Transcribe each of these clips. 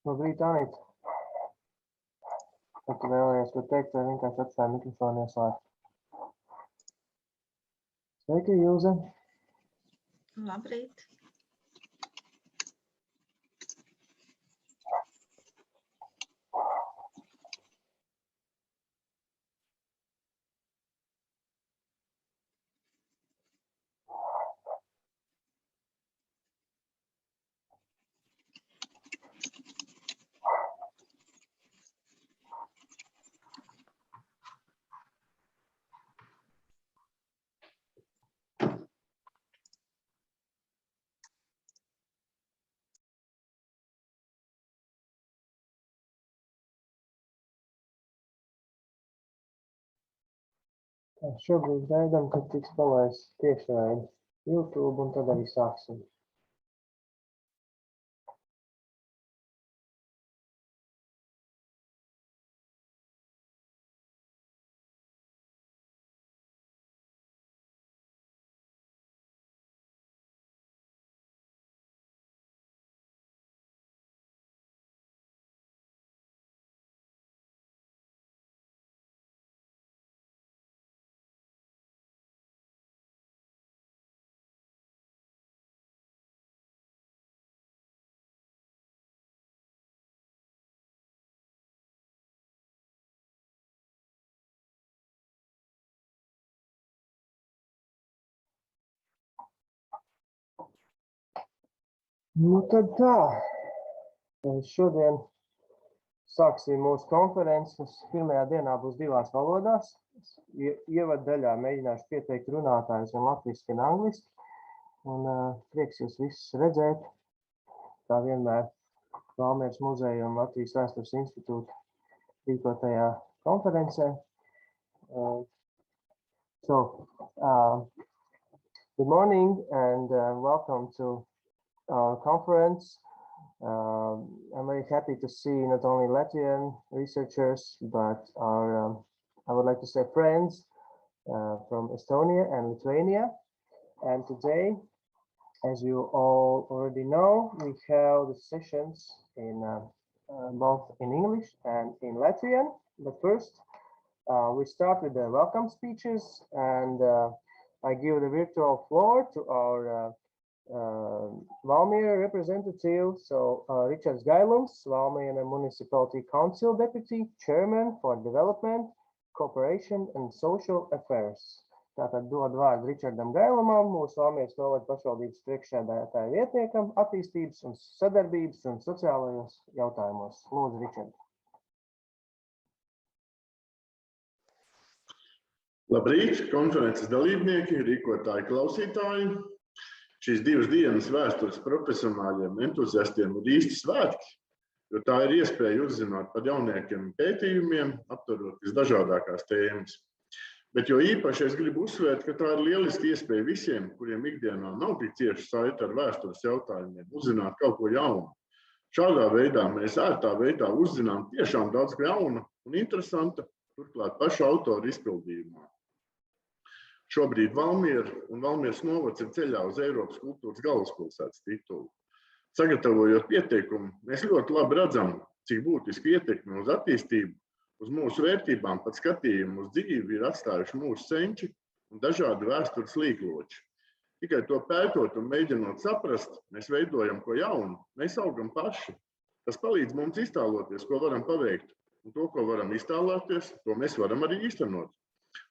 Labrīt, Anita. Vai tu vēlējies ko teikt, vai vienkārši atstāja mikrofonu ieslēgt? Sveiki, Jūze. Labrīt. Šobrīd gaidām, kad tiks palaists tiešraidi YouTube, un tad arī sāksim. Nu tad tā, šodien sāksim mūsu konferences. Pirmajā dienā būs 2 valodās. Ievaddaļā mēģināšu pieteikt runātājus gan latviski, gan angliski. Un prieks jūs visus redzēt, kā vienmēr Valmieras muzeja un Latvijas vēstures institūta rīkotajā konferencē. Good morning and welcome to our conference. I'm very happy to see not only Latvian researchers, but our, I would like to say friends from Estonia and Lithuania. And today, as you all already know, we have the sessions in both in English and in Latvian. But first, we start with the welcome speeches, and I give the virtual floor to our Valmiera representative, so Ričards Gailums, Valmiera Municipality Council Deputy, Chairman for Development, Cooperation and Social Affairs. Tātad dod vārdu Ričardam Gailumam, mūsu Valmieras novada pašvaldības priekšsēdētāja vietniekam, attīstības un sadarbības un sociālajos jautājumos. Lūdzu, Ričard. Labrīt, konferences dalībnieki, rīkotāji, klausītāji. Šīs 2 dienas vēstures profesionāļiem, entuziastiem ir īsti svētki, jo tā ir iespēja uzzināt par jauniekiem pētījumiem, aptverot visdažādākās tēmas. Bet jo īpaši es gribu uzsvērt, ka tā ir lieliski iespēja visiem, kuriem ikdienā nav tik cieši saita ar vēstures jautājumiem, uzzināt kaut ko jaunu. Šādā veidā mēs ērtā veidā uzzinām tiešām daudz jauna un interesanta, turklāt paša autora izpildījumā. Šobrīd Valmiera un Valmieras novads ir ceļā uz Eiropas kultūras galvaspilsētas titulu. Sagatavojot pieteikumu, mēs ļoti labi redzam, cik būtiski ietekmi uz attīstību, uz mūsu vērtībām, pat skatījumu uz dzīvi ir atstājuši mūsu senči un dažādi vēstures līkloči. Tikai to pētot un mēģinot saprast, mēs veidojam ko jaunu, mēs augam paši. Tas palīdz mums iztēloties, ko varam paveikt, un to, ko varam iztēloties, to mēs varam arī īstenot.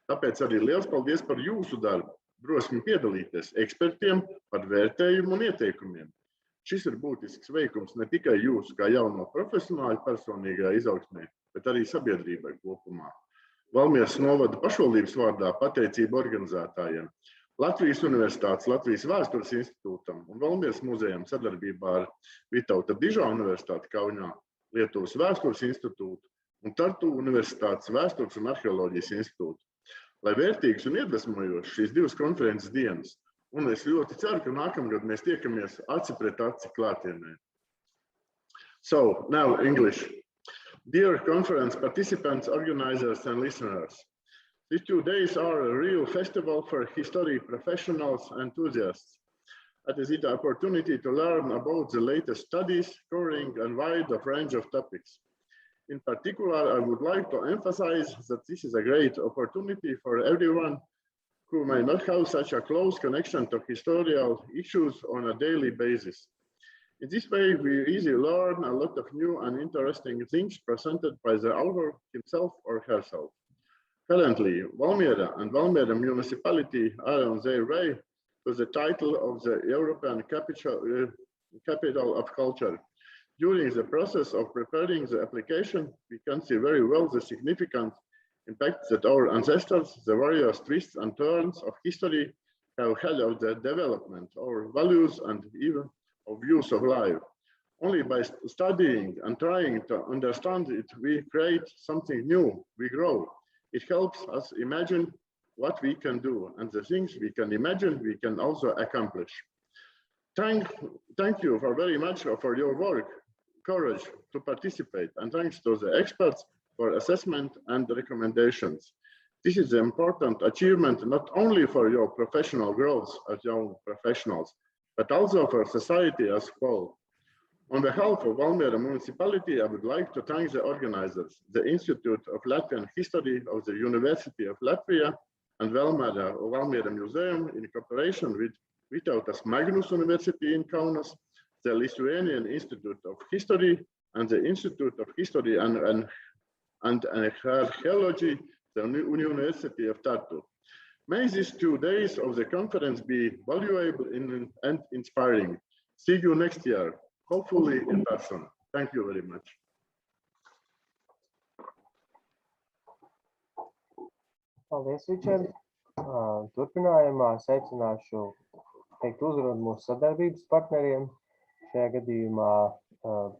Tāpēc arī liels paldies par jūsu darbu, drosmi piedalīties ekspertiem par vērtējumu un ieteikumiem. Šis ir būtisks veikums ne tikai jūsu kā jauno profesionāļu personīgajā izaugsmē, bet arī sabiedrībai kopumā. Valmieras novada pašvaldības vārdā pateicība organizētājiem, Latvijas Universitātes Latvijas vēstures institūtam un Valmieras muzejam sadarbībā ar Vytauta Dižā universitāti Kaunijā, Lietuvas vēstures institūtu un Tartu Universitātes vēstures un arheoloģijas institūtu. Lai vērtīgs un iedvesmojošs šīs 2 konferences dienas, un es ļoti ceru, ka nākamgad mēs tiekamies aci pret aci klātienē. So, now English. Dear conference participants, organizers and listeners, these 2 days are a real festival for history professionals and enthusiasts. It is the opportunity to learn about the latest studies covering a wide range of topics. In particular, I would like to emphasize that this is a great opportunity for everyone who may not have such a close connection to historical issues on a daily basis. In this way, we easily learn a lot of new and interesting things presented by the author himself or herself. Currently, Valmiera and Valmiera Municipality are on their way to the title of the European Capital of Culture. During the process of preparing the application, we can see very well the significant impact that our ancestors, the various twists and turns of history, have had on the development, our values, and even of views of life. Only by studying and trying to understand it, we create something new, we grow. It helps us imagine what we can do, and the things we can imagine, we can also accomplish. Thank you very much for your work, courage to participate, and thanks to the experts for assessment and recommendations. This is an important achievement not only for your professional growth as young professionals, but also for society as a whole. On behalf of Valmiera Municipality, I would like to thank the organizers, the Institute of Latvian History of the University of Latvia and Valmiera Museum in cooperation with Vytautas Magnus University in Kaunas, the Lithuanian Institute of History and the Institute of History and Archaeology, the University of Tartu. May these 2 days of the conference be valuable and inspiring. See you next year, hopefully in person. Thank you very much. Paldies, Ričard. Turpinājumā secināšu teikt uzrunu mūsu sadarbības partneriem. Šajā gadījumā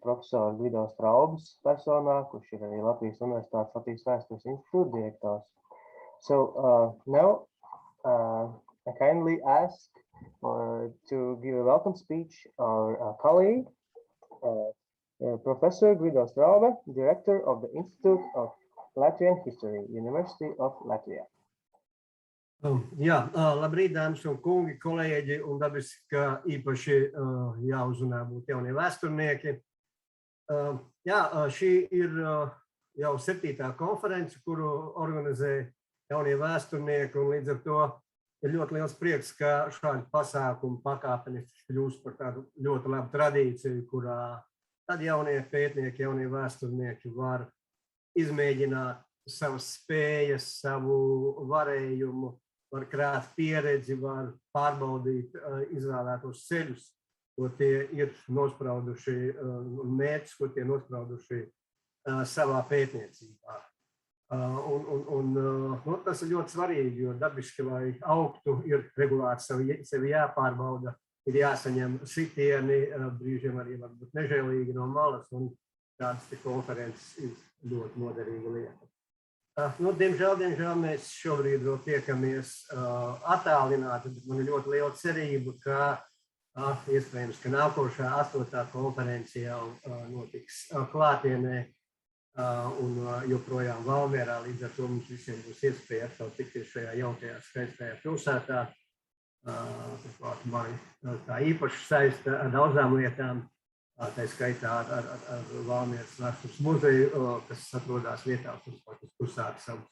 profesors Gvido Straubes personā, kurš ir arī Latvijas Universitātes Latvijas vēstures institūta direktors. So now I kindly ask to give a welcome speech our colleague, Professor Gvido Straube, Director of the Institute of Latvian History, University of Latvia. Jā, labrīt, dāmas un kungi, kolēģi, un dabiski, ka īpaši jāuzrunā būtu jaunie vēsturnieki. Jā, šī ir jau 7. konference, kuru organizē jaunie vēsturnieki, un līdz ar to ir ļoti liels prieks, ka šādi pasākumi pakāpeniski kļūst par tādu ļoti labu tradīciju, kurā tad jaunie pētnieki, jaunie vēsturnieki var izmēģināt savas spējas, savu varējumu, var krāt pieredzi, var pārbaudīt izvēlētos ceļus, ko tie ir nosprauduši, mērķus, ko tie nosprauduši savā pētniecībā. Un tas ir ļoti svarīgi, jo dabiski, lai augtu, ir regulāri sevi jāpārbauda, ir jāsaņem sitieni, brīžiem arī varbūt nežēlīgi no malas, un tādas konferences ir ļoti noderīga lieta. Diemžēl mēs šobrīd vēl tiekamies attālināti, bet man ir ļoti liela cerība, ka iespējams, ka nākošā 8. konference jau notiks klātienē un joprojām Valmierā, līdz ar to mums visiem būs iespēja atkal tikties šajā jaukajā, skaistajā pilsētā. Turklāt mani tā īpaši saista ar daudzām lietām, tā skaitā ar Valmieras Rakstu muzeju, kas atrodas vietā, kur sāk savas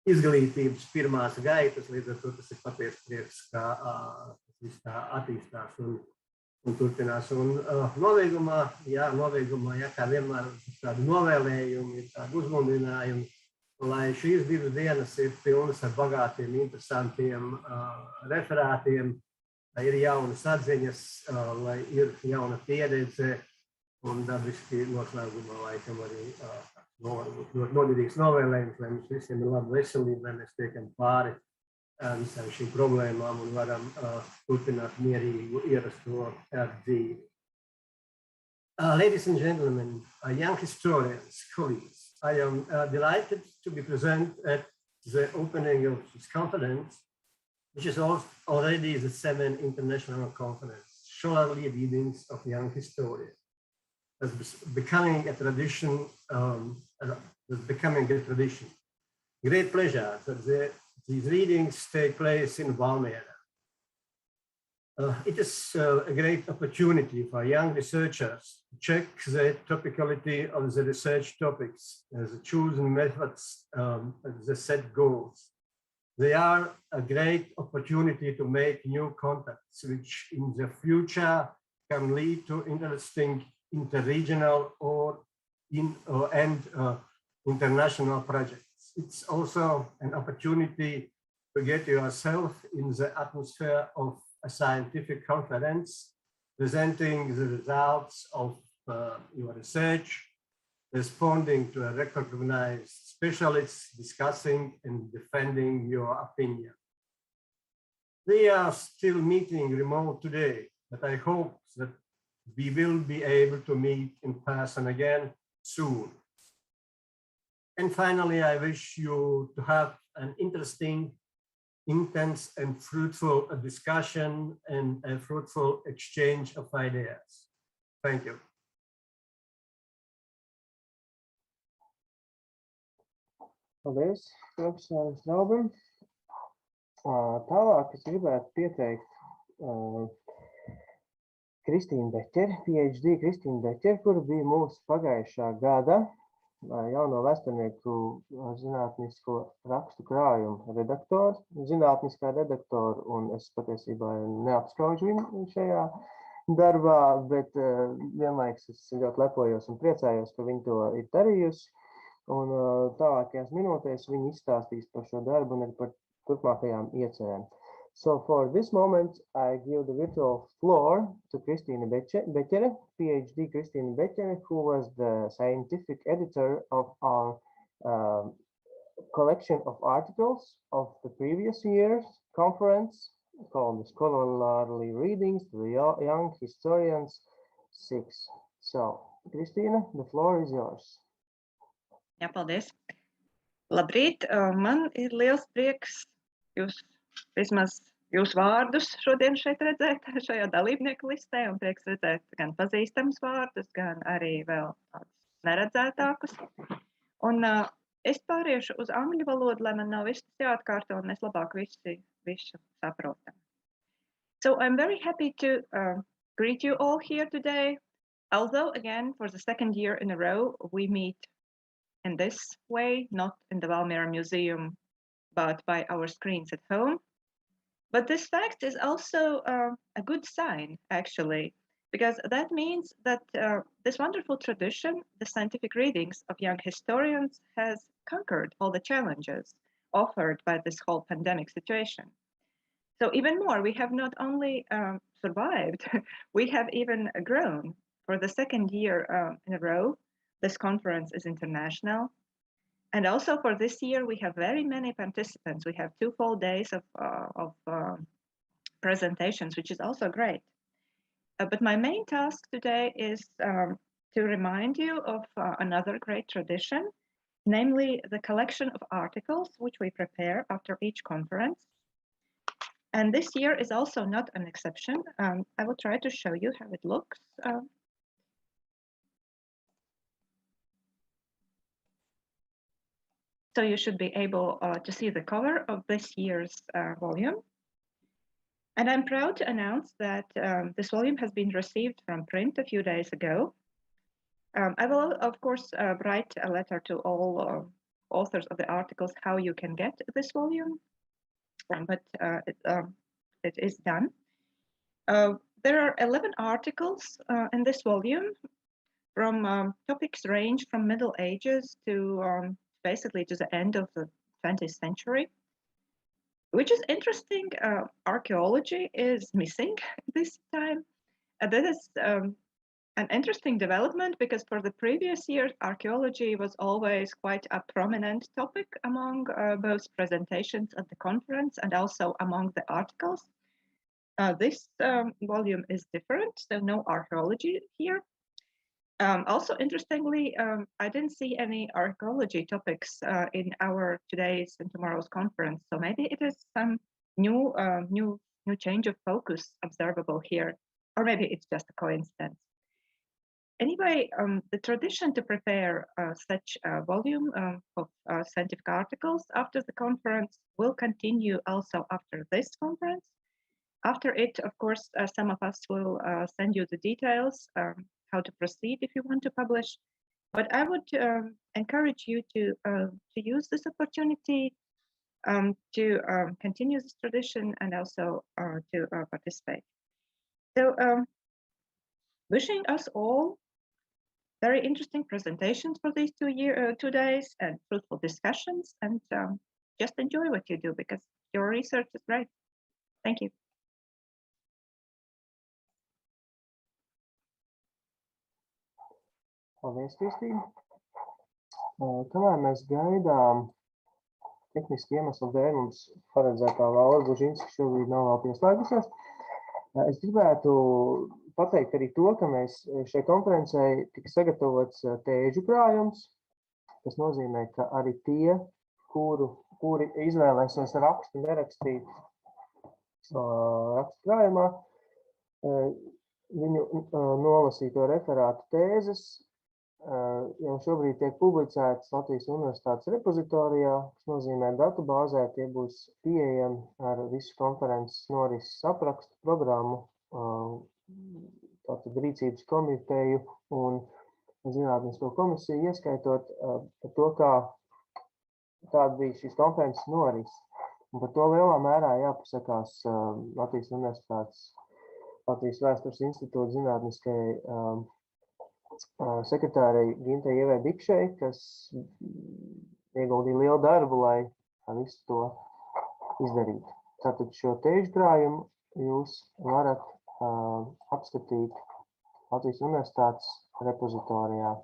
izglītības pirmās gaitas, līdz ar to tas ir patiesi prieks, ka tas viss tā attīstās un turpinās. Un nobeigumā, kā vienmēr, tādi novēlējumi, tādi uzmundrinājumi, lai šīs 2 dienas ir pilnas ar bagātiem, interesantiem referātiem, lai ir jaunas atziņas, lai ir jauna pieredze, un dabiski noslēgumā laikam arī ļoti noderīgs novēlējums, lai mums visiem ir laba veselība, lai mēs tiekam pāri visām šīm problēmām un varam turpināt mierīgu, ierasto dzīvi. Ladies and gentlemen, young historians, colleagues, I am delighted to be present at the opening of this conference, which is already the 7th International Conference, Scholarly Readings of Young Historians. That's becoming a tradition. Great pleasure that these readings take place in Valmiera. It is a great opportunity for young researchers to check the topicality of the research topics, the chosen methods, the set goals. They are a great opportunity to make new contacts, which in the future can lead to interesting interregional and international projects. It's also an opportunity to get yourself in the atmosphere of a scientific conference, presenting the results of your research, responding to a recognized specialist, discussing and defending your opinion. We are still meeting remote today, but I hope that we will be able to meet in person again soon. And finally, I wish you to have an interesting, intense and fruitful discussion and a fruitful exchange of ideas. Thank you. Paldies, profesoram Straubam. Tālāk es gribētu pieteikt Kristīne Beķere, PhD Kristīne Beķere, kura bija mūsu pagājušā gada jauno vēsturnieku zinātnisko rakstu krājumu redaktori, zinātniskā redaktori, un es patiesībā neapskaužu viņu šajā darbā, bet vienlaiks es ļoti lepojos un priecājos, ka viņi to ir darījusi. Un tālākajās minūtēs viņi izstāstīs par šo darbu un arī par turpmākajām iecerēm. So for this moment, I give the virtual floor to Kristīne Beķere, PhD Kristīne Beķere, who was the scientific editor of our collection of articles of the previous year's conference called the Scholarly Readings to the Young Historians 6. So, Kristīne, the floor is yours. Jā, paldies. Labrīt, man ir liels prieks vismaz jūs vārdus šodien šeit redzēt, šajā dalībnieku listē, un prieks redzēt gan pazīstamus vārdus, gan arī vēl tādus neredzētākus. Un es pāriešu uz angļu valodu, lai man nav viss jāatkārto, un mēs labāk visu saprotam. So I'm very happy to greet you all here today, although again, for the second year in a row, we meet in this way, not in the Valmiera Museum, but by our screens at home. But this fact is also a good sign, actually, because that means that this wonderful tradition, the scientific readings of young historians, has conquered all the challenges offered by this whole pandemic situation. So even more, we have not only survived, we have even grown. For the second year in a row, this conference is international. And also for this year, we have very many participants. We have 2 full days of presentations, which is also great. But my main task today is to remind you of another great tradition, namely the collection of articles which we prepare after each conference. And this year is also not an exception. I will try to show you how it looks. So you should be able to see the cover of this year's volume. And I'm proud to announce that this volume has been received from print a few days ago. I will, of course, write a letter to all authors of the articles how you can get this volume, but it is done. There are 11 articles in this volume from topics range from Middle Ages to basically to the end of the 20th century, which is interesting. Archaeology is missing this time. That is an interesting development because for the previous years, archaeology was always quite a prominent topic among both presentations at the conference and also among the articles. This volume is different, so no archaeology here. Also, interestingly, I didn't see any archaeology topics in our today's and tomorrow's conference. So maybe it is some new change of focus observable here, or maybe it's just a coincidence. Anyway, the tradition to prepare such a volume of scientific articles after the conference will continue also after this conference. After it, of course, some of us will send you the details, how to proceed if you want to publish. But I would encourage you to use this opportunity to continue this tradition and also to participate. So wishing us all very interesting presentations for these 2 days and fruitful discussions, and just enjoy what you do because your research is great. Thank you. Paldies, Kristīne. Kamēr mēs gaidām tehniski iemeslu dēļ, mums paredzētā Laura Bužinska šobrīd nav vēl pieslēgusies. Es gribētu pateikt arī to, ka mēs šai konferencei tika sagatavots tēžu krājums. Tas nozīmē, ka arī tie, kuri izvēlēsies rakstu nerakstīt rakstu krājumā, viņu nolasīto referātu tēzes jau šobrīd tiek publicētas Latvijas Universitātes repozitorijā, kas nozīmē datubāzē, tie būs pieejami ar visu konferences norises aprakstu programmu, tātad rīcības komiteju un zinātnisko komisiju, ieskaitot par to, kāda bija šīs konferences noris. Un par to lielā mērā jāpasakās Latvijas Universitātes Latvijas vēstures institūta zinātniskajai sekretārei Gintai Beķerei, kas ieguldīja lielu darbu, lai visu to izdarītu. Tātad šo tēžu krājumu jūs varat apskatīt Latvijas Universitātes repozitorijā.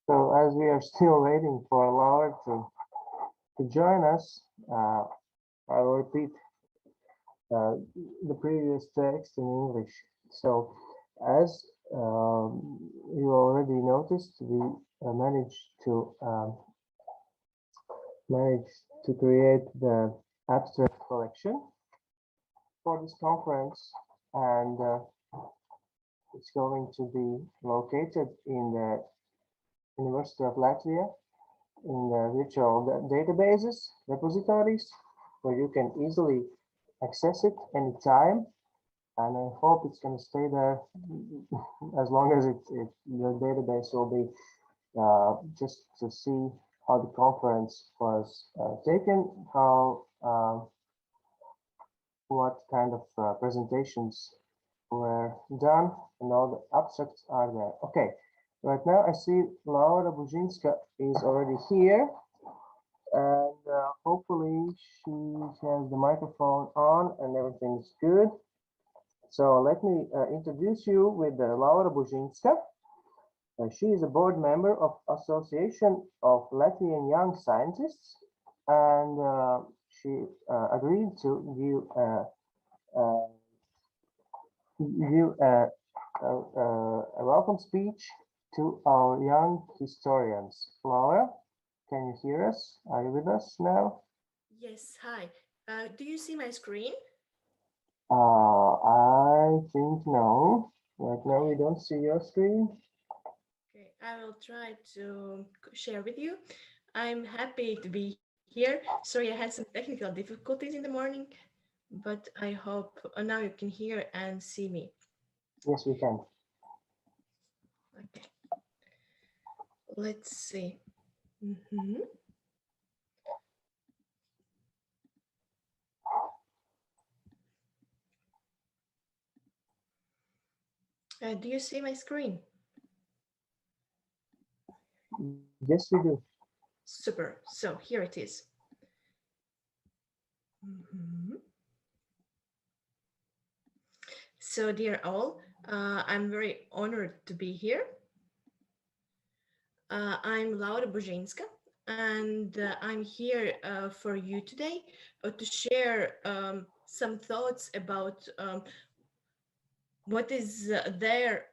So as we are still waiting for Laura to join us, I will repeat the previous text in English. So as you already noticed, we managed to create the abstract collection for this conference, and it's going to be located in the University of Latvia in the virtual databases, repositories, where you can easily access it anytime. And I hope it's going to stay there as long as the database will be just to see how the conference was taken, what kind of presentations were done, and all the abstracts are there. Okay. Right now, I see Laura Bužinska is already here, and hopefully she has the microphone on and everything is good. So let me introduce you with Laura Bužinska. She is a board member of Association of Latvian Young Scientists, and she agreed to give a welcome speech to our young historians. Laura, can you hear us? Are you with us now? Yes, hi. Do you see my screen? I think no. Right now we don't see your screen. Okay, I will try to share with you. I'm happy to be here. Sorry, I had some technical difficulties in the morning, but I hope now you can hear and see me. Yes, we can. Okay. Let's see. Do you see my screen? Yes, we do. Super. So here it is. So dear all, I'm very honored to be here. I'm Laura Bužinska, and I'm here for you today to share some thoughts about what is there,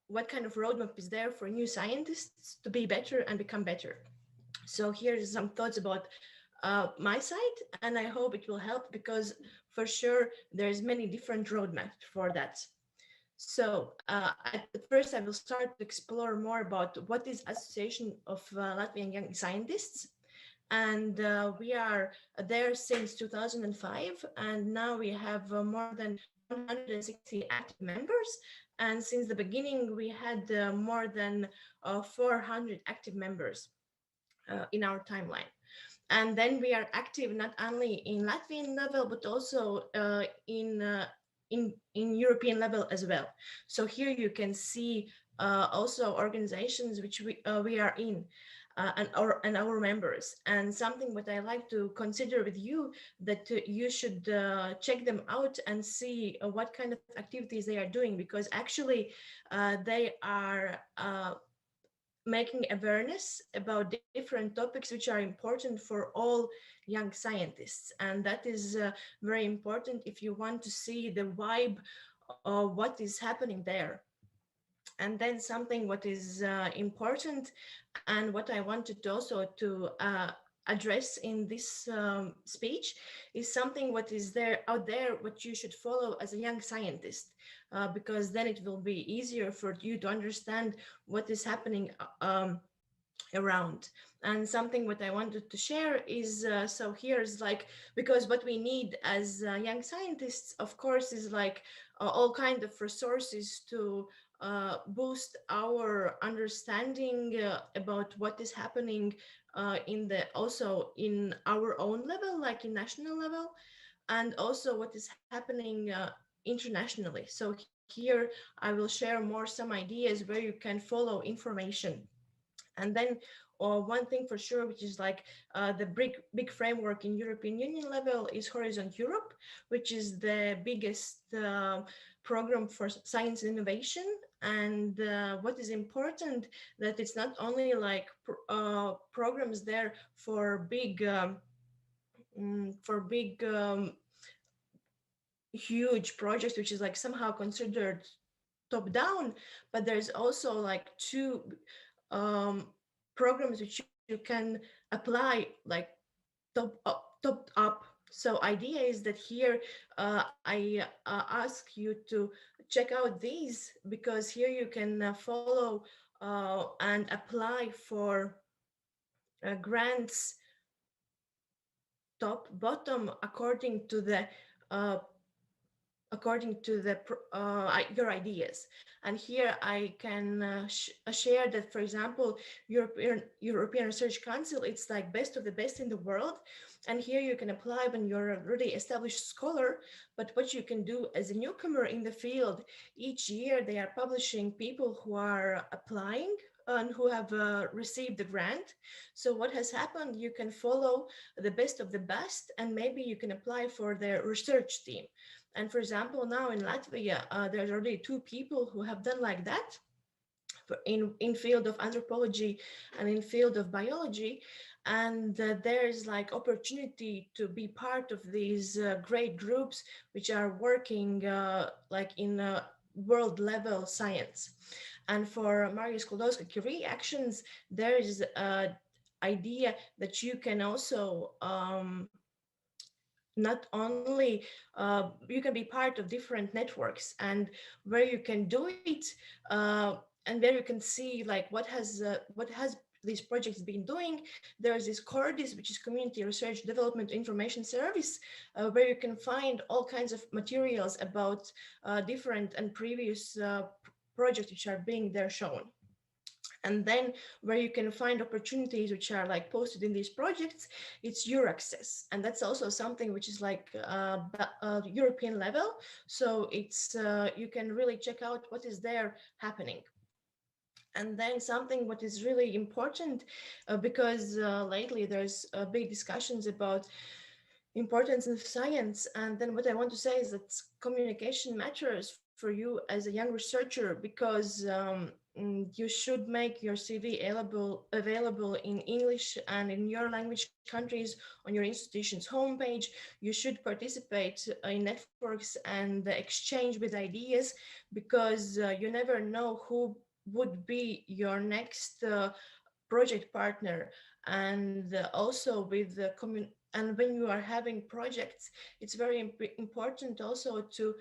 what kind of roadmap is there for new scientists to be better and become better. So here's some thoughts about my side, and I hope it will help, because for sure there's many different roadmaps for that. So at first I will start to explore more about what is Association of Latvian Young Scientists. And we are there since 2005, and now we have more than 160 active members. And since the beginning, we had more than 400 active members in our timeline. And then we are active not only in Latvian level, but also in European level as well. So here you can see also organizations which we are in. And our members, and something what I like to consider with you, that you should check them out and see what kind of activities they are doing, because actually they are making awareness about different topics which are important for all young scientists, and that is very important if you want to see the vibe of what is happening there. And then something what is important, and what I wanted also to address in this speech, is something what is there out there what you should follow as a young scientist, because then it will be easier for you to understand what is happening around. And something what I wanted to share is, so here's like, because what we need as young scientists, of course, is like all kind of resources to boost our understanding about what is happening also in our own level, like in national level, and also what is happening internationally. So here I will share more some ideas where you can follow information. And then one thing for sure, which is like the big framework in European Union level, is Horizon Europe, which is the biggest program for science and innovation. And what is important, that it's not only like programs there for big huge projects, which is like somehow considered top down, but there's also like two programs which you can apply like top up. So idea is that here I ask you to check out these, because here you can follow and apply for grants top bottom according to the your ideas. And here I can share that, for example, European Research Council, it's like best of the best in the world. And here you can apply when you're a really established scholar. But what you can do as a newcomer in the field, each year they are publishing people who are applying and who have received the grant. So what has happened, you can follow the best of the best, and maybe you can apply for their research team. And for example, now in Latvia, there's already 2 people who have done like that in field of anthropology and in field of biology. And there's like opportunity to be part of these great groups which are working like in world level science. And for Maria Sklodowska-Curie actions, there is an idea that you can also not only you can be part of different networks, and where you can do it and where you can see like what has these projects been doing. There's this CORDIS, which is Community Research Development Information Service, where you can find all kinds of materials about different and previous projects which are being there shown. And then where you can find opportunities which are like posted in these projects, it's Euraccess. And that's also something which is like European level. So it's you can really check out what is there happening. And then something what is really important, because lately there's big discussions about importance of science. And then what I want to say is that communication matters for you as a young researcher, because you should make your CV available in English and in your language countries on your institution's homepage. You should participate in networks and exchange with ideas, because you never know who would be your next project partner. And also with the and when you are having projects, it's very important also to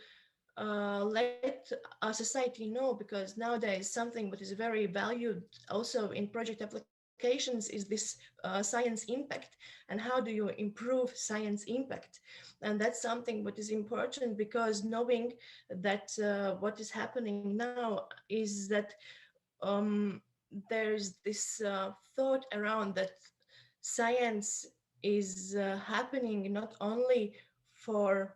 let our society know, because nowadays something that is very valued also in project applications is this science impact, and how do you improve science impact. And that's something that is important, because knowing that what is happening now is that there's this thought around that science is happening not only for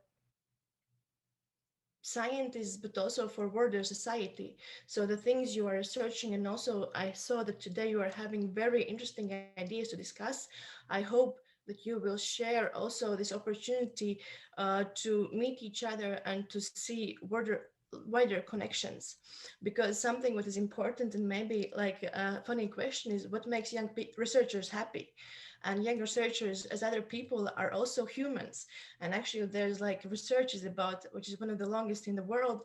scientists, but also for wider society. So the things you are researching, and also I saw that today you are having very interesting ideas to discuss. I hope that you will share also this opportunity to meet each other and to see wider connections. Because something what is important, and maybe like a funny question, is what makes young researchers happy? And young researchers, as other people, are also humans. And actually there's like research is about, which is one of the longest in the world,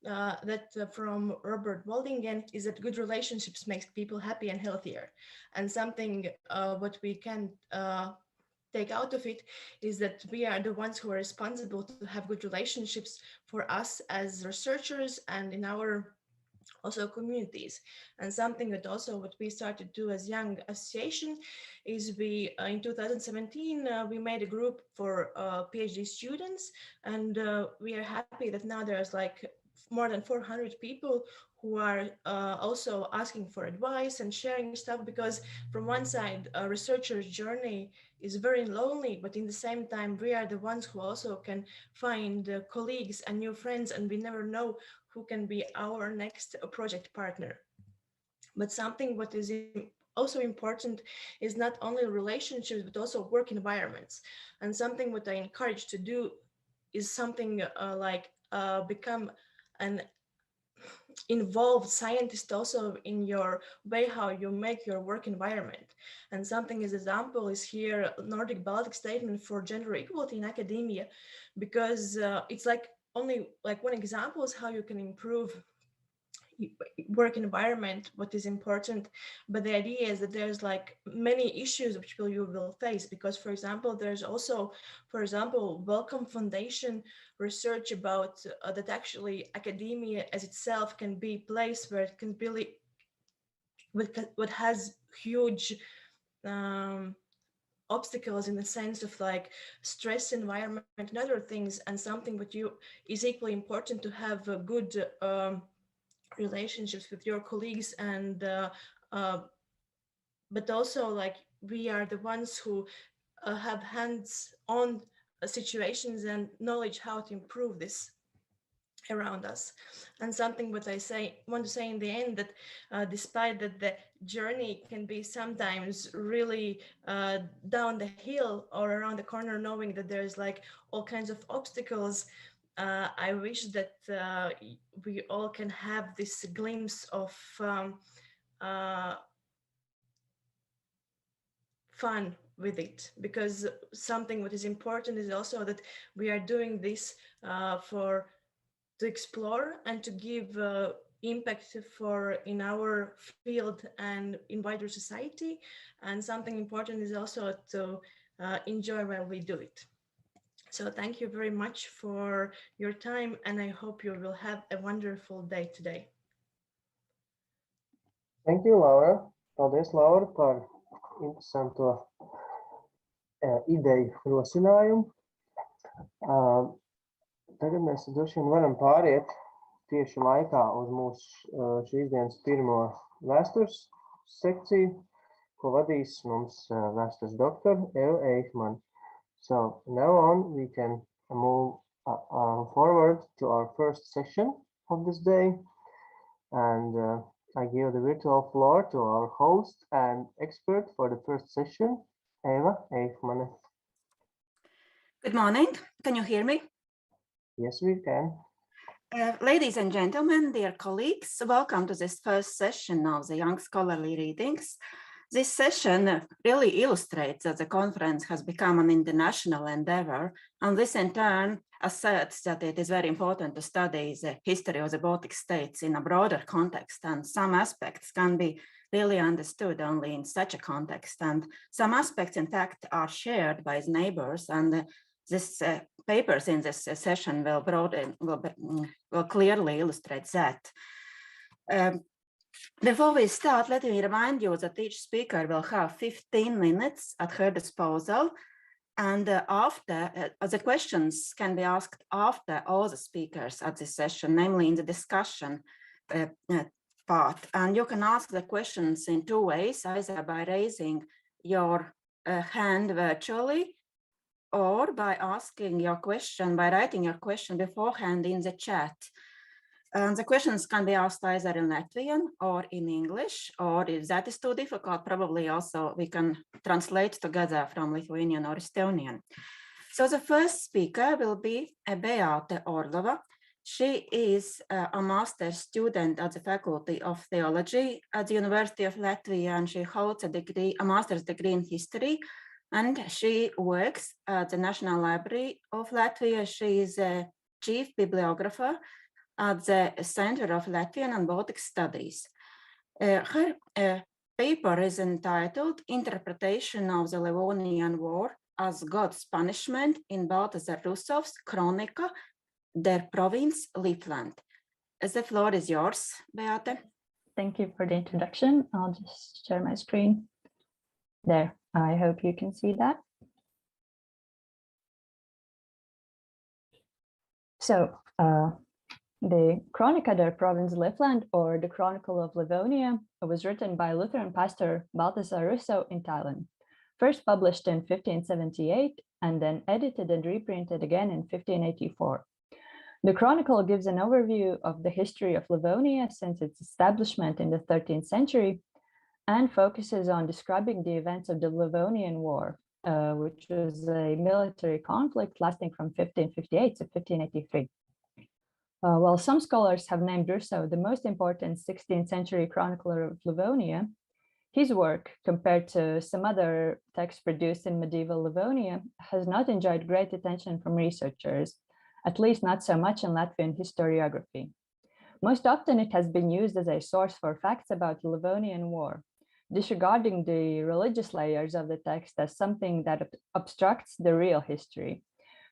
that from Robert Waldingen, is that good relationships makes people happy and healthier. And something what we can take out of it is that we are the ones who are responsible to have good relationships for us as researchers and in our also communities. And something that also what we started to do as young association is we in 2017 we made a group for PhD students, and we are happy that now there's like more than 400 people who are also asking for advice and sharing stuff, because from one side a researcher's journey is very lonely, but in the same time we are the ones who also can find colleagues and new friends, and we never know who can be our next project partner. But something what is also important is not only relationships, but also work environments. And something what I encourage to do is something like become an involved scientist also in your way how you make your work environment. And something as example is here Nordic Baltic statement for gender equality in academia, because it's like only like one example is how you can improve work environment, what is important. But the idea is that there's like many issues which you will face, because for example there's also, for example, Wellcome Foundation research about that actually academia as itself can be a place where it can really what has huge obstacles in the sense of like stress environment and other things. And something what you is equally important to have a good relationships with your colleagues, and but also like we are the ones who have hands-on situations and knowledge how to improve this around us. And something what I want to say in the end, that despite that the journey can be sometimes really down the hill or around the corner, knowing that there's like all kinds of obstacles, I wish that we all can have this glimpse of fun with it, because something what is important is also that we are doing this to explore and to give impact for in our field and in wider society. And something important is also to enjoy while we do it. So thank you very much for your time, and I hope you will have a wonderful day today. Thank you, Laura. Paldies, Laura, par interesanto ideju rosinājumu. Tagad mēs droši vien varam pāriet tieši laikā uz mūsu šīs dienas pirmo vēstures sekciju, ko vadīs mums vēstures doktora Eva Eichmann. So now on, we can move forward to our first session of this day, and I give the virtual floor to our host and expert for the first session, Eva Eichmann. Good morning. Can you hear me? Yes, we can. Ladies and gentlemen, dear colleagues, welcome to this first session of the Young Scholarly Readings. This session really illustrates that the conference has become an international endeavor, and this in turn asserts that it is very important to study the history of the Baltic states in a broader context, and some aspects can be really understood only in such a context, and some aspects in fact are shared by its neighbors, and this papers in this session will clearly illustrate that. Before we start, let me remind you that each speaker will have 15 minutes at her disposal, and the questions can be asked after all the speakers at this session, namely in the discussion part. And you can ask the questions in two ways, either by raising your hand virtually, or by asking your question, by writing your question beforehand in the chat. The questions can be asked either in Latvian or in English, or if that is too difficult, probably also we can translate together from Lithuanian or Estonian. So the first speaker will be Beate Orlova. She is a master's student at the Faculty of Theology at the University of Latvia, and she holds a master's degree in history, and she works at the National Library of Latvia. She is a chief bibliographer at the Center of Latvian and Baltic Studies. Her paper is entitled Interpretation of the Livonian War as God's Punishment in Balthazar Rusov's Chronika der Provinz Livland. The floor is yours, Beate. Thank you for the introduction. I'll just share my screen. There, I hope you can see that. So, the Chronika der Provinz Livland, or the Chronicle of Livonia, was written by Lutheran pastor Balthazar Russo in Thailand, first published in 1578 and then edited and reprinted again in 1584. The Chronicle gives an overview of the history of Livonia since its establishment in the 13th century and focuses on describing the events of the Livonian War, which was a military conflict lasting from 1558 to 1583. While some scholars have named Russo the most important 16th century chronicler of Livonia, his work, compared to some other texts produced in medieval Livonia, has not enjoyed great attention from researchers, at least not so much in Latvian historiography. Most often it has been used as a source for facts about the Livonian War, disregarding the religious layers of the text as something that obstructs the real history.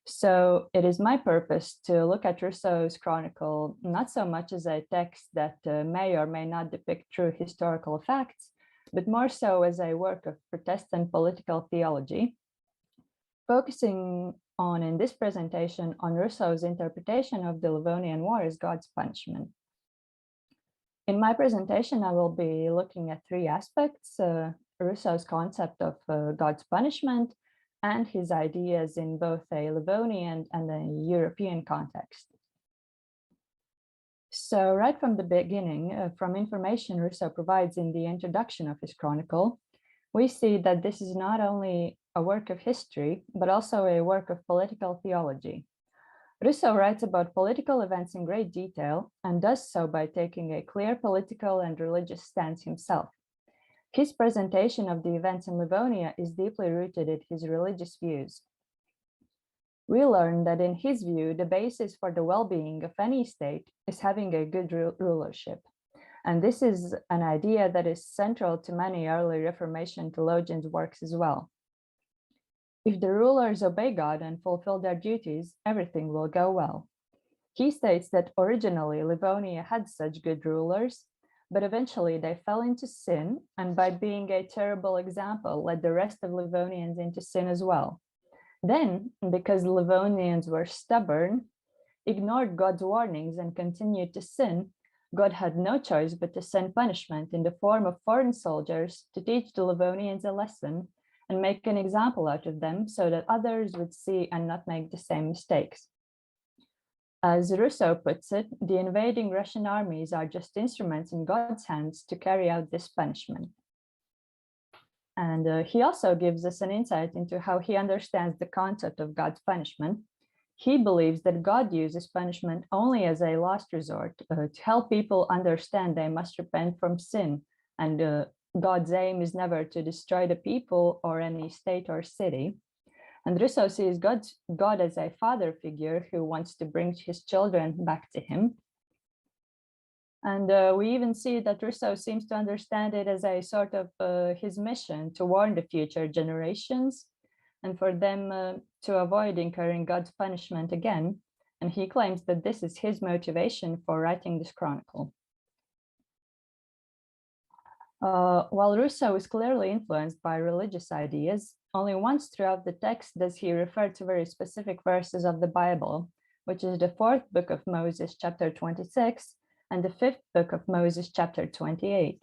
So it is my purpose to look at Russo's chronicle not so much as a text that may or may not depict true historical facts, but more so as a work of Protestant political theology, focusing on, in this presentation, on Russo's interpretation of the Livonian War as God's punishment. In my presentation, I will be looking at three aspects: Russo's concept of God's punishment, and his ideas in both a Livonian and a European context. So right from the beginning, from information Russo provides in the introduction of his chronicle, we see that this is not only a work of history, but also a work of political theology. Russo writes about political events in great detail and does so by taking a clear political and religious stance himself. His presentation of the events in Livonia is deeply rooted in his religious views. We learn that in his view, the basis for the well-being of any state is having a good rulership. And this is an idea that is central to many early Reformation theologians' works as well. If the rulers obey God and fulfill their duties, everything will go well. He states that originally Livonia had such good rulers, but eventually they fell into sin, and by being a terrible example, led the rest of Livonians into sin as well. Then, because the Livonians were stubborn, ignored God's warnings and continued to sin, God had no choice but to send punishment in the form of foreign soldiers to teach the Livonians a lesson and make an example out of them so that others would see and not make the same mistakes. As Russo puts it, the invading Russian armies are just instruments in God's hands to carry out this punishment. And he also gives us an insight into how he understands the concept of God's punishment. He believes that God uses punishment only as a last resort to help people understand they must repent from sin, and God's aim is never to destroy the people or any state or city. And Rousseau sees God as a father figure who wants to bring his children back to him. And we even see that Rousseau seems to understand it as a sort of his mission to warn the future generations and for them to avoid incurring God's punishment again. And he claims that this is his motivation for writing this chronicle. While Rousseau is clearly influenced by religious ideas, only once throughout the text does he refer to very specific verses of the Bible, which is the 4th book of Moses, chapter 26, and the 5th book of Moses, chapter 28.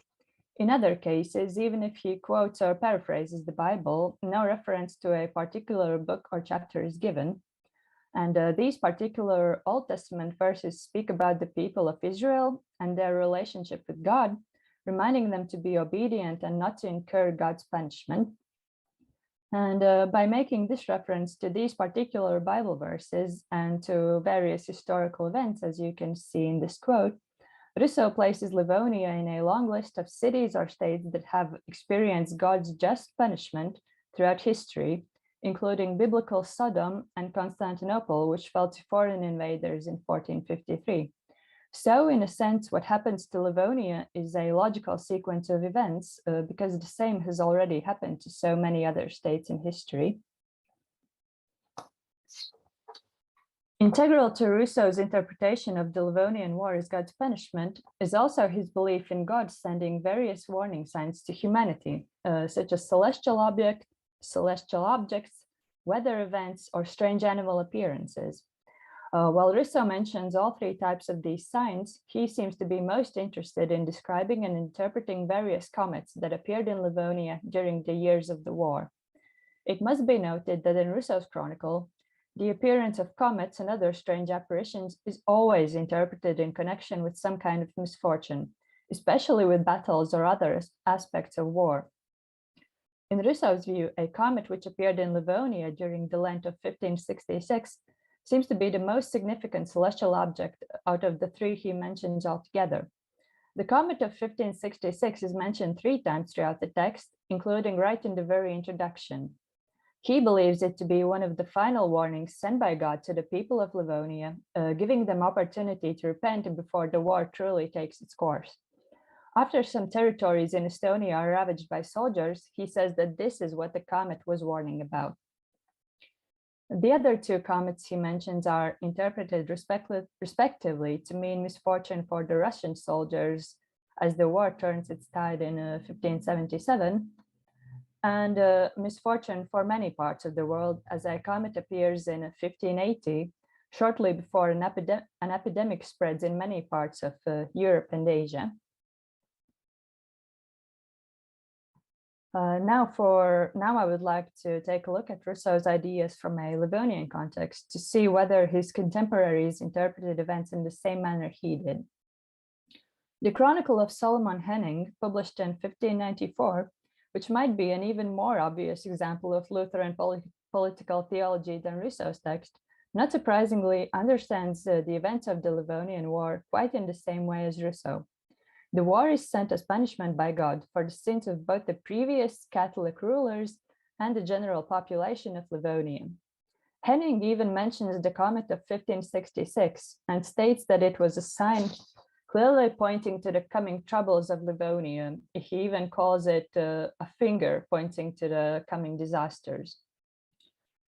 In other cases, even if he quotes or paraphrases the Bible, no reference to a particular book or chapter is given. And these particular Old Testament verses speak about the people of Israel and their relationship with God, reminding them to be obedient and not to incur God's punishment. And by making this reference to these particular Bible verses and to various historical events, as you can see in this quote, Rousseau places Livonia in a long list of cities or states that have experienced God's just punishment throughout history, including biblical Sodom and Constantinople, which fell to foreign invaders in 1453. So, in a sense, what happens to Livonia is a logical sequence of events because the same has already happened to so many other states in history. Integral to Rousseau's interpretation of the Livonian War as God's punishment is also his belief in God sending various warning signs to humanity, such as celestial objects, weather events, or strange animal appearances. While Rousseau mentions all 3 types of these signs, he seems to be most interested in describing and interpreting various comets that appeared in Livonia during the years of the war. It must be noted that in Rousseau's chronicle, the appearance of comets and other strange apparitions is always interpreted in connection with some kind of misfortune, especially with battles or other aspects of war. In Rousseau's view, a comet which appeared in Livonia during the Lent of 1566 seems to be the most significant celestial object out of the 3 he mentions altogether. The comet of 1566 is mentioned 3 times throughout the text, including right in the very introduction. He believes it to be one of the final warnings sent by God to the people of Livonia, giving them opportunity to repent before the war truly takes its course. After some territories in Estonia are ravaged by soldiers, he says that this is what the comet was warning about. The other 2 comets he mentions are interpreted respectively to mean misfortune for the Russian soldiers as the war turns its tide in 1577, and misfortune for many parts of the world as a comet appears in 1580, shortly before an epidemic spreads in many parts of Europe and Asia. Now I would like to take a look at Rousseau's ideas from a Livonian context to see whether his contemporaries interpreted events in the same manner he did. The Chronicle of Solomon Henning, published in 1594, which might be an even more obvious example of Lutheran political theology than Rousseau's text, not surprisingly understands the events of the Livonian War quite in the same way as Rousseau. The war is sent as punishment by God for the sins of both the previous Catholic rulers and the general population of Livonia. Henning even mentions the comet of 1566 and states that it was a sign clearly pointing to the coming troubles of Livonia. He even calls it a finger pointing to the coming disasters.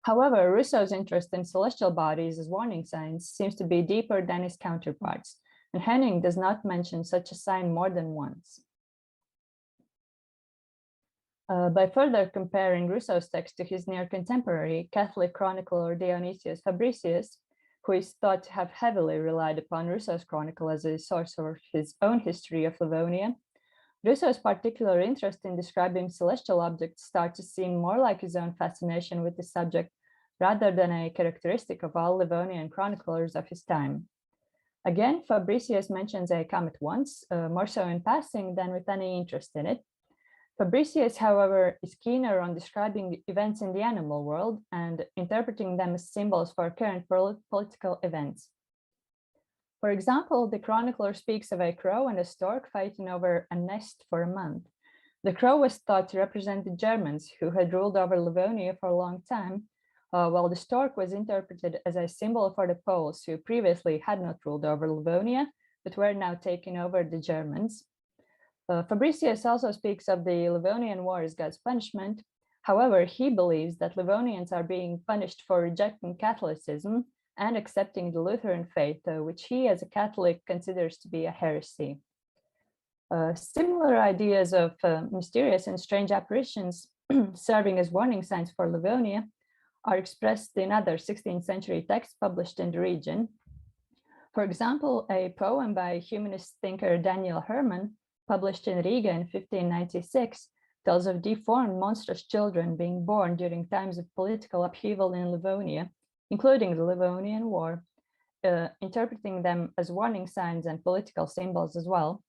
However, Rousseau's interest in celestial bodies as warning signs seems to be deeper than his counterparts, and Henning does not mention such a sign more than once. By further comparing Rousseau's text to his near contemporary Catholic chronicler Dionysius Fabricius, who is thought to have heavily relied upon Rousseau's chronicle as a source for his own history of Livonia, Rousseau's particular interest in describing celestial objects starts to seem more like his own fascination with the subject rather than a characteristic of all Livonian chroniclers of his time. Again, Fabricius mentions a comet once, more so in passing than with any interest in it. Fabricius, however, is keener on describing the events in the animal world and interpreting them as symbols for current political events. For example, the chronicler speaks of a crow and a stork fighting over a nest for a month. The crow was thought to represent the Germans who had ruled over Livonia for a long time, while the stork was interpreted as a symbol for the Poles who previously had not ruled over Livonia, but were now taking over the Germans. Fabricius also speaks of the Livonian War as God's punishment. However, he believes that Livonians are being punished for rejecting Catholicism and accepting the Lutheran faith, which he as a Catholic considers to be a heresy. Similar ideas of mysterious and strange apparitions serving as warning signs for Livonia are expressed in other 16th century texts published in the region. For example, a poem by humanist thinker Daniel Herman, published in Riga in 1596, tells of deformed, monstrous children being born during times of political upheaval in Livonia, including the Livonian War, interpreting them as warning signs and political symbols as well.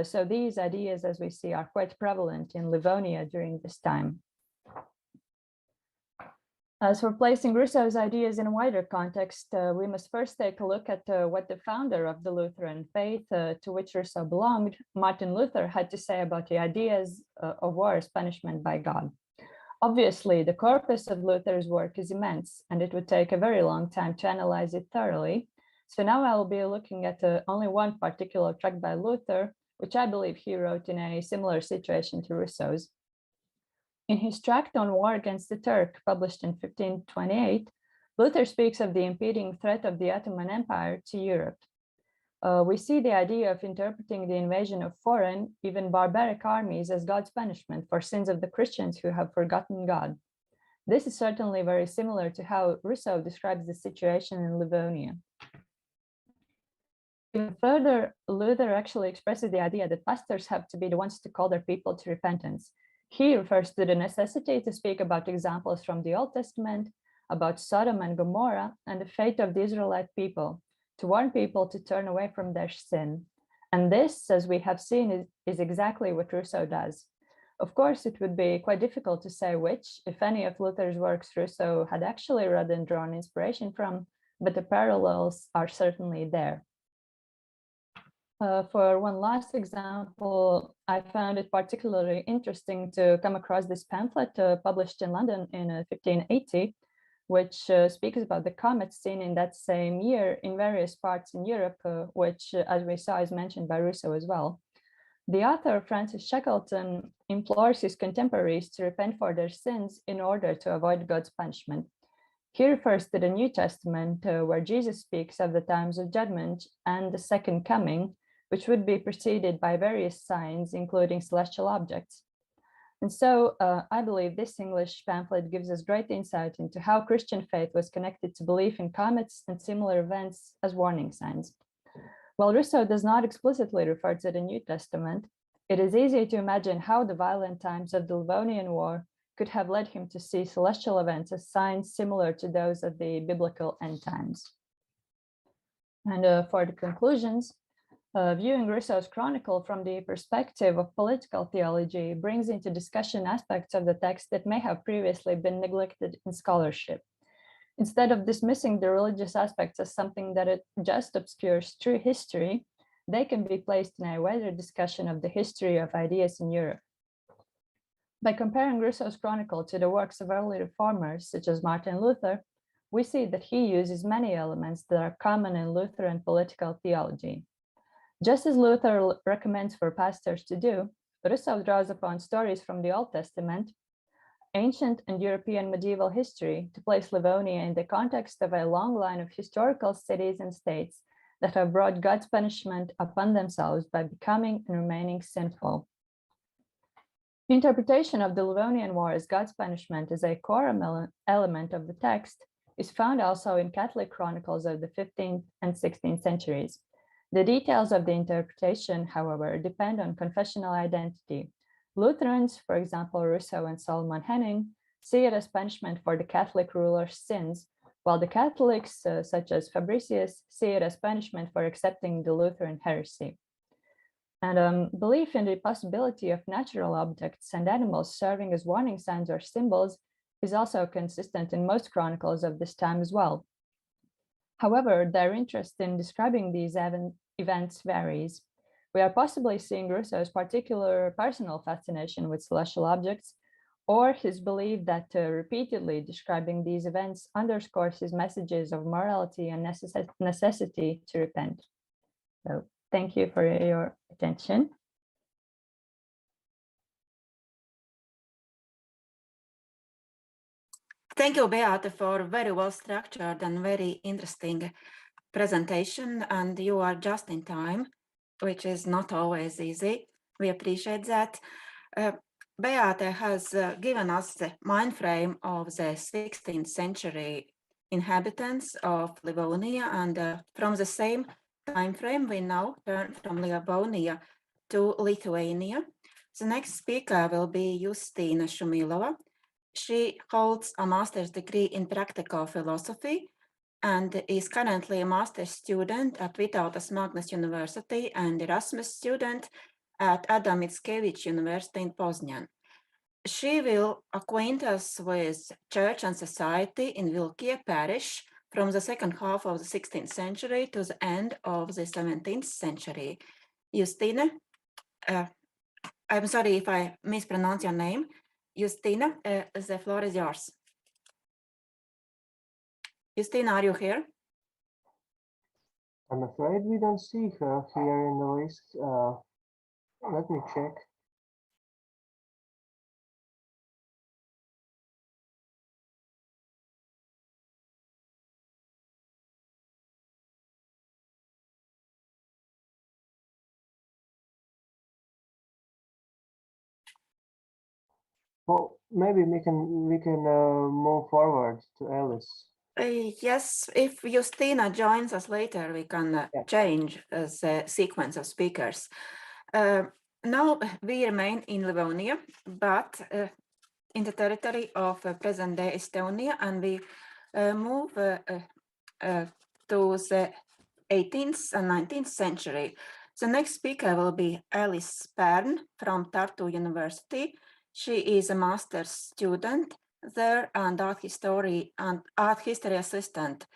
So these ideas, as we see, are quite prevalent in Livonia during this time. As for placing Rousseau's ideas in a wider context, we must first take a look at what the founder of the Lutheran faith, to which Rousseau belonged, Martin Luther, had to say about the ideas of war as punishment by God. Obviously, the corpus of Luther's work is immense, and it would take a very long time to analyze it thoroughly. So now I will be looking at only one particular tract by Luther, which I believe he wrote in a similar situation to Rousseau's. In his tract on war against the Turk, published in 1528, Luther speaks of the impending threat of the Ottoman Empire to Europe. We see the idea of interpreting the invasion of foreign, even barbaric armies as God's punishment for sins of the Christians who have forgotten God. This is certainly very similar to how Rousseau describes the situation in Livonia. Even further, Luther actually expresses the idea that pastors have to be the ones to call their people to repentance. He refers to the necessity to speak about examples from the Old Testament, about Sodom and Gomorrah, and the fate of the Israelite people, to warn people to turn away from their sin. And this, as we have seen, is exactly what Rousseau does. Of course, it would be quite difficult to say which, if any, of Luther's works Rousseau had actually read and drawn inspiration from, but the parallels are certainly there. For one last example, I found it particularly interesting to come across this pamphlet published in London in 1580, which speaks about the comets seen in that same year in various parts in Europe, which, as we saw, is mentioned by Rousseau as well. The author, Francis Shackleton, implores his contemporaries to repent for their sins in order to avoid God's punishment. He refers to the New Testament, where Jesus speaks of the times of judgment and the second coming, which would be preceded by various signs, including celestial objects. And so I believe this English pamphlet gives us great insight into how Christian faith was connected to belief in comets and similar events as warning signs. While Rousseau does not explicitly refer to the New Testament, it is easy to imagine how the violent times of the Livonian War could have led him to see celestial events as signs similar to those of the biblical end times. And for the conclusions, viewing Rousseau's chronicle from the perspective of political theology brings into discussion aspects of the text that may have previously been neglected in scholarship. Instead of dismissing the religious aspects as something that it just obscures true history, they can be placed in a wider discussion of the history of ideas in Europe. By comparing Rousseau's chronicle to the works of early reformers, such as Martin Luther, we see that he uses many elements that are common in Lutheran political theology. Just as Luther recommends for pastors to do, Rousseau draws upon stories from the Old Testament, ancient and European medieval history to place Livonia in the context of a long line of historical cities and states that have brought God's punishment upon themselves by becoming and remaining sinful. Interpretation of the Livonian War as God's punishment as a core element of the text is found also in Catholic chronicles of the 15th and 16th centuries. The details of the interpretation, however, depend on confessional identity. Lutherans, for example, Rousseau and Solomon Henning, see it as punishment for the Catholic ruler's sins, while the Catholics, such as Fabricius, see it as punishment for accepting the Lutheran heresy. And belief in the possibility of natural objects and animals serving as warning signs or symbols is also consistent in most chronicles of this time as well. However, their interest in describing these events varies. We are possibly seeing Rousseau's particular personal fascination with celestial objects, or his belief that repeatedly describing these events underscores his messages of morality and necessity to repent. So, thank you for your attention. Thank you, Beate, for a very well structured and very interesting presentation, and you are just in time, which is not always easy. We appreciate that. Beate has given us the mind frame of the 16th century inhabitants of Livonia, and from the same time frame, we now turn from Livonia to Lithuania. The next speaker will be Justīna Šumilova. She holds a master's degree in practical philosophy and is currently a master's student at Vytautas Magnus University and Erasmus student at Adam Mickiewicz University in Poznan. She will acquaint us with church and society in Vilkie parish from the second half of the 16th century to the end of the 17th century. Justīna, I'm sorry if I mispronounce your name. Justīna, the floor is yours. Justīna, are you here? I'm afraid we don't see her here in the list. Let me check. Well, maybe we can move forward to Alice. Yes, if Justīna joins us later, we can change the sequence of speakers. Now we remain in Livonia, but in the territory of present-day Estonia, and we move to the 18th and 19th century. The next speaker will be Alice Pērn from Tartu University. She is a master's student there and art history assistant.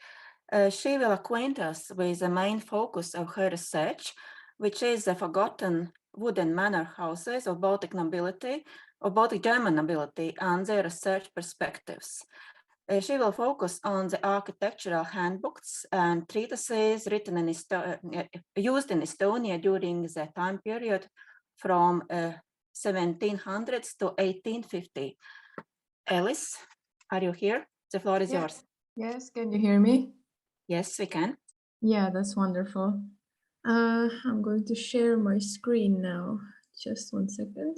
She will acquaint us with the main focus of her research, which is the forgotten wooden manor houses of Baltic nobility, or Baltic German nobility, and their research perspectives. She will focus on the architectural handbooks and treatises written in used in Estonia during the time period from 1700s to 1850. Alice, are you here? The floor is yours. Yes, can you hear me? Yes, we can. Yeah, that's wonderful. I'm going to share my screen now. Just 1 second.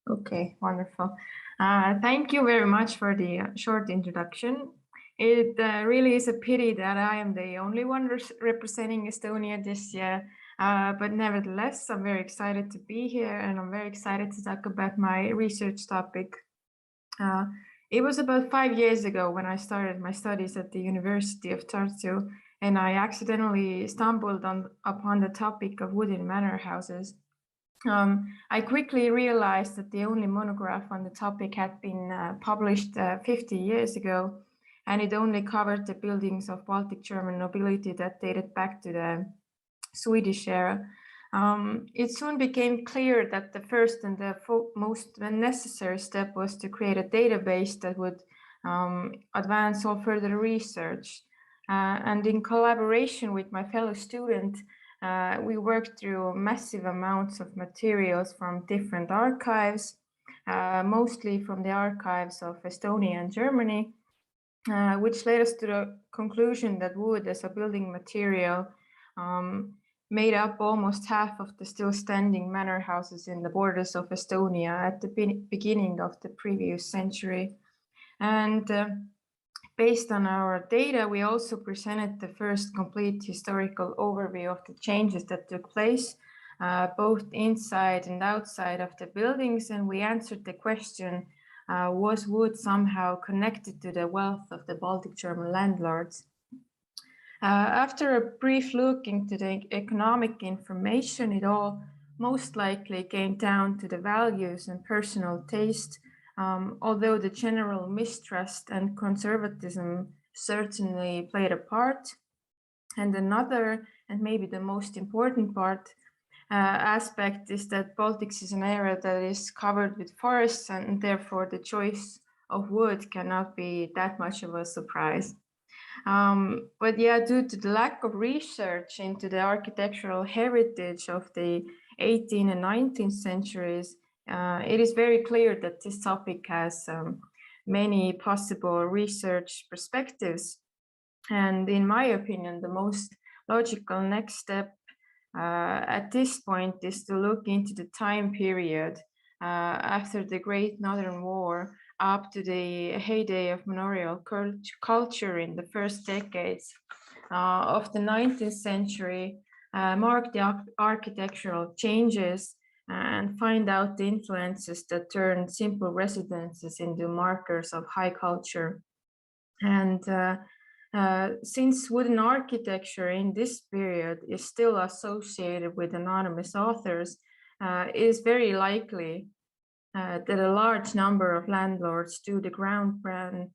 Okay, wonderful. Thank you very much for the short introduction. It really is a pity that I am the only one representing Estonia this year, but nevertheless, I'm very excited to be here, and I'm very excited to talk about my research topic. It was about 5 years ago when I started my studies at the University of Tartu, and I accidentally stumbled upon the topic of wooden manor houses. I quickly realized that the only monograph on the topic had been published 50 years ago, and it only covered the buildings of Baltic German nobility that dated back to the Swedish era. It soon became clear that the first and the most necessary step was to create a database that would advance all further research. And in collaboration with my fellow student, we worked through massive amounts of materials from different archives, mostly from the archives of Estonia and Germany, which led us to the conclusion that wood as a building material made up almost half of the still standing manor houses in the borders of Estonia at the beginning of the previous century. And based on our data, we also presented the first complete historical overview of the changes that took place, both inside and outside of the buildings. And we answered the question, was wood somehow connected to the wealth of the Baltic German landlords? After a brief look into the economic information, it all most likely came down to the values and personal taste, although the general mistrust and conservatism certainly played a part. And another, and maybe the most important aspect is that Baltics is an area that is covered with forests, and therefore the choice of wood cannot be that much of a surprise. But yeah, due to the lack of research into the architectural heritage of the 18th and 19th centuries, it is very clear that this topic has many possible research perspectives. And in my opinion, the most logical next step at this point is to look into the time period after the Great Northern War up to the heyday of manorial culture in the first decades of the 19th century, mark the architectural changes and find out the influences that turned simple residences into markers of high culture. And since wooden architecture in this period is still associated with anonymous authors, it is very likely that a large number of landlords do the ground plan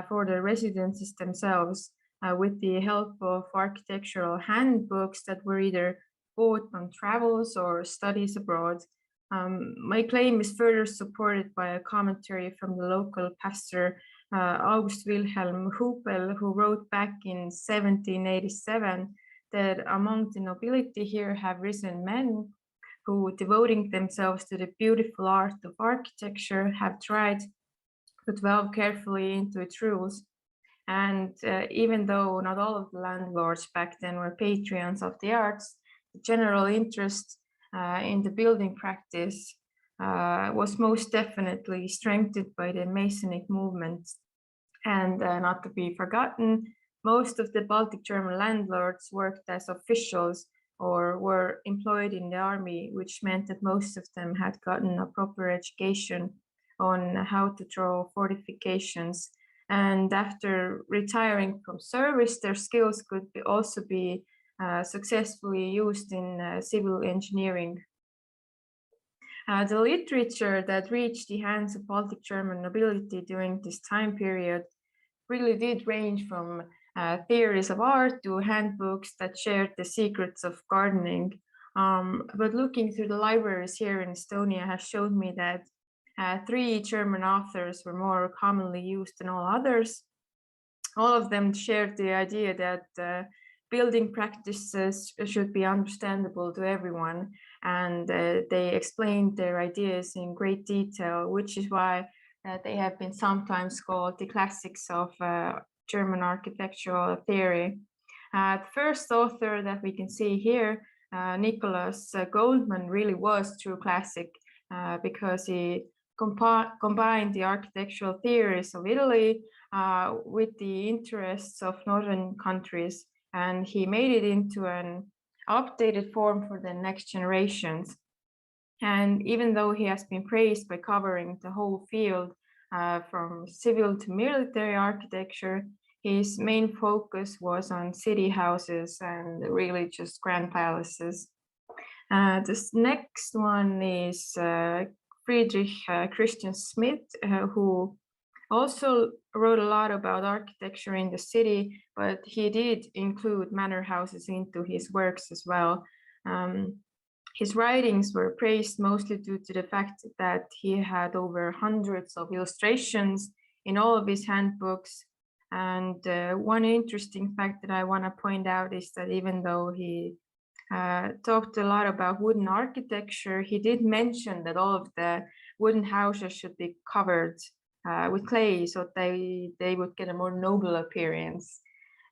for the residences themselves with the help of architectural handbooks that were either bought on travels or studies abroad. My claim is further supported by a commentary from the local pastor August Wilhelm Hupel, who wrote back in 1787 that among the nobility here have risen men who, devoting themselves to the beautiful art of architecture, have tried to delve carefully into its rules. And even though not all of the landlords back then were patrons of the arts, the general interest in the building practice was most definitely strengthened by the Masonic movement. And not to be forgotten, most of the Baltic German landlords worked as officials or were employed in the army, which meant that most of them had gotten a proper education on how to draw fortifications. And after retiring from service, their skills could also be successfully used in civil engineering. The literature that reached the hands of Baltic German nobility during this time period really did range from theories of art to handbooks that shared the secrets of gardening. But looking through the libraries here in Estonia has shown me that 3 German authors were more commonly used than all others. All of them shared the idea that building practices should be understandable to everyone, and they explained their ideas in great detail, which is why they have been sometimes called the classics of German architectural theory. The first author that we can see here, Nicholas Goldman, really was true classic because he combined the architectural theories of Italy with the interests of northern countries, and he made it into an updated form for the next generations. And even though he has been praised by covering the whole field from civil to military architecture, his main focus was on city houses and really just grand palaces. This next one is Friedrich Christian Schmidt, who also wrote a lot about architecture in the city, but he did include manor houses into his works as well. His writings were praised mostly due to the fact that he had over hundreds of illustrations in all of his handbooks. And one interesting fact that I want to point out is that even though he talked a lot about wooden architecture, he did mention that all of the wooden houses should be covered with clay so they would get a more noble appearance.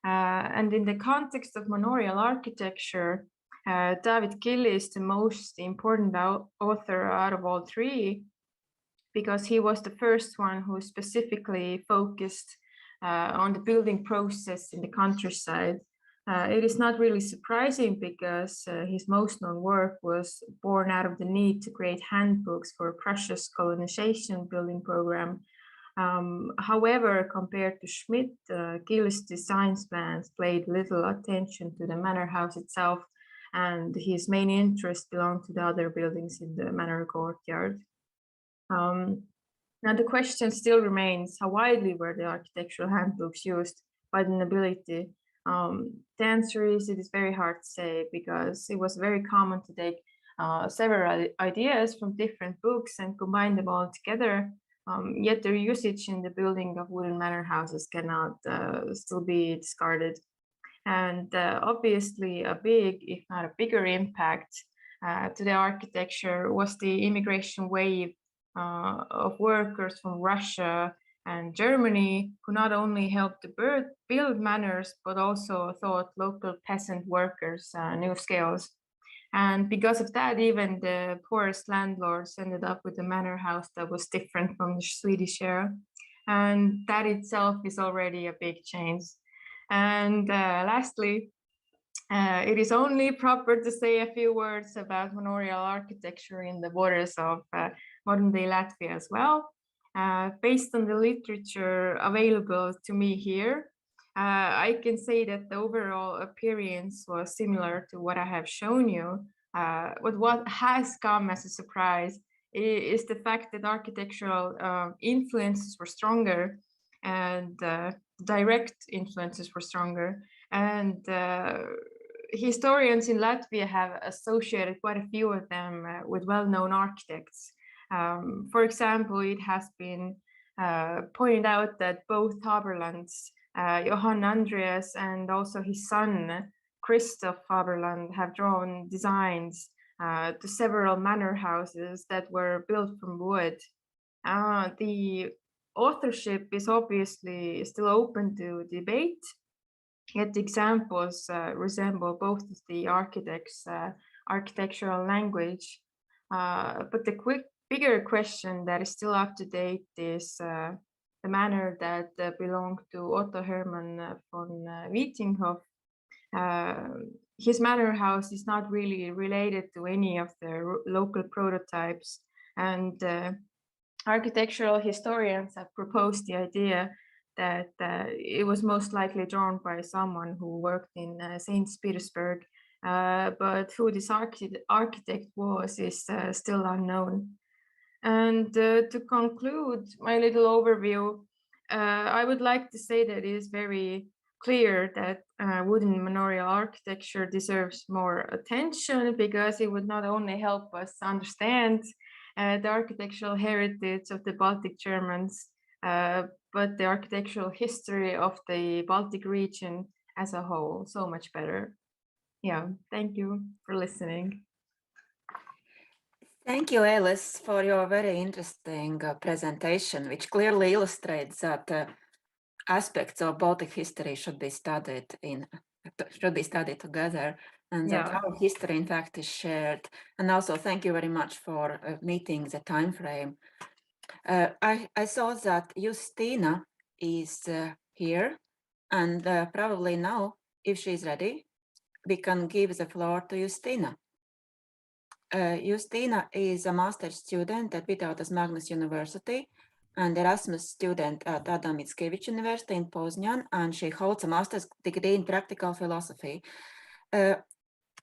And in the context of manorial architecture, David Gilly is the most important author out of all 3 because he was the first one who specifically focused on the building process in the countryside. It is not really surprising because his most known work was born out of the need to create handbooks for Prussia's colonization building program. However, compared to Schmidt, Gill's design plans paid little attention to the manor house itself, and his main interest belonged to the other buildings in the manor courtyard. Now the question still remains, how widely were the architectural handbooks used by the nobility? The answer is, it is very hard to say, because it was very common to take several ideas from different books and combine them all together. Yet their usage in the building of wooden manor houses cannot still be discarded. And obviously a big, if not a bigger impact to the architecture was the immigration wave of workers from Russia and Germany, who not only helped to build manors, but also taught local peasant workers new skills. And because of that, even the poorest landlords ended up with a manor house that was different from the Swedish era. And that itself is already a big change. And lastly, it is only proper to say a few words about manorial architecture in the borders of modern-day Latvia as well. Based on the literature available to me here, I can say that the overall appearance was similar to what I have shown you. But what has come as a surprise is the fact that architectural influences were stronger, and direct influences were stronger. And historians in Latvia have associated quite a few of them with well-known architects. For example, it has been pointed out that both Haberlands, Johann Andreas, and also his son, Christoph Haberland, have drawn designs to several manor houses that were built from wood. The authorship is obviously still open to debate, yet the examples resemble both of the architects' architectural language. But the bigger question that is still up to date is the manor that belonged to Otto Hermann von Wietinghoff. His manor house is not really related to any of the local prototypes, and architectural historians have proposed the idea that it was most likely drawn by someone who worked in St. Petersburg, but who this architect was is still unknown. And to conclude my little overview, I would like to say that it is very clear that wooden manorial architecture deserves more attention, because it would not only help us understand the architectural heritage of the Baltic Germans, but the architectural history of the Baltic region as a whole so much better. Yeah, thank you for listening. Thank you, Alice, for your very interesting presentation, which clearly illustrates that aspects of Baltic history should be studied together, and that our history, in fact, is shared. And also, thank you very much for meeting the time frame. I saw that Justina is here, and probably now, if she's ready, we can give the floor to Justina. Justina is a master's student at Vytautas Magnus University and Erasmus student at Adam Mickiewicz University in Poznan, and she holds a master's degree in practical philosophy.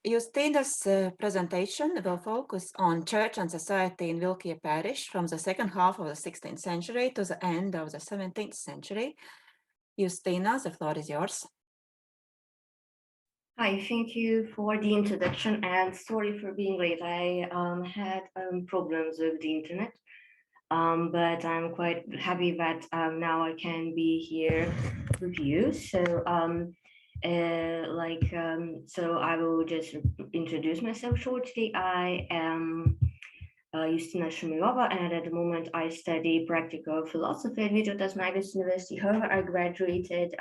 Justina's presentation will focus on church and society in Vilkie parish from the second half of the 16th century to the end of the 17th century. Justina, the floor is yours. Hi, thank you for the introduction, and sorry for being late. I had problems with the internet, but I'm quite happy that now I can be here with you. So, so I will just introduce myself shortly. I am Justina Shumilova, and at the moment I study practical philosophy at Vytautas Magnus University. However, I graduated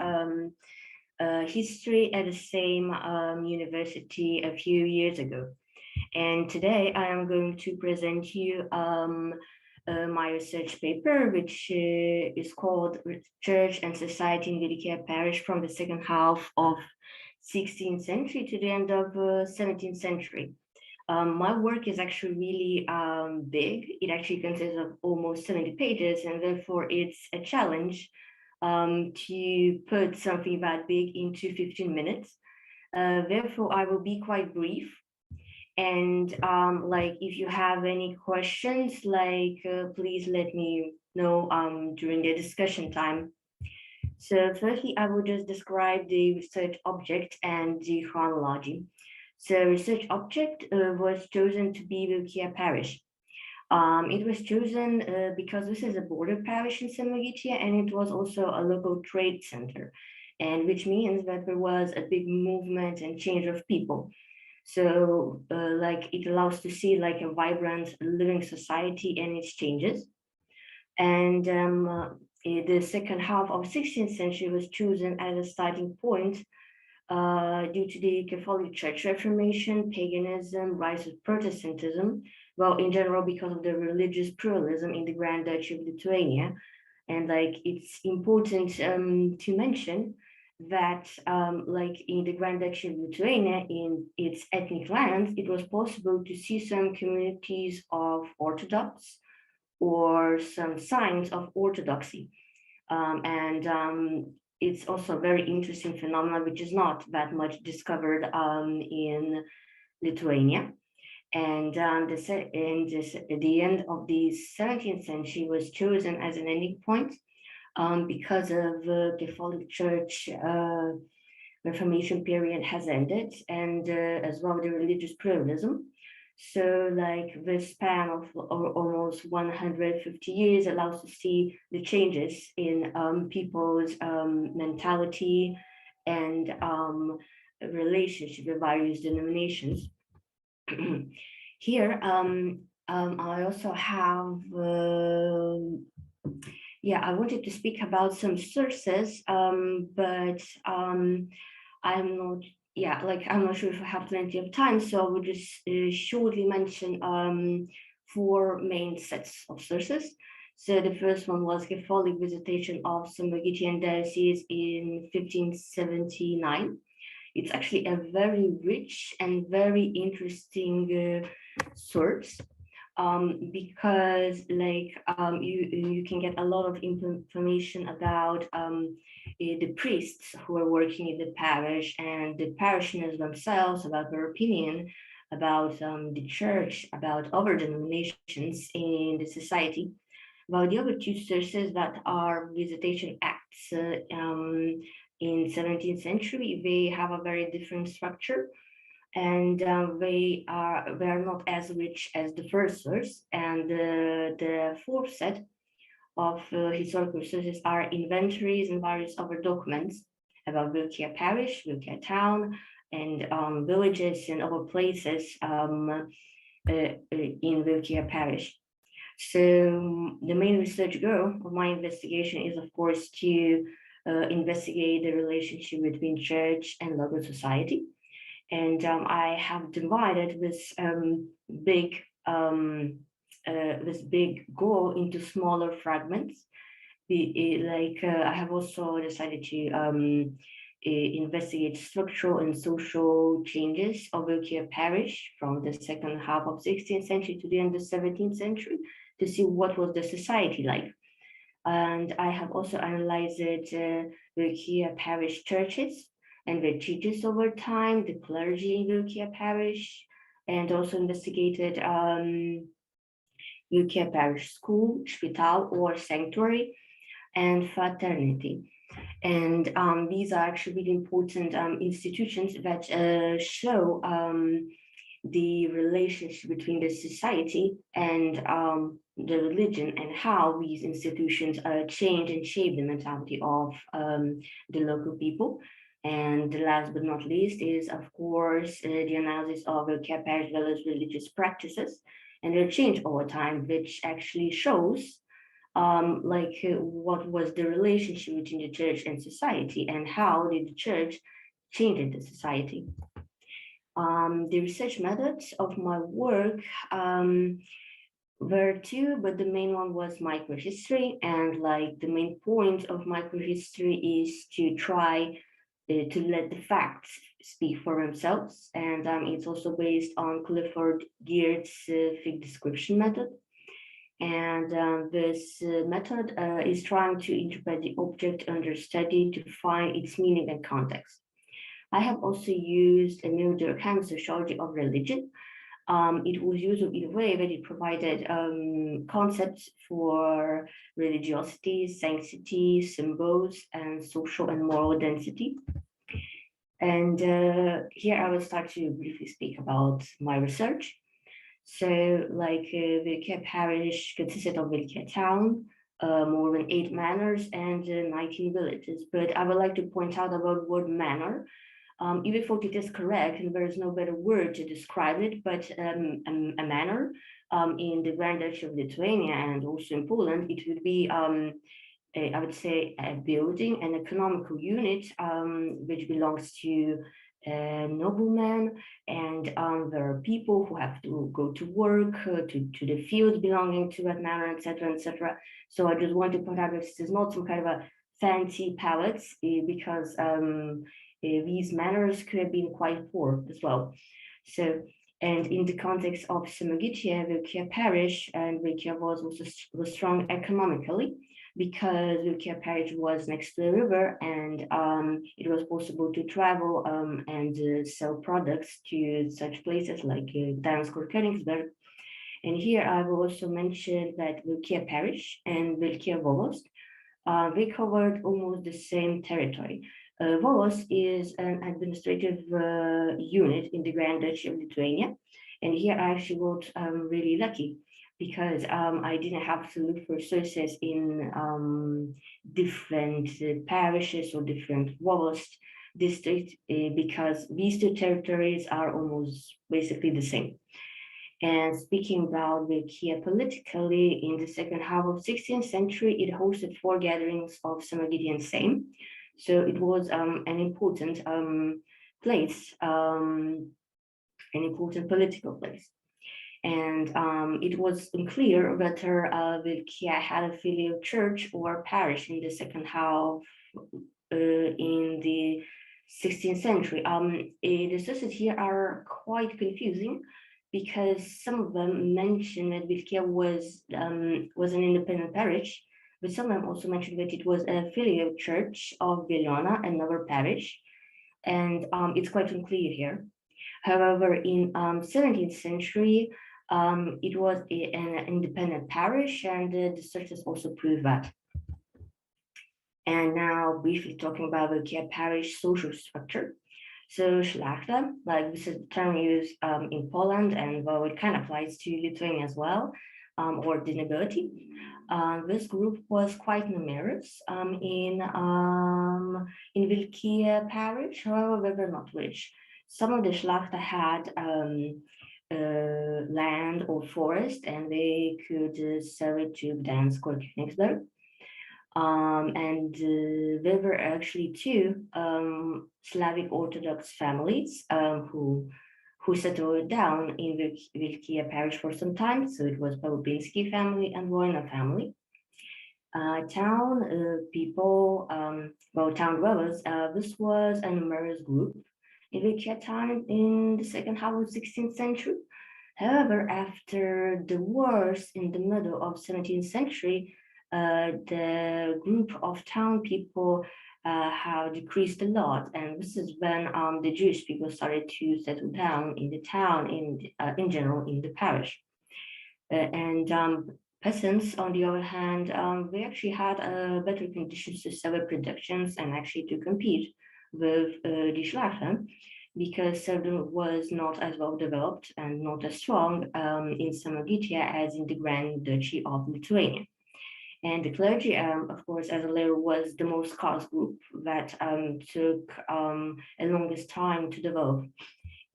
history at the same university a few years ago. And today I am going to present you my research paper, which is called Church and Society in Vilkie Parish from the second half of 16th century to the end of 17th century. My work is actually really big. It actually consists of almost 70 pages, and therefore it's a challenge to put something that big into 15 minutes. Therefore, I will be quite brief. And like, if you have any questions, like, please let me know during the discussion time. So firstly, I will just describe the research object and the chronology. So research object was chosen to be Valmiera parish. It was chosen because this is a border parish in Samogitia, and it was also a local trade center, and which means that there was a big movement and change of people. So like, it allows to see like a vibrant living society and its changes. And the second half of 16th century was chosen as a starting point due to the Catholic Church Reformation, paganism, rise of Protestantism, well, in general, because of the religious pluralism in the Grand Duchy of Lithuania. And like, it's important to mention that like, in the Grand Duchy of Lithuania, in its ethnic lands, it was possible to see some communities of Orthodox or some signs of orthodoxy. It's also a very interesting phenomenon, which is not that much discovered in Lithuania. And the end of the 17th century was chosen as an ending point because of the Catholic Church Reformation period has ended, and as well the religious pluralism. So like, this span of almost 150 years allows to see the changes in people's mentality and relationship with various denominations. Here, I also have, I wanted to speak about some sources, but I'm not sure if I have plenty of time, so I will just shortly mention 4 main sets of sources. So the first one was Catholic visitation of Samogitian diocese in 1579. It's actually a very rich and very interesting source because like you can get a lot of information about the priests who are working in the parish and the parishioners themselves, about their opinion about the church, about other denominations in the society. While the other 2 sources that are visitation acts in 17th century, they have a very different structure, and they are not as rich as the first source. And the 4th set of historical sources are inventories and various other documents about Valmiera parish, Valmiera town, and villages and other places in Valmiera parish. So the main research goal of my investigation is, of course, to investigate the relationship between church and local society. And I have divided this big goal into smaller fragments. I have also decided to investigate structural and social changes of Valmiera parish from the second half of 16th century to the end of 17th century to see what was the society like. And I have also analyzed Valmiera parish churches and their teachers over time, the clergy in Valmiera parish, and also investigated Valmiera parish school, spital or sanctuary, and fraternity. And these are actually really important institutions that show the relationship between the society and the religion, and how these institutions change and shape the mentality of the local people. And last but not least is, of course, the analysis of Valmiera parish religious practices and their change over time, which actually shows what was the relationship between the church and society, and how did the church change the society. The research methods of my work were 2, but the main one was microhistory. And like, the main point of microhistory is to try to let the facts speak for themselves, and it's also based on Clifford Geertz's fig description method. And this method is trying to interpret the object under study to find its meaning and context. I have also used a new Durkheim sociology of religion. It was used in a way that it provided concepts for religiosity, sanctity, symbols, and social and moral density. And here I will start to briefly speak about my research. So, like Valmiera parish consisted of Valmiera town, more than 8 manors and 19 villages. But I would like to point out about the word manor. Even if it is correct, and there is no better word to describe it, but a manor in the Grand Duchy of Lithuania and also in Poland, it would be, I would say, a building, an economical unit, which belongs to noblemen, and there are people who have to go to work, to the fields belonging to that manor, etc., etc. So I just want to point out that this is not some kind of a fancy palace, because these manors could have been quite poor as well. So, and in the context of Samogitia, Valmiera parish and Valmiera was strong economically, because Valmiera parish was next to the river, and it was possible to travel and sell products to such places like Gdańsk or Königsberg. And here I will also mention that Valmiera parish and Valmiera Volosť, they covered almost the same territory. Volosť is an administrative unit in the Grand Duchy of Lithuania. And here I actually got really lucky, because I didn't have to look for sources in different parishes or different Volosť districts, because these two territories are almost basically the same. And speaking about Valmiera politically, in the second half of 16th century, it hosted 4 gatherings of Samogitian Sejm. So it was an important place, an important political place. And it was unclear whether Valmiera had a filial church or parish in the second half in the 16th century. The sources here are quite confusing, because some of them mention that Valmiera was an independent parish, but some of them also mentioned that it was a filial church of Veliona, another parish, and it's quite unclear here. However, in 17th century, it was an independent parish, and the sources also prove that. And now briefly talking about the Valmiera parish social structure. So szlachta, like this is the term used in Poland, and well, it kind of applies to Lithuania as well, or the nobility. This group was quite numerous in Valmiera parish, however, they were not rich. Some of the szlachta had land or forest, and they could sell it to Gdańsk or Königsberg. And there were actually 2 Slavic Orthodox families who settled down in the Valmiera parish for some time. So it was Palubinsky family and Wojna family. Town people, town dwellers, this was a numerous group in Valmiera town in the second half of 16th century. However, after the wars in the middle of 17th century, the group of town people have decreased a lot, and this is when the Jewish people started to settle down in the town, in general in the parish. And peasants, on the other hand, they actually had better conditions to sell their productions and actually to compete with the szlachta, because serfdom was not as well developed and not as strong in Samogitia as in the Grand Duchy of Lithuania. And the clergy, of course, as a layer, was the most scarce group that took a longest time to develop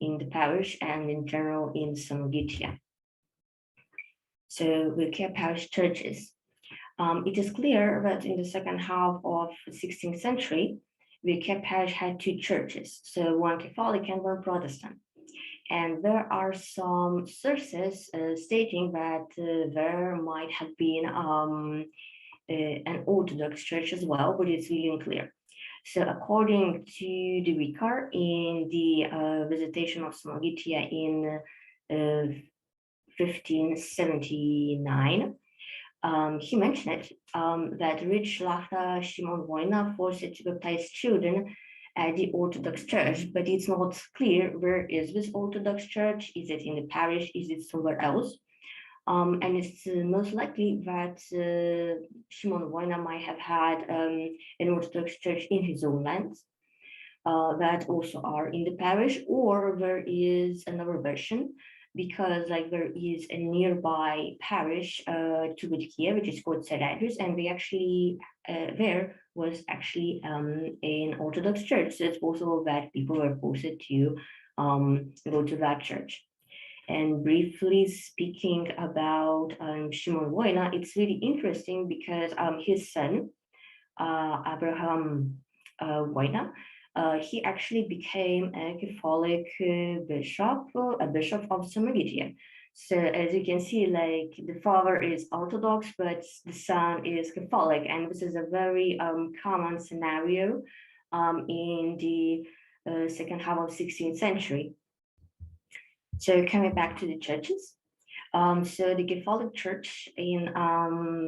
in the parish and in general in Samogitia. So Valmiera parish churches. It is clear that in the second half of the 16th century, Valmiera parish had 2 churches, so one Catholic and one Protestant. And there are some sources stating that there might have been an Orthodox church as well, but it's really unclear. So according to the vicar in the visitation of Smolgitia in 1579, he mentioned that rich Lachta Shimon Wojna forced to baptize children at the Orthodox Church, but it's not clear where is this Orthodox Church. Is it in the parish? Is it somewhere else? And it's most likely that Shimon Wojna might have had an Orthodox Church in his own lands that also are in the parish, or there is another version, because like there is a nearby parish to Kiev, which is called Ričards, and we actually there was actually an Orthodox church. So it's possible that people were forced to go to that church. And briefly speaking about Shimon Wojna, it's really interesting because his son, Abraham Wojna, he actually became a Catholic bishop, a bishop of Smolgitia. So as you can see, like the father is Orthodox, but the son is Catholic, and this is a very common scenario in the second half of 16th century. So coming back to the churches, so the Catholic Church in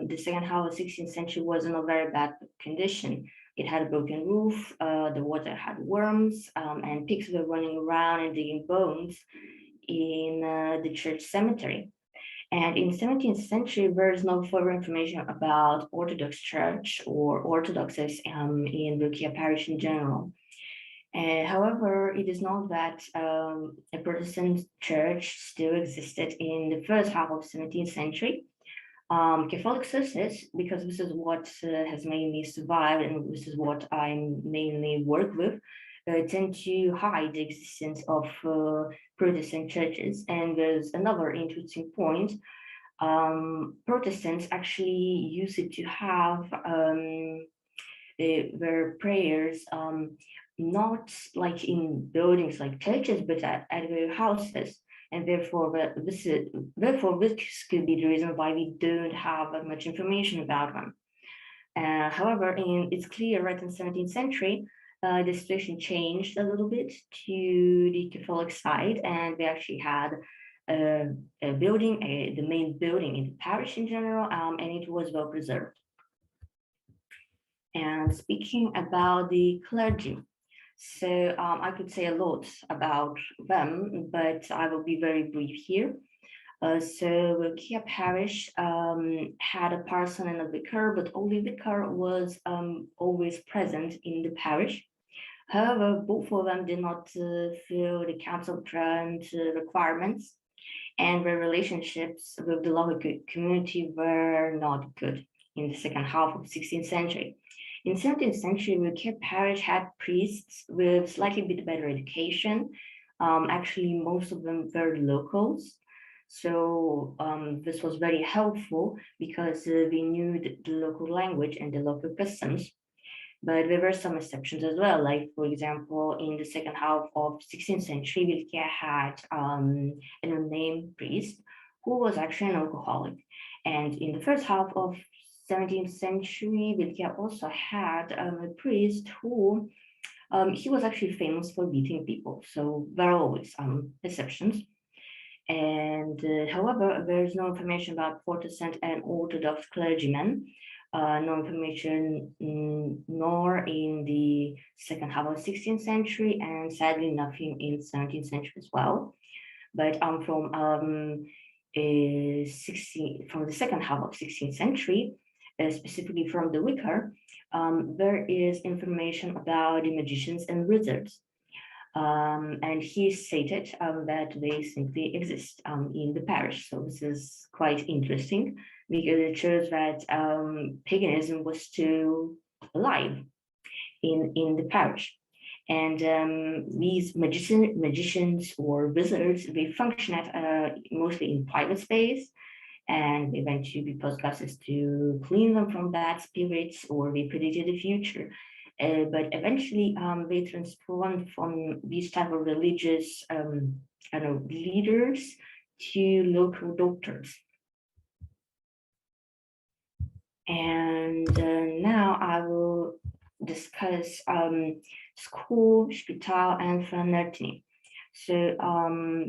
the second half of 16th century was in a very bad condition. It had a broken roof, the water had worms, and pigs were running around and digging bones in the church cemetery. And in 17th century, there is no further information about Orthodox Church or Orthodoxes in Rukia Parish in general. However, it is known that a Protestant church still existed in the first half of 17th century. Catholic sources, because this is what has mainly survived and this is what I mainly work with, tend to hide the existence of Protestant churches. And there's another interesting point. Protestants actually use it to have their prayers not like in buildings like churches, but at their houses. And therefore, this could be the reason why we don't have much information about them. However, it's clear right in the 17th century, the situation changed a little bit to the Catholic side, and we actually had a building, the main building in the parish in general, and it was well preserved. And speaking about the clergy, so I could say a lot about them, but I will be very brief here. So Rukia Parish had a parson and a vicar, but only vicar was always present in the parish. However, both of them did not fill the council grant requirements, and their relationships with the local community were not good in the second half of the 16th century. In 17th century, Rukia Parish had priests with slightly bit better education. Actually, most of them were locals. So this was very helpful because we knew the local language and the local customs. But there were some exceptions as well. Like, for example, in the second half of 16th century, Rukia had an unnamed priest who was actually an alcoholic. And in the first half of 17th century, Rukia also had a priest who he was actually famous for beating people. So there are always exceptions. And however, there is no information about Protestant and Orthodox clergymen, no information nor in the second half of 16th century, and sadly nothing in 17th century as well. But from the second half of 16th century, specifically from the vicar, there is information about the magicians and wizards. And he stated that they simply exist in the parish. So this is quite interesting because it shows that paganism was still alive in the parish. And these magicians or wizards, they function at mostly in private space, and they went to be postclasses to clean them from bad spirits, or they predicted the future. But eventually they transformed from these type of religious leaders to local doctors. And now I will discuss school, spital, and fraternity. So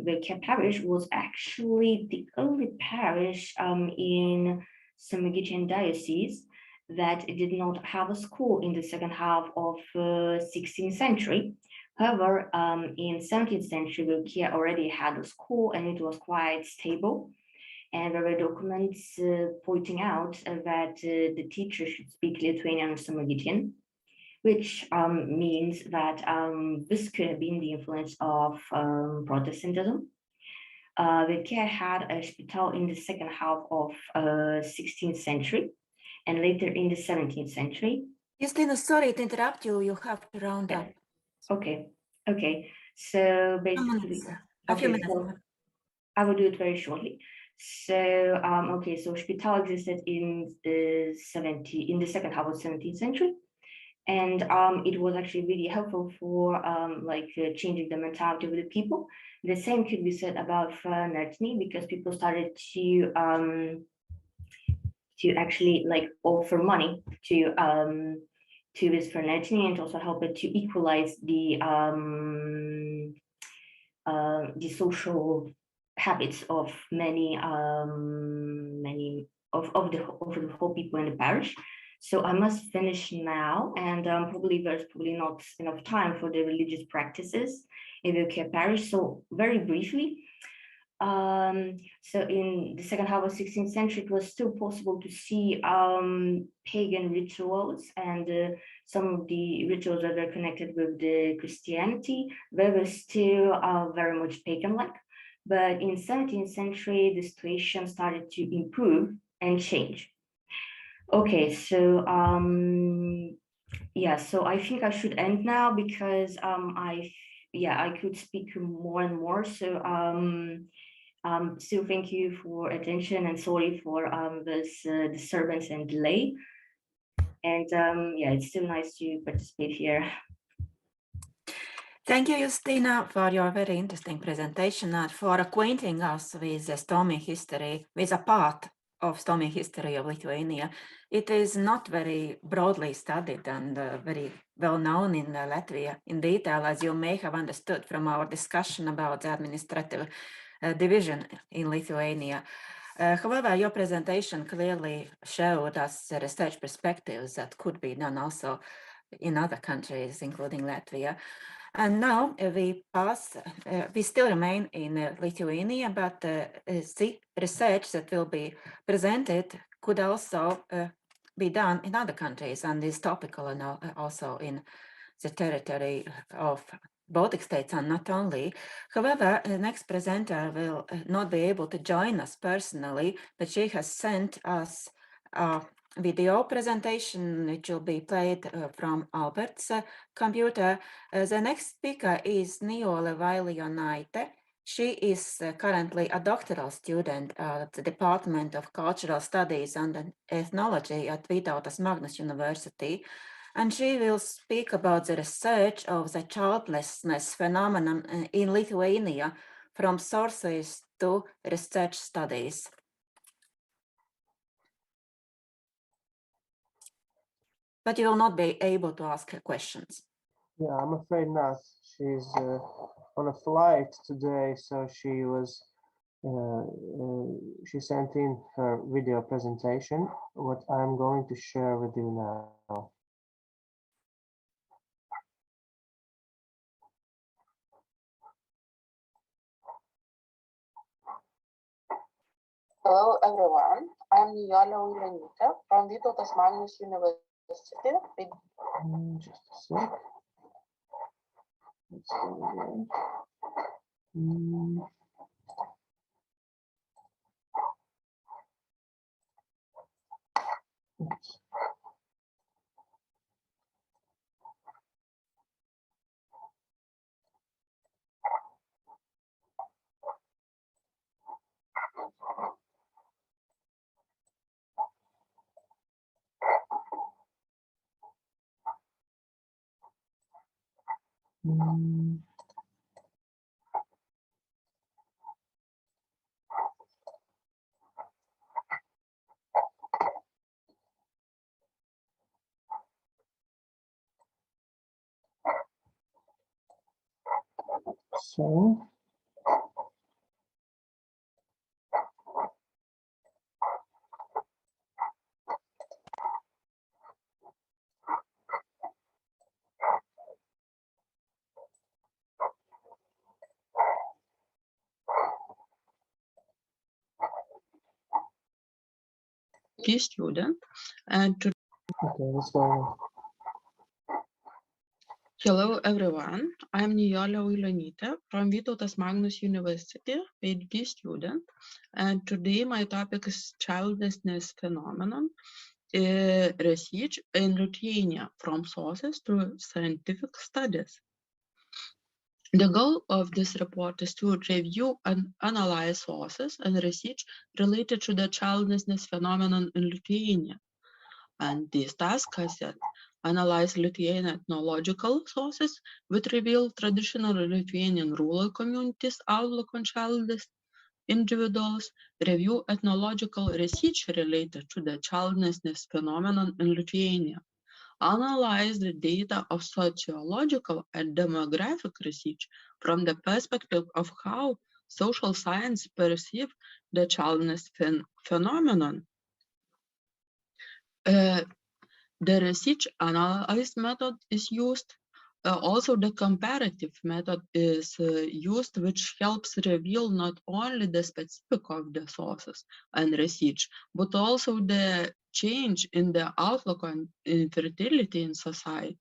the parish was actually the only parish in Samogitian diocese that did not have a school in the second half of 16th century. However, in 17th century, Valmiera already had a school and it was quite stable. And there were documents pointing out that the teacher should speak Lithuanian and Samogitian, which means that this could have been the influence of Protestantism. Valmiera had a spital in the second half of 16th century and later in the 17th century. Kristīne, sorry to interrupt you. You have to round up. Okay. So basically, A few minutes. So I will do it very shortly. So so spital existed in the second half of 17th century, and it was actually really helpful for changing the mentality of the people. The same could be said about fraternity, because people started to actually offer money to this fraternity, and also help it to equalize the social habits of many of the whole people in the parish. So I must finish now, and there's not enough time for the religious practices in the parish. So very briefly, so in the second half of 16th century, it was still possible to see pagan rituals, and some of the rituals that were connected with the Christianity, they were still very much pagan-like. But in 17th century, the situation started to improve and change. Okay, so so I think I should end now, because I could speak more and more. So still thank you for attention, and sorry for this disturbance and delay. And it's still nice to participate here. Thank you, Justina, for your very interesting presentation and for acquainting us with the Estonian history, with a part of Estonian history of Lithuania. It is not very broadly studied and very well known in Latvia in detail, as you may have understood from our discussion about the administrative division in Lithuania. However, your presentation clearly showed us the research perspectives that could be done also in other countries, including Latvia. And now we still remain in Lithuania, but the research that will be presented could also be done in other countries, and is topical and also in the territory of Baltic states, and not only. However, the next presenter will not be able to join us personally, but she has sent us a video presentation which will be played from Albert's computer. The next speaker is Nijole Vailjonaite. She is currently a doctoral student at the Department of Cultural Studies and Ethnology at Vytautas Magnus University. And she will speak about the research of the childlessness phenomenon in Lithuania from sources to research studies. But you will not be able to ask her questions. Yeah, I'm afraid not. She's on a flight today, so she sent in her video presentation, what I'm going to share with you now. Hello everyone, I'm Nijole Vailjonaite from Vytautas Magnus University. Just a sec. Let's go again. Oops. So, Student and to okay, let's go. hello everyone, I'm Nijolė Uilionytė from Vytautas Magnus University, PhD student, and today my topic is childlessness phenomenon, research in Lithuania from sources to scientific studies. The goal of this report is to review and analyze sources and research related to the childlessness phenomenon in Lithuania. And this task has said, analyze Lithuanian ethnological sources which reveal traditional Lithuanian rural communities' outlook on childless individuals, review ethnological research related to the childlessness phenomenon in Lithuania, analyze the data of sociological and demographic research from the perspective of how social science perceive the childlessness phenomenon. The research analysis method is used. Also, the comparative method is used, which helps reveal not only the specific of the sources and research, but also the change in the outlook on infertility in society,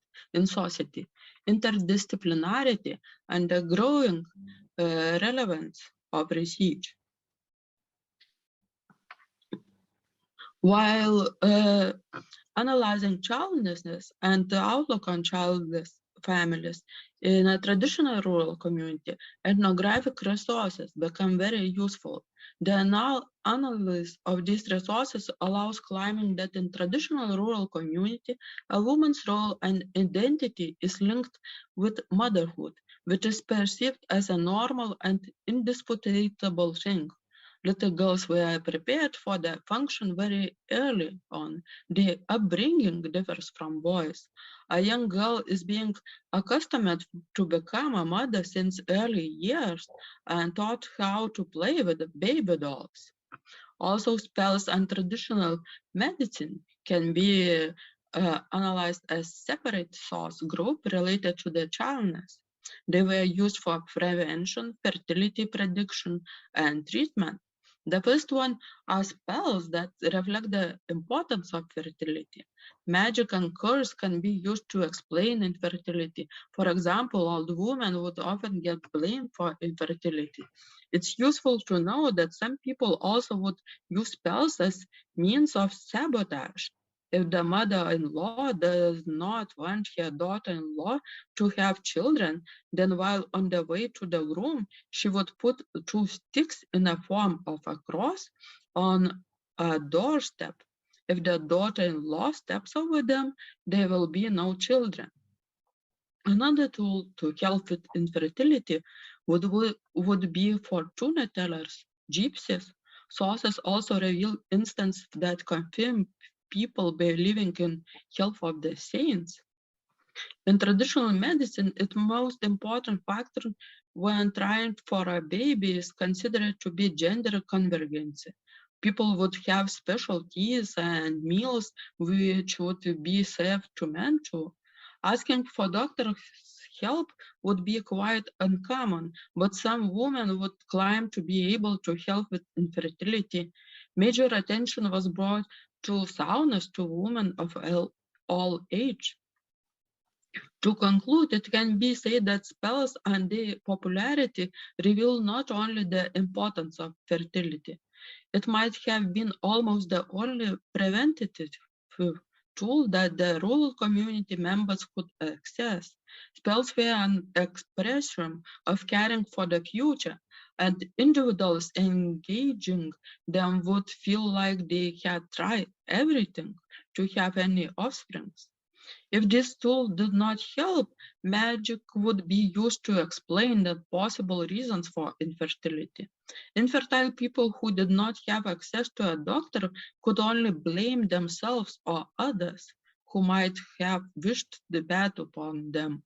interdisciplinarity, and the growing relevance of research. While analyzing childlessness and the outlook on childless families in a traditional rural community, ethnographic resources become very useful. The analysis of these resources allows claiming that in traditional rural community, a woman's role and identity is linked with motherhood, which is perceived as a normal and indisputable thing. Little girls were prepared for the function very early on. The upbringing differs from boys. A young girl is being accustomed to become a mother since early years and taught how to play with baby dolls. Also, spells and traditional medicine can be analyzed as separate source group related to the childlessness. They were used for prevention, fertility prediction, and treatment. The first one are spells that reflect the importance of fertility. Magic and curse can be used to explain infertility. For example, old women would often get blamed for infertility. It's useful to know that some people also would use spells as means of sabotage. If the mother-in-law does not want her daughter-in-law to have children, then while on the way to the room, she would put 2 sticks in the form of a cross on a doorstep. If the daughter-in-law steps over them, there will be no children. Another tool to help with infertility would be fortune tellers, gypsies. Sources also reveal instances that confirm people believing in health of the saints. In traditional medicine, the most important factor when trying for a baby is considered to be gender convergence. People would have special teas and meals which would be served to men too. Asking for doctor's help would be quite uncommon, but some women would claim to be able to help with infertility. Major attention was brought to soundness to women of all age. To conclude, it can be said that spells and their popularity reveal not only the importance of fertility, it might have been almost the only preventative tool that the rural community members could access. Spells were an expression of caring for the future, and individuals engaging them would feel like they had tried everything to have any offspring. If this tool did not help, magic would be used to explain the possible reasons for infertility. Infertile people who did not have access to a doctor could only blame themselves or others who might have wished the bad upon them.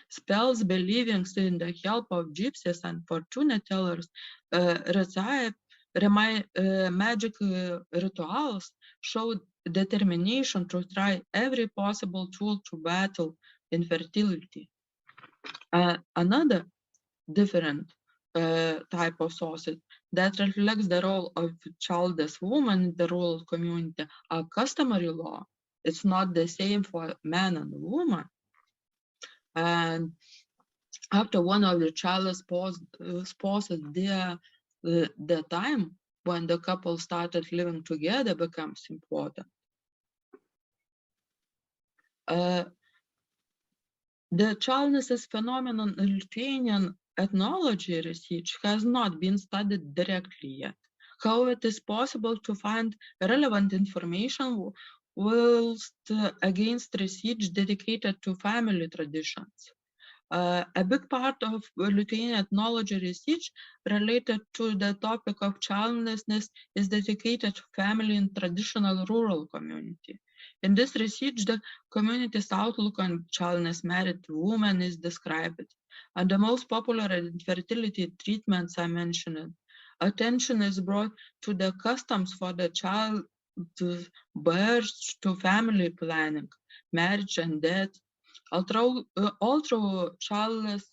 Spells, believings in the help of gypsies and fortune tellers, magic rituals showed determination to try every possible tool to battle infertility. Another different type of sources that reflects the role of childless women in the rural community are customary law. It's not the same for man and woman. And after one of the childless spouses, the time when the couple started living together becomes important. The childlessness phenomenon in Lithuanian ethnology research has not been studied directly yet. However, it is possible to find relevant information whilst against research dedicated to family traditions. A big part of Lithuanian ethnology research related to the topic of childlessness is dedicated to family in traditional rural community. In this research, the community's outlook on childless married women is described, and the most popular infertility treatments are mentioned. Attention is brought to the customs for the child birth to family planning, marriage and death. Although childless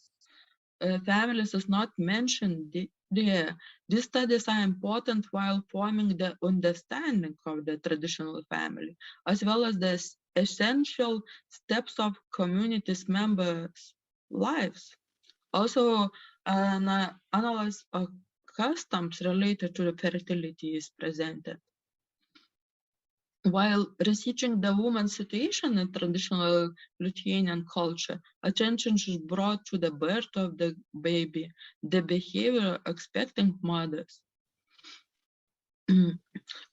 families is not mentioned there, these studies are important while forming the understanding of the traditional family, as well as the essential steps of community's members' lives. Also, an analysis of customs related to the fertility is presented. While researching the woman's situation in traditional Lithuanian culture, attention is brought to the birth of the baby, the behavior of expectant mothers.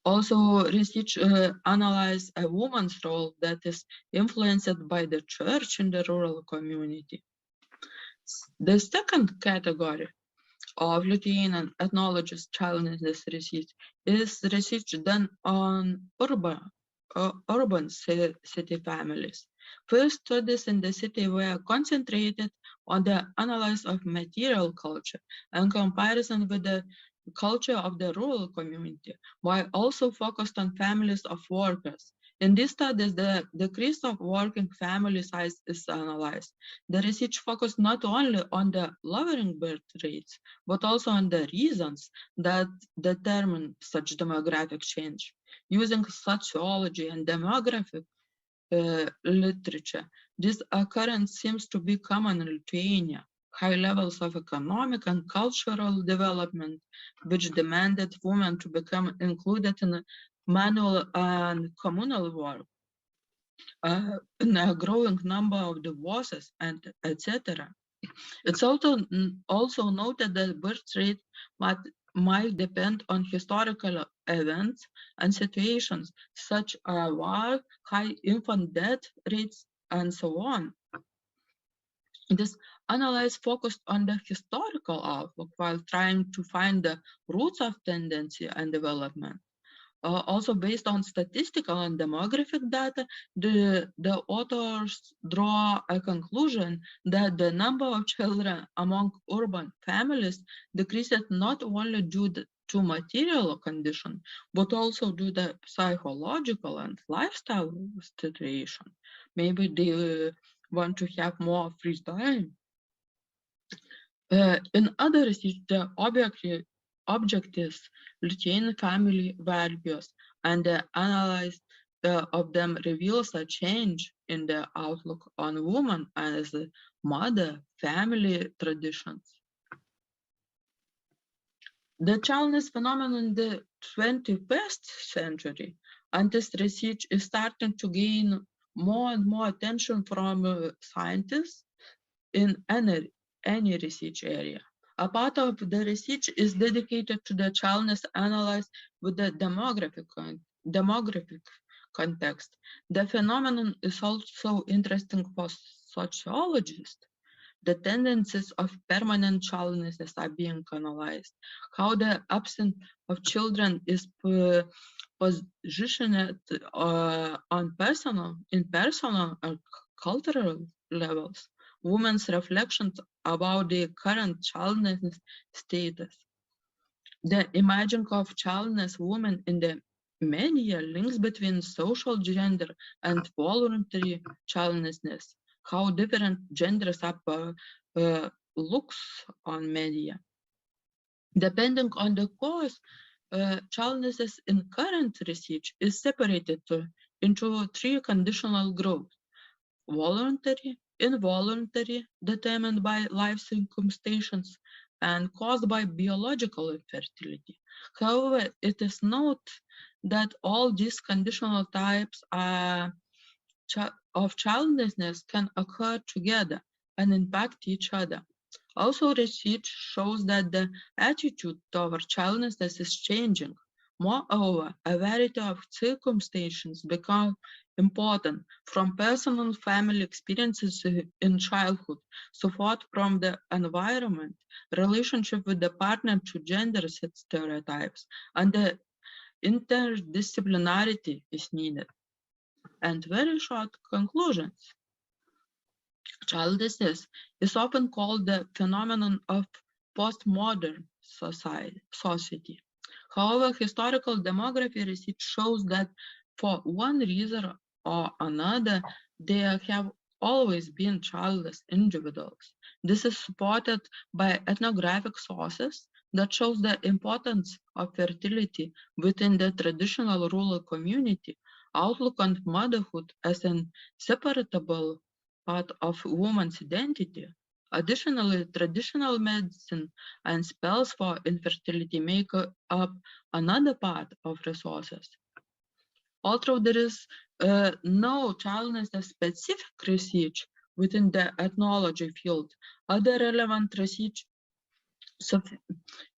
Also, research analyzes a woman's role that is influenced by the church in the rural community. The second category of Lithuanian ethnologist childlessness research is research done on urban city families. First studies in the city were concentrated on the analysis of material culture and comparison with the culture of the rural community, while also focused on families of workers. In these studies, the decrease of working family size is analyzed. The research focused not only on the lowering birth rates, but also on the reasons that determine such demographic change. Using sociology and demographic literature, this occurrence seems to be common in Lithuania. High levels of economic and cultural development, which demanded women to become included in manual and communal work, in a growing number of divorces, and etc. It's also noted that birth rate might depend on historical events and situations, such as war, high infant death rates, and so on. This analysis focused on the historical outlook while trying to find the roots of tendency and development. Also based on statistical and demographic data, the authors draw a conclusion that the number of children among urban families decreased not only due to material condition, but also due to psychological and lifestyle situation. Maybe they want to have more free time. In other research, the objectives Lithuanian family values and the analysis of them reveals a change in the outlook on women as a mother, family traditions. The childless phenomenon in the 21st century, and this research is starting to gain more and more attention from scientists in any research area. A part of the research is dedicated to the childless analysis with the demographic context. The phenomenon is also interesting for sociologists. The tendencies of permanent childlessness are being analyzed. How the absence of children is positioned on personal or cultural levels. women's reflections about the current childlessness status. The imaging of childless women in the media links between social gender and voluntary childlessness, how different genders looks on media. Depending on the cause, childlessness in current research is separated into three conditional groups: voluntary, involuntary, determined by life circumstances, and caused by biological infertility. However, it is noted that all these conditional types of childlessness can occur together and impact each other. Also, research shows that the attitude toward childlessness is changing. Moreover, a variety of circumstances become important, from personal family experiences in childhood, support from the environment, relationship with the partner to gender stereotypes, and the interdisciplinarity is needed. And very short conclusions. Childlessness is often called the phenomenon of postmodern society. However, historical demography research shows that for one reason or another, there have always been childless individuals. This is supported by ethnographic sources that shows the importance of fertility within the traditional rural community, outlook on motherhood as an separable part of woman's identity. Additionally, traditional medicine and spells for infertility make up another part of resources. Although there is no childlessness-specific research within the ethnology field, other relevant research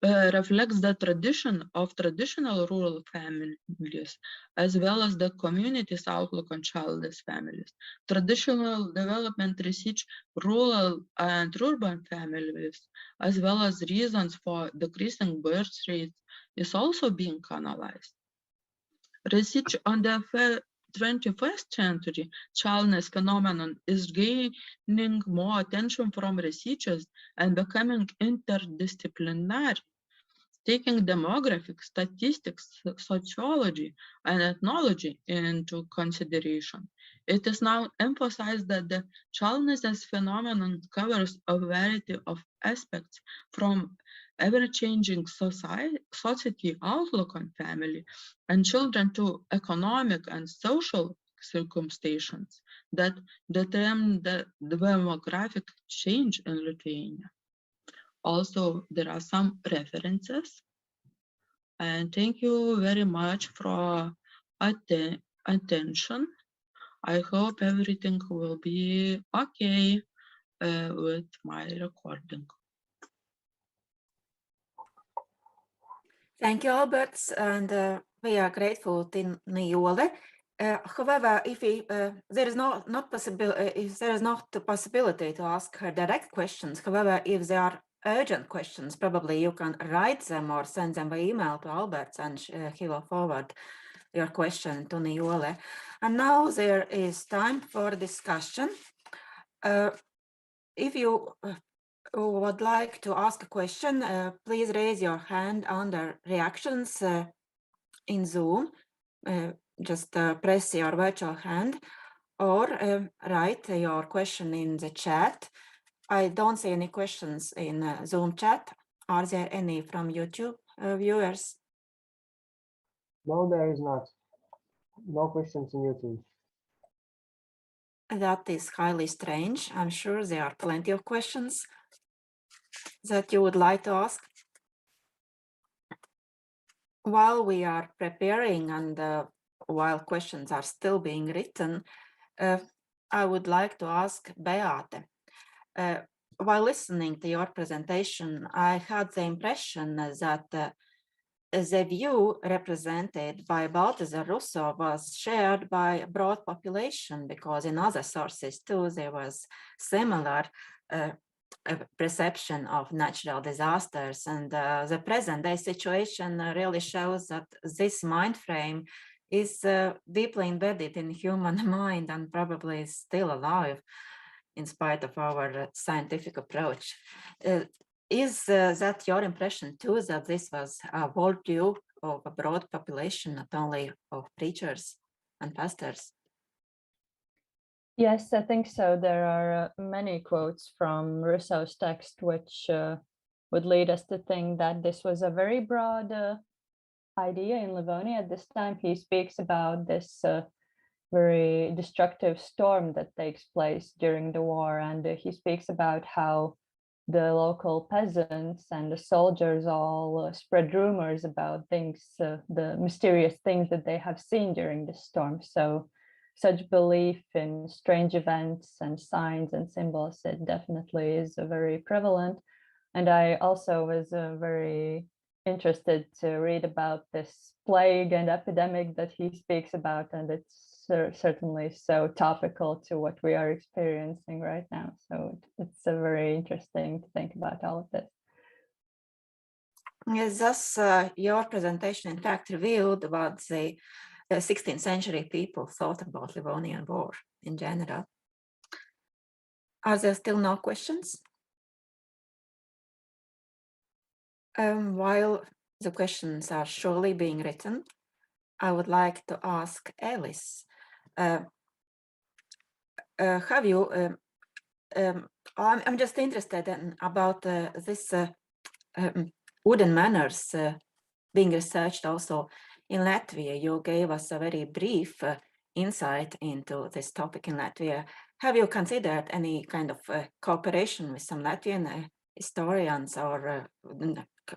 reflects the tradition of traditional rural families, as well as the community's outlook on childless families. Traditional development research rural and urban families, as well as reasons for decreasing birth rates, is also being analyzed. Research on the 21st century childless phenomenon is gaining more attention from researchers and becoming interdisciplinary, taking demographics, statistics, sociology, and ethnology into consideration. It is now emphasized that the childlessness phenomenon covers a variety of aspects, from ever-changing society outlook on family and children to economic and social circumstances that determine the demographic change in Lithuania. Also, there are some references. And thank you very much for attention. I hope everything will be okay with my recording. Thank you, Albert, and we are grateful to Niole. However, if there is not the possibility to ask her direct questions, however, if there are urgent questions, probably you can write them or send them by email to Albert, and he will forward your question to Niole. And now there is time for discussion. If you would like to ask a question, please raise your hand under reactions in Zoom. Just press your virtual hand or write your question in the chat. I don't see any questions in Zoom chat. Are there any from YouTube viewers? No, there is not. No questions in YouTube. That is highly strange. I'm sure there are plenty of questions that you would like to ask. While we are preparing and while questions are still being written, I would like to ask Beate. While listening to your presentation, I had the impression that the view represented by Balthazar Russo was shared by a broad population, because in other sources too there was similar perception of natural disasters, and the present day situation really shows that this mind frame is deeply embedded in human mind and probably still alive. in spite of our scientific approach. Is that your impression too, that this was a worldview of a broad population, not only of preachers and pastors? Yes, I think so. There are many quotes from Rousseau's text which would lead us to think that this was a very broad idea in Livonia at this time. He speaks about this very destructive storm that takes place during the war, and he speaks about how the local peasants and the soldiers all spread rumors about things, the mysterious things that they have seen during the storm. So such belief in strange events and signs and symbols, it definitely is very prevalent. And I also was very interested to read about this plague and epidemic that he speaks about, and it's certainly so topical to what we are experiencing right now. So it's very interesting to think about all of this. Yes, thus your presentation in fact revealed what the 16th century people thought about Livonian War in general. Are there still no questions? While the questions are surely being written, I would like to ask Alice, have you, I'm just interested in about this wooden manners being researched also in Latvia. You gave us a very brief insight into this topic in Latvia. Have you considered any kind of cooperation with some Latvian historians, or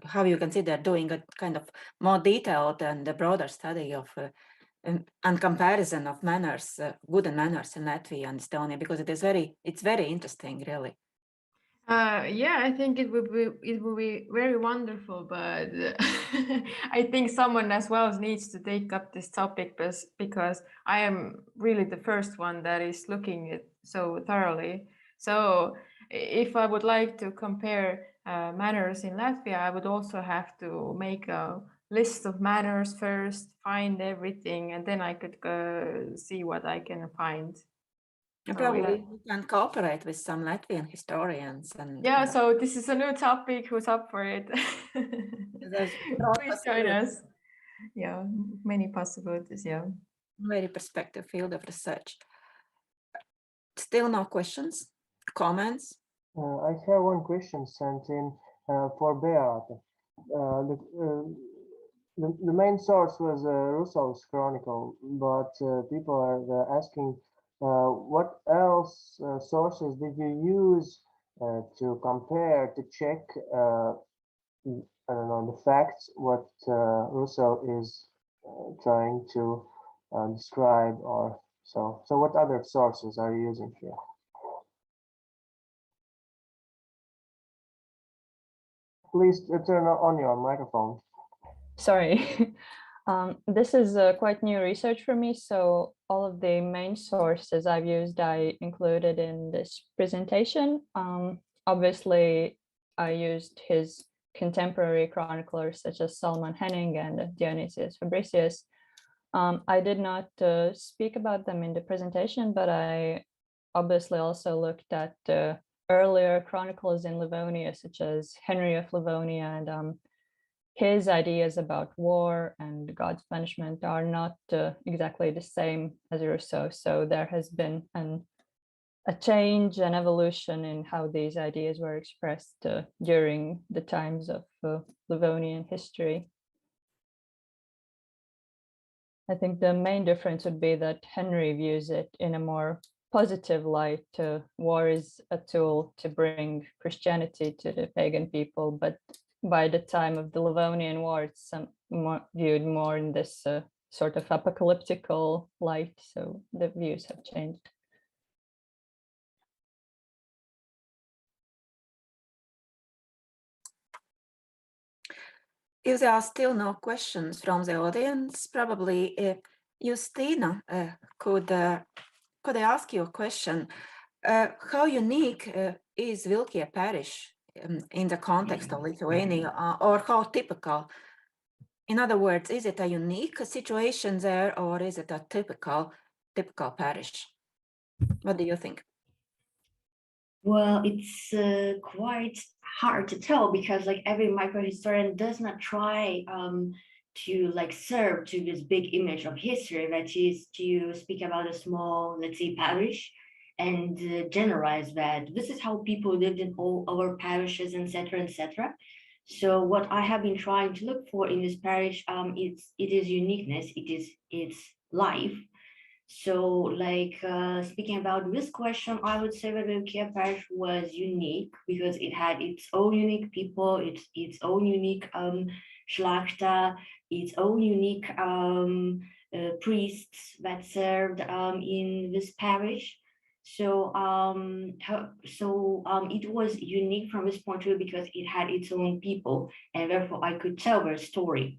have you considered doing a kind of more detailed and a broader study of and comparison of manners, wooden manners in Latvia and Estonia, because it's very interesting, really. Yeah, I think it would be very wonderful, but I think someone as well needs to take up this topic, because I am really the first one that is looking at so thoroughly. So if I would like to compare manners in Latvia, I would also have to make a list of manners first, find everything, and then I could see what I can find. Probably you can cooperate with some Latvian historians. And yeah, so this is a new topic. Who's up for it? Please join us. Yeah, many possibilities. Yeah, very perspective field of research. Still no questions, comments? I have one question sent in for Beate. The main source was Rousseau's chronicle, but people are asking what else sources did you use to compare, to check, I don't know, the facts, what Rousseau is trying to describe, or so. So what other sources are you using here? Please turn on your microphone. Sorry. This is quite new research for me, so all of the main sources I've used, I included in this presentation. Obviously, I used his contemporary chroniclers such as Solomon Henning and Dionysius Fabricius. I did not speak about them in the presentation, but I obviously also looked at earlier chronicles in Livonia, such as Henry of Livonia, and his ideas about war and God's punishment are not exactly the same as Rousseau. So there has been a change, an evolution in how these ideas were expressed during the times of Livonian history. I think the main difference would be that Henry views it in a more positive light. War is a tool to bring Christianity to the pagan people, but by the time of the Livonian War, it's viewed more in this sort of apocalyptical light. So the views have changed. If there are still no questions from the audience, probably Justina could I ask you a question? How unique is Vilkie parish in the context of Lithuania, or how typical? In other words, is it a unique situation there, or is it a typical parish? What do you think? Well, it's quite hard to tell because like every microhistorian does not try to like serve to this big image of history, that is to speak about a small, let's say, parish and generalize that this is how people lived in all our parishes, etc., etc. So what I have been trying to look for in this parish, it is uniqueness, it's life. So like speaking about this question, I would say that the parish was unique because it had its own unique people, its own unique Schlachta, its own unique priests that served in this parish. So it was unique from this point of view because it had its own people, and therefore I could tell their story.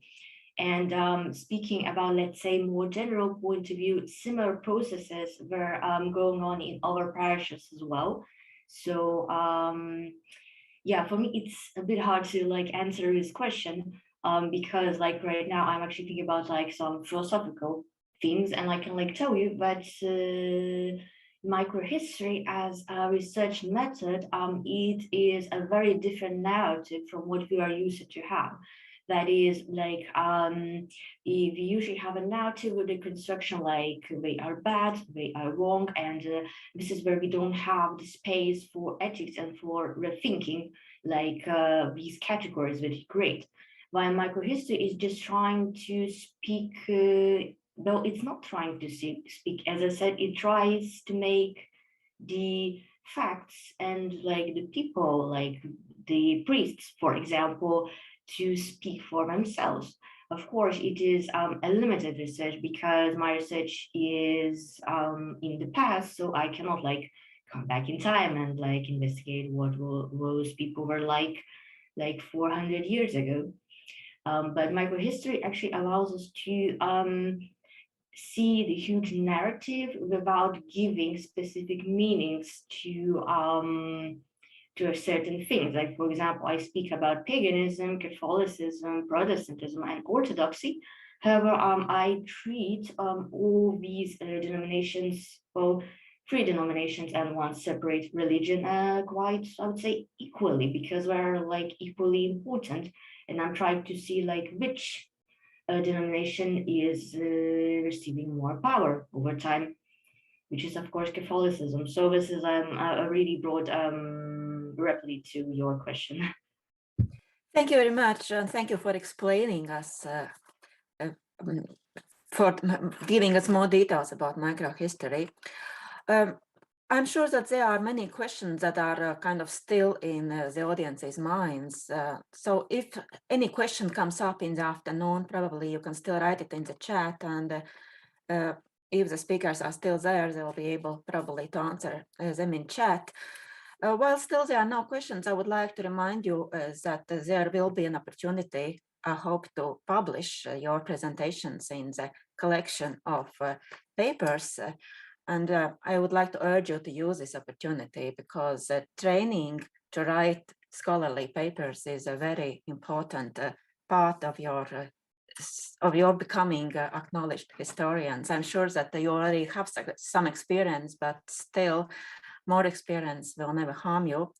And speaking about, let's say, more general point of view, similar processes were going on in other parishes as well. So yeah, for me, it's a bit hard to like answer this question because like right now I'm actually thinking about like some philosophical things, and I can like tell you that microhistory as a research method, it is a very different narrative from what we are used to have. That is like if you usually have a narrative with the construction like they are bad, they are wrong, and this is where we don't have the space for ethics and for rethinking like these categories, which is great. While microhistory is just trying to speak, though it's not trying to speak, as I said, it tries to make the facts and like the people, like the priests, for example, to speak for themselves. Of course, it is a limited research because my research is in the past, so I cannot like come back in time and like investigate what those people were like 400 years ago. But microhistory actually allows us to see the huge narrative without giving specific meanings to a certain things. Like, for example, I speak about paganism, Catholicism, Protestantism, and Orthodoxy. However, I treat all these denominations, well, three denominations and one separate religion quite, I would say, equally, because they're like equally important. And I'm trying to see like which denomination is receiving more power over time, which is of course Catholicism. So this is a really broad reply to your question. Thank you very much, and thank you for explaining us, for giving us more details about microhistory. I'm sure that there are many questions that are kind of still in the audience's minds. So if any question comes up in the afternoon, probably you can still write it in the chat, and if the speakers are still there, they will be able probably to answer them in chat. While still there are no questions, I would like to remind you that there will be an opportunity, I hope, to publish your presentations in the collection of papers. And I would like to urge you to use this opportunity because training to write scholarly papers is a very important part of your becoming acknowledged historians. I'm sure that you already have some experience, but still more experience will never harm you.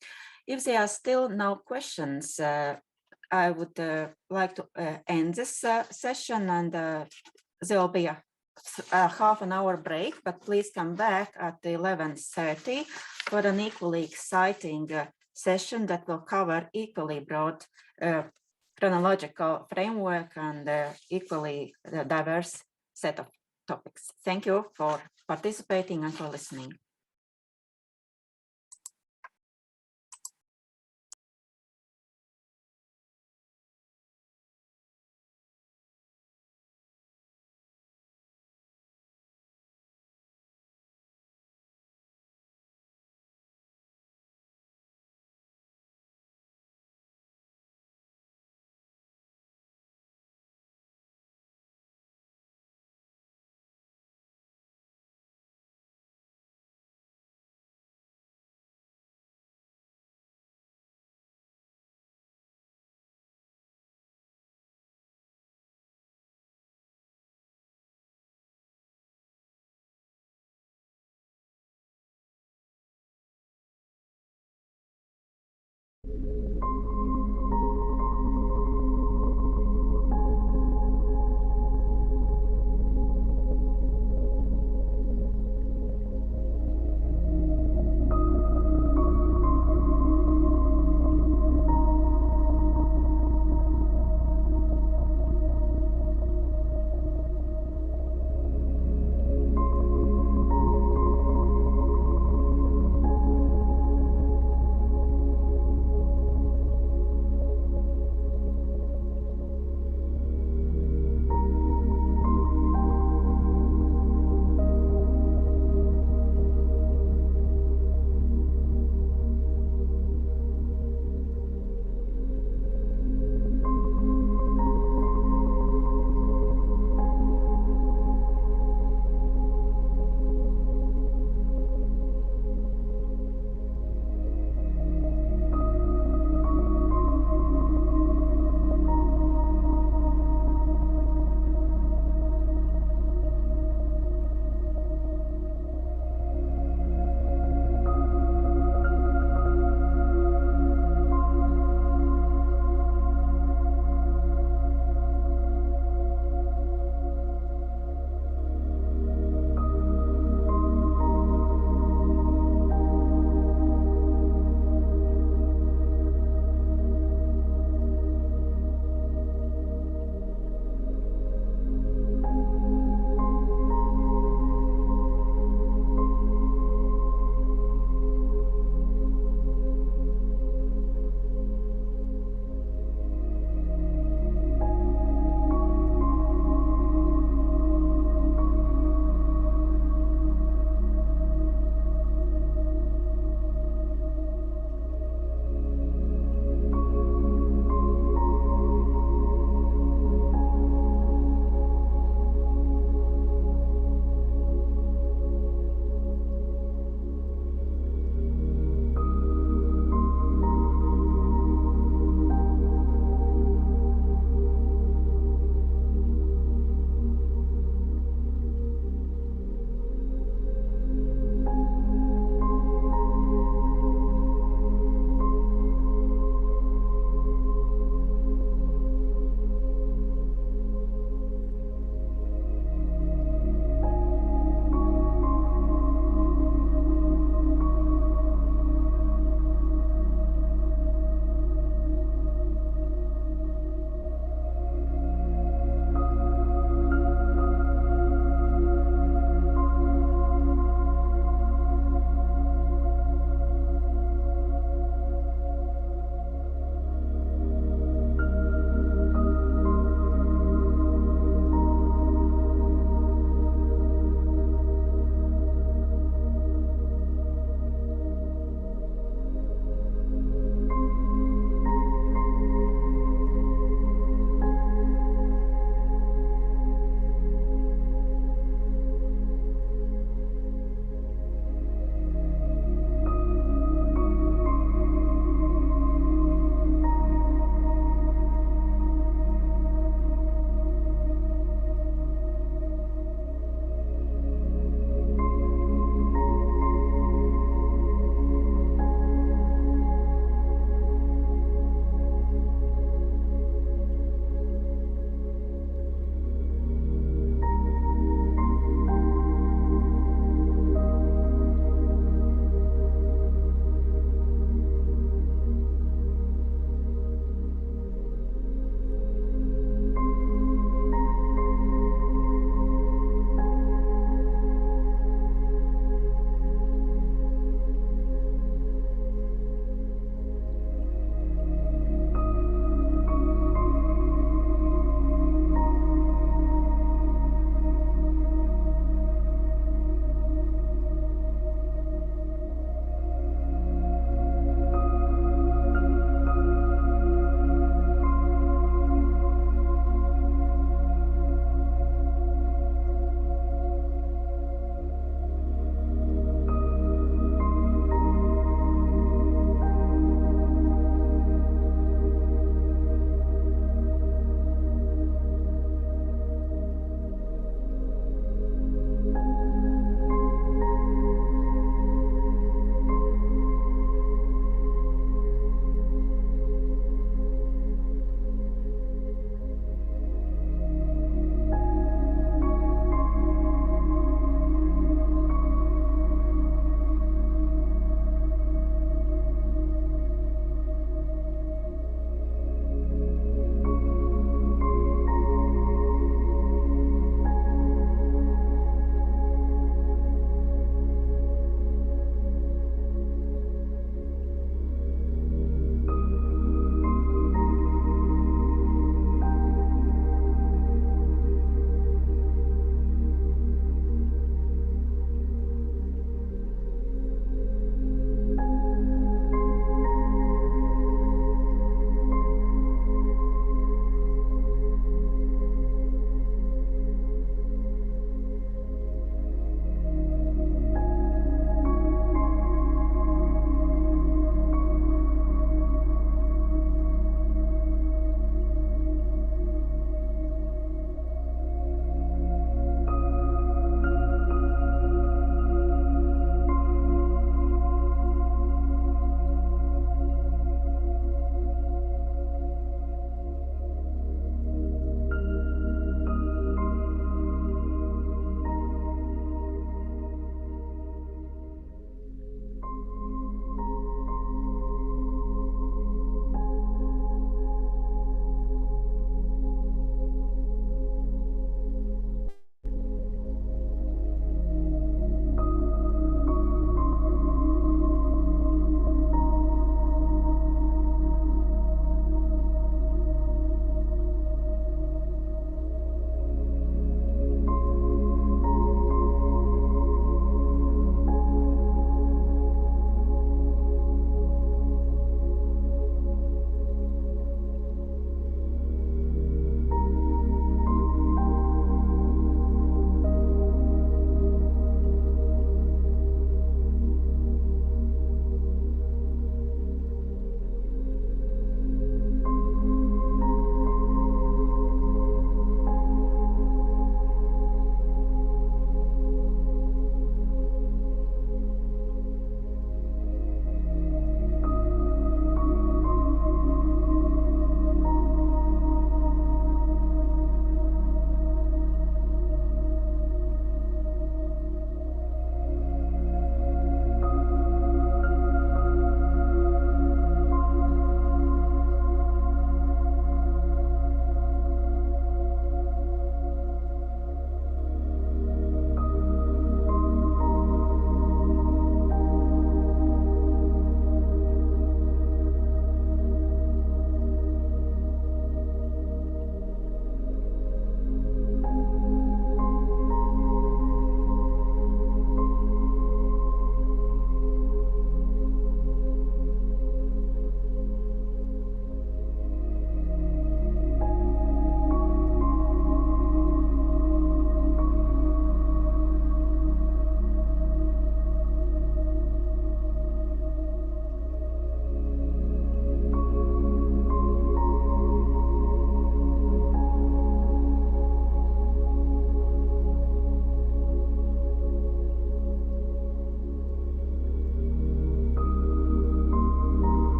If there are still no questions, I would like to end this session, and there will be a half an hour break, but please come back at 11:30 for an equally exciting session that will cover equally broad chronological framework and equally diverse set of topics. Thank you for participating and for listening.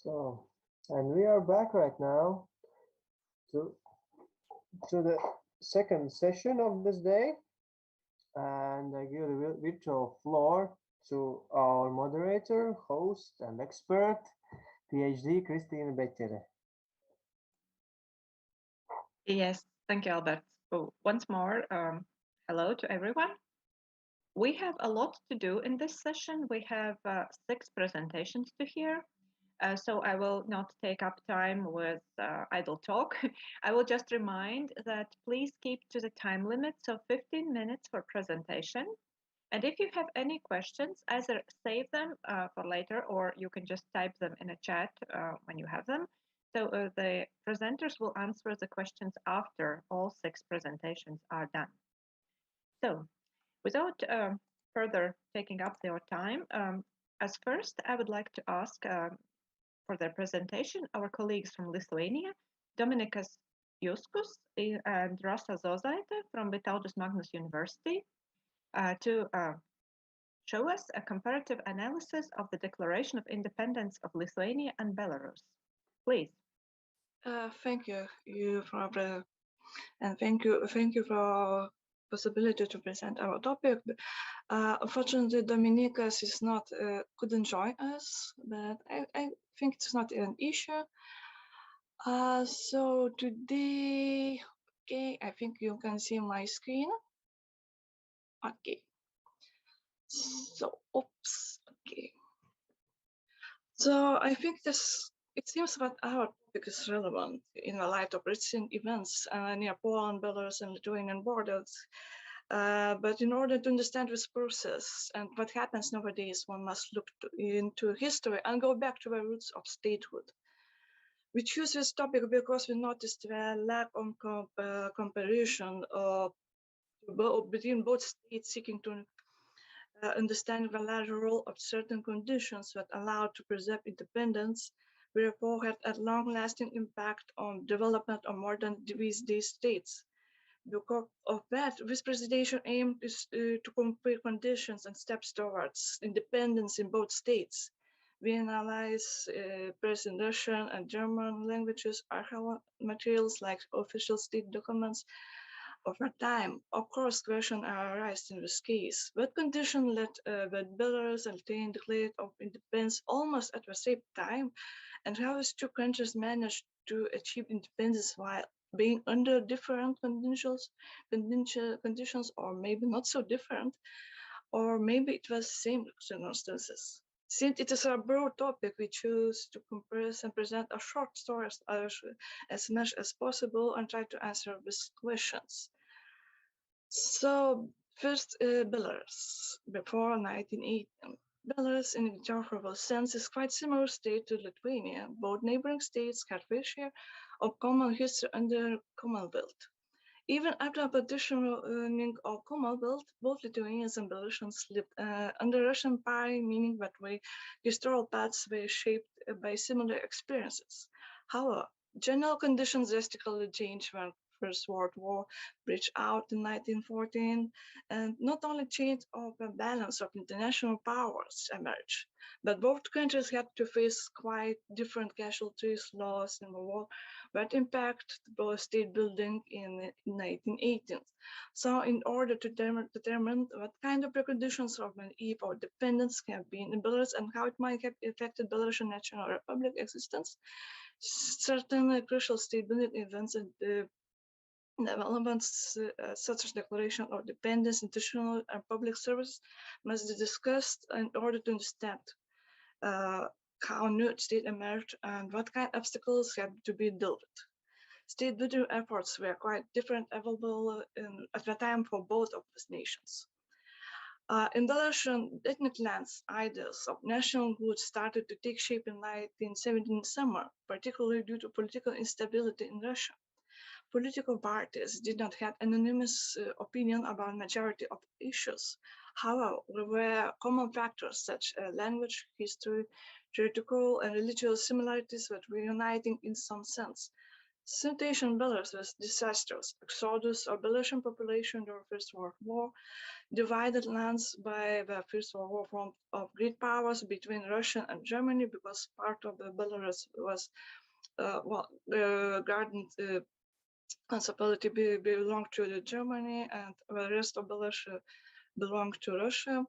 So, and we are back right now to the second session of this day, and I give the virtual floor to our moderator, host, and expert, PhD Kristīne Beķere. Yes, thank you, Albert. So once more, hello to everyone. We have a lot to do in this session. We have 6 presentations to hear. So I will not take up time with idle talk. I will just remind that please keep to the time limit, so 15 minutes for presentation. And if you have any questions, either save them for later, or you can just type them in a chat when you have them. So the presenters will answer the questions after all 6 presentations are done. So without further taking up your time, as first, I would like to ask for their presentation our colleagues from Lithuania, Dominikas Juskus and Rasa Zozaite from Vytautas Magnus University, to show us a comparative analysis of the Declaration of Independence of Lithuania and Belarus. Please. Thank you for and thank you for possibility to present our topic. Unfortunately, Dominikas is not couldn't join us, but I think it's not an issue. So today, okay, I think you can see my screen. Okay. So, oops. Okay. So I think it seems that our topic is relevant in the light of recent events near Poland, Belarus, and Lithuanian borders. But in order to understand this process and what happens nowadays, one must look into history and go back to the roots of statehood. We choose this topic because we noticed the lack of comparison between both states seeking to understand the larger role of certain conditions that allowed to preserve independence, therefore had a long-lasting impact on development of modern these states. Because of that, this presentation aimed to compare conditions and steps towards independence in both states. We analyze present Russian and German languages, archival materials like official state documents. Over time, of course, questions arise in this case. What condition led that Belarus and Lithuania declared of independence almost at the same time, and how these 2 countries managed to achieve independence while being under different conditions, or maybe not so different, or maybe it was the same circumstances. Since it is a broad topic, we choose to compress and present a short story as much as possible and try to answer these questions. So first, Belarus, before 1918. Belarus, in a geographical sense, is quite similar state to Lithuania. Both neighboring states had their share of common history under Commonwealth. Even after the partitioning of Commonwealth, both Lithuanians and Belarusians lived under Russian Empire, meaning that their historical paths were shaped by similar experiences. However, general conditions drastically changed when First World War breached out in 1914, and not only change of the balance of international powers emerged, but both countries had to face quite different casualties, loss in the war that impacted both state building in 1918. So in order to determine what kind of preconditions of an eve of dependence have been in Belarus and how it might have affected Belarusian National Republic existence, certain crucial state building events and developments such as declaration of dependence, institutional and public service must be discussed in order to understand how new state emerged and what kind of obstacles have to be dealt with. State building efforts were quite different available at the time for both of these nations. In Belarusian ethnic lands, ideas of nationalhood started to take shape in 1917 summer, particularly due to political instability in Russia. Political parties did not have unanimous opinion about majority of issues. However, there were common factors such as language, history, theoretical and religious similarities that were uniting in some sense. Situation in Belarus was disastrous. Exodus of Belarusian population during First World War, divided lands by the First World War from of great powers between Russia and Germany, because part of the Belarus was garden municipality belonged to Germany, and the rest of Belarus belonged to Russia.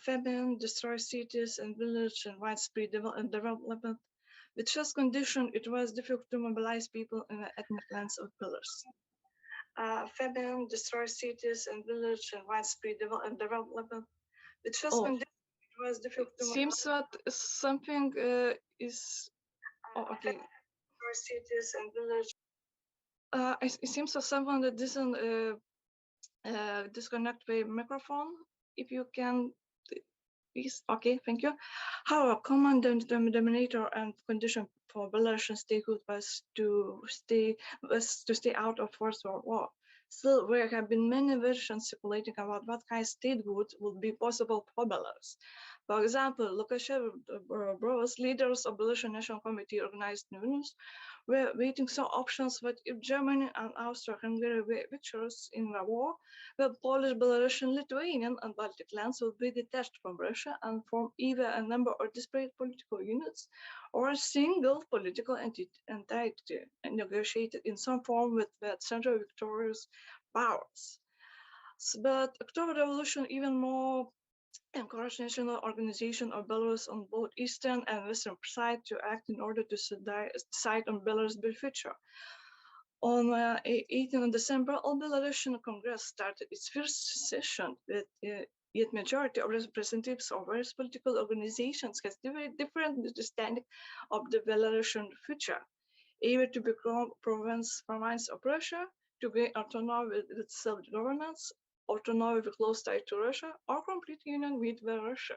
Famine destroyed cities and villages and widespread development, with such condition it was difficult to mobilize people in the ethnic lands of Belarus. Famine destroyed cities and villages and widespread development, with such condition it was difficult to mobilize. Seems that something is okay. Cities and villages. It seems that someone that doesn't disconnect the microphone. If you can, please. Okay, thank you. However, common denominator and condition for Belarusian statehood was to stay out of First World War. Still, there have been many versions circulating about what kind of statehood would be possible for Belarus. For example, Lukashenko brothers, leaders of Belarusian National Committee organized news, were waiting some options, but if Germany and Austria-Hungary were victorious in the war, the Polish, Belarusian, Lithuanian, and Baltic lands would be detached from Russia and form either a number of disparate political units or a single political entity and negotiated in some form with the central victorious powers. But October Revolution even more encouraged national organization of Belarus on both eastern and western side to act in order to decide on Belarus' future. On 18 December, all Belarusian Congress started its first session with yet majority of representatives of various political organizations has very different understanding of the Belarusian future, either to become province of Russia, to gain autonomy with self-governance, autonomy with close tie to Russia, or complete union with Russia.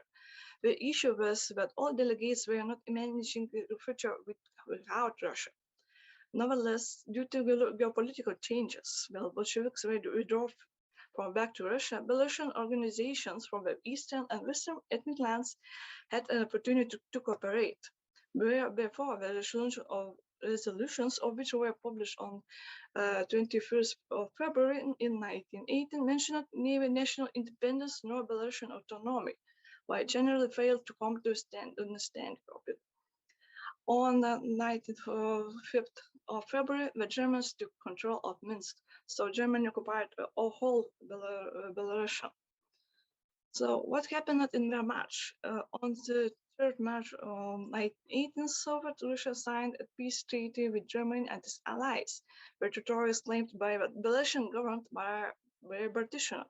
The issue was that all delegates were not managing the future without Russia. Nevertheless, due to geopolitical changes, while Bolsheviks were withdrawn from back to Russia, Belarusian organizations from the eastern and western ethnic lands had an opportunity to cooperate. Therefore, the resolutions of which were published on 21st of February in 1918 mentioned neither national independence nor Belarusian autonomy, while generally failed to come to understand of it. On the 25th of February, the Germans took control of Minsk, so Germany occupied the whole Belarusian. So what happened in March? On the 3rd March of 1918, Soviet Russia signed a peace treaty with Germany and its allies, where territories claimed by the Belarusian government were partitioned.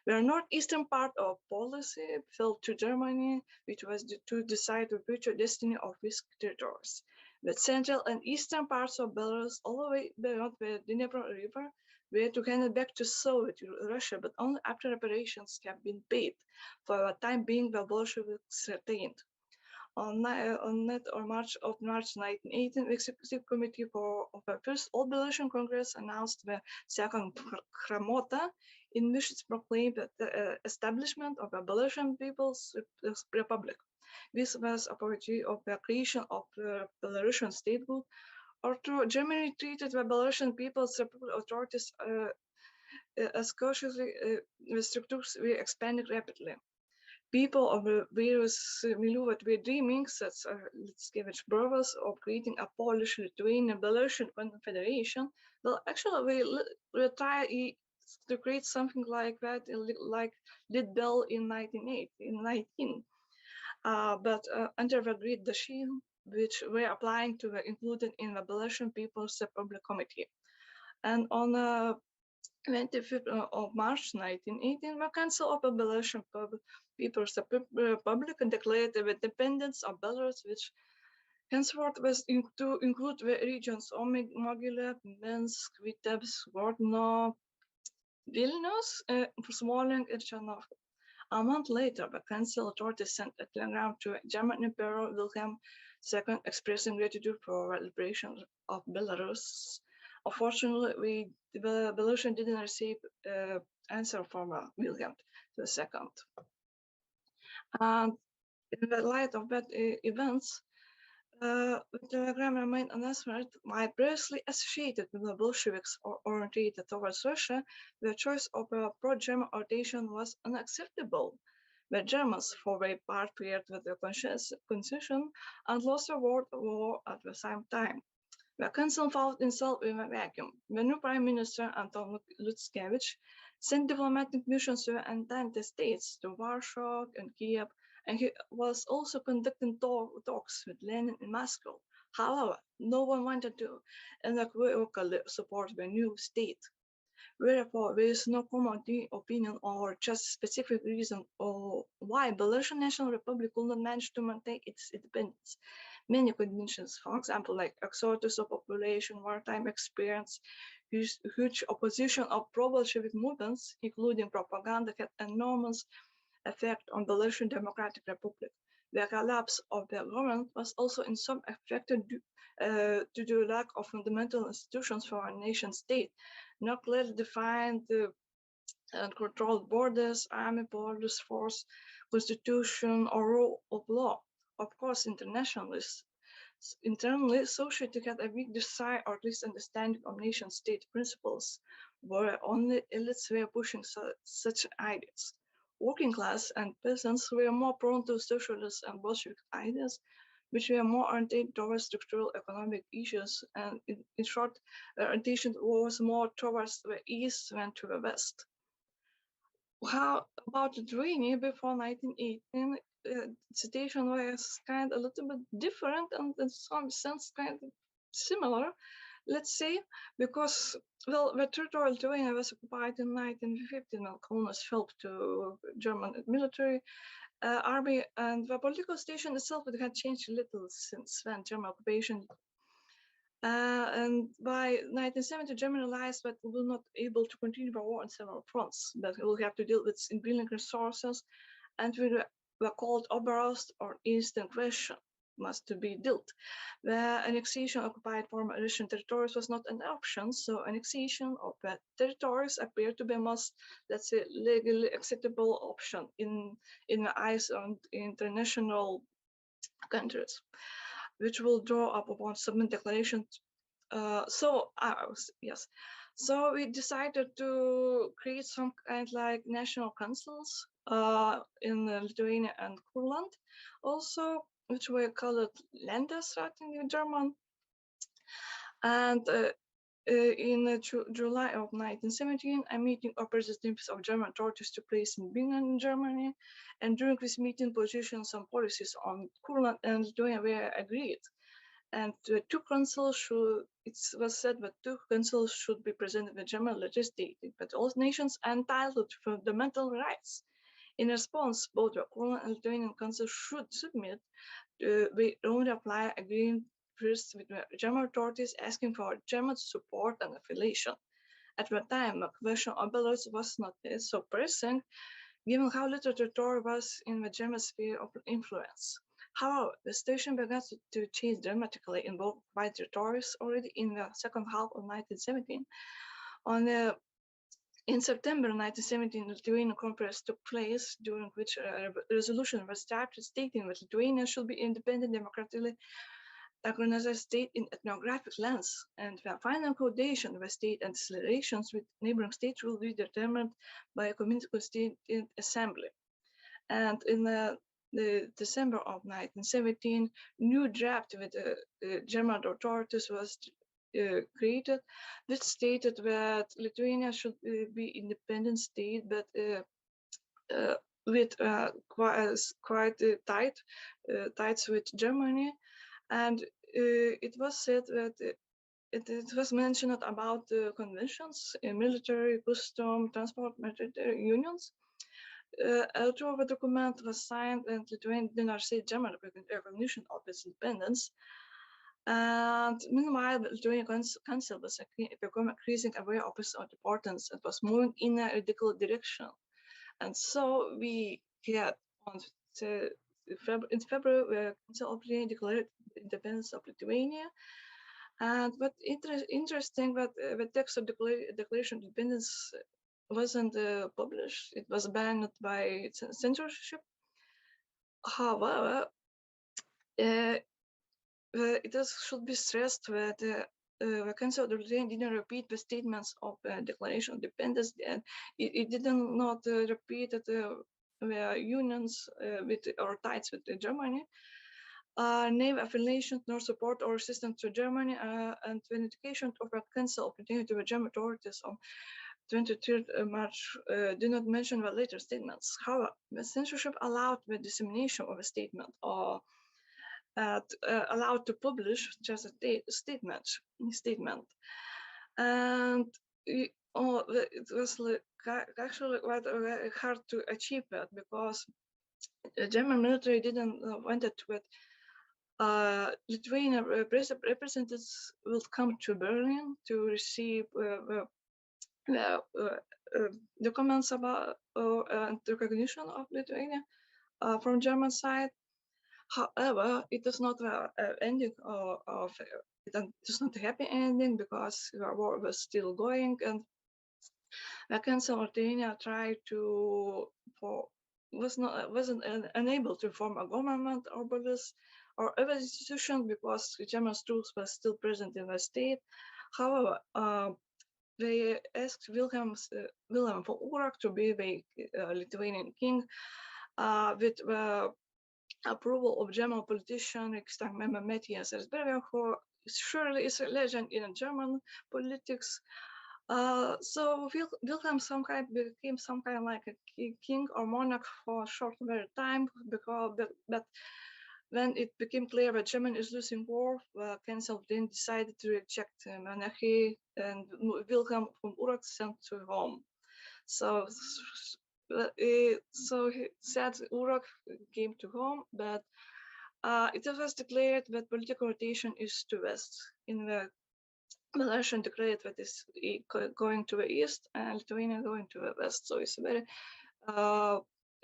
The northeastern part of policy fell to Germany, which was to decide the future destiny of these territories. The central and eastern parts of Belarus, all the way beyond the Dnieper River, were to hand it back to Soviet Russia, but only after reparations have been paid. For the time being, the Bolsheviks retained. On March 1918, the Executive Committee of the First All Belarusian Congress announced the Second Kramota, in which it proclaimed the establishment of the Belarusian People's Republic. This was a opportunity of the creation of the Belarusian statehood, although Germany treated the Belarusian People's Republic authorities as cautiously, the structures were expanding rapidly. People of the various milieu were dreaming, such as Litzkevich brothers, of creating a Polish, Lithuanian, Belarusian confederation. Well, actually, we try to create something like that, like Litbel in 1919. But under the Great Dashim, which were applying to the included in the Belarusian People's Republic Committee. And on 25th of March 1918, the Council of the Belarusian People's Republic declared the independence of Belarus, which henceforth was to include the regions Mogilев, Minsk, Vitebsk, Grodno, Vilnius, Smolensk, and Chernihiv. A month later, the council authorities sent a telegram to German Emperor Wilhelm II expressing gratitude for the liberation of Belarus. Unfortunately, the Belarusian didn't receive an answer from Wilhelm II. And in the light of that events, The telegram remained unanswered, while previously associated with the Bolsheviks or orientated towards Russia, the choice of a pro-German orientation was unacceptable. The Germans, for their part, feared with the concession and lost the world war at the same time. The council found itself in a vacuum. The new Prime Minister, Anton Lutzkevich, sent diplomatic missions to the Entente States, to Warsaw and Kiev, and he was also conducting talks with Lenin in Moscow. However, no one wanted to unequivocally support the new state. Therefore, there is no common opinion or just specific reason or why Belarusian National Republic could not manage to maintain its independence. Many conditions, for example, like exodus of population, wartime experience, huge opposition of pro-Bolshevik movements, including propaganda, had enormous effect on Belarusian Democratic Republic. The collapse of the government was also in some affected due to the lack of fundamental institutions for a nation state, not clearly defined and controlled borders, army, police force, constitution, or rule of law. Of course, internally, society had a weak desire or at least understanding of nation-state principles, where only elites were pushing such ideas. Working class and peasants were more prone to socialist and Bolshevik ideas, which were more oriented towards structural economic issues, and in short, the orientation was more towards the east than to the west. How about Lithuania before 1918? The situation was kind of a little bit different and in some sense kind of similar, let's say, because, well, the territory of Lithuania was occupied in 1915 when Kaunas fell to German military army, and the political situation itself had changed a little since then German occupation. And by 1970, Germany realized that we will not be able to continue the war on several fronts, that we will have to deal with inbuilt resources, and we were called Oberost or Eastern Question must to be dealt. The annexation of occupied former Russian territories was not an option, so annexation of the territories appeared to be most, let's say, legally acceptable option in the eyes of international countries, which will draw up upon submit declarations. So we decided to create some kind like national councils in Lithuania and Kurland, also, which were called Landesrat in German. And in July of 1917, a meeting of representatives of German authorities took place in Bingen, Germany. And during this meeting, positions and policies on Kurland and Lithuania were agreed. And two councils it was said that two councils should be presented with German legislative, but all nations are entitled to fundamental rights. In response, both the Kurland and Lithuanian councils should submit their own reply agreeing first with the German authorities asking for German support and affiliation. At the time, the question of Belarus was not so pressing, given how little territory was in the German sphere of influence. However, the situation began to change dramatically in both occupied territories already in the second half of 1917. In September 1917, the Lithuanian Conference took place, during which a resolution was drafted stating that Lithuania should be independent, democratically organized state in ethnographic lens, and the final coordination of the state and its relations with neighboring states will be determined by a community constituent assembly. And in the December of 1917, new draft with the German authorities was created, which stated that Lithuania should be independent state, but with quite tight ties with Germany. And it was said that it was mentioned about the conventions, military, custom, transport, military unions. Although the document was signed and Lithuania did not see German recognition of its independence. And meanwhile, the Lithuanian Council was increasing aware of its importance and was moving in a radical direction. And so we had in February, the Council of Lithuania declared the independence of Lithuania. And but interesting that the text of Declaration of Independence wasn't published. It was banned by censorship. However, should be stressed that the Council of the Lithuania didn't repeat the statements of the Declaration of Independence, and it didn't not repeat the unions with or ties with Germany, name affiliation nor support or assistance to Germany, and the indication of the Council of Lithuania to the German authorities on 23rd March do not mention the later statements. However, the censorship allowed the dissemination of a statement or allowed to publish just a statement, and it was actually quite hard to achieve that because the German military didn't wanted with Lithuanian representatives will come to Berlin to receive documents about and recognition of Lithuania from German side. However, it is not the ending of it is not a happy ending because the war was still going, and the Council of Lithuania tried to wasn't unable to form a government over this or other institution because the German troops were still present in the state. However, they asked Wilhelm von Urach to be the Lithuanian king with the approval of German politician Riksdag member Matthias Erzberger, who surely is a legend in German politics. So Wilhelm became some kind of like a king or monarch for a short very time, but when it became clear that Germany is losing war, the Council then decided to reject monarchy, and Wilhelm von Urach sent to home. So he said Urach came to home, but it was declared that political rotation is to west. In the Russian declared that is going to the east and Lithuania going to the west. So it's a very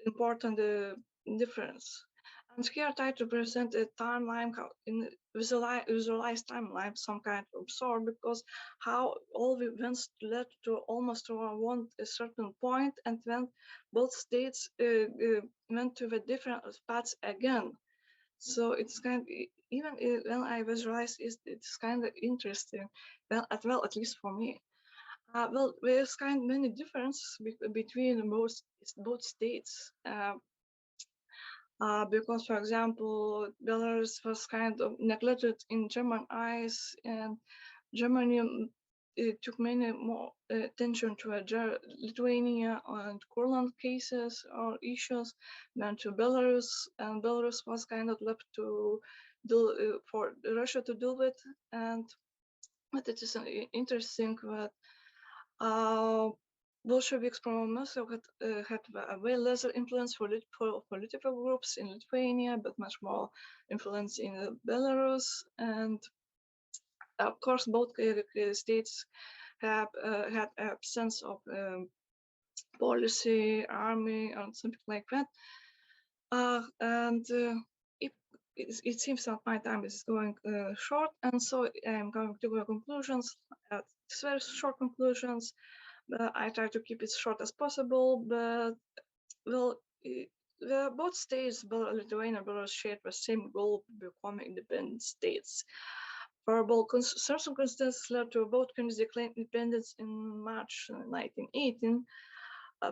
important difference. And here I try to present a timeline, in visualized timeline, some kind of sort, because how all the events led to almost a certain point, and then both states went to the different paths again. So it's kind of, even when I visualize it, it's kind of interesting, well, at least for me. Well, there's kind of many differences between both states. Because, for example, Belarus was kind of neglected in German eyes, and Germany took many more attention to Lithuania and Courland cases or issues than to Belarus, and Belarus was kind of left to for Russia to deal with. And but it is interesting that Bolsheviks from Moscow had a way lesser influence for political groups in Lithuania, but much more influence in Belarus. And of course, both states have had a sense of policy, army, or something like that. It seems that my time is going short, and so I'm going to go conclusions. It's very short conclusions. I try to keep it short as possible, but well, both states, Lithuania and Belarus, shared the same goal of becoming independent states. Favorable circumstances led to both countries declaring independence in March 1918.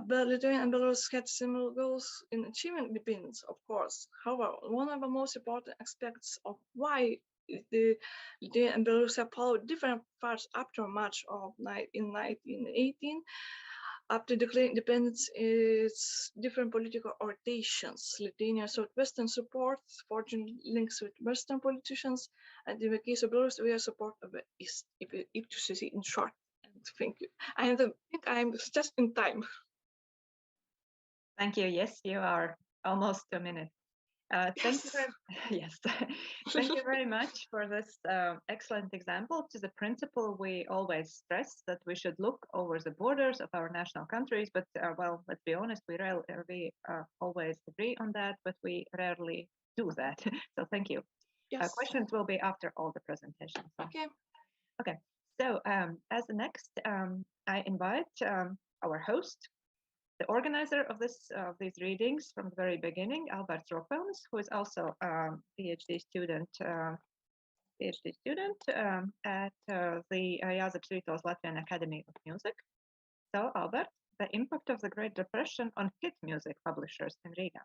But Lithuania and Belarus had similar goals in achieving independence, of course. However, one of the most important aspects of why the Lithuania and Belarus have followed different paths after March in 1918, after declaring independence, is different political orientations. Lithuania sought Western support, forging links with Western politicians, and in the case of Belarus, we are support of the East, if to say it in short. And thank you. I think I'm just in time. Thank you. Yes, you are almost a minute. Thank you Thank you very much for this excellent example. To the principle we always stress that we should look over the borders of our national countries, but well, let's be honest, we always agree on that, but we rarely do that. So thank you. Yes. Questions will be after all the presentations. Okay. So as the next, I invite our host, the organizer of these readings from the very beginning, Alberts Rokvelnis, who is also a PhD student PhD student at the Jāzeps Vītols Latvian Academy of Music. So, Albert, the impact of the Great Depression on hit music publishers in Riga.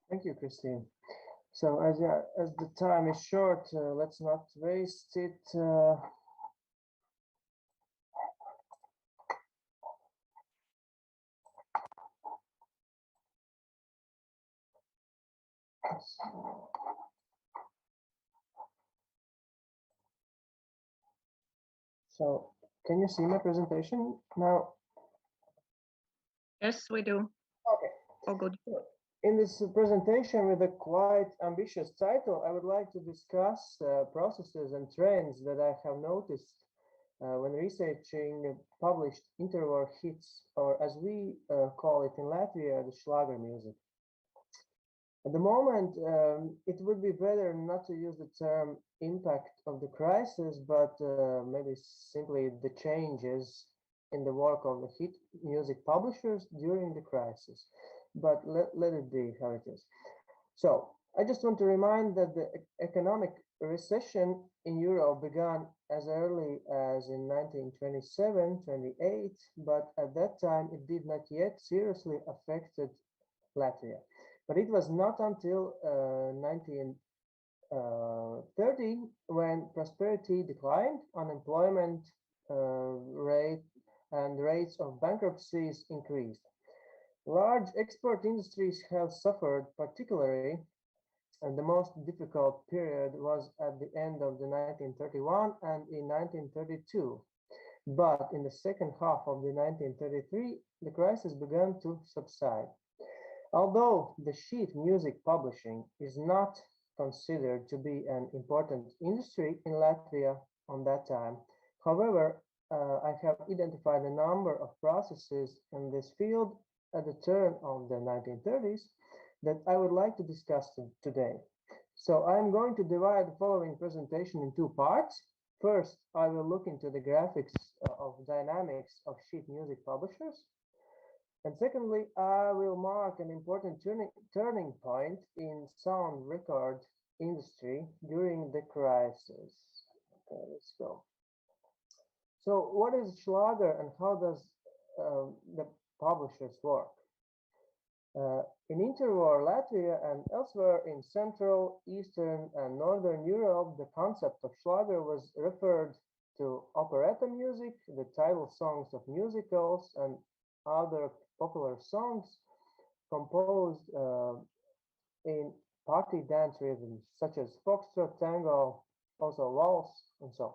Thank you, Kristīne. So, as the time is short, let's not waste it. So, can you see my presentation now? Yes, we do. Okay. All good. In this presentation with a quite ambitious title, I would like to discuss processes and trends that I have noticed when researching published interwar hits, or as we call it in Latvia, the Schlager music. At the moment, it would be better not to use the term impact of the crisis, but maybe simply the changes in the work of the hit music publishers during the crisis. But let it be how it is. So I just want to remind that the economic recession in Europe began as early as in 1927-28, but at that time it did not yet seriously affected Latvia. But it was not until 1930 when prosperity declined, unemployment rate and rates of bankruptcies increased. Large export industries have suffered particularly, and the most difficult period was at the end of the 1931 and in 1932. But in the second half of the 1933, the crisis began to subside. Although the sheet music publishing is not considered to be an important industry in Latvia on that time, however, I have identified a number of processes in this field at the turn of the 1930s that I would like to discuss today. So I'm going to divide the following presentation in two parts. First, I will look into the graphics of dynamics of sheet music publishers. And secondly, I will mark an important turning point in sound record industry during the crisis. Okay, let's go. So what is Schlager and how does the publishers work? In interwar Latvia and elsewhere in Central, Eastern and Northern Europe, the concept of Schlager was referred to operetta music, the title songs of musicals and other popular songs composed in party dance rhythms such as foxtrot, tango, also waltz, and so on.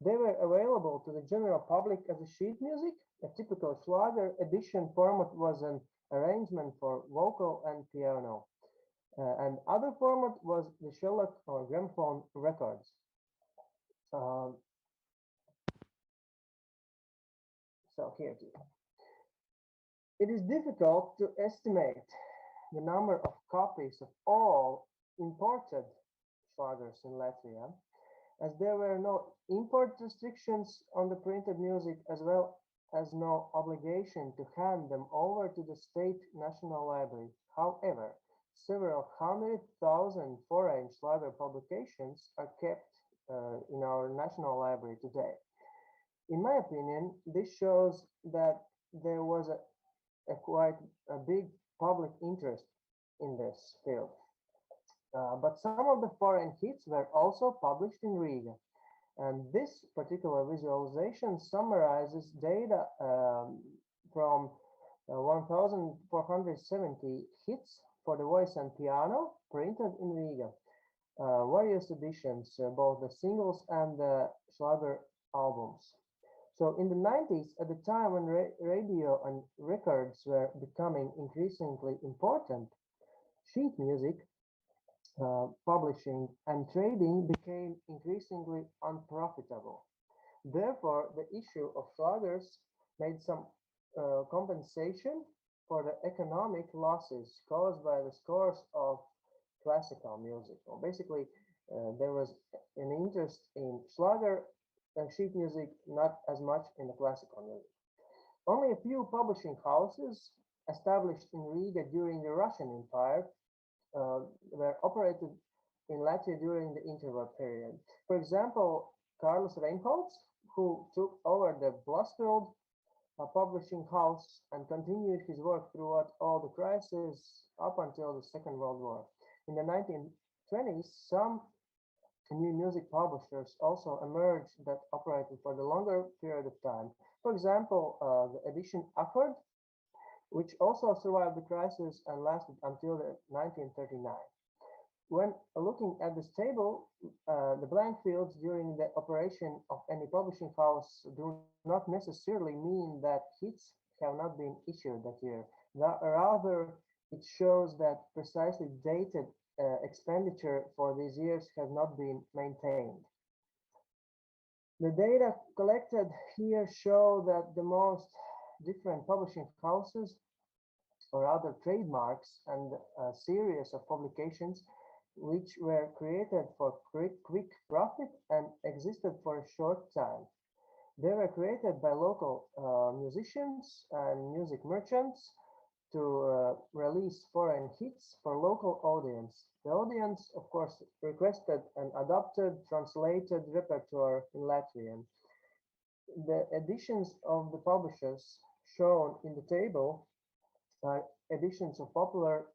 They were available to the general public as a sheet music. A typical Schlager edition format was an arrangement for vocal and piano. And other format was the shellac or gramophone records. So here it is. It is difficult to estimate the number of copies of all imported Schlagers in Latvia, as there were no import restrictions on the printed music, as well as no obligation to hand them over to the state national library. However, several 100,000 foreign Schlager publications are kept in our national library today. In my opinion, this shows that there was quite a big public interest in this field. But some of the foreign hits were also published in Riga. And this particular visualization summarizes data from 1,470 hits for the voice and piano printed in Riga. Various editions, both the singles and the Schlager albums. So in the 90s, at the time when radio and records were becoming increasingly important, sheet music publishing and trading became increasingly unprofitable. Therefore, the issue of Schlagers made some compensation for the economic losses caused by the scores of classical music. Well, basically, there was an interest in Schlager and sheet music, not as much in the classical music. Only a few publishing houses established in Riga during the Russian Empire were operated in Latvia during the interwar period. For example, Carlos Reinholds, who took over the Blasfield publishing house and continued his work throughout all the crises up until the Second World War. In the 1920s, some new music publishers also emerged that operated for the longer period of time. For example, the edition Accord, which also survived the crisis and lasted until 1939. When looking at this table, the blank fields during the operation of any publishing house do not necessarily mean that hits have not been issued that year. Rather, it shows that precisely dated expenditure for these years has not been maintained. The data collected here show that the most different publishing houses or other trademarks and a series of publications which were created for quick profit and existed for a short time. They were created by local musicians and music merchants to release foreign hits for local audience. The audience, of course, requested an adopted, translated repertoire in Latvian. The editions of the publishers shown in the table are editions of popular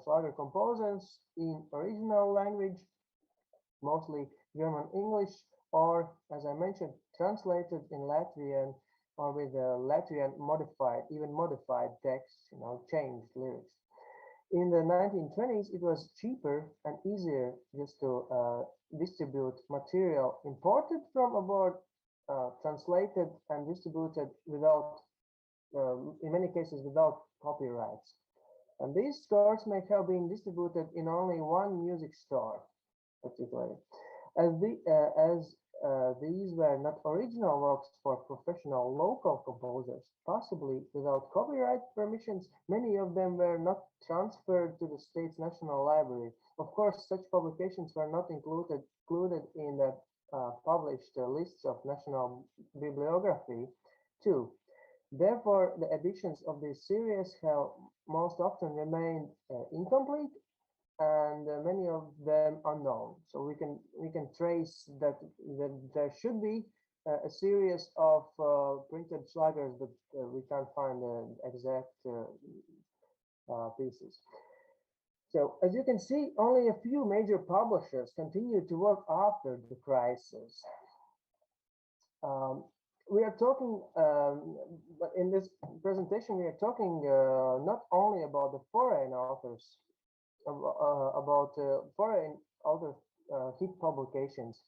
Schlager composers in original language, mostly German English, or, as I mentioned, translated in Latvian or with a Latvian modified text, changed lyrics. In the 1920s, it was cheaper and easier just to distribute material imported from abroad, translated and distributed without, in many cases, without copyrights. And these scores may have been distributed in only one music store, particularly. As these were not original works for professional local composers, possibly without copyright permissions, many of them were not transferred to the state's national library. Of course, such publications were not included in the published lists of national bibliography, too. Therefore, the editions of this series have most often remained incomplete and many of them unknown. So we can trace that there should be a series of printed Schlagers, but we can't find the exact pieces. So as you can see, only a few major publishers continued to work after the crisis. We are talking, but in this presentation, we are talking not only about the foreign authors, about foreign author hit publications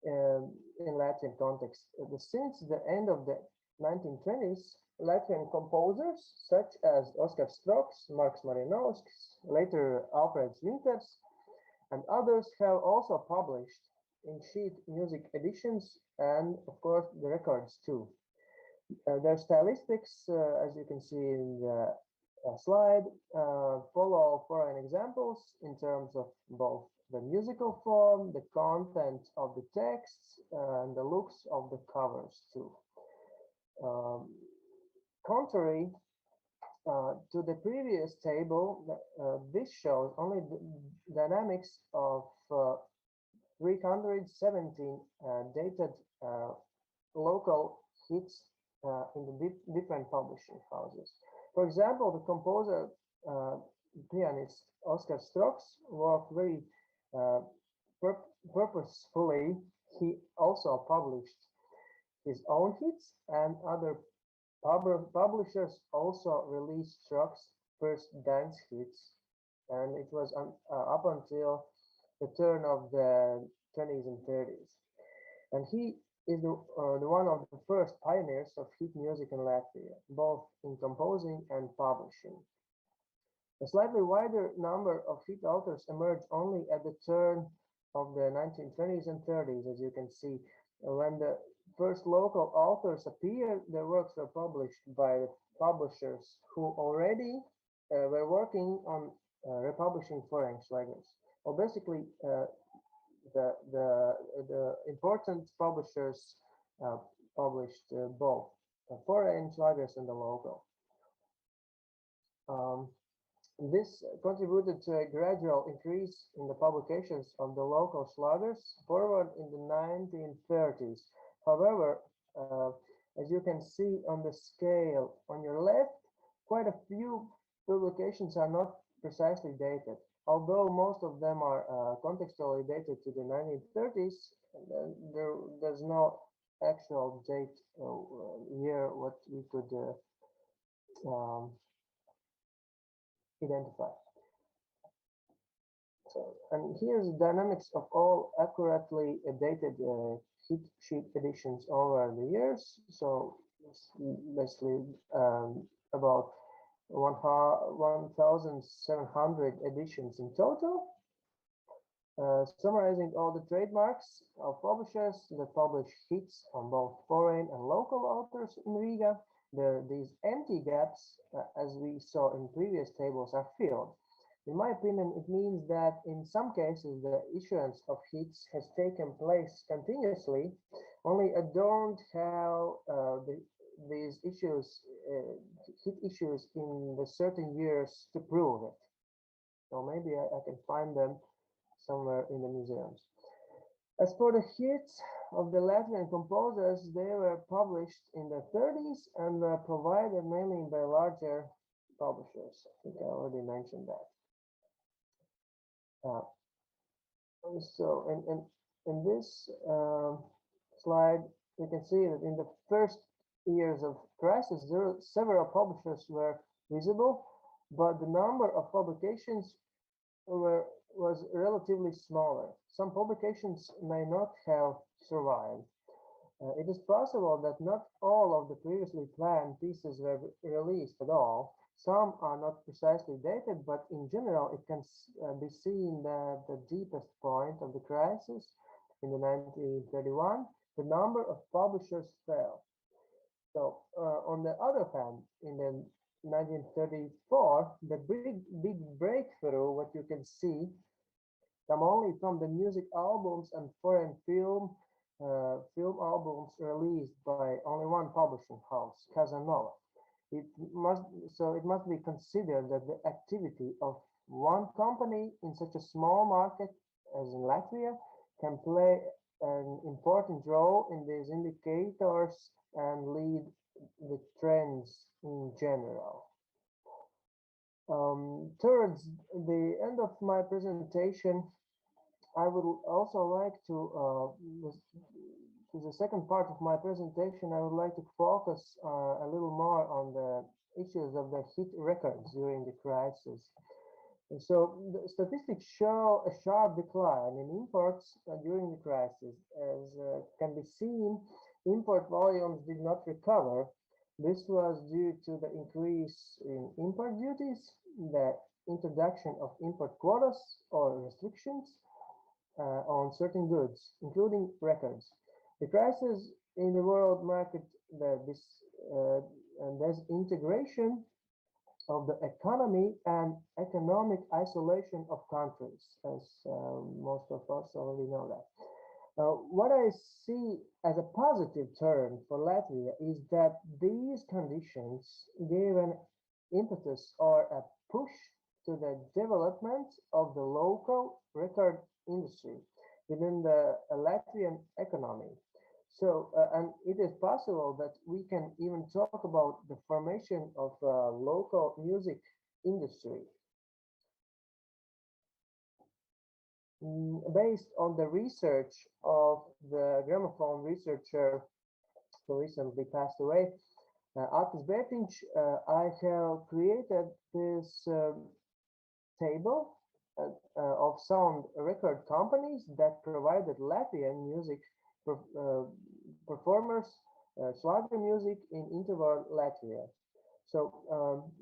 in Latvian context. Since the end of the 1920s, Latvian composers such as Oskars Stroks, Marks Marinovskis, later Alfreds Winters, and others have also published in sheet music editions and, of course, the records too. Their stylistics, as you can see in the slide, follow foreign examples in terms of both the musical form, the content of the texts, and the looks of the covers too. Contrary to the previous table, this shows only the dynamics of 317 dated local hits in the different publishing houses. For example, the composer, pianist Oskars Stroks worked very purposefully. He also published his own hits, and other publishers also released Stroks' first dance hits, and it was up until the turn of the 20s and 30s. And he is the one of the first pioneers of hit music in Latvia, both in composing and publishing. A slightly wider number of hit authors emerged only at the turn of the 1920s and 30s, as you can see. When the first local authors appeared, their works were published by publishers who already were working on republishing foreign Schlagers. Well, basically, the important publishers published both the foreign Schlagers and the local. This contributed to a gradual increase in the publications of the local slagers forward in the 1930s. However, as you can see on the scale on your left, quite a few publications are not precisely dated. Although most of them are contextually dated to the 1930s, there's no actual date year what we could identify. So, and here's the dynamics of all accurately dated hit sheet editions over the years. So basically about 1,700 editions in total, summarizing all the trademarks of publishers that publish hits on both foreign and local authors in Riga. These empty gaps, as we saw in previous tables, are filled. In my opinion, it means that in some cases the issuance of hits has taken place continuously, only I don't have these issues, hit issues in the certain years to prove it. So maybe I can find them somewhere in the museums. As for the hits of the Latvian composers, they were published in the 30s and were provided mainly by larger publishers. I think I already mentioned that. So in this slide, you can see that in the first years of crisis, several publishers were visible, but the number of publications was relatively smaller. Some publications may not have survived. It is possible that not all of the previously planned pieces were released at all. Some are not precisely dated, but in general, it can be seen that the deepest point of the crisis in the 1931, the number of publishers fell. So on the other hand, in the 1934, the big breakthrough, what you can see, come only from the music albums and foreign film albums released by only one publishing house, Casanova. It must be considered that the activity of one company in such a small market as in Latvia can play an important role in these indicators and lead the trends in general. Towards the end of my presentation, I would also like to the second part of my presentation, I would like to focus a little more on the issues of the hit records during the crisis. And so the statistics show a sharp decline in imports during the crisis. As can be seen, import volumes did not recover. This was due to the increase in import duties, the introduction of import quotas or restrictions on certain goods, including records. The crisis in the world market, this disintegration of the economy and economic isolation of countries, as most of us already know that. What I see as a positive turn for Latvia is that these conditions gave an impetus or a push to the development of the local record industry within the Latvian economy. So, and it is possible that we can even talk about the formation of a local music industry. Based on the research of the gramophone researcher who recently passed away, Artis Bērtiņš, I have created this table of sound record companies that provided Latvian music performers, Slager music in interval Latvia. So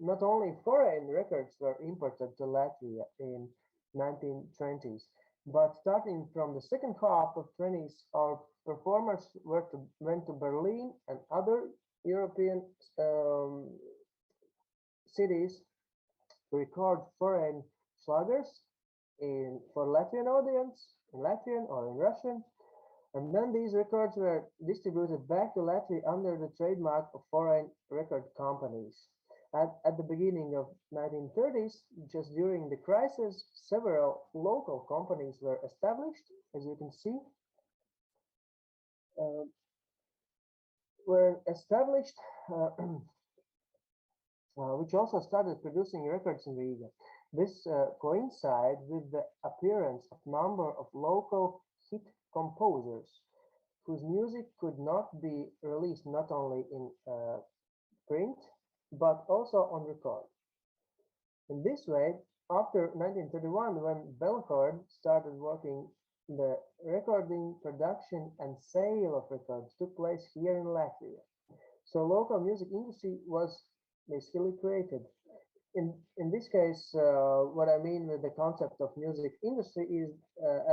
not only foreign records were imported to Latvia in 1920s, but starting from the second half of 20s, our performers went to Berlin and other European cities to record foreign slagers for Latvian audience, in Latvian or in Russian. And then these records were distributed back to Latvia under the trademark of foreign record companies. At the beginning of 1930s, just during the crisis, several local companies were established, as you can see, which also started producing records in Riga. This coincided with the appearance of a number of local hit composers whose music could not be released not only in print, but also on record. In this way, after 1931, when Belhard started working, the recording, production, and sale of records took place here in Latvia. So local music industry was basically created. In this case, what I mean with the concept of music industry is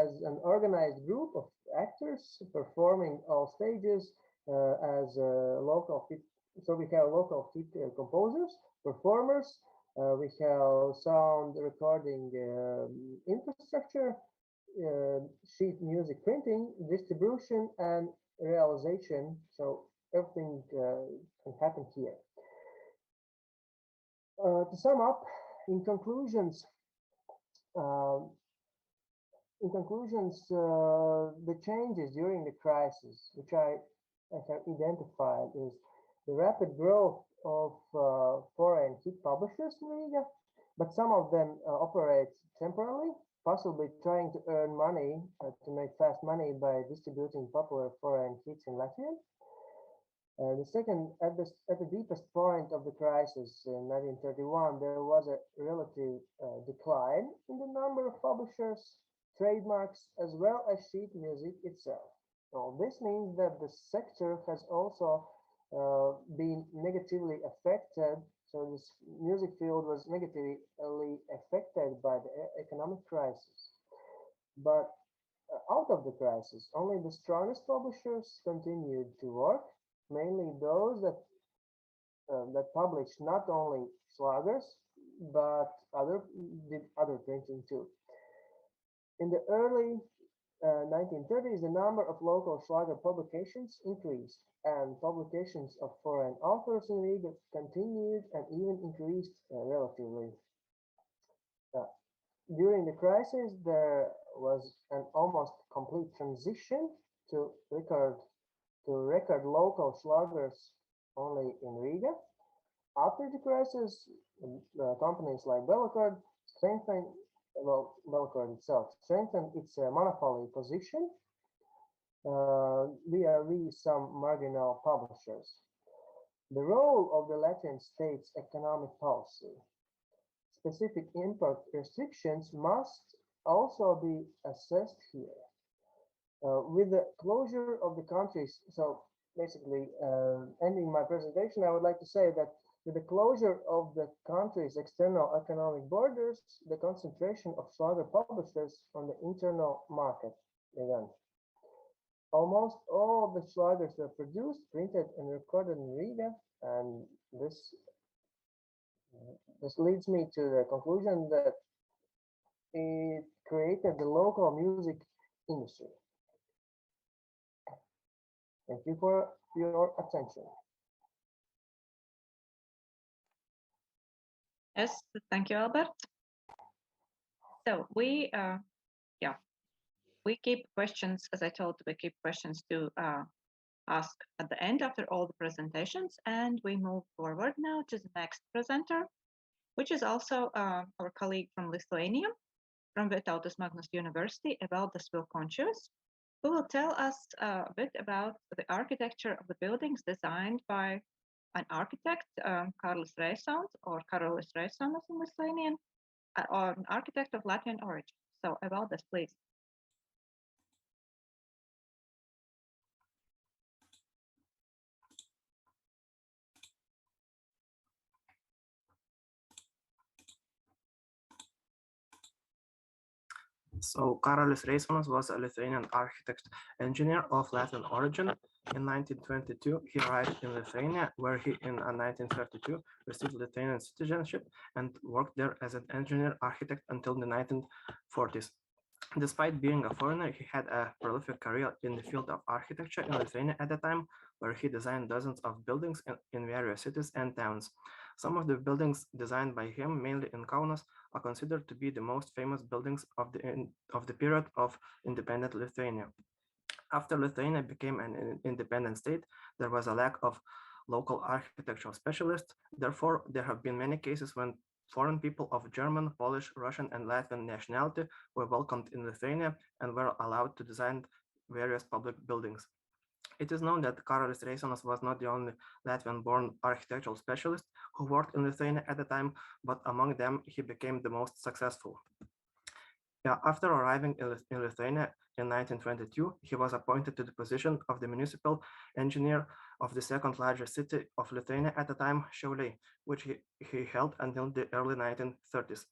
as an organized group of actors performing all stages as local hit. So we have local hit composers, performers, we have sound recording infrastructure, sheet music printing, distribution, and realization. So everything can happen here. To sum up, in conclusions, the changes during the crisis, which I have identified, is the rapid growth of foreign hit publishers in Riga, but some of them operate temporarily, possibly trying to earn money, to make fast money by distributing popular foreign hits in Latvian. The second, at the deepest point of the crisis in 1931, there was a relative decline in the number of publishers, trademarks, as well as sheet music itself. So this means that the sector has also been negatively affected. So this music field was negatively affected by the economic crisis. But out of the crisis, only the strongest publishers continued to work, mainly those that publish not only slagers, but did other printing too. In the early 1930s, the number of local Schlager publications increased, and publications of foreign authors in Riga continued and even increased relatively. During the crisis, there was an almost complete transition to record local Schlagers only in Riga. After the crisis, companies like Belhard strengthened its monopoly position via some marginal publishers. The role of the Latvian state's economic policy. Specific import restrictions must also be assessed here. With the closure of the countries, so basically ending my presentation, I would like to say that with the closure of the country's external economic borders, the concentration of Schlager publishers on the internal market began. Almost all of the Schlagers were produced, printed, and recorded in Riga, and this leads me to the conclusion that it created the local music industry. Thank you for your attention. Yes, thank you, Albert. So we keep questions, as I told, we keep questions to ask at the end after all the presentations, and we move forward now to the next presenter, which is also our colleague from Lithuania, from Vytautas University, Evaldas Vilkončius, who will tell us a bit about the architecture of the buildings designed by an architect, Karlis Reisons, or Karolis Reisonas in Lithuanian, or an architect of Latvian origin. So Evaldas, please. So Karolis Reisonas was a Lithuanian architect engineer of Latvian origin. In 1922, he arrived in Lithuania, where he in 1932 received Lithuanian citizenship and worked there as an engineer architect until the 1940s. Despite being a foreigner, he had a prolific career in the field of architecture in Lithuania at the time, where he designed dozens of buildings in various cities and towns. Some of the buildings designed by him, mainly in Kaunas, are considered to be the most famous buildings of the period of independent Lithuania. After Lithuania became an independent state, there was a lack of local architectural specialists. Therefore, there have been many cases when foreign people of German, Polish, Russian, and Latvian nationality were welcomed in Lithuania and were allowed to design various public buildings. It is known that Karolis Reisonas was not the only Latvian-born architectural specialist who worked in Lithuania at the time, but among them, he became the most successful. After arriving in Lithuania in 1922, he was appointed to the position of the municipal engineer of the second largest city of Lithuania at the time, Šiauliai, which he held until the early 1930s.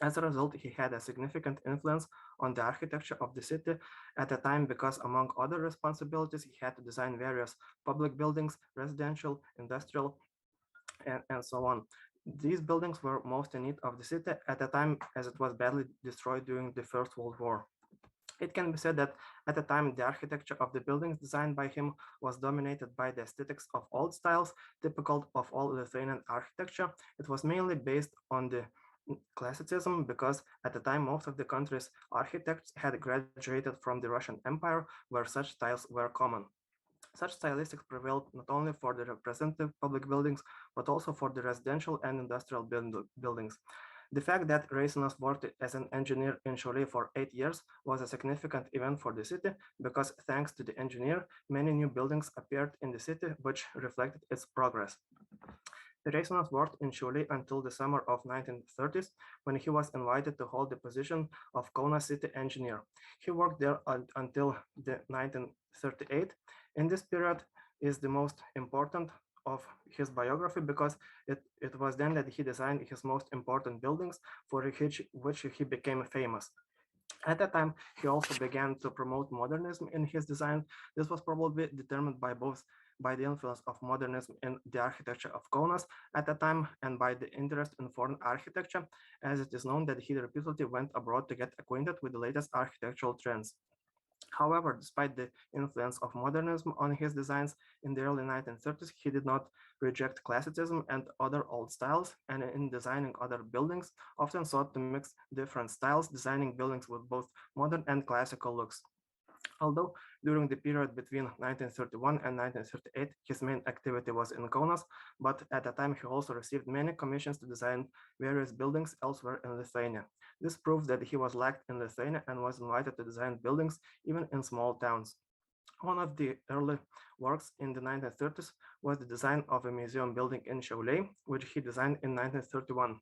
As a result, he had a significant influence on the architecture of the city at the time because, among other responsibilities, he had to design various public buildings, residential, industrial, and so on. These buildings were most in need of the city at the time, as it was badly destroyed during the First World War. It can be said that at the time, the architecture of the buildings designed by him was dominated by the aesthetics of old styles, typical of all Lithuanian architecture. It was mainly based on the classicism because at the time, most of the country's architects had graduated from the Russian Empire, where such styles were common. Such stylistics prevailed not only for the representative public buildings, but also for the residential and industrial buildings. The fact that Reisonas worked as an engineer in Šiauliai for 8 years was a significant event for the city because thanks to the engineer, many new buildings appeared in the city, which reflected its progress. Reisonas worked in Šiauliai until the summer of 1930s, when he was invited to hold the position of Kaunas city engineer. He worked there until 1938. In this period is the most important of his biography because it was then that he designed his most important buildings for which he became famous. At that time, he also began to promote modernism in his design. This was probably determined by the influence of modernism in the architecture of Kaunas at the time and by the interest in foreign architecture, as it is known that he repeatedly went abroad to get acquainted with the latest architectural trends. However, despite the influence of modernism on his designs in the early 1930s, he did not reject classicism and other old styles, and in designing other buildings, often sought to mix different styles, designing buildings with both modern and classical looks. Although during the period between 1931 and 1938, his main activity was in Kaunas, but at the time he also received many commissions to design various buildings elsewhere in Lithuania. This proves that he was liked in Lithuania and was invited to design buildings even in small towns. One of the early works in the 1930s was the design of a museum building in Šiauliai, which he designed in 1931.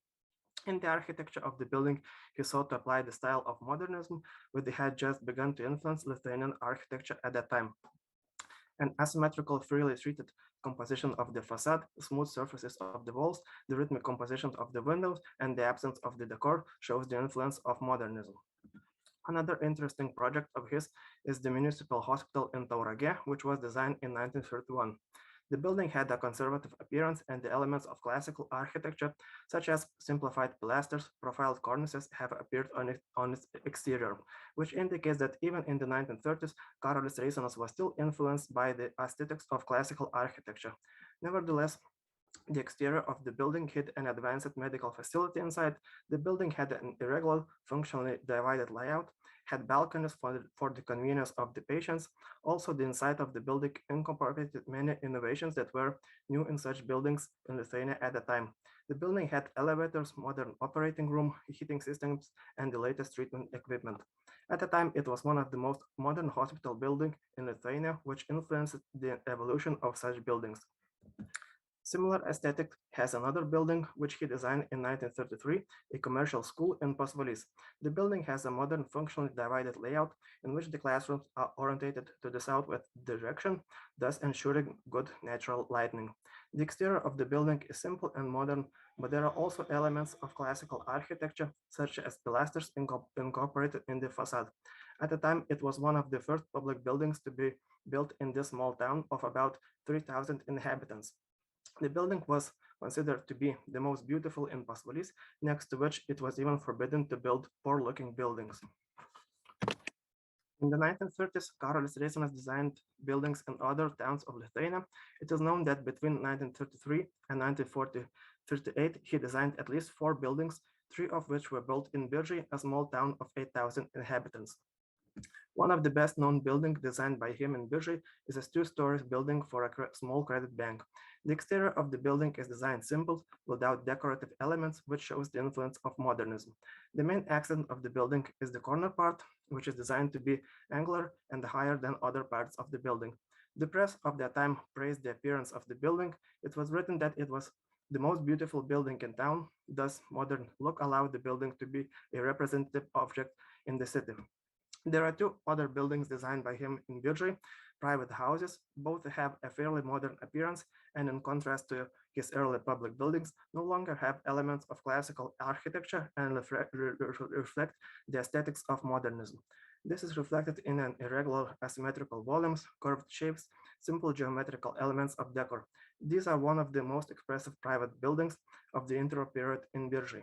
In the architecture of the building, he sought to apply the style of modernism, which had just begun to influence Lithuanian architecture at that time. An asymmetrical, freely treated composition of the facade, smooth surfaces of the walls, the rhythmic composition of the windows, and the absence of the decor shows the influence of modernism. Another interesting project of his is the municipal hospital in Tauragė, which was designed in 1931. The building had a conservative appearance and the elements of classical architecture, such as simplified pilasters, profiled cornices, have appeared on its exterior, which indicates that even in the 1930s, Karolis Reisonas was still influenced by the aesthetics of classical architecture. Nevertheless, the exterior of the building hid an advanced medical facility inside. The building had an irregular, functionally divided layout, had balconies for the convenience of the patients. Also, the inside of the building incorporated many innovations that were new in such buildings in Lithuania at the time. The building had elevators, modern operating room, heating systems, and the latest treatment equipment. At the time, it was one of the most modern hospital buildings in Lithuania, which influenced the evolution of such buildings. Similar aesthetic has another building, which he designed in 1933, a commercial school in Pasvalys. The building has a modern, functionally divided layout in which the classrooms are orientated to the southwest direction, thus ensuring good natural lighting. The exterior of the building is simple and modern, but there are also elements of classical architecture, such as pilasters incorporated in the facade. At the time, it was one of the first public buildings to be built in this small town of about 3,000 inhabitants. The building was considered to be the most beautiful in Pasvalys, next to which it was even forbidden to build poor-looking buildings. In the 1930s, Karolis Reisonas designed buildings in other towns of Lithuania. It is known that between 1933 and 1938, he designed at least 4 buildings, 3 of which were built in Biržai, a small town of 8,000 inhabitants. One of the best-known buildings designed by him in Biržai is a 2-story building for a small credit bank. The exterior of the building is designed simple, without decorative elements, which shows the influence of modernism. The main accent of the building is the corner part, which is designed to be angular and higher than other parts of the building. The press of that time praised the appearance of the building. It was written that it was the most beautiful building in town. Thus, modern look allowed the building to be a representative object in the city. There are 2 other buildings designed by him in Biržai, private houses. Both have a fairly modern appearance, and in contrast to his early public buildings, no longer have elements of classical architecture and reflect the aesthetics of modernism. This is reflected in an irregular asymmetrical volumes, curved shapes, simple geometrical elements of decor. These are one of the most expressive private buildings of the interior period in Biržai.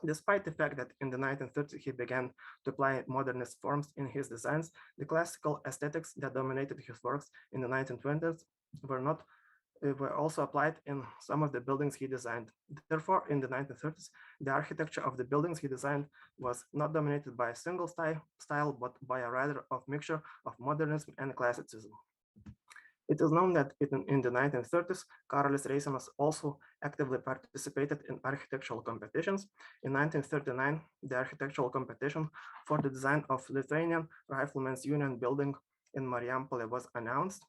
Despite the fact that in the 1930s he began to apply modernist forms in his designs, the classical aesthetics that dominated his works in the 1920s were also applied in some of the buildings he designed. Therefore, in the 1930s, the architecture of the buildings he designed was not dominated by a single style, but by a rather of mixture of modernism and classicism. It is known that in the 1930s, Karolis Reisonas also actively participated in architectural competitions. In 1939, the architectural competition for the design of Lithuanian Riflemen's Union building in Marijampolė was announced.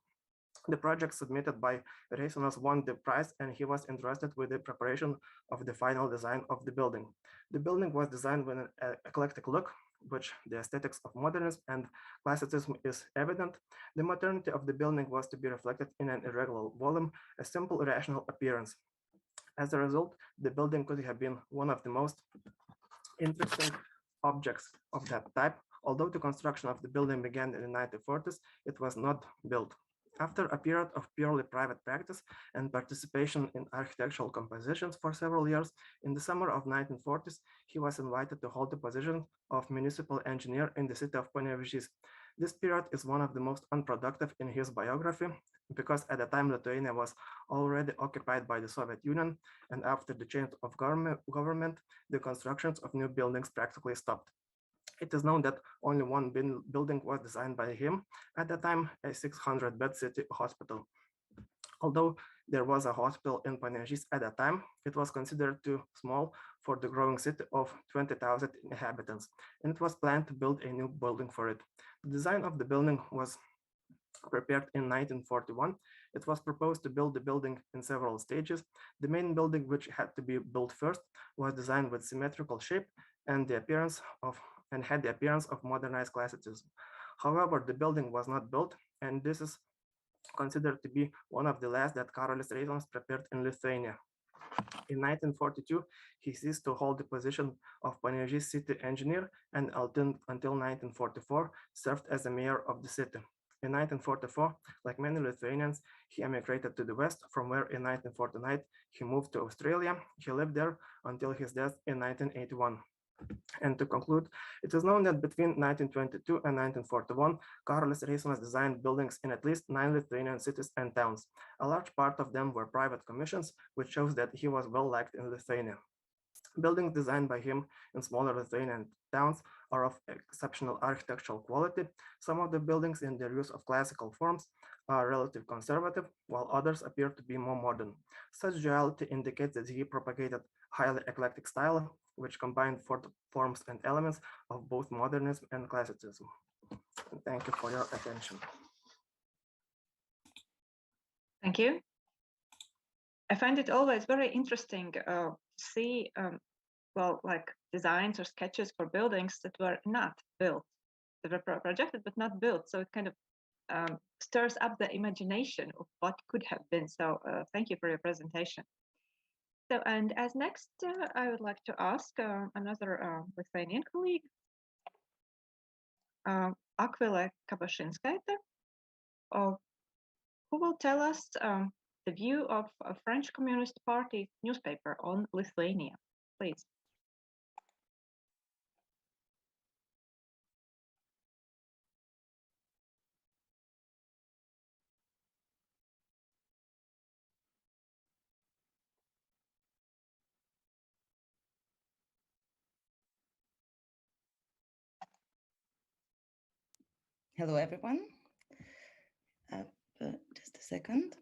The project submitted by Reisonas won the prize, and he was entrusted with the preparation of the final design of the building. The building was designed with an eclectic look, which the aesthetics of modernism and classicism is evident. The modernity of the building was to be reflected in an irregular volume, a simple rational appearance. As a result, the building could have been one of the most interesting objects of that type. Although the construction of the building began in the 1940s, it was not built. After a period of purely private practice and participation in architectural compositions for several years, in the summer of 1940s, he was invited to hold the position of municipal engineer in the city of Panevėžys. This period is one of the most unproductive in his biography, because at the time Lithuania was already occupied by the Soviet Union, and after the change of government, the constructions of new buildings practically stopped. It is known that only one building was designed by him, at the time a 600-bed city hospital. Although there was a hospital in Panevėžys at that time, it was considered too small for the growing city of 20,000 inhabitants, and it was planned to build a new building for it. The design of the building was prepared in 1941. It was proposed to build the building in several stages. The main building, which had to be built first, was designed with symmetrical shape and had the appearance of modernized classicism. However, the building was not built, and this is considered to be one of the last that Karolis Reisonas prepared in Lithuania. In 1942, he ceased to hold the position of Panevėžys city engineer, and until 1944 served as the mayor of the city. In 1944, like many Lithuanians, he emigrated to the West, from where in 1949 he moved to Australia. He lived there until his death in 1981. And to conclude, it is known that between 1922 and 1941, Karolis Reisonas designed buildings in at least 9 Lithuanian cities and towns. A large part of them were private commissions, which shows that he was well liked in Lithuania. Buildings designed by him in smaller Lithuanian towns are of exceptional architectural quality. Some of the buildings in their use of classical forms are relatively conservative, while others appear to be more modern. Such duality indicates that he propagated highly eclectic style, which combined forms and elements of both modernism and classicism. And thank you for your attention. Thank you. I find it always very interesting to see, like designs or sketches for buildings that were not built. They were projected but not built. So it kind of stirs up the imagination of what could have been. So thank you for your presentation. So, and as next, I would like to ask another Lithuanian colleague, Akvilė Kabašinskaitė, who will tell us the view of a French Communist Party newspaper on Lithuania. Please. Hello, everyone. Just a second.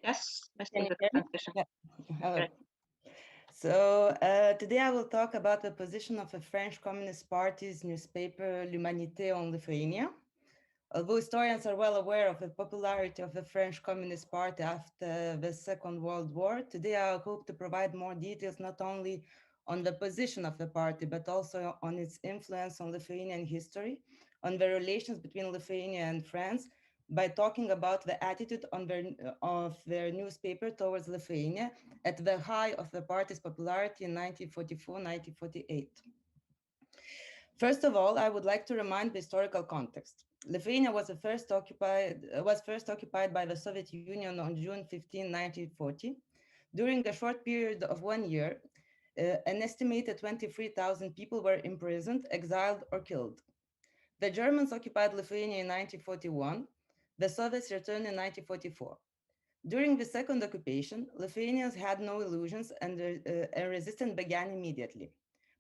Yes, Can you hear me? Yeah. Hello. So today I will talk about the position of the French Communist Party's newspaper L'Humanité on Lithuania. Although historians are well aware of the popularity of the French Communist Party after the Second World War, today I hope to provide more details not only on the position of the party, but also on its influence on Lithuanian history, on the relations between Lithuania and France, by talking about the attitude of their newspaper towards Lithuania at the height of the party's popularity in 1944-1948. First of all, I would like to remind the historical context. Lithuania was first occupied by the Soviet Union on June 15, 1940. During a short period of 1 year, an estimated 23,000 people were imprisoned, exiled, or killed. The Germans occupied Lithuania in 1941. The Soviets returned in 1944. During the second occupation, Lithuanians had no illusions and a resistance began immediately,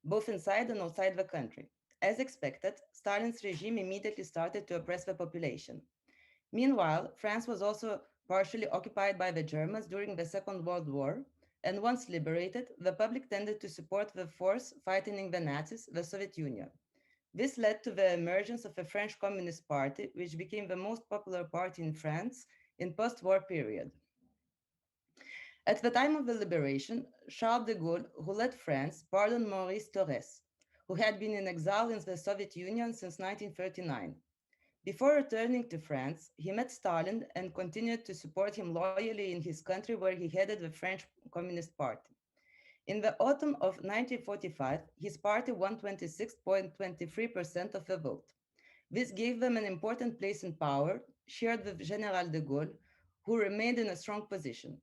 both inside and outside the country. As expected, Stalin's regime immediately started to oppress the population. Meanwhile, France was also partially occupied by the Germans during the Second World War, and once liberated, the public tended to support the force fighting the Nazis, the Soviet Union. This led to the emergence of the French Communist Party, which became the most popular party in France in post-war period. At the time of the liberation, Charles de Gaulle, who led France, pardoned Maurice Thorez, who had been in exile in the Soviet Union since 1939. Before returning to France, he met Stalin and continued to support him loyally in his country where he headed the French Communist Party. In the autumn of 1945, his party won 26.23% of the vote. This gave them an important place in power, shared with General de Gaulle, who remained in a strong position.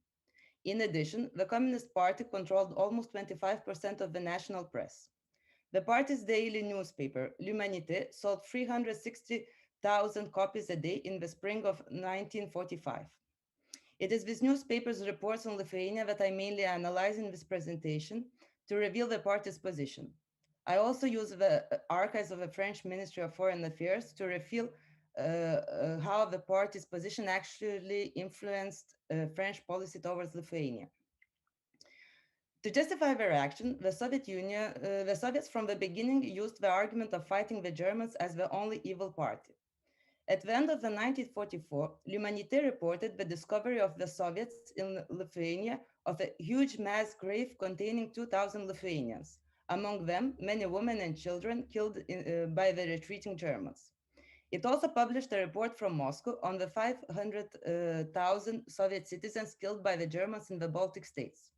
In addition, the Communist Party controlled almost 25% of the national press. The party's daily newspaper, L'Humanité, sold 360,000 copies a day in the spring of 1945. It is this newspaper's reports on Lithuania that I mainly analyze in this presentation to reveal the party's position. I also use the archives of the French Ministry of Foreign Affairs to reveal how the party's position actually influenced French policy towards Lithuania. To justify their action, the Soviets from the beginning used the argument of fighting the Germans as the only evil party. At the end of 1944, L'Humanité reported the discovery of the Soviets in Lithuania of a huge mass grave containing 2,000 Lithuanians, among them many women and children killed by the retreating Germans. It also published a report from Moscow on the 500,000 Soviet citizens killed by the Germans in the Baltic states.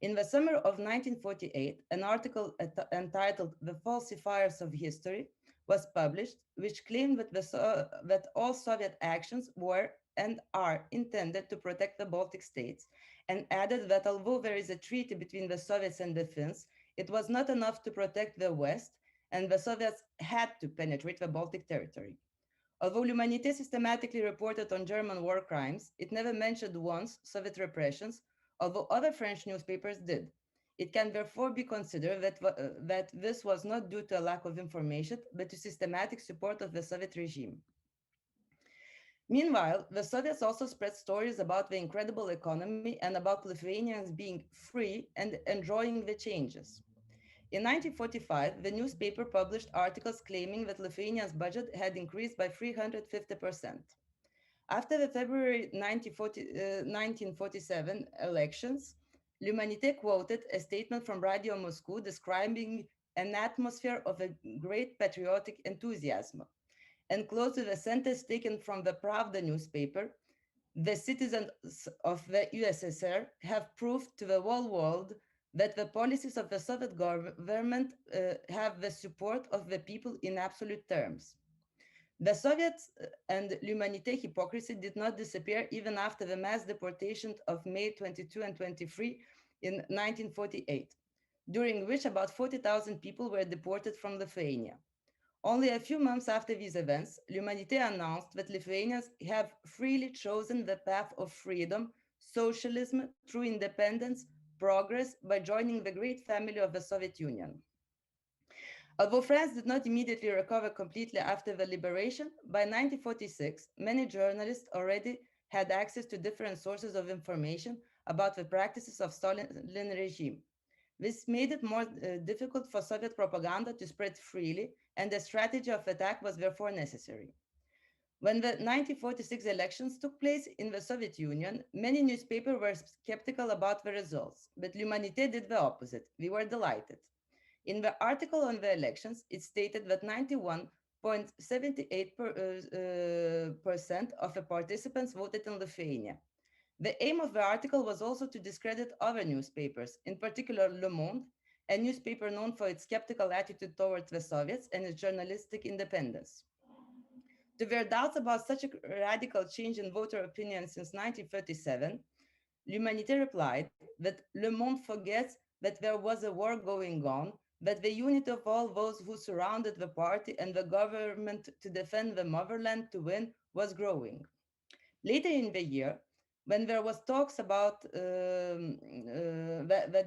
In the summer of 1948, an article entitled "The Falsifiers of History" was published, which claimed that all Soviet actions were and are intended to protect the Baltic states, and added that although there is a treaty between the Soviets and the Finns, it was not enough to protect the West, and the Soviets had to penetrate the Baltic territory. Although L'Humanité systematically reported on German war crimes, it never mentioned once Soviet repressions, although other French newspapers did. It can therefore be considered that this was not due to a lack of information, but to systematic support of the Soviet regime. Meanwhile, the Soviets also spread stories about the incredible economy and about Lithuanians being free and enjoying the changes. In 1945, the newspaper published articles claiming that Lithuania's budget had increased by 350%. After the February 1947 elections, L'Humanité quoted a statement from Radio Moscow describing an atmosphere of a great patriotic enthusiasm, and closed with a sentence taken from the Pravda newspaper: "The citizens of the USSR have proved to the whole world that the policies of the Soviet government have the support of the people in absolute terms." The Soviets and L'Humanité hypocrisy did not disappear even after the mass deportation of May 22 and 23 in 1948, during which about 40,000 people were deported from Lithuania. Only a few months after these events, L'Humanité announced that Lithuanians have freely chosen the path of freedom, socialism, true independence, progress by joining the great family of the Soviet Union. Although France did not immediately recover completely after the liberation, by 1946, many journalists already had access to different sources of information about the practices of Stalin regime. This made it more difficult for Soviet propaganda to spread freely, and a strategy of attack was therefore necessary. When the 1946 elections took place in the Soviet Union, many newspapers were skeptical about the results, but L'Humanité did the opposite. We were delighted. In the article on the elections, it stated that 91.78% of the participants voted in Lithuania. The aim of the article was also to discredit other newspapers, in particular Le Monde, a newspaper known for its skeptical attitude towards the Soviets and its journalistic independence. To their doubts about such a radical change in voter opinion since 1937, L'Humanité replied that Le Monde forgets that there was a war going on, that the unity of all those who surrounded the party and the government to defend the motherland to win was growing. Later in the year, when there was talks about that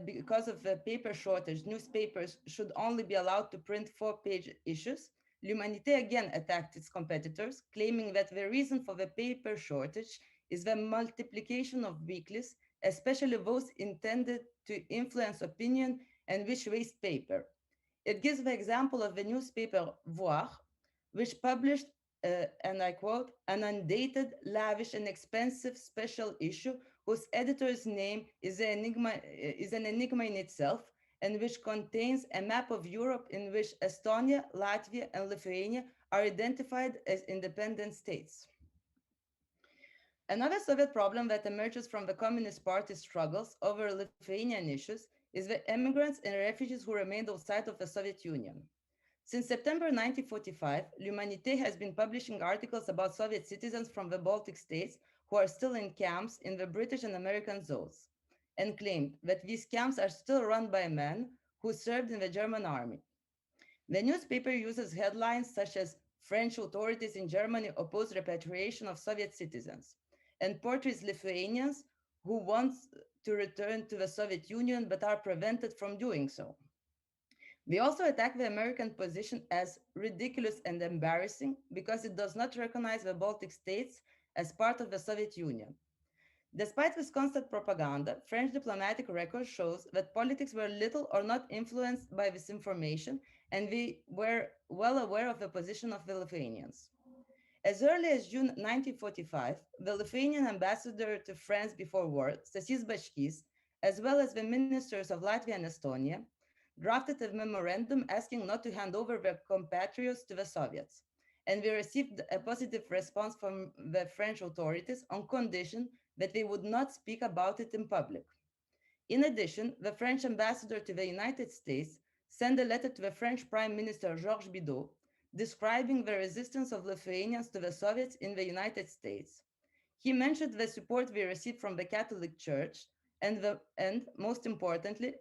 because of the paper shortage, newspapers should only be allowed to print 4-page issues, L'Humanité again attacked its competitors, claiming that the reason for the paper shortage is the multiplication of weeklies, especially those intended to influence opinion and which waste paper. It gives the example of the newspaper Voir, which published, and I quote, an undated, lavish, and expensive special issue whose editor's name is an enigma in itself, and which contains a map of Europe in which Estonia, Latvia, and Lithuania are identified as independent states. Another Soviet problem that emerges from the Communist Party's struggles over Lithuanian issues is the immigrants and refugees who remained outside of the Soviet Union. Since September 1945, L'Humanité has been publishing articles about Soviet citizens from the Baltic states who are still in camps in the British and American zones, and claimed that these camps are still run by men who served in the German army. The newspaper uses headlines such as "French authorities in Germany oppose repatriation of Soviet citizens," and portrays Lithuanians who want to return to the Soviet Union but are prevented from doing so. We also attack the American position as ridiculous and embarrassing because it does not recognize the Baltic states as part of the Soviet Union. Despite this constant propaganda, French diplomatic record shows that politics were little or not influenced by this information, and we were well aware of the position of the Lithuanians. As early as June 1945, the Lithuanian ambassador to France before war, Stasys Bačkys, as well as the ministers of Latvia and Estonia, drafted a memorandum asking not to hand over their compatriots to the Soviets, and we received a positive response from the French authorities on condition that they would not speak about it in public. In addition, the French ambassador to the United States sent a letter to the French Prime Minister Georges Bidault describing the resistance of Lithuanians to the Soviets in the United States. He mentioned the support we received from the Catholic Church and most importantly,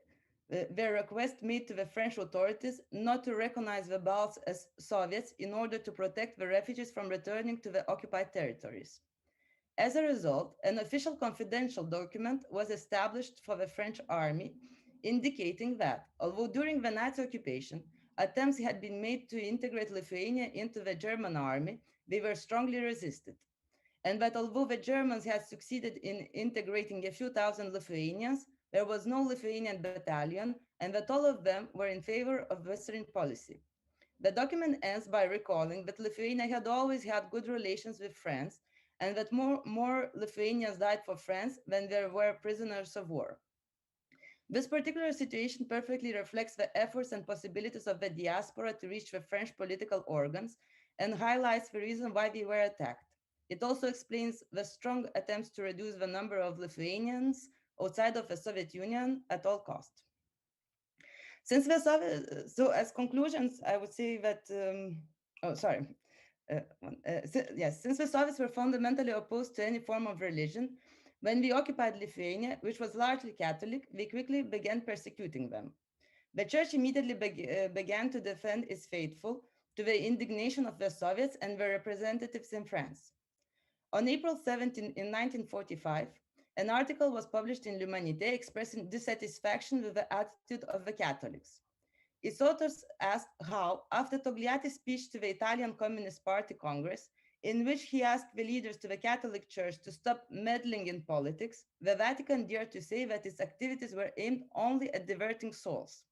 the request made to the French authorities not to recognize the Balts as Soviets in order to protect the refugees from returning to the occupied territories. As a result, an official confidential document was established for the French army, indicating that, although during the Nazi occupation, attempts had been made to integrate Lithuania into the German army, they were strongly resisted. And that although the Germans had succeeded in integrating a few thousand Lithuanians, there was no Lithuanian battalion, and that all of them were in favor of Western policy. The document ends by recalling that Lithuania had always had good relations with France, and that more Lithuanians died for France than there were prisoners of war. This particular situation perfectly reflects the efforts and possibilities of the diaspora to reach the French political organs and highlights the reason why they were attacked. It also explains the strong attempts to reduce the number of Lithuanians outside of the Soviet Union at all costs. Since the Soviet, so as conclusions, I would say that, since the Soviets were fundamentally opposed to any form of religion, when we occupied Lithuania, which was largely Catholic, we quickly began persecuting them. The church immediately began to defend its faithful to the indignation of the Soviets and their representatives in France. On April 17, in 1945, an article was published in L'Humanité expressing dissatisfaction with the attitude of the Catholics. Its authors asked how, after Togliatti's speech to the Italian Communist Party Congress, in which he asked the leaders to the Catholic Church to stop meddling in politics, the Vatican dared to say that its activities were aimed only at diverting souls.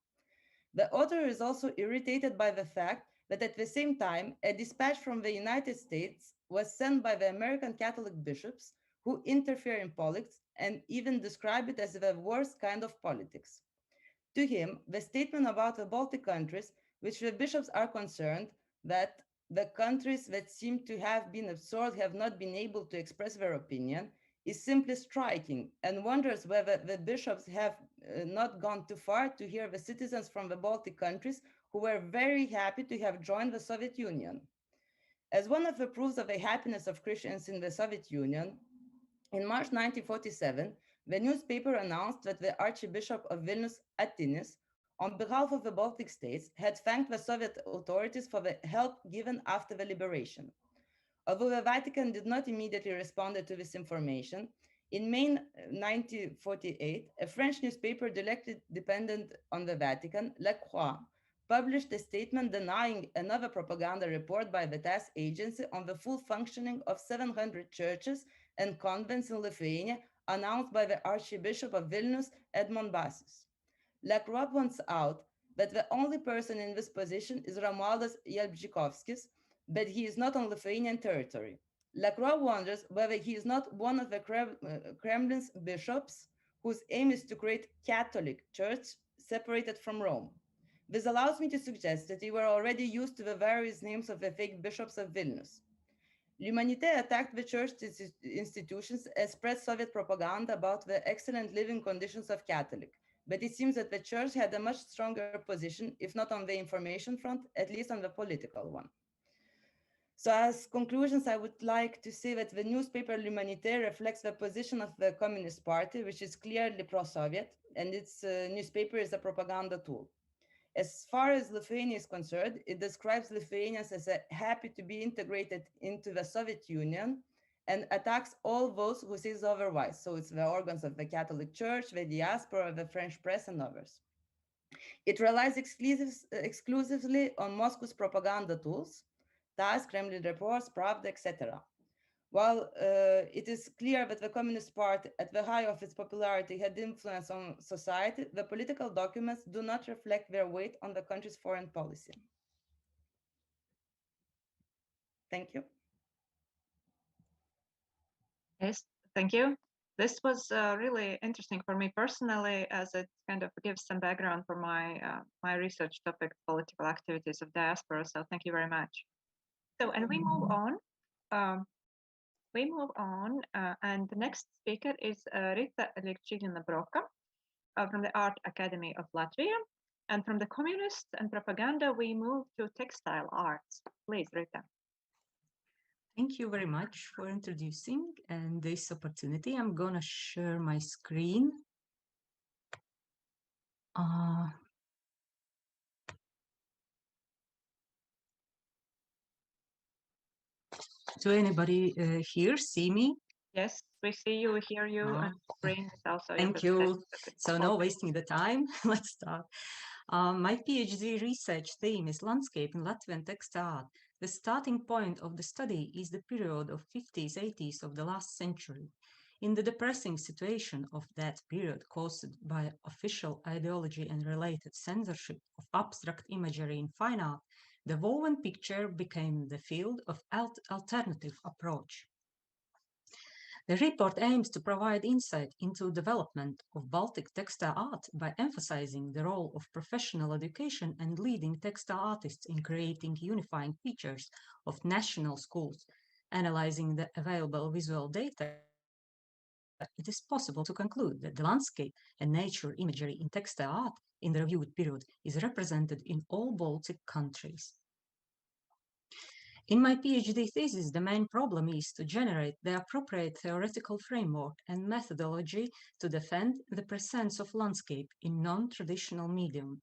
The author is also irritated by the fact that at the same time, a dispatch from the United States was sent by the American Catholic bishops who interfere in politics and even describe it as the worst kind of politics. To him, the statement about the Baltic countries, which the bishops are concerned that the countries that seem to have been absorbed have not been able to express their opinion, is simply striking, and wonders whether the bishops have not gone too far to hear the citizens from the Baltic countries who were very happy to have joined the Soviet Union. As one of the proofs of the happiness of Christians in the Soviet Union, in March 1947, the newspaper announced that the Archbishop of Vilnius, Attīstības, on behalf of the Baltic states, had thanked the Soviet authorities for the help given after the liberation. Although the Vatican did not immediately respond to this information, in May 1948, a French newspaper directly dependent on the Vatican, La Croix, published a statement denying another propaganda report by the TASS agency on the full functioning of 700 churches and convents in Lithuania, announced by the Archbishop of Vilnius, Edmond Basius. La Croix points out that the only person in this position is Romualdas Jalbžykovskis, but he is not on Lithuanian territory. La Croix wonders whether he is not one of the Kremlin's bishops whose aim is to create Catholic Church separated from Rome. This allows me to suggest that you were already used to the various names of the fake bishops of Vilnius. L'Humanité attacked the church institutions and spread Soviet propaganda about the excellent living conditions of Catholics, but it seems that the church had a much stronger position, if not on the information front, at least on the political one. So as conclusions, I would like to say that the newspaper L'Humanité reflects the position of the Communist Party, which is clearly pro-Soviet, and its newspaper is a propaganda tool. As far as Lithuania is concerned, it describes Lithuanians as happy to be integrated into the Soviet Union and attacks all those who say otherwise. So it's the organs of the Catholic Church, the diaspora, the French press, and others. It relies exclusively on Moscow's propaganda tools, TASS, Kremlin reports, Pravda, etc. While it is clear that the Communist Party, at the height of its popularity, had influence on society, the political documents do not reflect their weight on the country's foreign policy. Thank you. Yes, thank you. This was really interesting for me personally, as it kind of gives some background for my my research topic, political activities of diaspora. So thank you very much. So, and we move on. And the next speaker is Rita Liekčīgina-Broka from the Art Academy of Latvia. And from the communists and propaganda, we move to textile arts. Please, Rita. Thank you very much for introducing and this opportunity. I'm gonna share my screen. Do anybody here see me? Yes, we see you, we hear you, and screen is also. Thank you. So no wasting the time, let's start. My PhD research theme is landscape in Latvian textile art. The starting point of the study is the period of 50s, 80s of the last century. In the depressing situation of that period caused by official ideology and related censorship of abstract imagery in fine art, the woven picture became the field of alternative approach. The report aims to provide insight into development of Baltic textile art by emphasizing the role of professional education and leading textile artists in creating unifying features of national schools. Analyzing the available visual data, it is possible to conclude that the landscape and nature imagery in textile art in the reviewed period is represented in all Baltic countries. In my PhD thesis, the main problem is to generate the appropriate theoretical framework and methodology to defend the presence of landscape in non-traditional medium.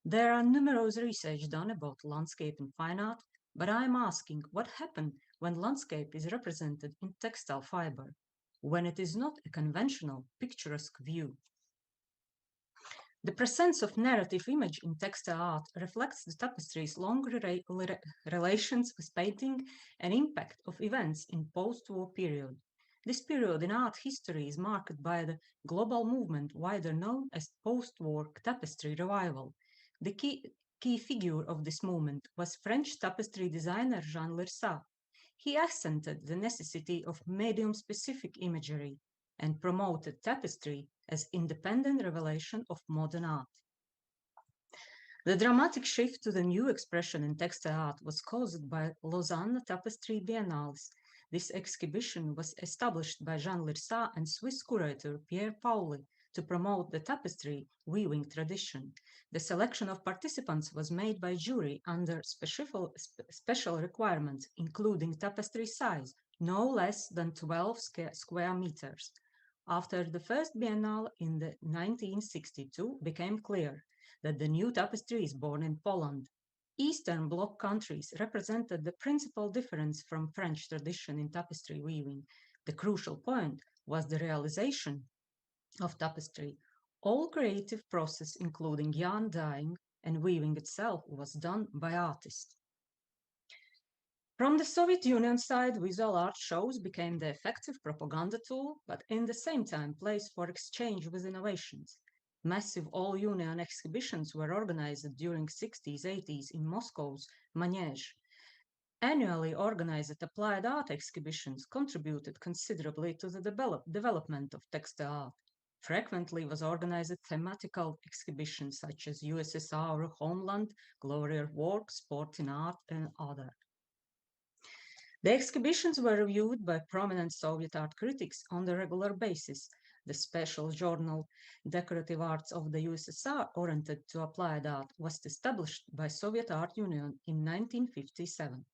There are numerous research done about landscape in fine art, but I'm asking what happened when landscape is represented in textile fiber. when it is not a conventional, picturesque view. The presence of narrative image in textile art reflects the tapestry's long relations with painting and impact of events in post-war period. This period in art history is marked by the global movement wider known as post-war tapestry revival. The key figure of this movement was French tapestry designer Jean Lirsa. He accented the necessity of medium-specific imagery and promoted tapestry as independent revelation of modern art. The dramatic shift to the new expression in textile art was caused by Lausanne Tapestry Biennales. This exhibition was established by Jean Lirsa and Swiss curator Pierre Pauli to promote the tapestry weaving tradition. The selection of participants was made by jury under special requirements, including tapestry size, no less than 12 square meters. After the first biennale in 1962 became clear that the new tapestry is born in Poland. Eastern Bloc countries represented the principal difference from French tradition in tapestry weaving. The crucial point was the realization of tapestry. All creative process, including yarn dyeing and weaving itself, was done by artists. From the Soviet Union side, visual art shows became the effective propaganda tool, but in the same time, place for exchange with innovations. Massive all-union exhibitions were organized during 60s, 80s in Moscow's Manege. Annually organized applied art exhibitions contributed considerably to the development of textile art. Frequently was organized thematical exhibitions such as USSR, Homeland, Glory of Work, Sport in Art, and other. The exhibitions were reviewed by prominent Soviet art critics on a regular basis. The special journal Decorative Arts of the USSR, oriented to applied art, was established by Soviet Art Union in 1957.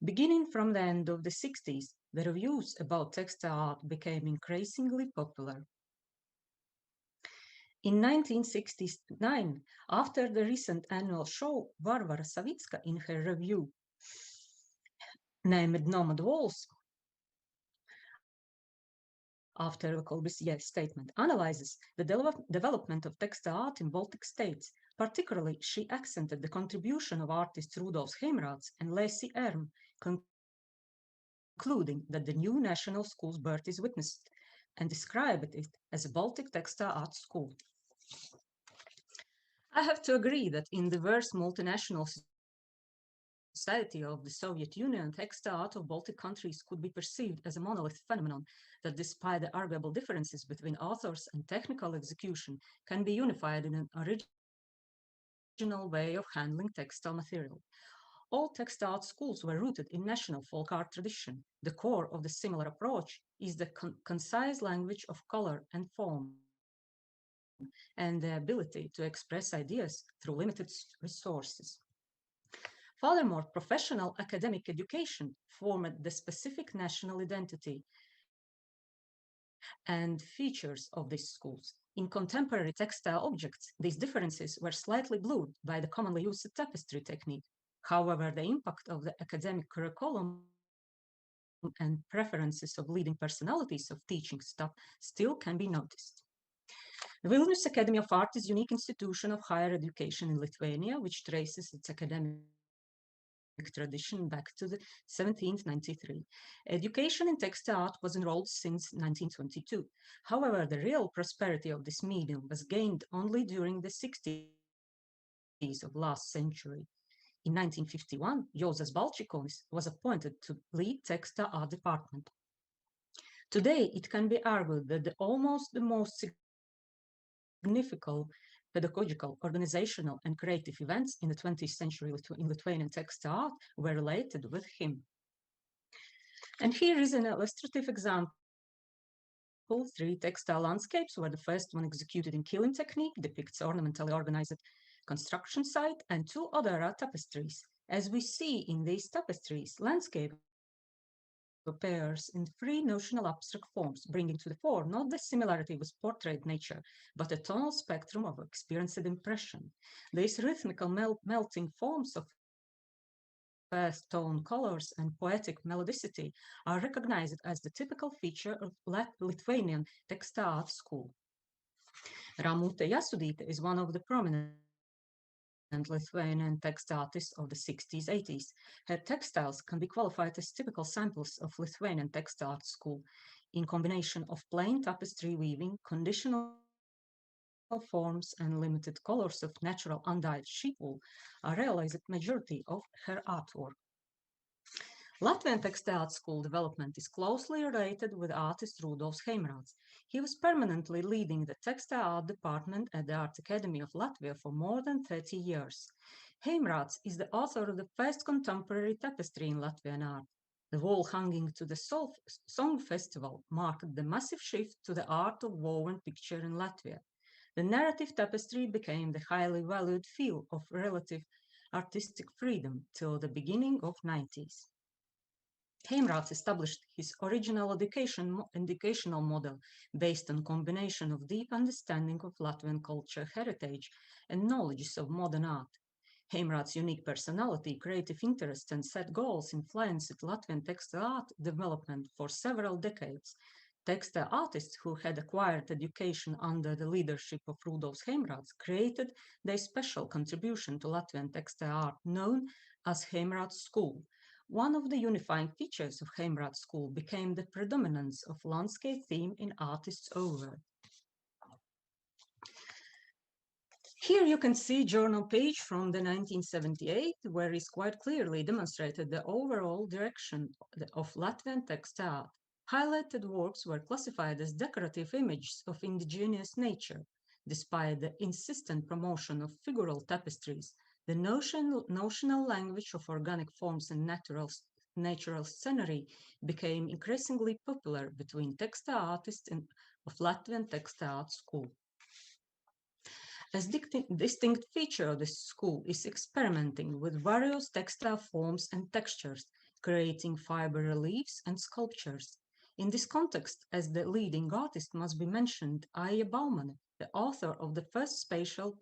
Beginning from the end of the 60s, the reviews about textile art became increasingly popular. In 1969, after the recent annual show, Varvara Savitska, in her review named Nomad Walls, after the Corbusier statement, analyzes the development of textile art in Baltic states. Particularly, she accented the contribution of artists Rudolf Heimrats and Lacy Erm, concluding that the new national school's birth is witnessed, and described it as a Baltic textile art school. I have to agree that in the diverse multinational society of the Soviet Union, textile art of Baltic countries could be perceived as a monolith phenomenon that, despite the arguable differences between authors and technical execution, can be unified in an original way of handling textile material. All textile art schools were rooted in national folk art tradition. The core of the similar approach is the concise language of color and form, and the ability to express ideas through limited resources. Furthermore, professional academic education formed the specific national identity and features of these schools. In contemporary textile objects, these differences were slightly blurred by the commonly used tapestry technique. However, the impact of the academic curriculum and preferences of leading personalities of teaching staff still can be noticed. The Vilnius Academy of Art is a unique institution of higher education in Lithuania, which traces its academic tradition back to the 1793. Education in textile art was enrolled since 1922. However, the real prosperity of this medium was gained only during the 60s of last century. In 1951, Jozas Balčikonis was appointed to lead textile art department. Today, it can be argued that the most significant pedagogical, organizational, and creative events in the 20th century in Lithuanian textile art were related with him. And here is an illustrative example. 3 textile landscapes, where the first one, executed in killing technique, depicts ornamentally organized construction site, and 2 other are tapestries. As we see in these tapestries, landscape appears in 3 notional abstract forms, bringing to the fore not the similarity with portrait nature, but a tonal spectrum of experienced impression. These rhythmical melting forms of fast tone colors and poetic melodicity are recognized as the typical feature of Lithuanian textile art school. Ramute Jasudīte is one of the prominent Lithuanian textile artists of the 60s, 80s. Her textiles can be qualified as typical samples of Lithuanian textile art school in combination of plain tapestry weaving, conditional forms and limited colors of natural undyed sheep wool are realized majority of her artwork. Latvian textile art school development is closely related with artist Rudolfs Heimrāds. He was permanently leading the textile art department at the Art Academy of Latvia for more than 30 years. Heimrāds is the author of the first contemporary tapestry in Latvian art. The wall hanging to the Song Festival marked the massive shift to the art of woven picture in Latvia. The narrative tapestry became the highly valued field of relative artistic freedom till the beginning of 90s. Heimrāds established his original educational model based on combination of deep understanding of Latvian culture heritage and knowledge of modern art. Heimrāds' unique personality, creative interest, and set goals influenced Latvian textile art development for several decades. Textile artists who had acquired education under the leadership of Rudolfs Heimrāds created their special contribution to Latvian textile art known as Heimrāds School. One of the unifying features of Heimrāds School became the predominance of landscape theme in artists' work. Here you can see journal page from the 1978, where is quite clearly demonstrated the overall direction of Latvian textile art. Highlighted works were classified as decorative images of indigenous nature. Despite the insistent promotion of figural tapestries, the notional language of organic forms and natural scenery became increasingly popular between textile artists of Latvian textile art school. A distinct feature of this school is experimenting with various textile forms and textures, creating fiber reliefs and sculptures. In this context, as the leading artist must be mentioned Aija Baumane, the author of the first spatial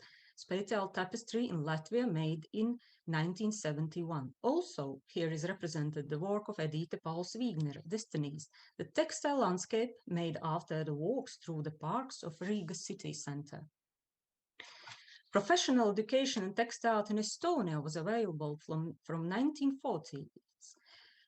tapestry in Latvia made in 1971. Also, here is represented the work of Edīte Pauls-Vīgnere, Destinies, the textile landscape made after the walks through the parks of Riga city center. Professional education in textile art in Estonia was available from 1940s.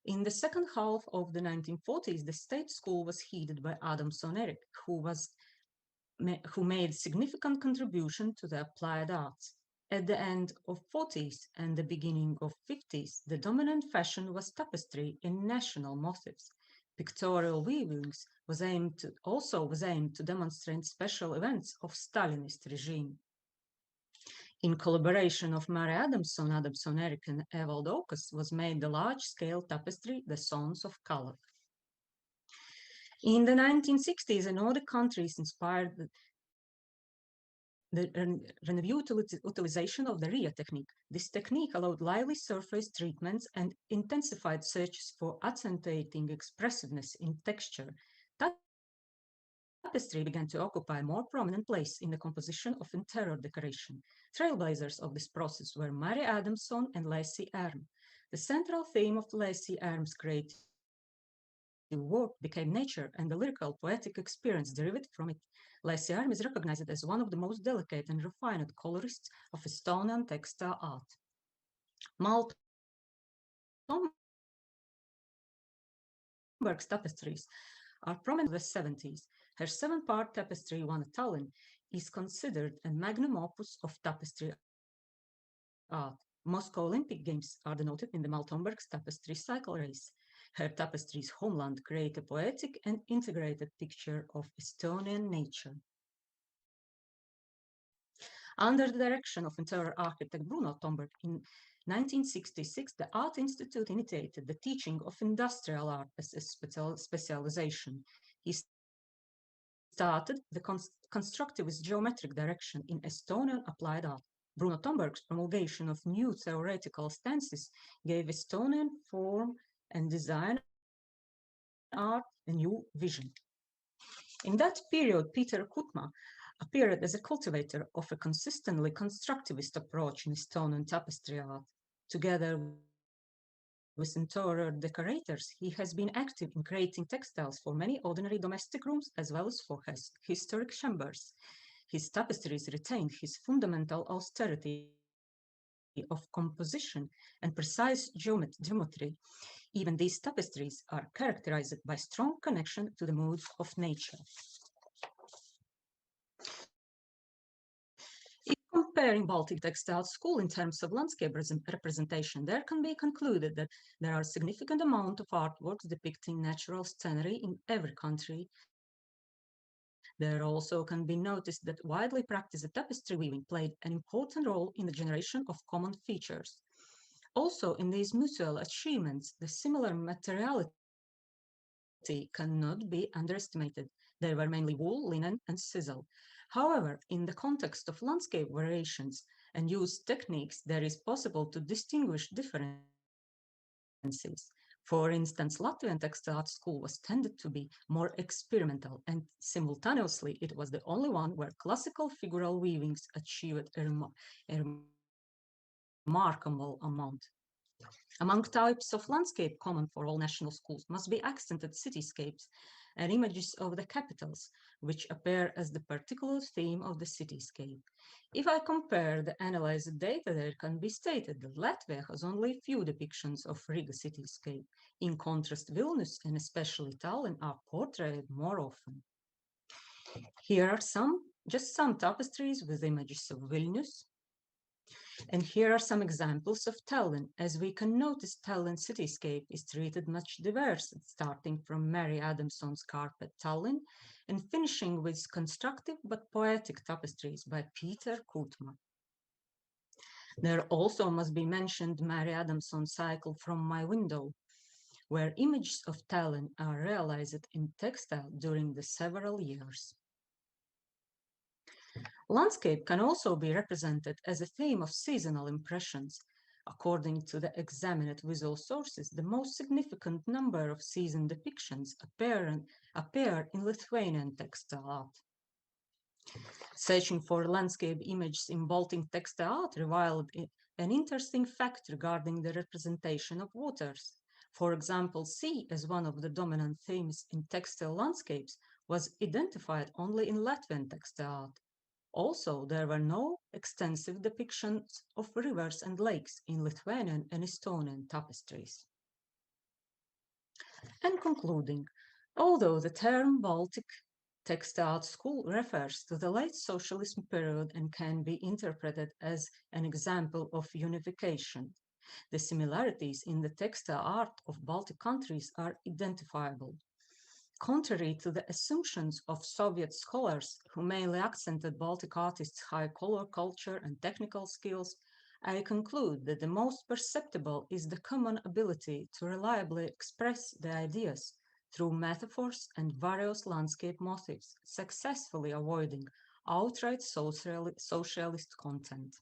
In the second half of the 1940s, the state school was headed by Adamson Erik, who made significant contribution to the applied arts. At the end of 40s and the beginning of 50s, the dominant fashion was tapestry in national motifs. Pictorial weavings was aimed to demonstrate special events of Stalinist regime. In collaboration of Mary Adamson, Adamson Erik and Evald Okas was made the large-scale tapestry, The Sons of Color. In the 1960s, in Nordic countries inspired the renewed utilization of the RIA technique. This technique allowed lively surface treatments and intensified searches for accentuating expressiveness in texture. Tapestry began to occupy a more prominent place in the composition of interior decoration. Trailblazers of this process were Mary Adamson and Lacey Arm. The central theme of Lacey Arm's creative work became nature and the lyrical poetic experience derived from it. Lacey Arm is recognized as one of the most delicate and refined colorists of Estonian textile art. Malta Tomberg's tapestries are prominent in the 70s. Her 7-part tapestry, One at Tallinn, is considered a magnum opus of tapestry art. Moscow Olympic Games are denoted in the Tomberg's tapestry cycle race. Her tapestries homeland create a poetic and integrated picture of Estonian nature. Under the direction of interior architect Bruno Tomberg, in 1966, the Art Institute initiated the teaching of industrial art as a specialization. He started the constructivist geometric direction in Estonian applied art. Bruno Tomberg's promulgation of new theoretical stances gave Estonian form and design art a new vision. In that period, Peter Kutma appeared as a cultivator of a consistently constructivist approach in Estonian tapestry art. Together interior decorators, he has been active in creating textiles for many ordinary domestic rooms as well as for his historic chambers. His tapestries retained his fundamental austerity of composition and precise geometry. Even these tapestries are characterized by strong connection to the mood of nature. If comparing Baltic textile school in terms of landscape representation, there can be concluded that there are a significant amount of artworks depicting natural scenery in every country. There also can be noticed that widely practiced tapestry weaving played an important role in the generation of common features. Also, in these mutual achievements, the similar materiality cannot be underestimated. They were mainly wool, linen, and sisal. However, in the context of landscape variations and used techniques, there is possible to distinguish differences. For instance, Latvian textile art school was tended to be more experimental, and simultaneously it was the only one where classical figural weavings achieved a remarkable amount. Among types of landscape common for all national schools must be accented cityscapes and images of the capitals, which appear as the particular theme of the cityscape. If I compare the analyzed data, there can be stated that Latvia has only few depictions of Riga cityscape. In contrast, Vilnius and especially Tallinn are portrayed more often. Here are just some tapestries with images of Vilnius. And here are some examples of Tallinn. As we can notice, Tallinn cityscape is treated much diverse, starting from Mary Adamson's carpet Tallinn and finishing with constructive but poetic tapestries by Peter Kutma. There also must be mentioned Mary Adamson's cycle From My Window, where images of Tallinn are realized in textile during the several years. Landscape can also be represented as a theme of seasonal impressions. According to the examined visual sources, the most significant number of season depictions appear in Lithuanian textile art. Searching for landscape images in Baltic textile art revealed an interesting fact regarding the representation of waters. For example, sea as one of the dominant themes in textile landscapes was identified only in Latvian textile art. Also, there were no extensive depictions of rivers and lakes in Lithuanian and Estonian tapestries. And concluding, although the term Baltic textile art school refers to the late socialism period and can be interpreted as an example of unification, the similarities in the textile art of Baltic countries are identifiable. Contrary to the assumptions of Soviet scholars who mainly accented Baltic artists' high color culture and technical skills, I conclude that the most perceptible is the common ability to reliably express the ideas through metaphors and various landscape motifs, successfully avoiding outright socialist content.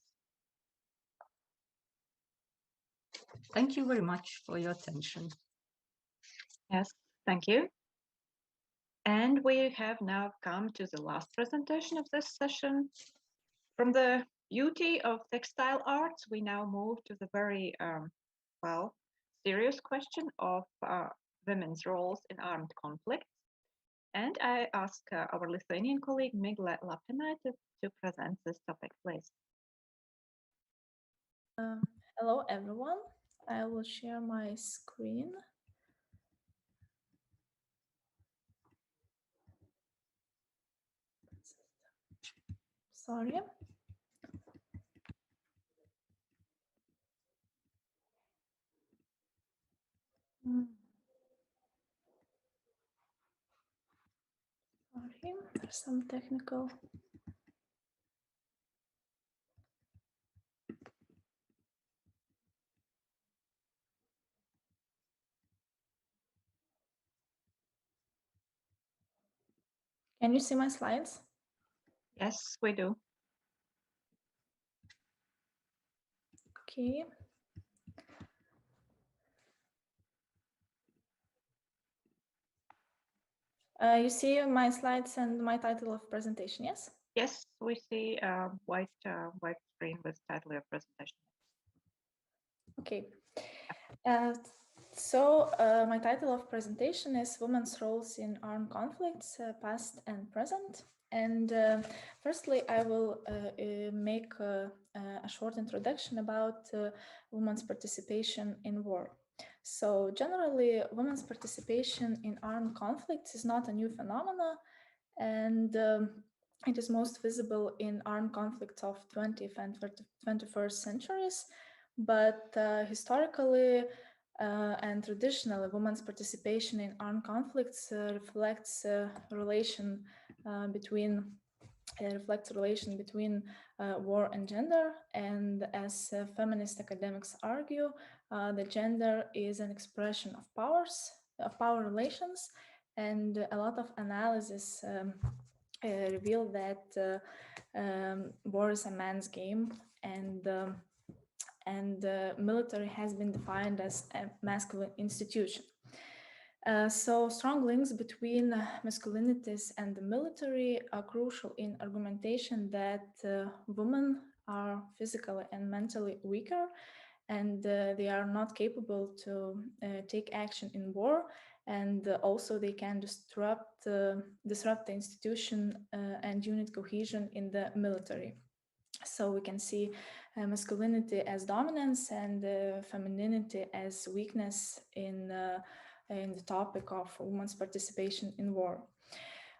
Thank you very much for your attention. Yes, thank you. And we have now come to the last presentation of this session. From the beauty of textile arts, we now move to the very, serious question of women's roles in armed conflicts. And I ask our Lithuanian colleague, Migle Lapinaite, to present this topic, please. Hello, everyone. I will share my screen. Sorry. Sorry, there's some technical. Can you see my slides? Yes, we do. Okay. You see my slides and my title of presentation, yes? Yes, we see a white screen with title of presentation. Okay. So my title of presentation is Women's Roles in Armed Conflicts, Past and Present. And firstly, I will make a short introduction about women's participation in war. So generally, women's participation in armed conflicts is not a new phenomenon, and it is most visible in armed conflicts of 20th and 21st centuries. But historically and traditionally, women's participation in armed conflicts reflects relation between war and gender. And as feminist academics argue, the gender is an expression of power relations, and a lot of analysis reveal that war is a man's game, and military has been defined as a masculine institution. So strong links between masculinities and the military are crucial in argumentation that women are physically and mentally weaker, and they are not capable to take action in war, and also they can disrupt the institution and unit cohesion in the military. So we can see masculinity as dominance and femininity as weakness in the topic of women's participation in war.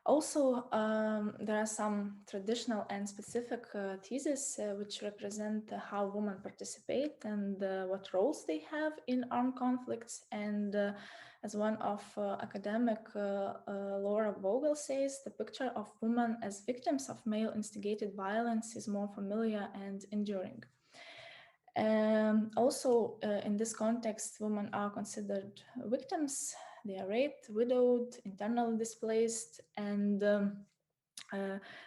Also, there are some traditional and specific theses which represent how women participate and what roles they have in armed conflicts. And as one of academic Laura Vogel says, the picture of women as victims of male-instigated violence is more familiar and enduring. Also, in this context, women are considered victims. They are raped, widowed, internally displaced, and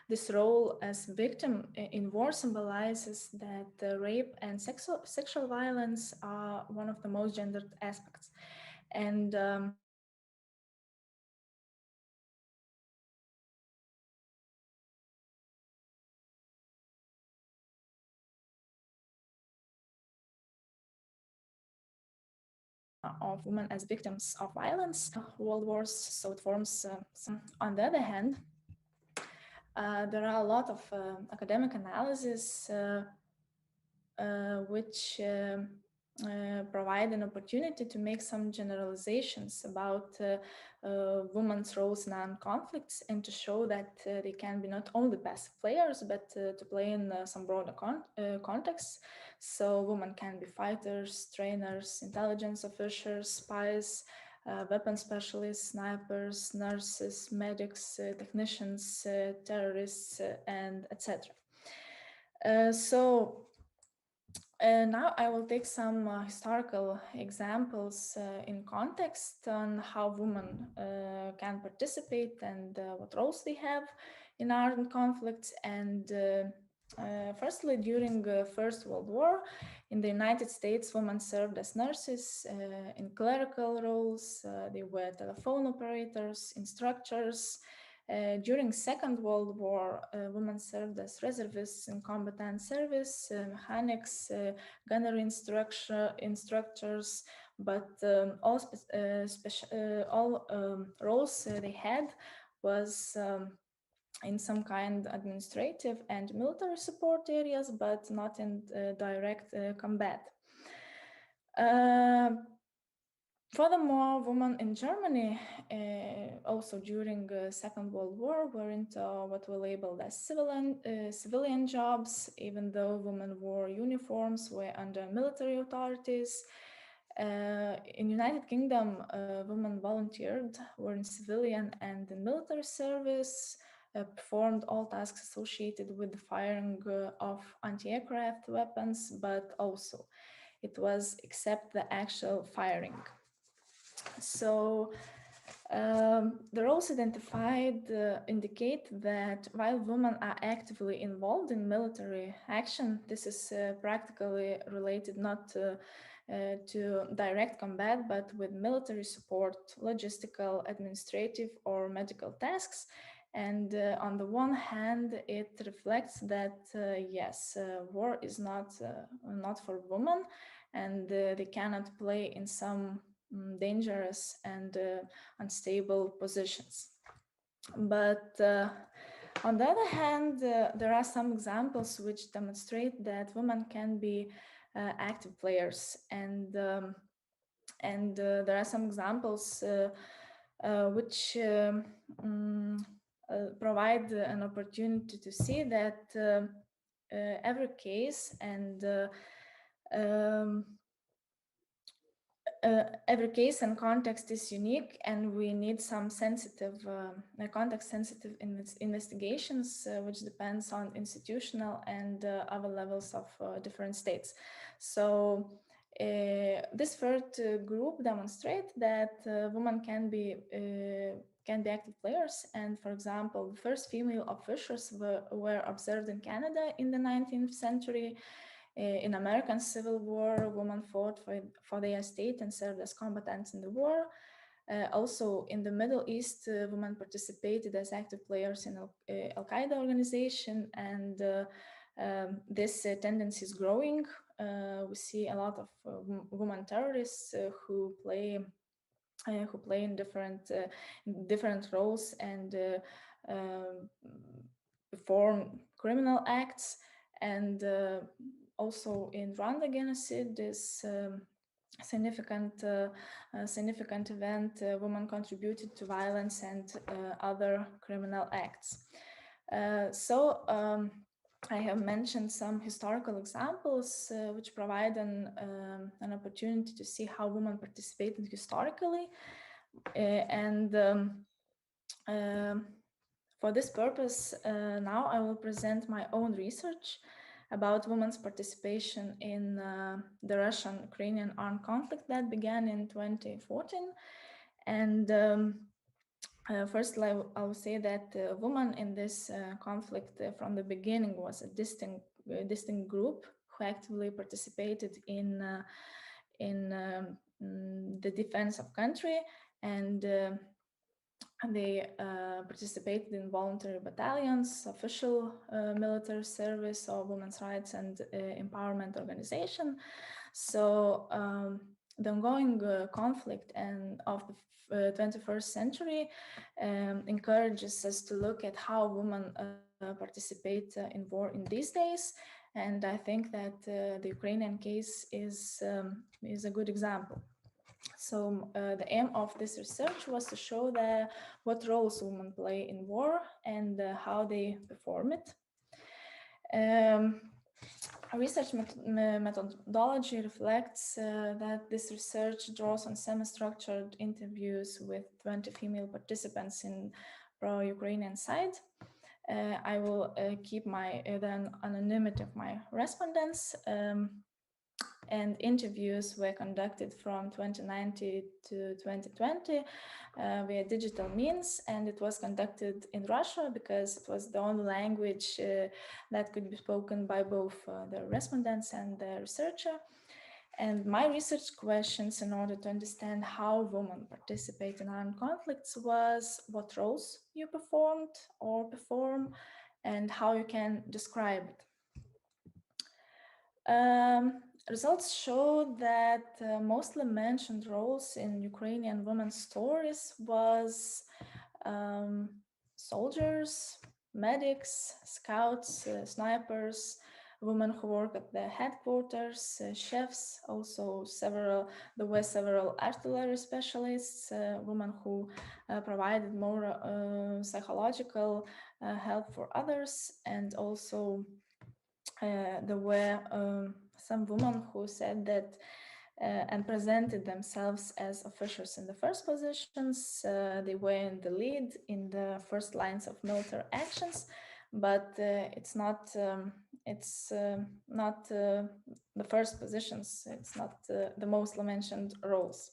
this role as victim in war symbolizes that rape and sexual violence are one of the most gendered aspects. And of women as victims of violence, world wars, so it forms on the other hand, there are a lot of academic analysis which provide an opportunity to make some generalizations about women's roles in armed conflicts, and to show that they can be not only passive players, but to play in some broader contexts. So women can be fighters, trainers, intelligence officers, spies, weapon specialists, snipers, nurses, medics, technicians, terrorists, and etc. So now I will take some historical examples in context on how women can participate and what roles they have in armed conflicts. And firstly, during First World War, in the United States, women served as nurses in clerical roles. They were telephone operators, instructors. During Second World War, women served as reservists in combatant service, mechanics, gunnery instructors, but all roles they had was in some kind administrative and military support areas, but not in direct combat. Furthermore, women in Germany, also during Second World War, were into what were labeled as civilian jobs, even though women wore uniforms, were under military authorities. In United Kingdom, women volunteered, were in civilian and in military service, performed all tasks associated with the firing of anti-aircraft weapons, but also it was except the actual firing. So the roles identified indicate that while women are actively involved in military action, this is practically related not to direct combat, but with military support, logistical, administrative, or medical tasks. And on the one hand, it reflects that yes, war is not for women, and they cannot play in some dangerous and unstable positions. But on the other hand, there are some examples which demonstrate that women can be active players, and there are some examples which provide an opportunity to see that every case and every case and context is unique, and we need some sensitive, context-sensitive investigations, which depends on institutional and other levels of different states. So this third group demonstrates that women can be active players. And for example, the first female officers were observed in Canada in the 19th century. In American Civil War, women fought for their state and served as combatants in the war. Also in the Middle East, women participated as active players in Al-Qaeda organization, and this tendency is growing. We see a lot of women terrorists who play in different roles and perform criminal acts. And also in Rwanda genocide, this significant event, women contributed to violence and other criminal acts. I have mentioned some historical examples which provide an opportunity to see how women participated historically. For this purpose, now I will present my own research about women's participation in the Russian-Ukrainian armed conflict that began in 2014. And firstly, I will say that women in this conflict from the beginning was a distinct group who actively participated in the defense of country, and they participated in voluntary battalions, official military service, or women's rights and empowerment organization. So the ongoing conflict of the 21st century encourages us to look at how women participate in war in these days. And I think that the Ukrainian case is a good example. So the aim of this research was to show what roles women play in war and how they perform it. Research methodology reflects that this research draws on semi-structured interviews with 20 female participants in pro-Ukrainian side. I will keep the anonymity of my respondents. And interviews were conducted from 2019 to 2020 via digital means, and it was conducted in Russia because it was the only language that could be spoken by both the respondents and the researcher. And my research questions in order to understand how women participate in armed conflicts was what roles you performed or perform and how you can describe it. Results show that mostly mentioned roles in Ukrainian women's stories was soldiers, medics, scouts, snipers, women who work at the headquarters, chefs, also there were several artillery specialists, women who provided more psychological help for others, and also there were some women who said that and presented themselves as officers in the first positions. They were in the lead in the first lines of military actions, but it's not the first positions. It's not the most mentioned roles.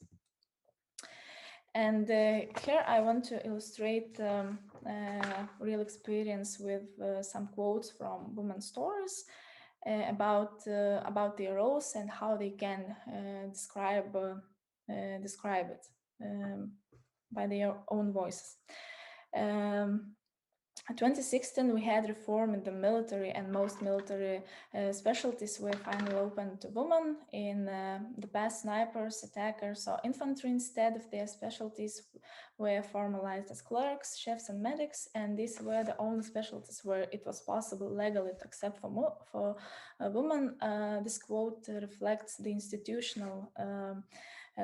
And here I want to illustrate real experience with some quotes from women's stories about their roles and how they can describe it by their own voices. In 2016, we had reform in the military, and most military specialties were finally open to women. In the past, snipers, attackers, or infantry instead of their specialties were formalized as clerks, chefs, and medics, and these were the only specialties where it was possible legally to accept for women. This quote reflects the institutional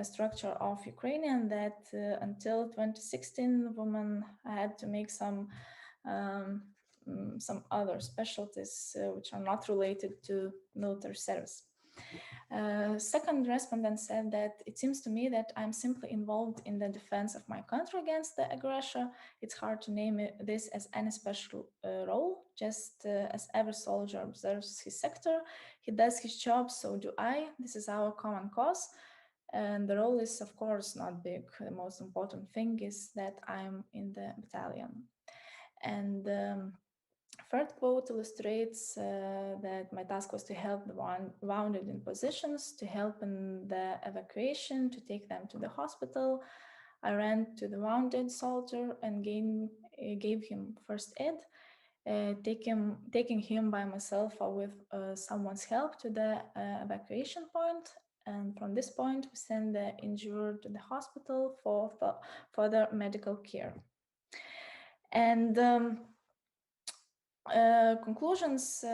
structure of Ukrainian that until 2016, women had to make some other specialties which are not related to military service. Second respondent said that it seems to me that I'm simply involved in the defense of my country against the aggressor. It's hard to name this as any special role, just as every soldier observes his sector, he does his job, so do I. This is our common cause. And the role is, of course, not big. The most important thing is that I'm in the battalion. And third quote illustrates that my task was to help the wounded in positions, to help in the evacuation, to take them to the hospital. I ran to the wounded soldier and gave him first aid, taking him by myself or with someone's help to the evacuation point. And from this point, we send the injured to the hospital for further medical care. And conclusions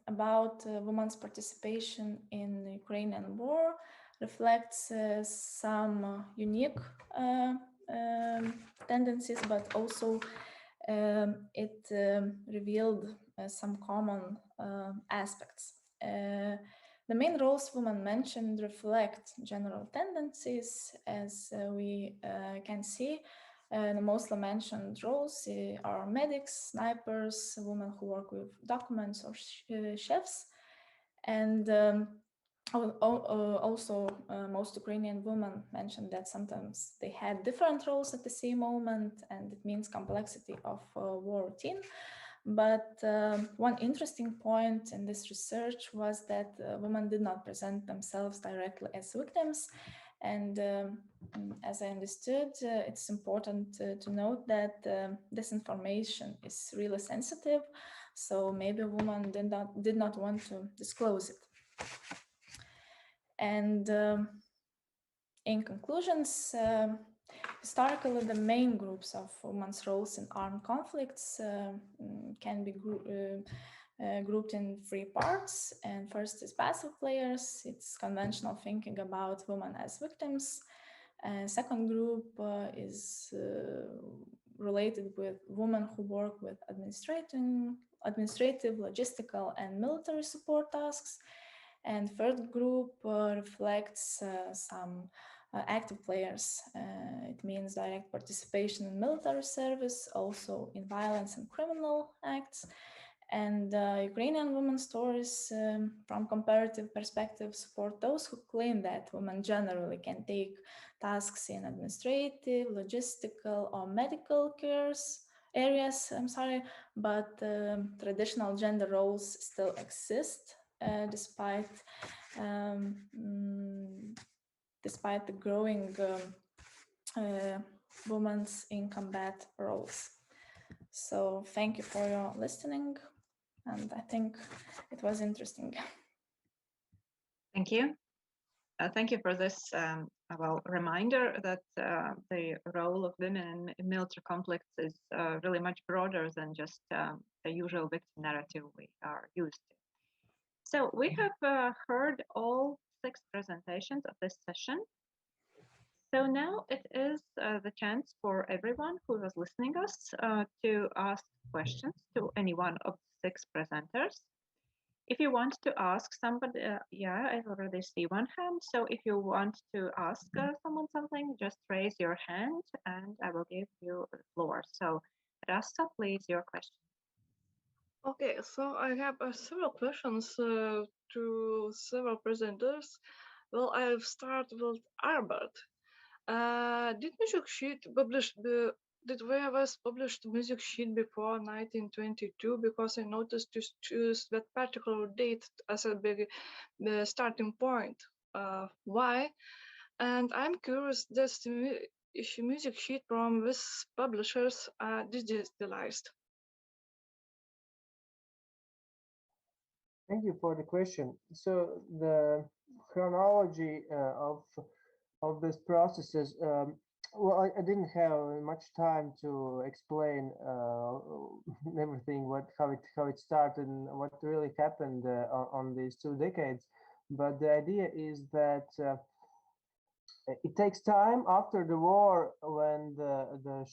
about women's participation in the Ukrainian war reflects some unique tendencies, but also it revealed some common aspects. The main roles women mentioned reflect general tendencies, as we can see. The mostly mentioned roles are medics, snipers, women who work with documents, or chefs. And also most Ukrainian women mentioned that sometimes they had different roles at the same moment, and it means complexity of war routine. But one interesting point in this research was that women did not present themselves directly as victims. And as I understood, it's important to note that this information is really sensitive, so maybe a woman did not want to disclose it. And in conclusions, historically, the main groups of women's roles in armed conflicts can be grouped in three parts. And first is passive players. It's conventional thinking about women as victims. Second group is related with women who work with administrative, logistical, and military support tasks. And third group reflects some active players. It means direct participation in military service, also in violence and criminal acts. And Ukrainian women's stories from comparative perspective support those who claim that women generally can take tasks in administrative, logistical, or medical areas, but traditional gender roles still exist despite the growing women's in combat roles. So thank you for your listening, and I think it was interesting. Thank you. Thank you for this reminder that the role of women in military conflicts is really much broader than just the usual victim narrative we are used to. So we have heard all 6 presentations of this session. So now it is the chance for everyone who was listening us to ask questions to any one of 6 presenters. If you want to ask somebody, I already see one hand. So if you want to ask someone something, just raise your hand and I will give you the floor. So Rasa, please, your question. Okay, so I have several questions to several presenters. Well, I'll start with Albert. Did music sheet published did VVS published music sheet before 1922? Because I noticed to choose that particular date as a big starting point. Why? And I'm curious, does the music sheet from this publishers digitalized? Thank you for the question. So the chronology of these processes, well, I didn't have much time to explain everything, how it started and what really happened on these 2 decades. But the idea is that it takes time after the war, when the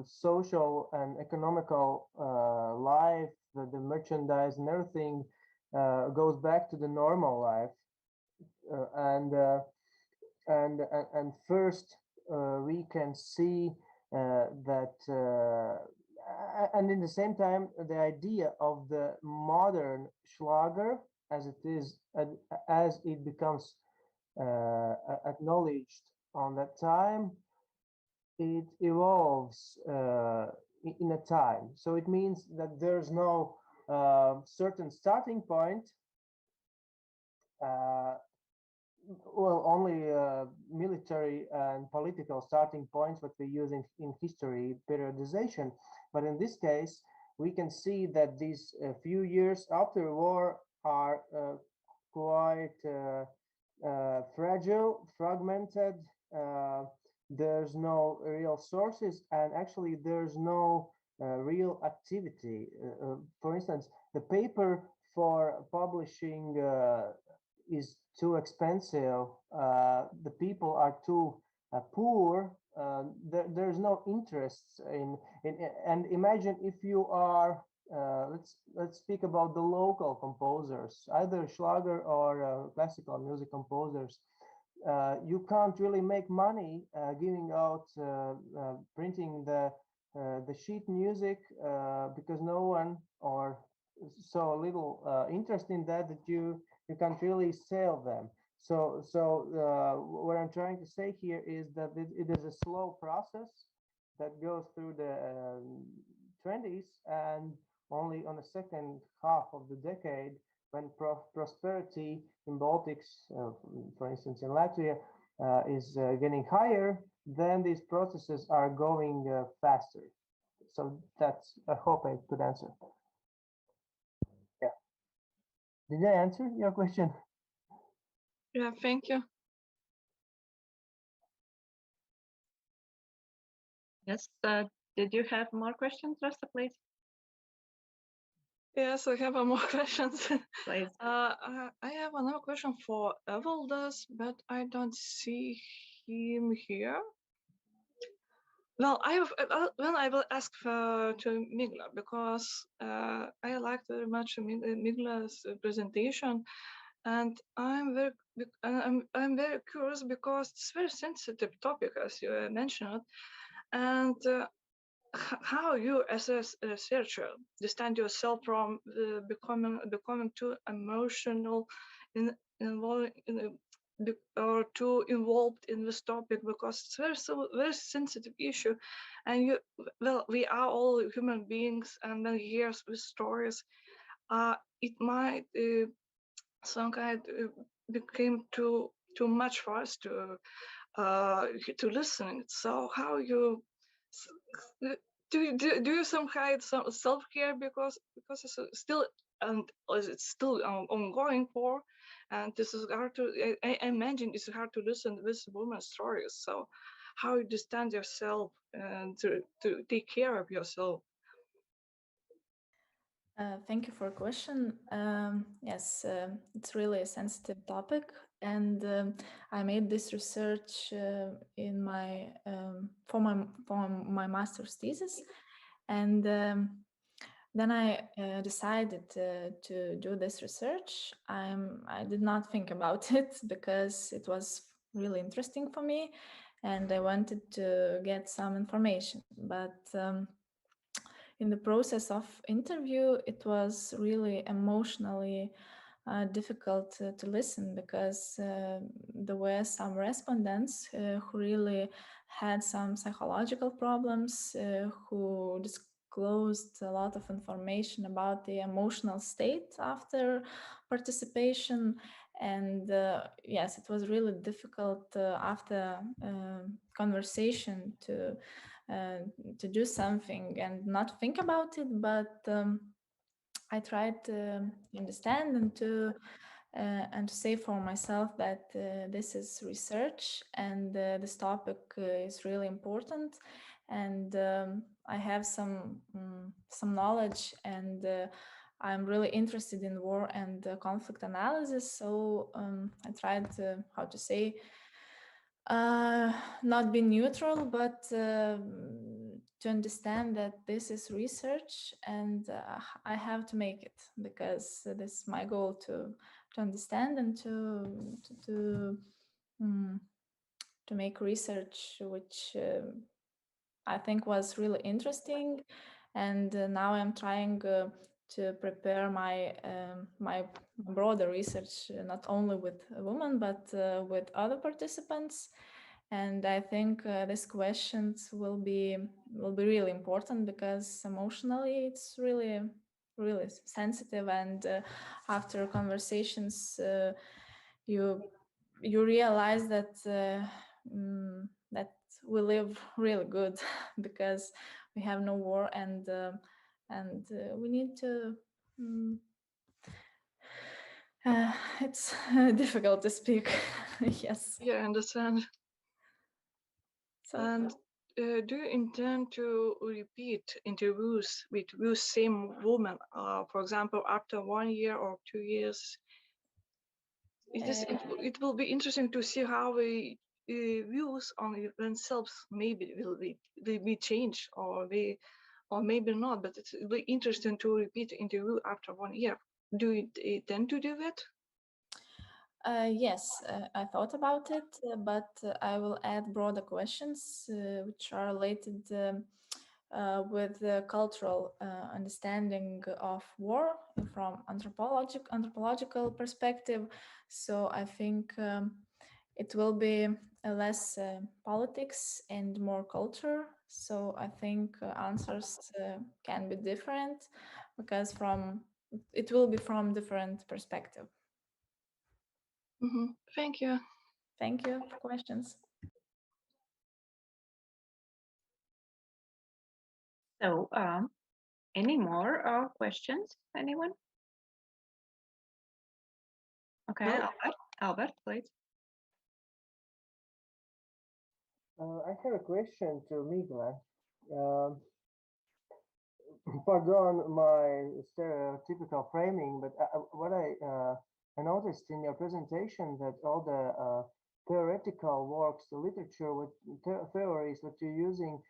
social and economical life, the merchandise and everything goes back to the normal life, and first we can see that, and in the same time, the idea of the modern Schlager, as it becomes acknowledged on that time, it evolves in a time. So it means that there's no certain starting point, well, only military and political starting points, what we use in history periodization. But in this case, we can see that these few years after war are quite fragile, fragmented. There's no real sources, and actually there's no real activity. For instance, the paper for publishing is too expensive. The people are too poor. There's no interest in. And imagine if you are. Let's speak about the local composers, either Schlager or classical music composers. You can't really make money giving out, printing the sheet music because no one, or so little interest in that you can't really sell them. So what I'm trying to say here is that it is a slow process that goes through the 20s, and only on the second half of the decade, when prosperity in Baltics, for instance in Latvia, is getting higher, then these processes are going faster. So that's, I hope I could answer. Yeah. Did I answer your question? Yeah, thank you. Yes, did you have more questions, Rasta, please? Yes, I have more questions. Please. I have another question for Evaldas, but I don't see him here. Well, I will ask to Migla, because I liked very much Migla's presentation, and I'm very curious, because it's a very sensitive topic, as you mentioned, and how you, as a researcher, distance yourself from becoming too emotional, or too involved in this topic, because it's very sensitive issue, and we are all human beings, and then hears with stories, it might some kind became too much for us to listen. So how you do you some kind of self-care, because it's still, and it's still ongoing for, and this is hard to, I imagine it's hard to listen to this woman's stories. So how you distance yourself and to take care of yourself? Thank you for a question. Yes, it's really a sensitive topic, and I made this research in my for my master's thesis, and then I decided to do this research. I did not think about it because it was really interesting for me, and I wanted to get some information, but in the process of interview, it was really emotionally difficult to listen, because there were some respondents who really had some psychological problems, who disclosed a lot of information about the emotional state after participation. And yes, it was really difficult after conversation to do something and not think about it, but I tried to understand and to say for myself that this is research and this topic is really important, and I have some knowledge, and I'm really interested in war and conflict analysis. So I tried to, how to say, not be neutral, but to understand that this is research, and I have to make it, because this is my goal, to understand and to make research which I think was really interesting. And now I'm trying to prepare my my broader research, not only with women but with other participants. And I think these questions will be really important, because emotionally it's really sensitive, and after conversations you realize that that we live really good because we have no war, and we need to it's difficult to speak. Yes. Yeah, I understand. So, and do you intend to repeat interviews with those same women, for example, after 1 year or 2 years? It will be interesting to see how the views on themselves maybe will be changed, or maybe not. But it's really interesting to repeat the interview after 1 year. Do you intend to do that? Yes, I thought about it, but I will add broader questions which are related with the cultural understanding of war from anthropological perspective. So I think it will be less politics and more culture. So I think answers can be different, because it will be from different perspective. Thank you. Thank you for questions. So, any more questions? Anyone? Okay, No. Albert, please. I have a question to Miguel. Pardon my stereotypical framing, but what I noticed in your presentation, that all the theoretical works, the literature with theories that you're using,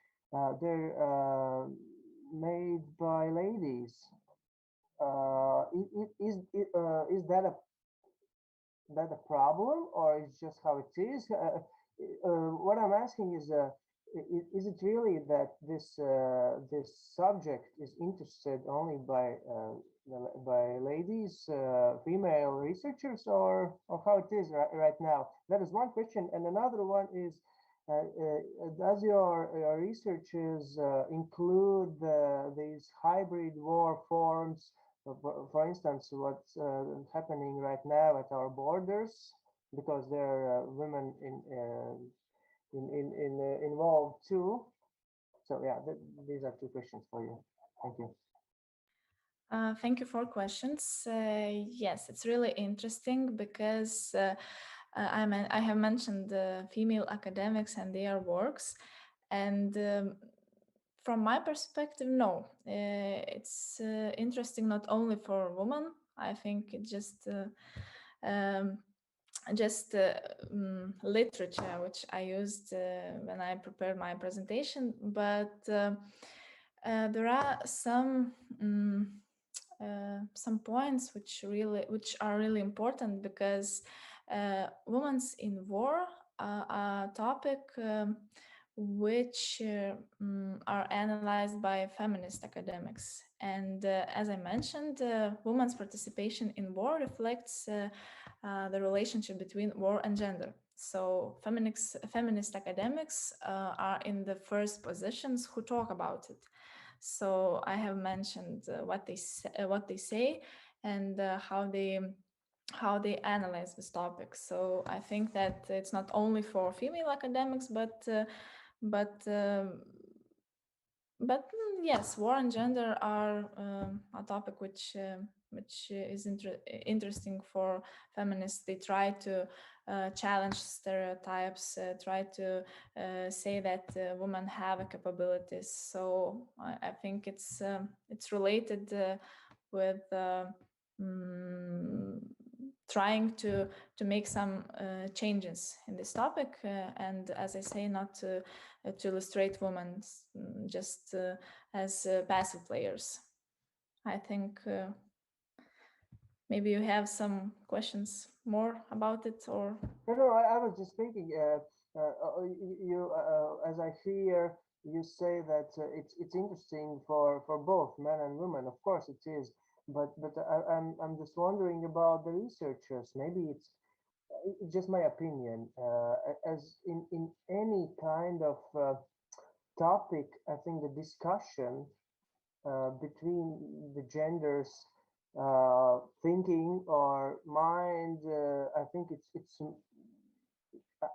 they're made by ladies. Is that a problem, or is just how it is? What I'm asking is it really that this subject is interested only by ladies, female researchers, or how it is right now? That is one question. And another one is, does your researches include these hybrid war forms? For instance, what's happening right now at our borders, because there are women involved too. So yeah, these are two questions for you. Thank you. Thank you for questions. Yes, it's really interesting, because I have mentioned female academics and their works, and from my perspective, no, it's interesting not only for women. I think it just literature which I used when I prepared my presentation, but there are some points which are really important, because women in war are a topic which are analyzed by feminist academics. And as I mentioned, women's participation in war reflects the relationship between war and gender. So feminist academics are in the first positions who talk about it. So I have mentioned what they say and how they analyze this topic. So I think that it's not only for female academics, but Yes, war and gender are a topic which is interesting for feminists. They try to challenge stereotypes, try to say that women have capabilities. So I think it's related with trying to make some changes in this topic, and as I say, not to illustrate women just as passive players. I think maybe you have some questions more about it, or no, I was just thinking. You, as I hear you say that it's interesting for both men and women. Of course, it is. But I'm just wondering about the researchers. Maybe it's just my opinion. As in any kind of topic, I think the discussion between the genders, thinking or mind, I think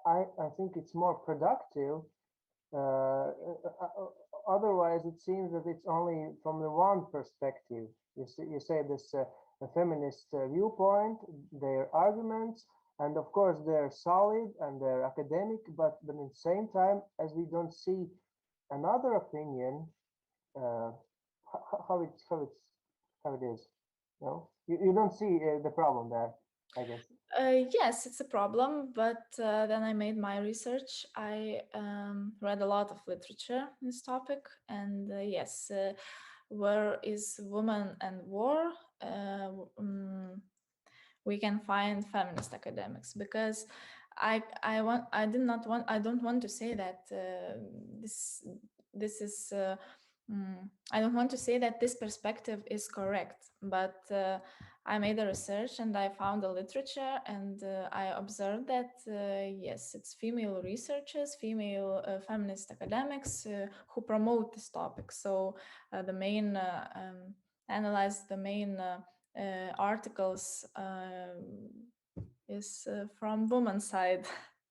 I think it's more productive. Otherwise, it seems that it's only from the one perspective. You say this a feminist viewpoint, their arguments, and of course they're solid and they're academic, but at the same time, as we don't see another opinion, how it is. No, you don't see the problem there, I guess. Yes, it's a problem, but then I made my research. I read a lot of literature on this topic, and yes, where is woman and war? We can find feminist academics, because I don't want to say that this is. I don't want to say that this perspective is correct, but I made a research and I found a literature, and I observed that yes, it's female researchers, female feminist academics who promote this topic. So the main analyze the main articles is from women's side.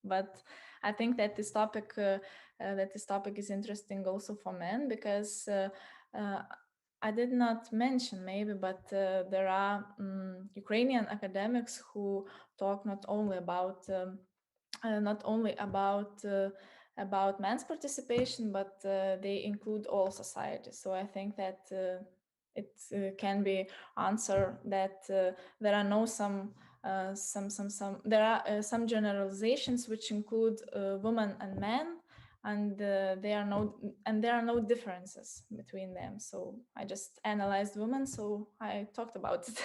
But I think that this topic is interesting also for men, because I did not mention maybe, but there are Ukrainian academics who talk not only about men's participation, but they include all societies. So I think that it can be answered that there are no there are some generalizations which include women and men, and there are no differences between them. So I just analyzed women, so I talked about it.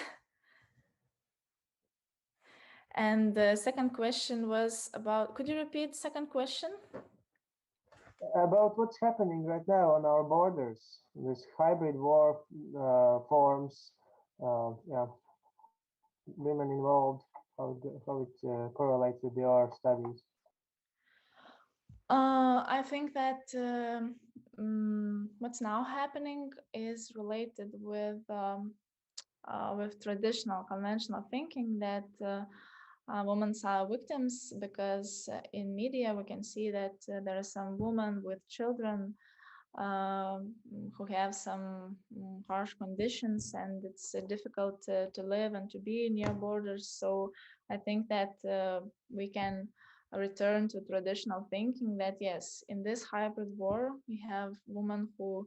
And the second question was about, could you repeat the second question? About what's happening right now on our borders, this hybrid war forms, yeah, women involved, how it correlates with your studies. I think that what's now happening is related with traditional conventional thinking that women are victims, because in media we can see that there are some women with children who have some harsh conditions, and it's difficult to live and to be near borders. So I think that we can return to traditional thinking that yes, in this hybrid war we have women who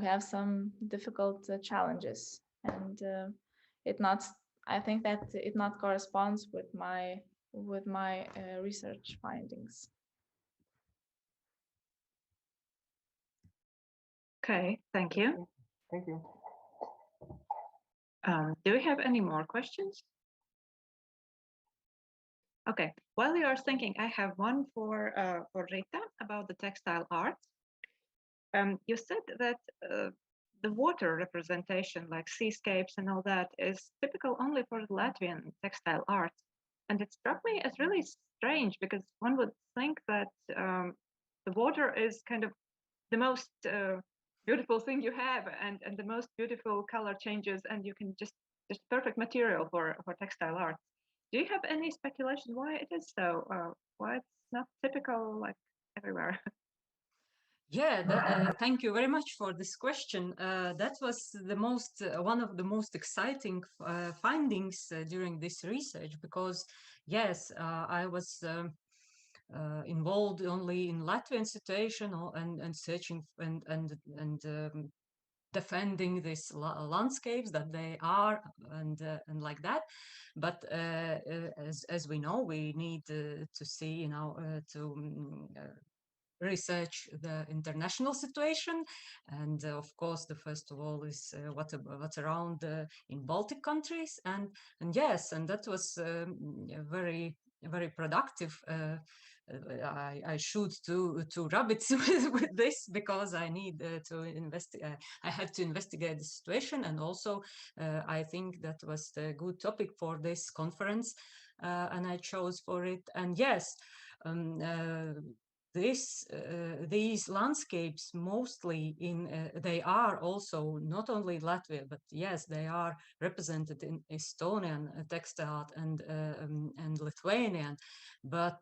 have some difficult challenges, and I think that it not corresponds with my research findings. Okay, thank you. Thank you. Do we have any more questions? Okay, while you are thinking, I have one for Rita about the textile arts. You said that the water representation, like seascapes and all that, is typical only for Latvian textile arts. And it struck me as really strange, because one would think that the water is kind of the most beautiful thing you have, and the most beautiful color changes, and you can just perfect material for textile arts. Do you have any speculation why it is so? Why it's not typical like everywhere? Thank you very much for this question. That was the one of the most exciting findings during this research, because yes, I was involved only in Latvian situation and searching and defending these landscapes that they are and like that. But as we know, we need to see, research the international situation, and of course the first of all is what's around in Baltic countries, and yes, and that was very productive. I shoot two rabbits with this, because I need to investigate. I have to investigate the situation, and also I think that was the good topic for this conference, and I chose for it. And yes, these landscapes mostly they are also not only Latvia, but yes, they are represented in Estonian text art and Lithuanian, but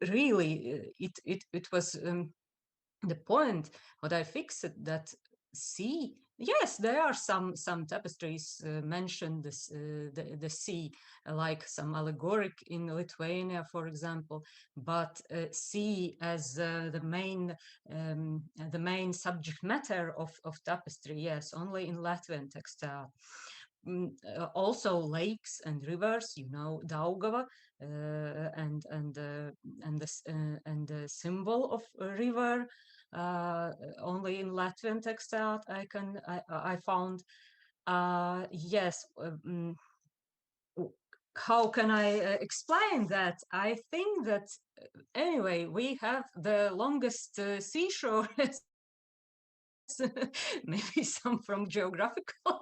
really it was the point what I fixed, that yes, there are some tapestries mentioned the sea, like some allegoric in Lithuania, for example, but sea as the main subject matter of tapestry, yes, only in Latvian text art. Also lakes and rivers, Daugava, and the symbol of a river, only in Latvian text art I found. Yes. How can I explain that? I think that anyway, we have the longest seashore. Maybe some from geographical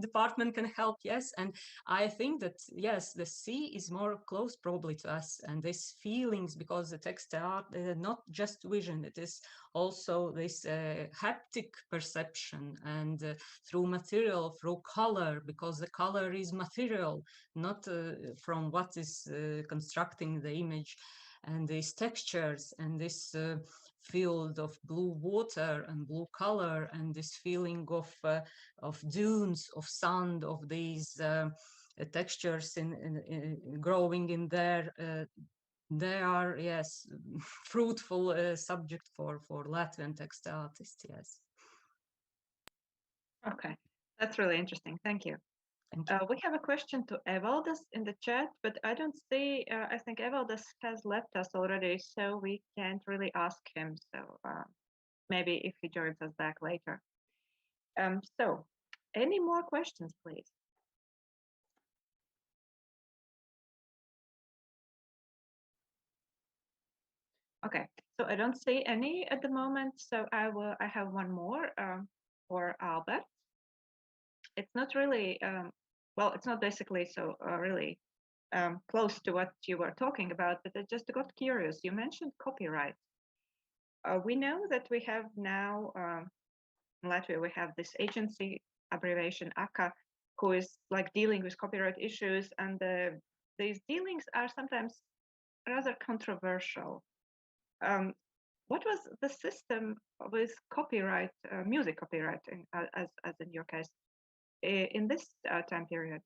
department can help, yes. And I think that yes, the sea is more close probably to us, and these feelings, because the text art not just vision, it is also this haptic perception, and through material, through color, because the color is material, not from what is constructing the image, and these textures and this field of blue water and blue color, and this feeling of dunes, of sand, of these textures in growing in there. They are, yes, fruitful subject for Latvian text artists, yes. Okay, that's really interesting. Thank you. We have a question to Evaldas in the chat, but I don't see, I think Evaldas has left us already, so we can't really ask him. So maybe if he joins us back later. So any more questions, please? Okay, so I don't see any at the moment, so I have one more for Albert. It's not really, well, it's not basically so really close to what you were talking about, but I just got curious. You mentioned copyright. We know that we have now, in Latvia, we have this agency, abbreviation AKA, who is like dealing with copyright issues, and these dealings are sometimes rather controversial. What was the system with copyright, music copyright, as in your case, in this time period?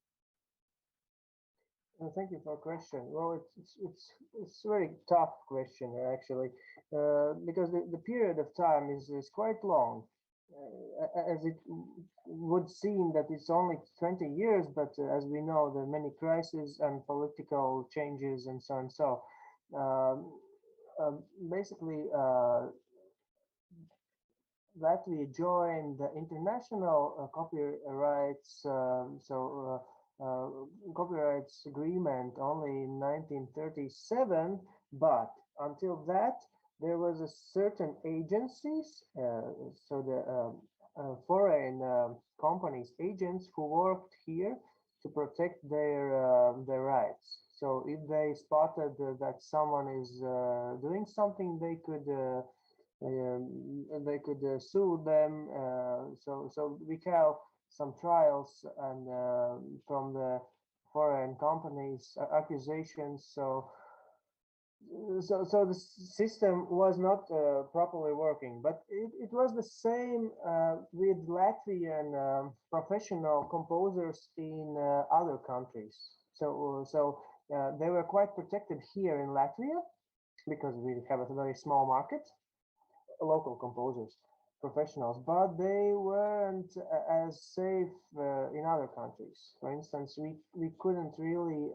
Thank you for the question. Well, it's a very tough question actually, because the period of time is quite long. As it would seem that it's only 20 years, but as we know, there are many crises and political changes and so on. So basically, Latvia joined the international copyrights copyrights agreement only in 1937, but until that there was a certain agencies, so the foreign companies, agents who worked here to protect their rights. So if they spotted that someone is doing something, they could sue them. So we have some trials and from the foreign companies, accusations. So so the system was not properly working, but it was the same with Latvian professional composers in other countries. So they were quite protected here in Latvia because we have a very small market, local composers, professionals, but they weren't as safe in other countries. For instance, we couldn't really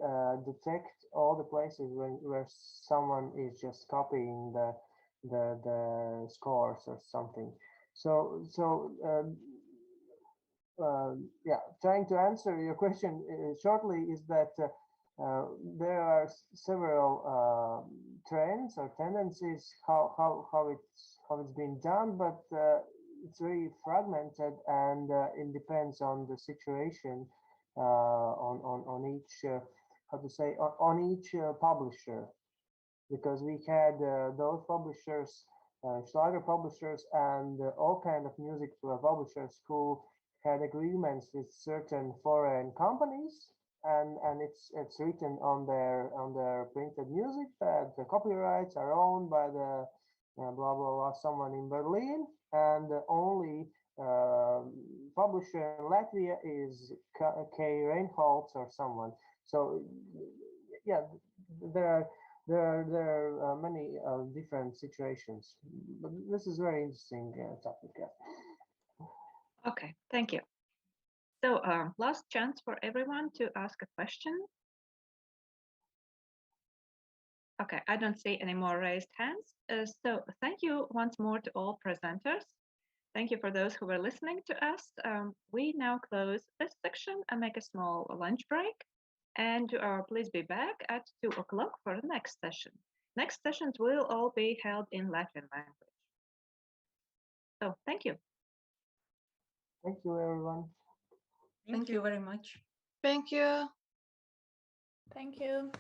detect all the places where someone is just copying the scores or something. So yeah, trying to answer your question shortly is that there are several trends or tendencies how it's been done, but it's very fragmented, and it depends on the situation on each how to say on each publisher, because we had those publishers, Schlager publishers, and all kind of music publishers who had agreements with certain foreign companies, and it's written on their printed music that the copyrights are owned by the blah blah blah someone in Berlin, and the only publisher in Latvia is K. Reinholds or someone. So yeah, there are many different situations, but this is very interesting topic. Okay, thank you. So last chance for everyone to ask a question. Okay, I don't see any more raised hands. So thank you once more to all presenters. Thank you for those who were listening to us. We now close this section and make a small lunch break. And please be back at 2 o'clock for the next session. Next sessions will all be held in Latvian language. So thank you. Thank you, everyone. Thank you very much. Thank you. Thank you.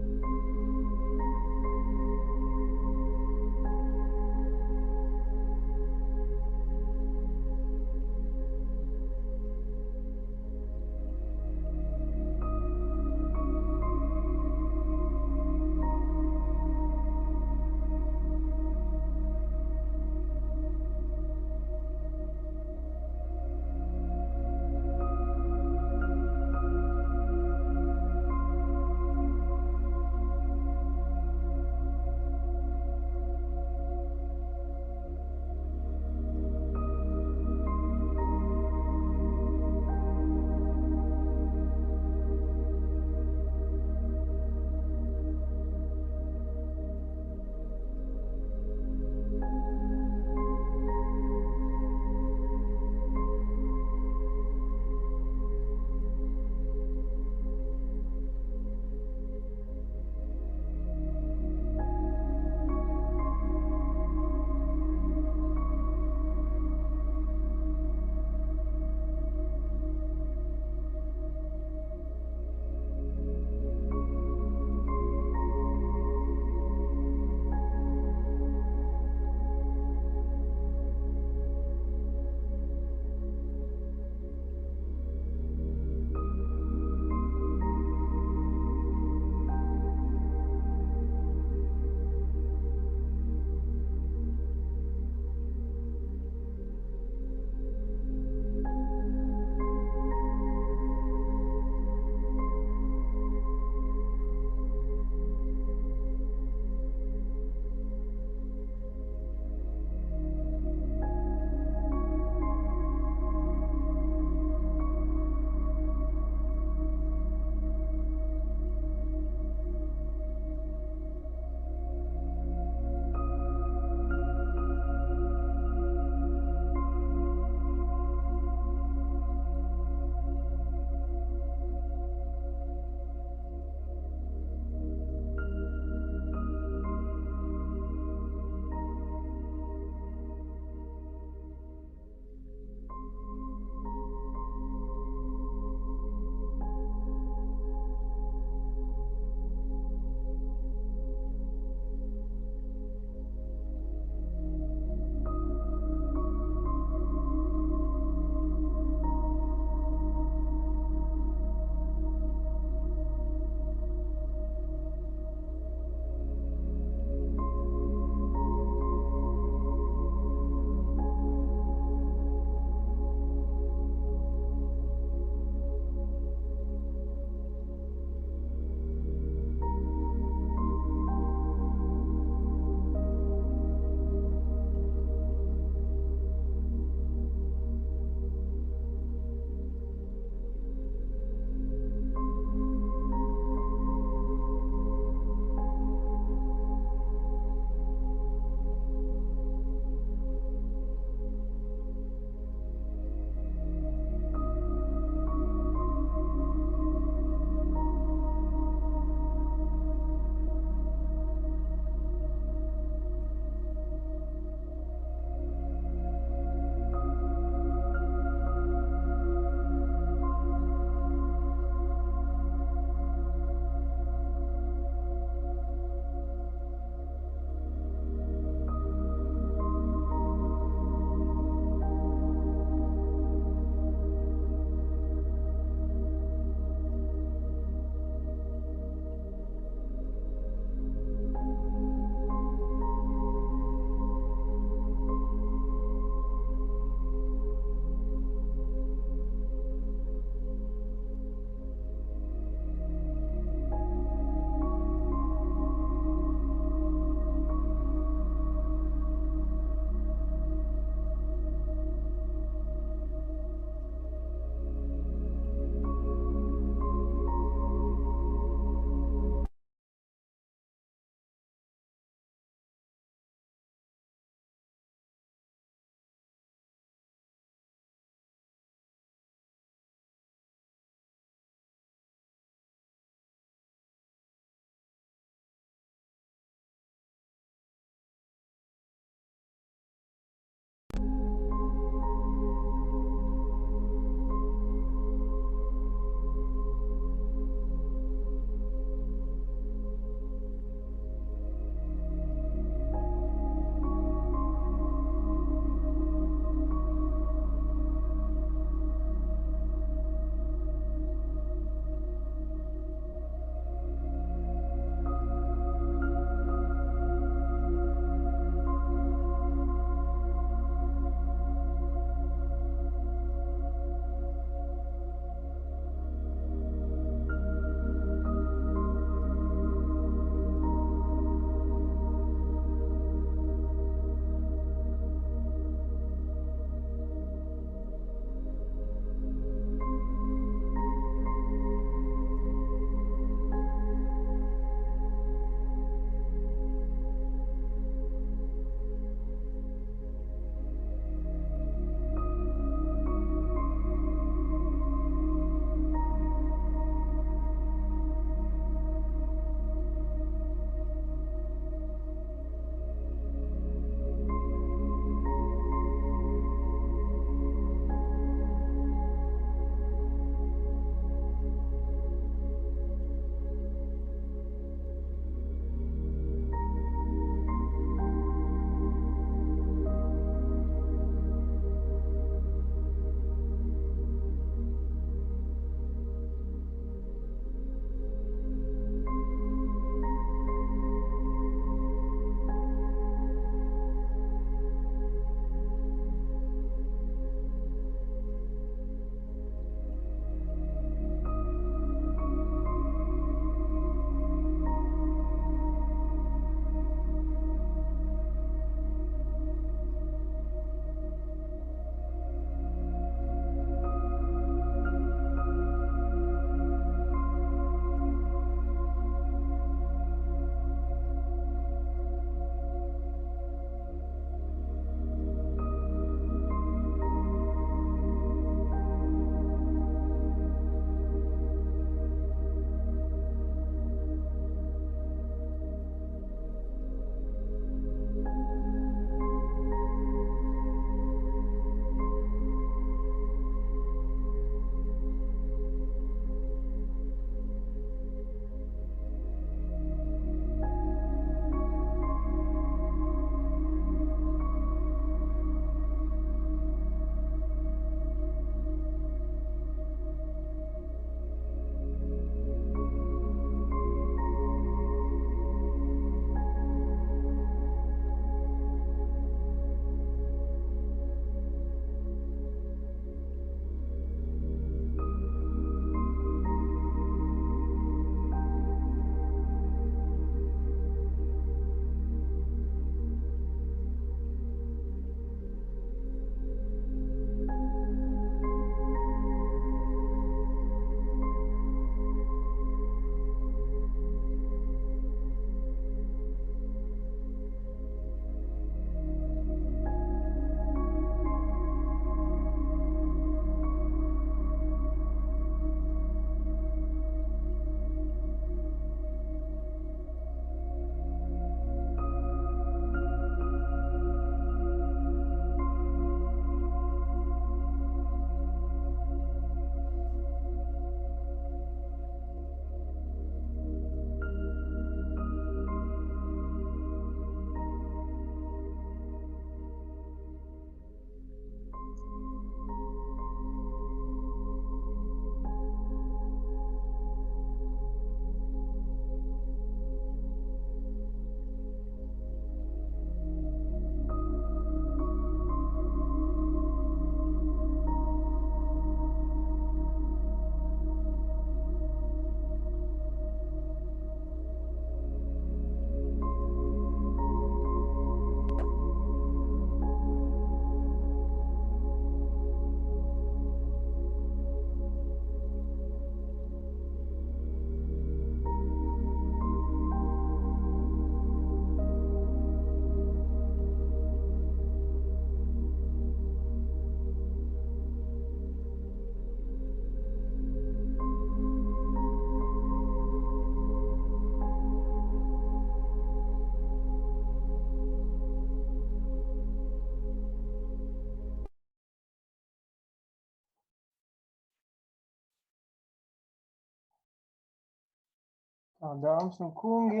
Dāmas un kungi,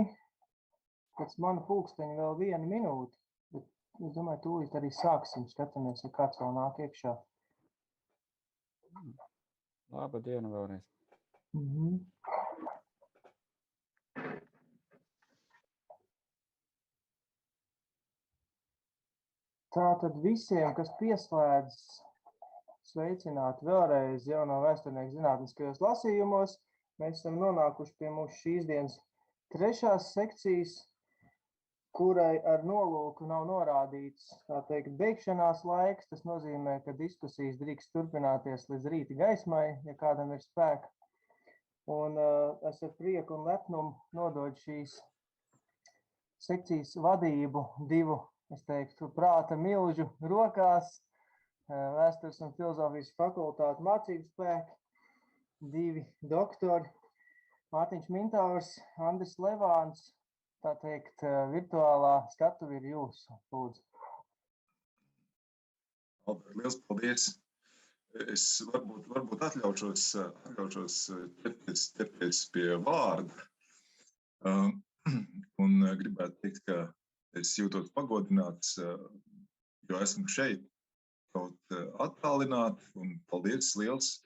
pēc mana pulksteņa vēl 1 minūte, bet es domāju, tūlīt arī sāksim, skatāmies, ja kāds vēl nāk iekšā. Labdien vēlreiz. Tātad visiem, kas pieslēdz, sveicināti vēlreiz jauno vēsturnieku zinātniskajos lasījumos. Mēs esam nonākuši pie mūsu šīs dienas 3. sekcijas, kurai ar nolūku nav norādīts, tā teikt, beigšanās laiks. Tas nozīmē, ka diskusijas drīkst turpināties līdz rīta gaismai, ja kādam ir spēka. Un es ar prieku un lepnumu nododu šīs sekcijas vadību 2, es teiktu, prāta milžu rokās, Vēstures un filozofijas fakultātes mācību spēki, 2 doktori, Mārtiņš Mintaurs, Andris Levāns, tā teikt, virtuālā skatuve ir jūsu, lūdzu. Liels paldies! Es varbūt atļaušos ķerties pie vārda. Un gribētu teikt, ka es jūtos pagodināts, jo esmu šeit kaut attālināt, un paldies liels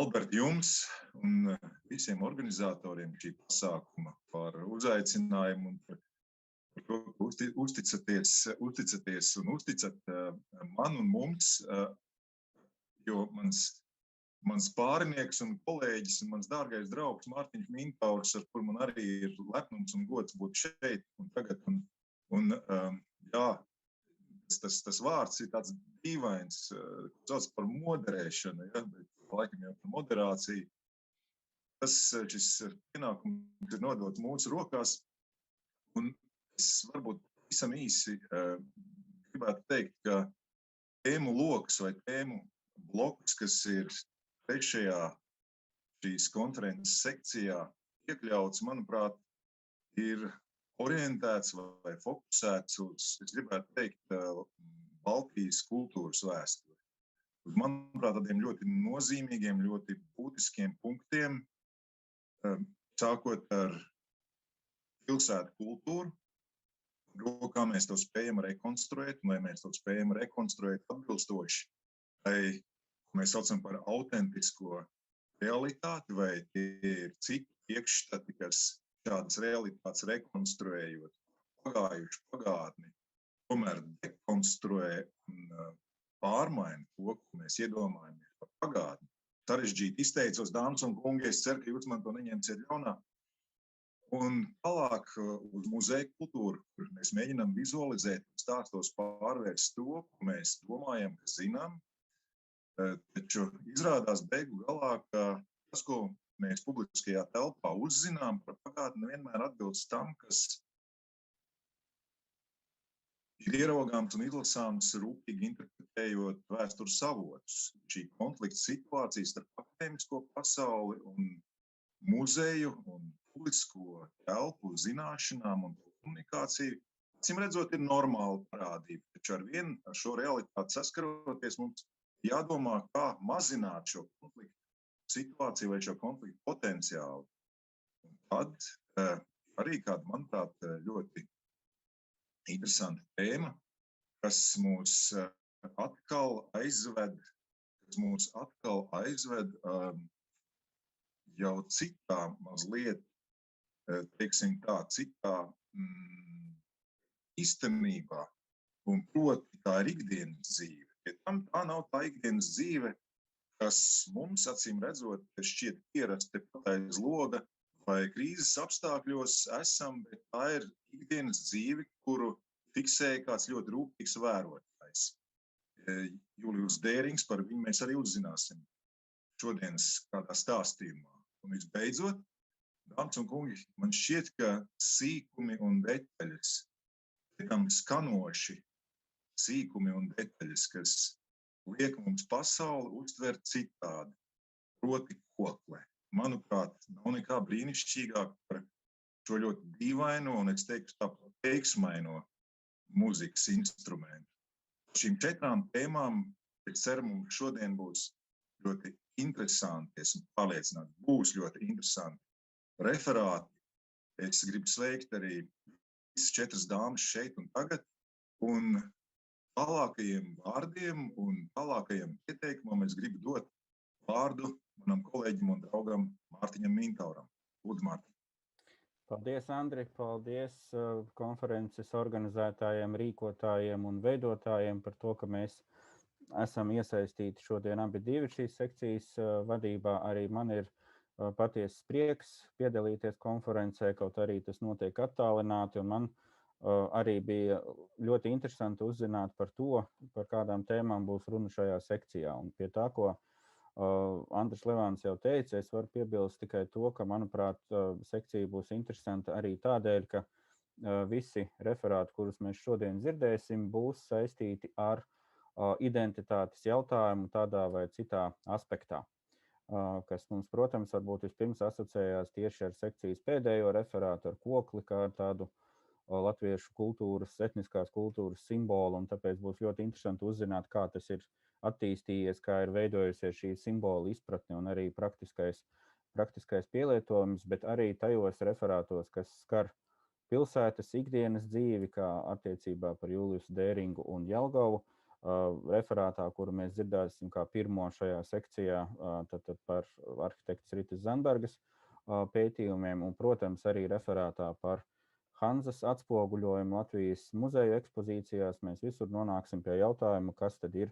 Albert jums un visiem organizatoriem šī pasākuma par uzaicinājumu un par to, ka uzticaties un uzticat man un mums, jo mans pārinieks un kolēģis un mans dārgais draugs Mārtiņš Mintaurs, ar kur man arī ir lepnums un gods būt šeit un tagad, jā, tas vārds ir tāds dīvains, ko sauc par moderēšanu, ja, bet laikam jau par moderāciju. Šis pienākums ir nodot mūsu rokās, un es varbūt visam īsi gribētu teikt, ka tēmu loks vai tēmu bloks, kas ir 3. šīs konferences sekcijā iekļauts, manuprāt, ir orientēts vai fokusēts uz, es gribētu teikt, Baltijas kultūras vēsturi. Manuprāt, tādiem ļoti nozīmīgiem, ļoti būtiskiem punktiem, sākot ar pilsētu kultūru, kā mēs to spējam rekonstruēt, un vai mēs to spējam rekonstruēt atbilstoši, vai mēs saucam par autentisko realitāti, vai tie ir citi iekšstati, kas šādas realitātes rekonstruējot pagājušu pagātni, tomēr dekonstruē un pārmaina to, ko mēs iedomājamies par pagātni. Sarežģīti izteicos, dāmas un kungi, es ceru, ka jūs man to neņemsiet ļaunā. Un tālāk uz muzeja kultūru, kur mēs mēģinām vizualizēt, stāstos pārvērst to, ko mēs domājam, ka zinām, taču izrādās beigu galā, ka tas, ko mēs publiskajā telpā uzzinām par pagātni, vienmēr atbilst tam, kas ir ieraugāms un izlasāms rūpīgi interpretējot vēstures avotus. Šī konflikta situācija starp akadēmisko pasauli un muzeju un publisko telpu zināšanām un komunikāciju, acīm redzot, ir normāla parādība. Taču ar šo realitāti saskaroties, mums jādomā, kā mazināt šo konfliktu situāciju vai šo konfliktu potenciālu. Un tad arī kāda, manuprāt, ļoti interesanta tēma, kas mūs atkal aizved jau citā mazliet, teiksim tā, citā īstenībā, un proti tā ir ikdienas dzīve. Ja tā nav tā ikdienas dzīve, kas mums, acīm redzot, šķiet pierasti aiz loga vai krīzes apstākļos esam, bet tā ir ikdienas dzīve, kuru fiksēja kāds ļoti rūpīgs vērotājs. Julijus Dērings, par viņu mēs arī uzzināsim šodienas kādā stāstījumā. Un visbeidzot, dāmas un kungi, man šķiet, ka sīkumi un detaļas, tam skanoši sīkumi un detaļas, kas liek mums pasauli uztvert citādi, proti kokle. Manuprāt, nav nekā brīnišķīgāk par šo ļoti dīvaino un, es teiktu, tāpat teiksmaino mūzikas instrumentu. Šīm 4 tēmām, es ceru, mums šodien būs ļoti interesanti, esmu pārliecināts, būs ļoti interesanti referāti. Es gribu sveikt arī visas 4 dāmas šeit un tagad, un tālākajiem vārdiem un tālākajiem ieteikumam es gribu dot vārdu manam kolēģim un draugam Mārtiņam Mintauram. Lūdzu, Mārtiņ. Paldies, Andri, paldies konferences organizētājiem, rīkotājiem un veidotājiem par to, ka mēs esam iesaistīti šodien abi divi šīs sekcijas vadībā. Arī man ir patiesas prieks piedalīties konferencē, kaut arī tas notiek attālināti, un man arī bija ļoti interesanti uzzināt par to, par kādām tēmām būs runa šajā sekcijā. Un pie tā, ko Andris Levāns jau teica, es varu piebilst tikai to, ka, manuprāt, sekcija būs interesanta arī tādēļ, ka visi referāti, kurus mēs šodien dzirdēsim, būs saistīti ar identitātes jautājumu tādā vai citā aspektā, kas mums, protams, varbūt vispirms asociējās tieši ar sekcijas pēdējo referātu, ar kokli, kā ar tādu latviešu kultūras, etniskās kultūras simbolu, un tāpēc būs ļoti interesanti uzzināt, kā tas ir attīstījies, kā ir veidojusies šī simbola izpratne un arī praktiskais pielietojums, bet arī tajos referātos, kas skar pilsētas ikdienas dzīvi, kā attiecībā par Juliusu Dēringu un Jelgavu, referātā, kuru mēs dzirdēsim kā pirmo šajā sekcijā, tad par arhitektas Ritas Zandbergas pētījumiem, un, protams, arī referātā par Hanzas atspoguļojumu Latvijas muzeju ekspozīcijās. Mēs visur nonāksim pie jautājuma, kas tad ir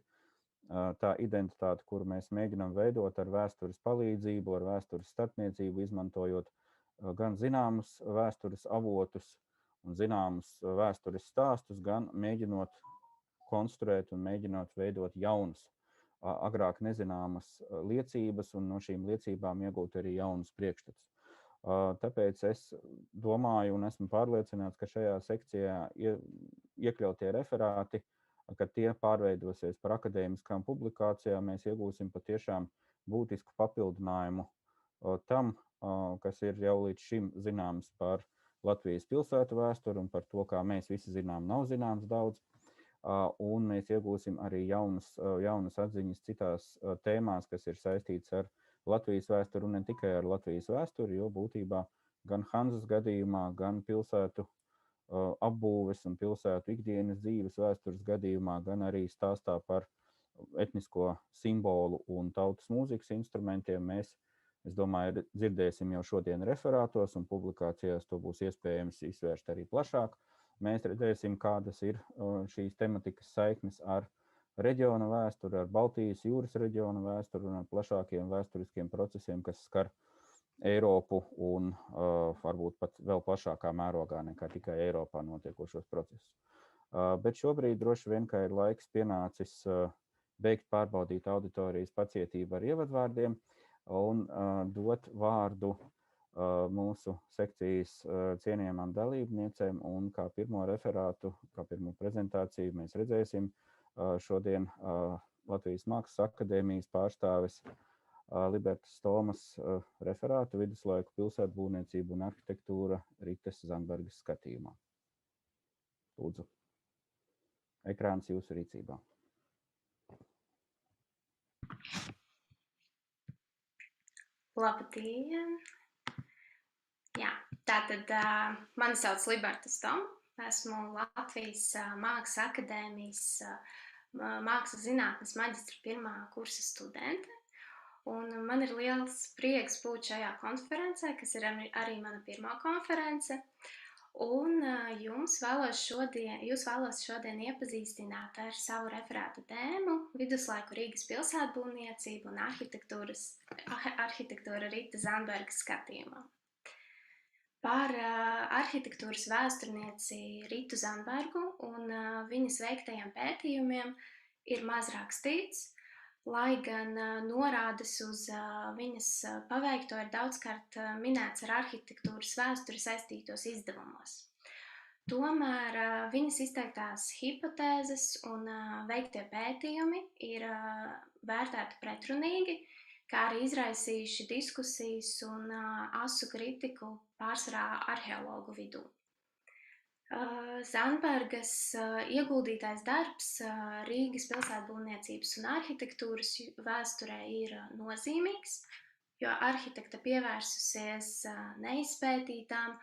tā identitāte, kuru mēs mēģinām veidot ar vēstures palīdzību, ar vēstures starpniecību, izmantojot gan zināmus vēstures avotus un zināmus vēstures stāstus, gan mēģinot konstruēt un mēģinot veidot jaunas, agrāk nezināmas liecības un no šīm liecībām iegūt arī jaunus priekšstats. Tāpēc es domāju un esmu pārliecināts, ka šajā sekcijā iekļautie referāti, kad tie pārveidosies par akadēmiskām publikācijām, mēs iegūsim patiešām būtisku papildinājumu tam, kas ir jau līdz šim zināms par Latvijas pilsētu vēsturi un par to, kā mēs visi zinām, nav zināms daudz. Un mēs iegūsim arī jaunas atziņas citās tēmās, kas ir saistīts ar Latvijas vēsturi un ne tikai ar Latvijas vēsturi, jo būtībā gan Hanzas gadījumā, gan pilsētu apbūves un pilsētu ikdienas dzīves vēstures gadījumā, gan arī stāstā par etnisko simbolu un tautas mūzikas instrumentiem mēs, es domāju, dzirdēsim jau šodien referātos un publikācijās to būs iespējams izvērst arī plašāk. Mēs redzēsim, kādas ir šīs tematikas saiknes ar reģiona vēsturi, ar Baltijas jūras reģiona vēsturi un ar plašākiem vēsturiskiem procesiem, kas skar Eiropu un varbūt pat vēl plašākā mērogā nekā tikai Eiropā notiekošos procesus. Bet šobrīd droši vien, ka ir laiks pienācis beigt pārbaudīt auditorijas pacietību ar ievadvārdiem un dot vārdu mūsu sekcijas cienījamām dalībniecēm, un kā pirmo referātu, kā pirmo prezentāciju mēs redzēsim šodien Latvijas Mākslas akadēmijas pārstāves Libertas Tomas referātu viduslaiku pilsētbūvniecību un arhitektūra Ritas Zandbergas skatījumā. Lūdzu, ekrāns jūsu rīcībā. Labdien! Jā, tātad mani sauc Libertas Toma. Esmu Latvijas Mākslas akadēmijas mākslas zinātnes maģistra pirmā kursa studente. Un man ir liels prieks būt šajā konferencē, kas ir arī mana pirmā konference. Un jūs vēlos šodien iepazīstināt ar savu referāta tēmu viduslaiku Rīgas pilsētbūvniecību un arhitektūra Ritas Zandbergas skatījumā. Par arhitektūras vēsturnieci Ritu Zandbergu un viņas veiktajiem pētījumiem ir maz rakstīts, lai gan norādes uz viņas paveikto ir daudzkārt minēts ar arhitektūras vēsturi saistītos izdevumos. Tomēr viņas izteiktās hipotēzes un veiktie pētījumi ir vērtēti pretrunīgi, kā arī izraisījuši diskusijas un asu kritiku pārsvarā arheologu vidū. Zandbergas ieguldītais darbs Rīgas pilsētbūvniecības un arhitektūras vēsturē ir nozīmīgs, jo arhitekta pievērsusies neizpētītām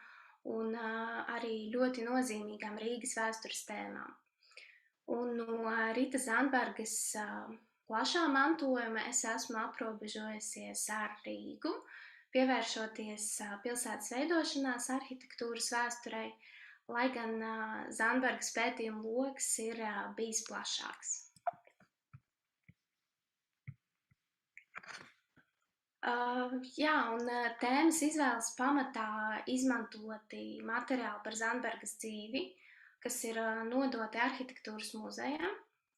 un arī ļoti nozīmīgām Rīgas vēstures tēmām. Un no Rīta Zandbergas plašā mantojuma es esmu aprobežojusies ar Rīgu, pievēršoties pilsētas veidošanās arhitektūras vēsturei, lai gan Zandbergas pētījuma loks ir bijis plašāks. Jā, un tēmas izvēles pamatā izmantoti materiāli par Zandbergas dzīvi, kas ir nodoti arhitektūras muzejā,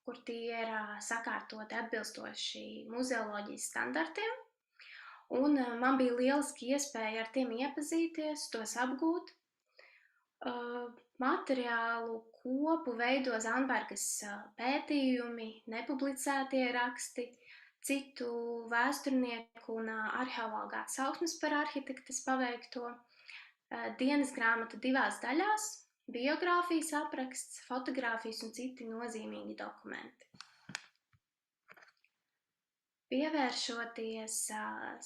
kur tie ir sakārtoti atbilstoši muzeoloģijas standartiem. Un man bija lieliski iespēja ar tiem iepazīties, tos apgūt. Materiālu kopu veido Zandbergas pētījumi, nepublicētie raksti, citu vēsturnieku un arheologu atsauksmes par arhitektes paveikto, dienas grāmata 2 daļās, biogrāfijas apraksts, fotogrāfijas un citi nozīmīgi dokumenti. Pievēršoties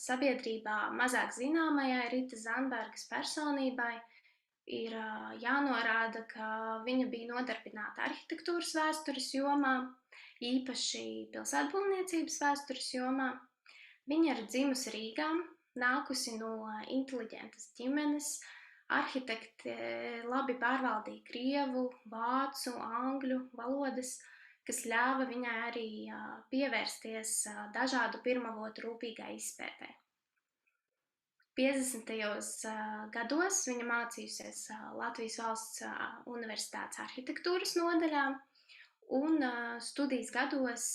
sabiedrībā mazāk zināmajai Rīta Zandbergas personībai, ir jānorāda, ka viņa bija nodarbināta arhitektūras vēstures jomā, īpaši pilsētbūvniecības vēstures jomā. Viņa ir dzimusi Rīgā, nākusi no inteliģentas ģimenes, arhitekte labi pārvaldīja krievu, vācu, angļu valodas, kas ļāva viņai arī pievērsties dažādu pirmavotu rūpīgai izpētē. 50. gados viņa mācījusies Latvijas Valsts Universitātes arhitektūras nodaļā, un studijas gados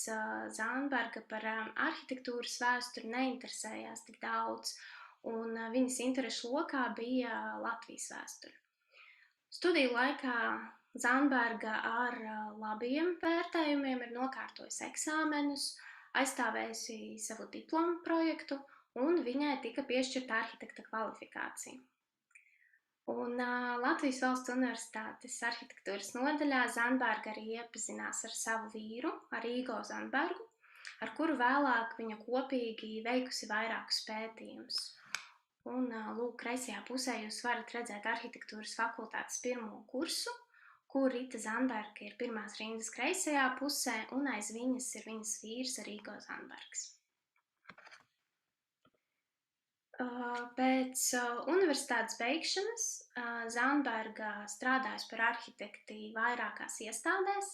Zandberga par arhitektūras vēsturi neinteresējās tik daudz, un viņas interešu lokā bija Latvijas vēsture. Studiju laikā Zandberga ar labiem vērtējumiem ir nokārtojusi eksāmenus, aizstāvējusi savu diplomu projektu, un viņai tika piešķirta arhitekta kvalifikācija. Un Latvijas Valsts Universitātes arhitektūras nodaļā Zandberga arī iepazinās ar savu vīru, ar Igo Zandbergu, ar kuru vēlāk viņa kopīgi veikusi vairākus pētījumus. Un lūk, kreisajā pusē jūs varat redzēt arhitektūras fakultātes 1. kursu, kur Rīta Zandberga ir pirmās rindas kreisajā pusē, un aiz viņas ir viņas vīrs Igo Zandbergs. Pēc universitātes beigšanas Zandberga strādājas par arhitekti vairākās iestādēs,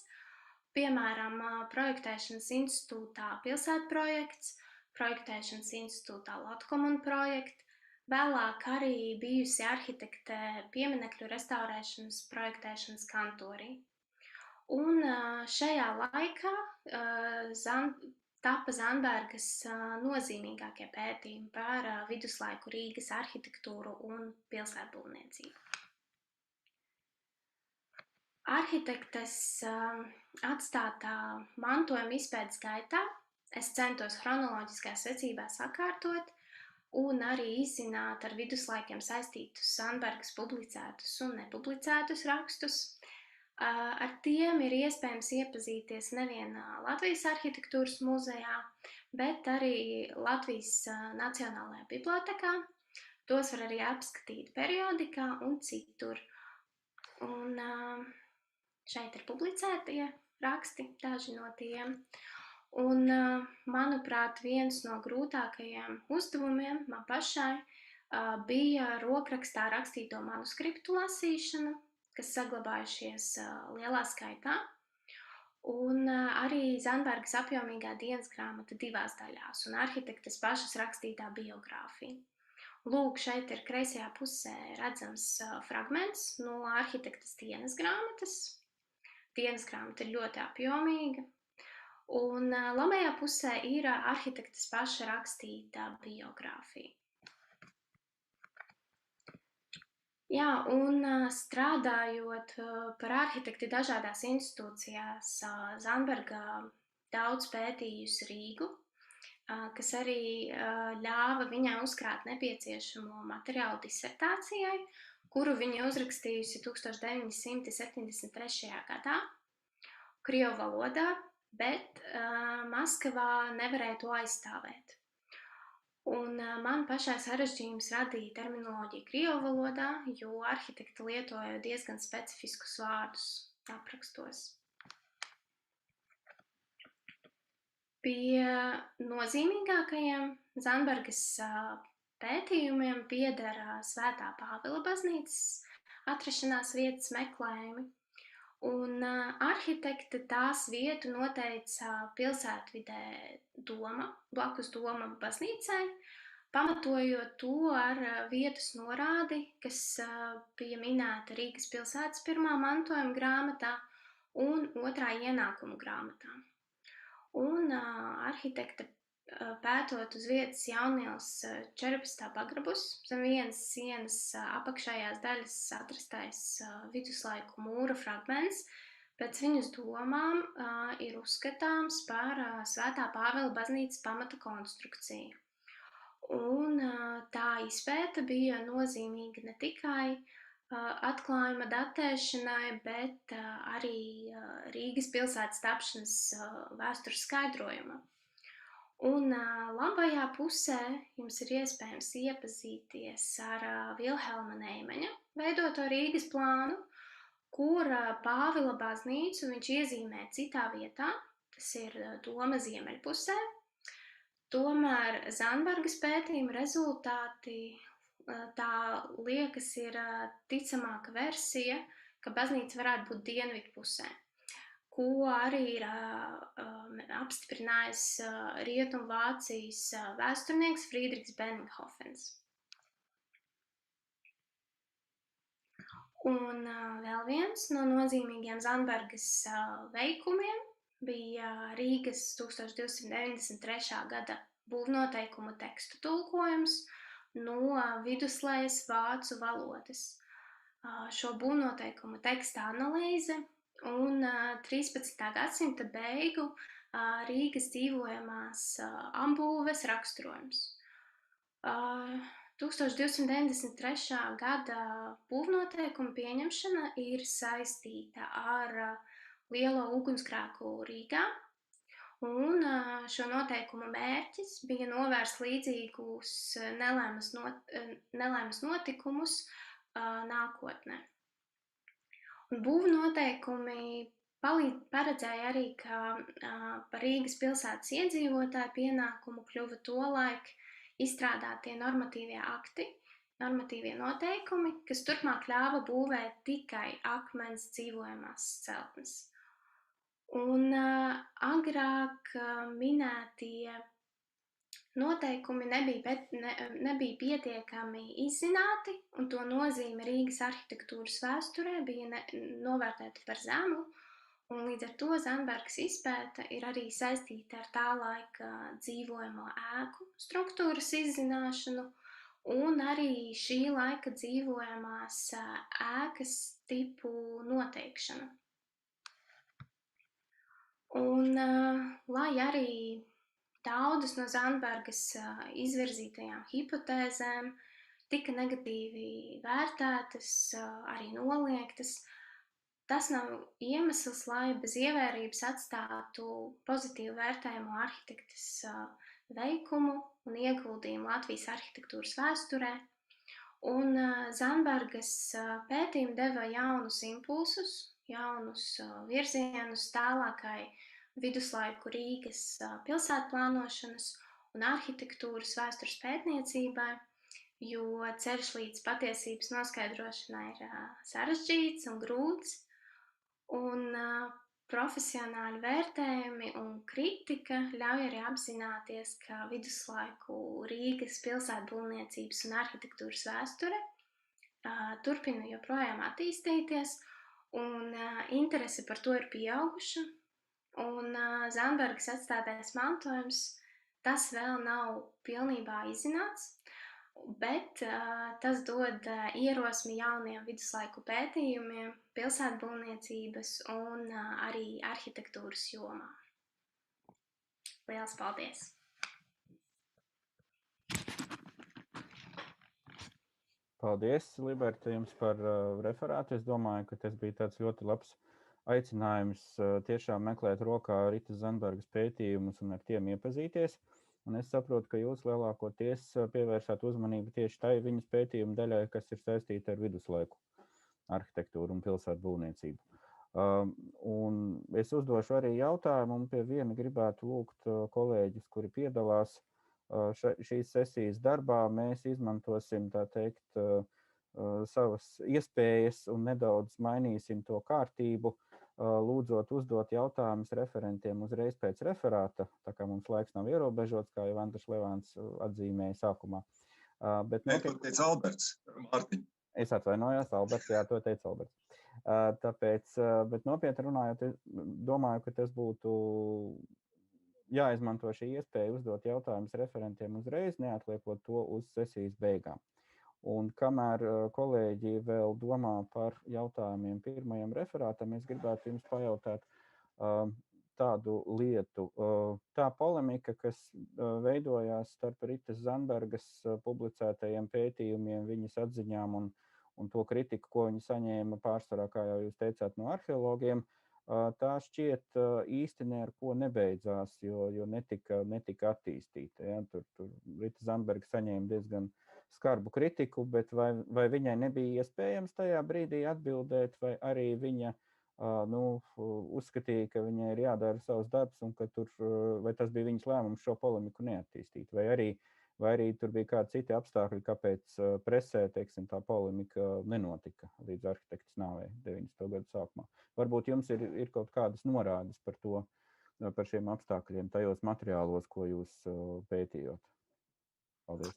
piemēram, projektēšanas institūtā pilsētprojekts, projektēšanas institūtā Latkomuna projekts, vēlāk arī bijusi arhitekte pieminekļu restaurēšanas projektēšanas kantorī. Un šajā laikā tapa Zandbergas nozīmīgākie pētījumi par viduslaiku Rīgas arhitektūru un pilsētbūvniecību. Arhitektes atstātā mantojuma izpētes gaitā es centos chronoloģiskā secībā sakārtot un arī izzināt ar viduslaikiem saistītus Zandbergas publicētus un nepublicētus rakstus. Ar tiem ir iespējams iepazīties nevien Latvijas arhitektūras muzejā, bet arī Latvijas Nacionālajā bibliotēkā. Tos var arī apskatīt periodikā un citur. Un šeit ir publicētie raksti, daži no tiem. Un, manuprāt, viens no grūtākajiem uzdevumiem man pašai bija rokrakstā rakstīto manuskriptu lasīšana, kas saglabājušies lielā skaitā, un arī Zandbergas apjomīgā dienas grāmata 2 daļās un arhitektes pašas rakstītā biogrāfija. Lūk, šeit ir kreisajā pusē redzams fragments no arhitektes dienas grāmatas. Dienas grāmata ir ļoti apjomīga. Un labajā pusē ir arhitektes paša rakstīta biogrāfija. Jā, un strādājot par arhitekti dažādās institūcijās, Zandberga daudz pētījusi Rīgu, kas arī ļāva viņai uzkrāt nepieciešamo materiālu disertācijai, kuru viņa uzrakstījusi 1973. gadā krievu valodā, bet Maskavā nevarēja to aizstāvēt. Un man pašai sarežģījums radīja terminoloģiju krievu valodā, jo arhitekti lietoja diezgan specifiskus vārdus aprakstos. Pie nozīmīgākajiem Zandbergas pētījumiem pieder Svētā Pāvila baznīcas atrašanās vietas meklējumi, un arhitekti tās vietu noteica pilsētvidē Doma, blakus Doma baznīcai, pamatojot to ar vietas norādi, kas bija minēta Rīgas pilsētas 1. mantojuma grāmatā un 2. ienākumu grāmatā. Un arhitekta pētot uz vietas Jauniels 14. pagrabus, zem vienas sienas apakšējās daļas atrastais viduslaiku mūra fragments, pēc viņas domām ir uzskatāms par Svētā Pāvila baznīcas pamata konstrukciju. Un tā izpēta bija nozīmīga ne tikai atklājuma datēšanai, bet arī Rīgas pilsētas tapšanas vēstures skaidrojuma. Un labajā pusē jums ir iespējams iepazīties ar Vilhelma Neimeņa veidoto Rīgas plānu, kur Pāvila baznīcu viņš iezīmē citā vietā, tas ir Doma ziemeļpusē. Tomēr Zandbergas pētījuma rezultāti tā liekas ir ticamāka versija, ka baznīca varētu būt dienvidpusē, ko arī ir apstiprinājis Rietumvācijas vēsturnieks Friedrichs Benninghofens. Un vēl viens no nozīmīgiem Zandbergas veikumiem bija Rīgas 1293. gada būvnoteikumu tekstu tulkojums no viduslejas vācu valodas. Šo būvnoteikumu teksta analīze un 13. gadsimta beigu Rīgas dzīvojamās ambūves raksturojums. 1293. gada būvnoteikuma pieņemšana ir saistīta ar lielo ugunsgrēku Rīgā, un šo noteikumu mērķis bija novērst līdzīgus nelaimes notikumus nākotnē. Un būvnoteikumi paredzēja arī, ka par Rīgas pilsētas iedzīvotāju pienākumu kļuva tolaik izstrādātie normatīvie akti, normatīvie noteikumi, kas turpmāk ļāva būvēt tikai akmens dzīvojamās celtnes. Un agrāk minētie noteikumi nebija pietiekami izzināti, un to nozīme Rīgas arhitektūras vēsturē bija novērtēta par zemu, un līdz ar to Zandbergas izpēta ir arī saistīta ar tā laika dzīvojamo ēku struktūras izzināšanu, un arī šī laika dzīvojamās ēkas tipu noteikšanu. Un, lai arī daudzas no Zandbergas izvirzītajām hipotēzēm tika negatīvi vērtētas, arī noliegtas, tas nav iemesls, lai bez ievērības atstātu pozitīvu vērtējumu arhitektes veikumu un ieguldījumu Latvijas arhitektūras vēsturē. Un Zandbergas pētījumi deva jaunus impulsus, jaunus virzienus tālākai viduslaiku Rīgas pilsētplānošanas un arhitektūras vēstures pētniecībai, jo ceļš līdz patiesības noskaidrošanai ir sarežģīts un grūts, un profesionāļu vērtējumi un kritika ļauj arī apzināties, ka viduslaiku Rīgas pilsētbūvniecības un arhitektūras vēsture turpina joprojām attīstīties, un interese par to ir pieauguša. Un Zandbergas atstātais mantojums, tas vēl nav pilnībā izzināts, bet tas dod ierosmi jauniem viduslaiku pētījumiem, pilsētbūvniecības un arī arhitektūras jomā. Lielas paldies! Paldies, Liberta, jums par referātu. Es domāju, ka tas bija tāds ļoti labs aicinājums tiešām meklēt rokā Ritas Zandbergas pētījumus un ar tiem iepazīties. Un es saprotu, ka jūs lielākoties pievērsāt uzmanību tieši tai viņas pētījuma daļai, kas ir saistīta ar viduslaiku arhitektūru un pilsētu būvniecību. Un es uzdošu arī jautājumu, un pie viena gribētu lūgt kolēģis, kuri piedalās šīs sesijas darbā. Mēs izmantosim, tā teikt, savas iespējas un nedaudz mainīsim to kārtību, lūdzot uzdot jautājumus referentiem uzreiz pēc referāta, tā kā mums laiks nav ierobežots, kā jau Andris Levāns atzīmēja sākumā. Nē, to teica Alberts, Mārtiņ. Es atvainojos, Alberts, jā, to teica Alberts. Tāpēc, bet nopietni runājot, domāju, ka tas būtu jāizmanto šī iespēja uzdot jautājumus referentiem uzreiz, neatliekot to uz sesijas beigām. Un kamēr kolēģi vēl domā par jautājumiem pirmajam referātam, es gribētu jums pajautāt tādu lietu. Tā polemika, kas veidojās starp Ritas Zandbergas publicētajiem pētījumiem, viņas atziņām un to kritiku, ko viņi saņēma pārsvarā, kā jau jūs teicāt, no arheologiem, tā šķiet īsti ne ar ko nebeidzās, jo netika attīstīta. Ja? Tur Rita Zandberga saņēma diezgan skarbu kritiku, bet vai viņai nebija iespējams tajā brīdī atbildēt, vai arī viņa uzskatīja, ka viņai ir jādara savs darbs, un ka vai tas bija viņas lēmums šo polemiku neattīstīt, vai arī tur bija kādi citi apstākļi, kāpēc presē, teiksim, tā polemika nenotika līdz arhitektas nāvei 90. gadu sākumā. Varbūt jums ir kaut kādas norādes par to, par šiem apstākļiem tajos materiālos, ko jūs pētījot. Paldies.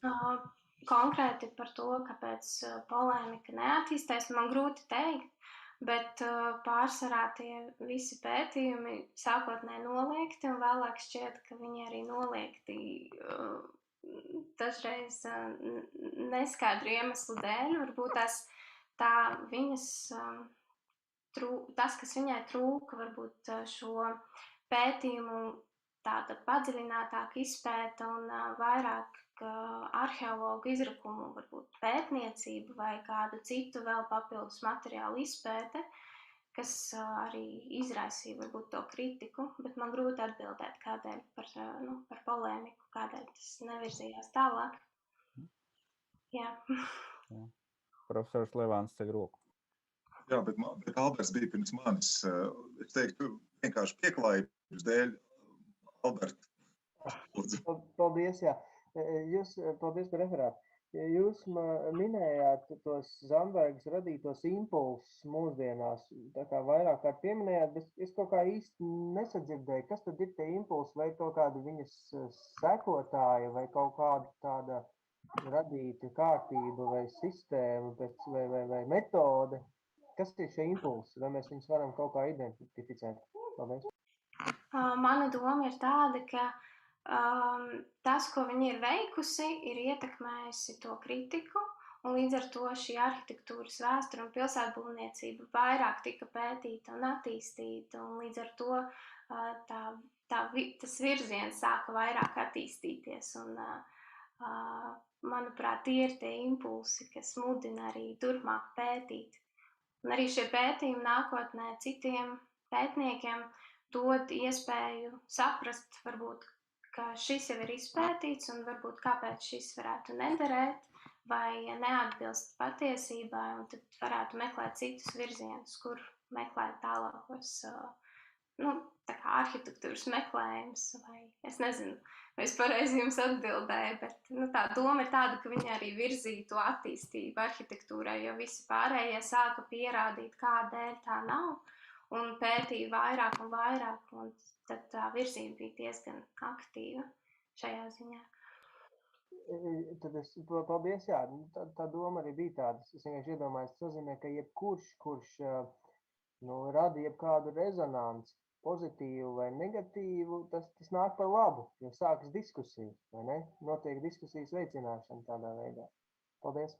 Konkrēti par to, kāpēc polēmika neattīstās, man grūti teikt, bet pārsvarā tie visi pētījumi sākotnēji noliegti, un vēlāk šķiet, ka viņi arī noliegti dažreiz neskaidru iemeslu dēļ. Varbūt tas, kas viņai trūka, varbūt šo pētījumu tāda padziļinātāka izpēta un vairāk arheologu izrakumu, varbūt pētniecību vai kādu citu vēl papildus materiālu izpēte, kas arī izraisīja varbūt to kritiku, bet man grūti atbildēt, kādēļ par polēmiku, kādēļ tas nevirzījās tālāk. Jā. Profesors Levāns ceļ roku. Jā, bet Alberts bija pirms manis. Es teiktu, vienkārši pieklājības dēļ. Albert. Paldies, jā. Paldies par referātu. Jūs minējāt tos Zandbergas radītos impulsus mūsdienās, tā kā vairāk kārt pieminējāt, bet es kaut kā īsti nesadzirdēju, kas tad ir tie impulsi, vai kaut kāda viņas sekotāja, vai kaut kāda tāda radīta kārtība vai sistēma vai metode. Kas ir šie impulsi, vai mēs viņus varam kaut kā identificēt? Paldies. Mana doma ir tāda, ka tas, ko viņi ir veikusi, ir ietekmējusi to kritiku, un līdz ar to šī arhitektūras vēsture un pilsētbūvniecība vairāk tika pētīta un attīstīta, un līdz ar to tas virziens sāka vairāk attīstīties. Un, manuprāt, tie ir tie impulsi, kas mudina arī turpmāk pētīt. Un arī šie pētījumi nākotnē citiem pētniekiem dod iespēju saprast, varbūt, ka šis jau ir izpētīts un varbūt kāpēc šis varētu nederēt vai neatbilst patiesībai, un tad varētu meklēt citus virzienus, kur meklēt tālākos tā kā arhitektūras meklējums, vai es nezinu, vai es pareizi jums atbildēju, bet tā doma ir tāda, ka viņi arī virzīja to attīstību arhitektūrai, jo visi pārējie sāka pierādīt, kādēļ tā nav, un pētīja vairāk un vairāk, un tad tā virzība bija diezgan aktīva šajā ziņā. Tad paldies, jā, tā doma arī bija tāda. Es vienkārši iedomājos, tas nozīmē, ka kurš rada jebkādu rezonanci, pozitīvu vai negatīvu, tas nāk par labu, jo sākas diskusija, vai ne? Notiek diskusijas veicināšana tādā veidā. Paldies.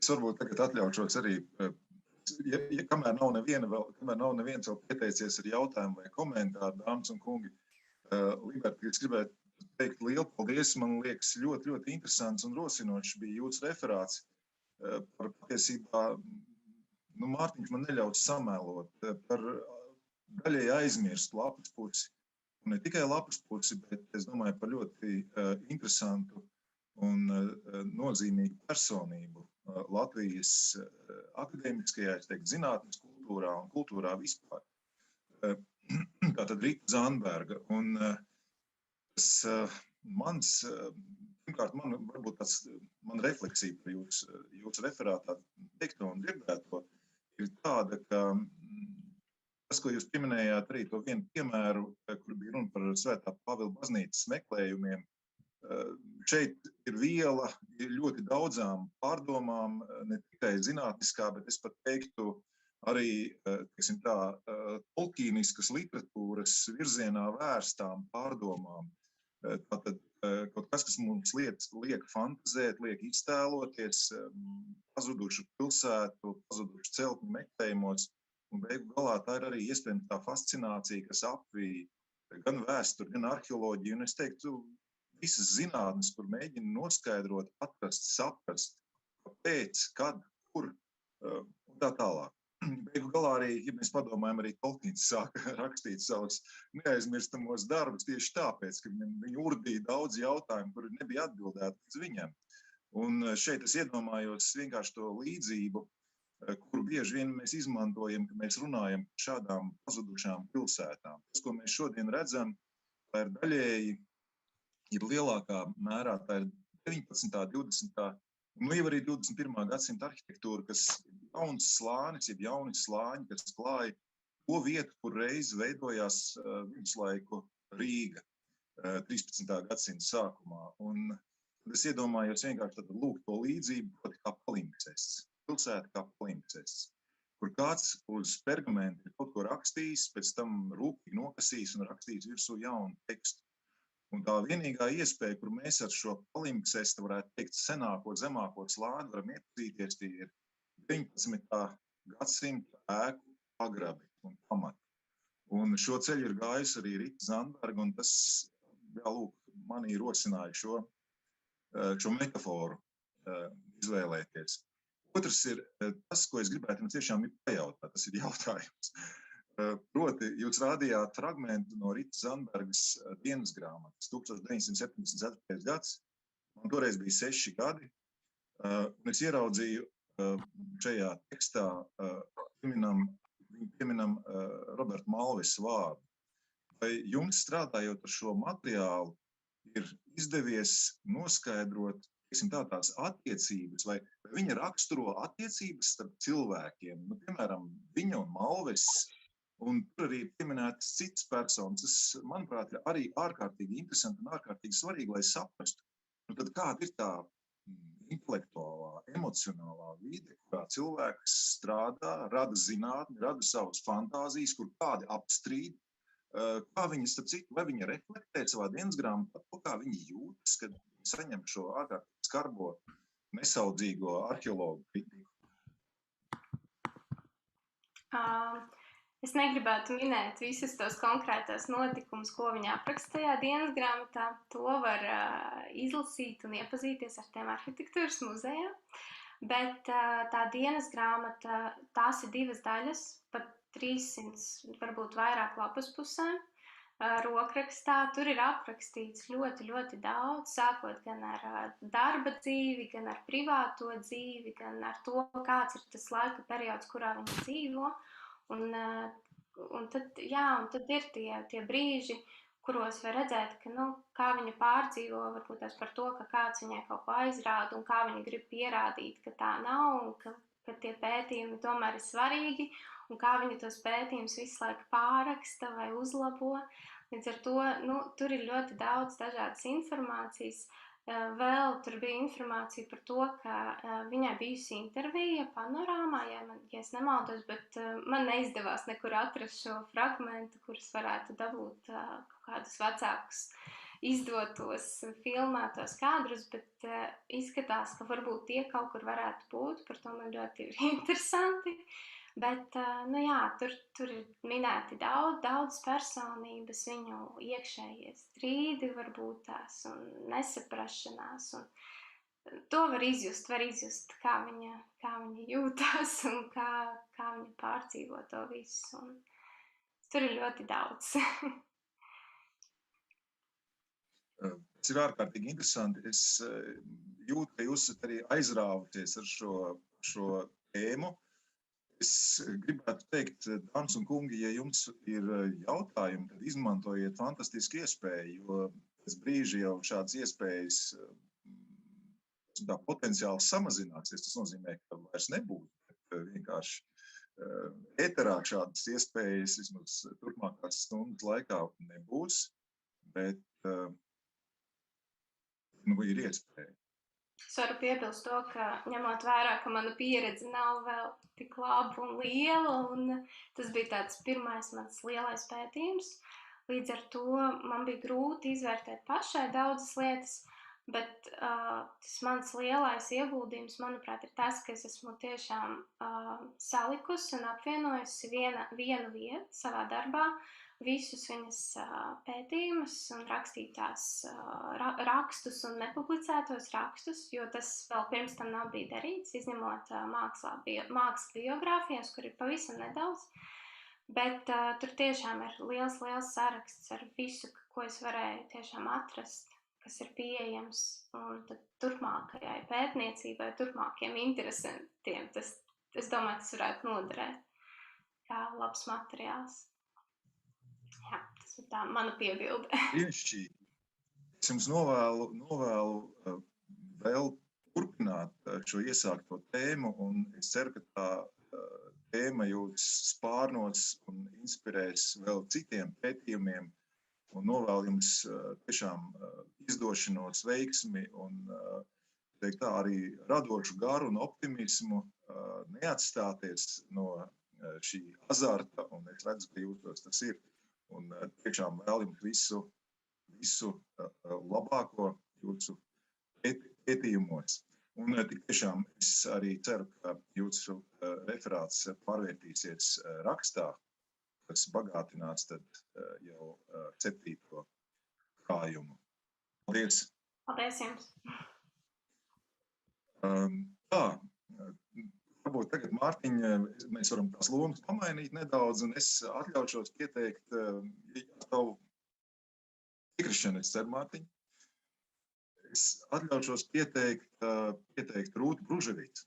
Es varbūt tagad atļaušos arī, kamēr nav neviens vēl pieteicies ar jautājumu vai komentāru, dāmas un kungi, Liberti, es gribētu teikt lielu paldies, man liekas ļoti, ļoti interesants un rosinošs bija jūsu referāts par patiesībā, Mārtiņš man neļaus samēlot, par daļai aizmirst lapas pusi. Un ne tikai lapas pusi, bet es domāju par ļoti interesantu un nozīmīgu personību Latvijas akadēmiskajā, es teiktu, zinātnes kultūrā un kultūrā vispār. Tātad Rita Zandberga. Un tas mans, pirmkārt, varbūt tāds, man refleksija par jūsu referātā teikto un dzirdēto ir tāda, ka tas, ko jūs pieminējāt, arī to vienu piemēru, kur bija runa par Svētā Pāvila baznīcas meklējumiem, šeit ir viela ļoti daudzām pārdomām, ne tikai zinātniskā, bet es pat teiktu arī, teiksim tā, tolkīniskas literatūras virzienā vērstām pārdomām. Tātad kaut kas, kas mums liek fantazēt, liek iztēloties pazudušu pilsētu, pazudušu celtņu meklējumos, un beigu galā tā ir arī iespējams tā fascinācija, kas apvīja gan vēsturi, gan arheoloģiju, un es teiktu, visas zinātnes, kur mēģina noskaidrot, atrast, saprast, kāpēc, kad, kur, un tā tālāk. Beigu galā arī, ja mēs padomājam, arī Tolkiens sāka rakstīt savus neaizmirstamos darbus tieši tāpēc, ka viņi urdīja daudz jautājumu, kuri nebija atbildēti līdz viņam. Un šeit es iedomājos vienkārši to līdzību, kuru bieži vien mēs izmantojam, ka mēs runājam par šādām pazudušām pilsētām. Tas, ko mēs šodien redzam, tā ir daļēji, ir lielākā mērā, tā ir 19. 20. Un jau arī 21. gadsimta arhitektūra, kas jauns slānis, jeb jauni slāņi, kas klāja to vietu, kur reiz veidojās viduslaiku Rīga 13. gadsimta sākumā. Un es iedomājos vienkārši tad lūgt to līdzību, kā palimpcests, pilsēta kā palimpcests, kur kāds uz pergamenta ir kaut ko rakstījis, pēc tam rūpīgi nokasījis un rakstījis virsū jaunu tekstu. Un tā vienīgā iespēja, kur mēs ar šo palimpcestu, varētu teikt, senāko, zemāko slāni varam iepazīties, tie ir 19. gadsimta ēku pagrabi un pamati. Un šo ceļu ir gājis arī Rita Zandberga, un tas, lūk, manī rosināja šo metaforu izvēlēties. Otrs ir tas, ko es gribētu jums tiešām pajautāt, tas ir jautājums. Proti, jūs rādījāt fragmentu no Rita Zandbergas dienas grāmatas, 1974. gads, man toreiz bija 6 gadi, un es ieraudzīju šajā tekstā pieminam Roberta Malvis vārdu. Vai jums strādājot ar šo materiālu ir izdevies noskaidrot, teiksim, tās attiecības, vai viņa raksturo attiecības starp cilvēkiem, nu, piemēram, viņa un Malvis, un tur arī pieminētas citas personas. Tas, manuprāt, ir arī ārkārtīgi interesanti un ārkārtīgi svarīgi, lai saprastu. Nu, tad kāda ir tā intelektuālā, emocionālā vide, kurā cilvēks strādā, rada zinātni, rada savas fantāzijas, kur kādi apstrīd, kā viņi, starp citu, vai viņi reflektē savā dienas grāmatā, kā viņi jūtas, kad saņem šo ārkārtīgi skarbo, nesaudzīgo arheologu kritiku. Es negribētu minēt visus tos konkrētos notikumus, ko viņa aprakstīja dienas grāmatā. To var izlasīt un iepazīties ar tiem arhitektūras muzejā. Bet tā dienas grāmata, tās ir 2 daļas, pat 300, varbūt vairāk lapas pusēm. Rokrakstā tur ir aprakstīts ļoti, ļoti daudz, sākot gan ar darba dzīvi, gan ar privāto dzīvi, gan ar to, kāds ir tas laika periods, kurā viņi dzīvo. Un tad ir tie brīži, kuros var redzēt, ka, kā viņa pārdzīvo, varbūt tās par to, ka kāds viņai kaut ko aizrāda un kā viņa grib pierādīt, ka tā nav un ka tie pētījumi tomēr ir svarīgi un kā viņa tos pētījumus visu laiku pārraksta vai uzlabo. Līdz ar to, tur ir ļoti daudz dažādas informācijas. Vēl tur bija informācija par to, ka viņai bijusi intervija panorāmā, ja es nemaldos, bet man neizdevās nekur atrast šo fragmentu, kurus varētu dabūt kaut kādus vecākus izdotos, filmētos kadrus, bet izskatās, ka varbūt tie kaut kur varētu būt, par to man ļoti ir interesanti. Bet, tur ir minēti daudz personības, viņu iekšējie strīdi varbūt tās un nesaprašanās. Un to var izjust, kā viņa jūtās un kā viņa pārdzīvo to visu. Un es tur ir ļoti daudz. Tas ir ārkārtīgi interesanti. Es jūtu, ka jūs esat arī aizrāvuties ar šo tēmu. Es gribētu teikt, dāmas un kungi, ja jums ir jautājumi, tad izmantojiet fantastisku iespēju, jo pēc brīža jau šādas iespējas potenciāli samazināsies. Tas nozīmē, ka vairs nebūs, bet vienkārši ēterā šādas iespējas vismaz turpmākās stundas laikā nebūs, bet ir iespēja. Es varu piebilst to, ka ņemot vērā, ka mana pieredze nav vēl tik laba un liela, un tas bija tāds pirmais mans lielais pētījums. Līdz ar to man bija grūti izvērtēt pašai daudzas lietas, bet tas mans lielais ieguldījums, manuprāt, ir tas, ka es esmu tiešām salikusi un apvienojusi vienu vietu savā darbā, visus viņas pētījumus un rakstītās rakstus un nepublicētos rakstus, jo tas vēl pirms tam nav bija darīts, izņemot mākslas biogrāfijas, kur ir pavisam nedaudz. Bet tur tiešām ir liels saraksts ar visu, ko es varēju tiešām atrast, kas ir pieejams, un tad turpmākajai pētniecībai, turpmākiem interesantiem. Es domāju, tas varētu noderēt kā labs materiāls. Jā, tas ir tā mana piebilde. Brīnišķīgi. Es jums novēlu vēl turpināt šo iesākto tēmu, un es ceru, ka tā tēma jūs spārnos un inspirēs vēl citiem pētījumiem, un novēlu jums tiešām izdošanos, veiksmi un teikt tā, arī radošu garu un optimismu, neatstāties no šī azarta, un es redzu, ka jūtos tas ir. Un tiešām vēl jums visu labāko jūsu pētījumos. Un tik tiešām es arī ceru, ka jūsu referāts pārvērtīsies rakstā, kas bagātinās tad jau 7. krājumu. Paldies! Paldies jums! Tā. Varbūt tagad, Mārtiņ, mēs varam tās lomas pamainīt nedaudz, un es atļaušos pieteikt tavu piekrišanu, es ceru, Mārtiņ. Es atļaušos pieteikt Rūtu Bruževicu.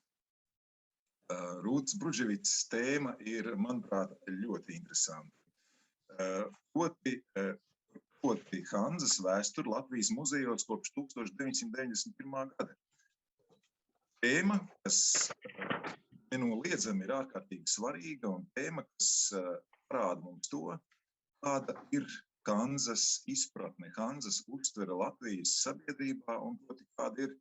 Rūtas Bruževicas tēma ir, manuprāt, ļoti interesanta. Proti Hanzas vēsturi Latvijas muzejos kopš 1991. gada. Tēma, kas nenoliedzami ir ārkārtīgi svarīga, un tēma, kas parāda mums to, kāda ir Hanzas izpratne, Hanzas uztvere Latvijas sabiedrībā, un kāda ir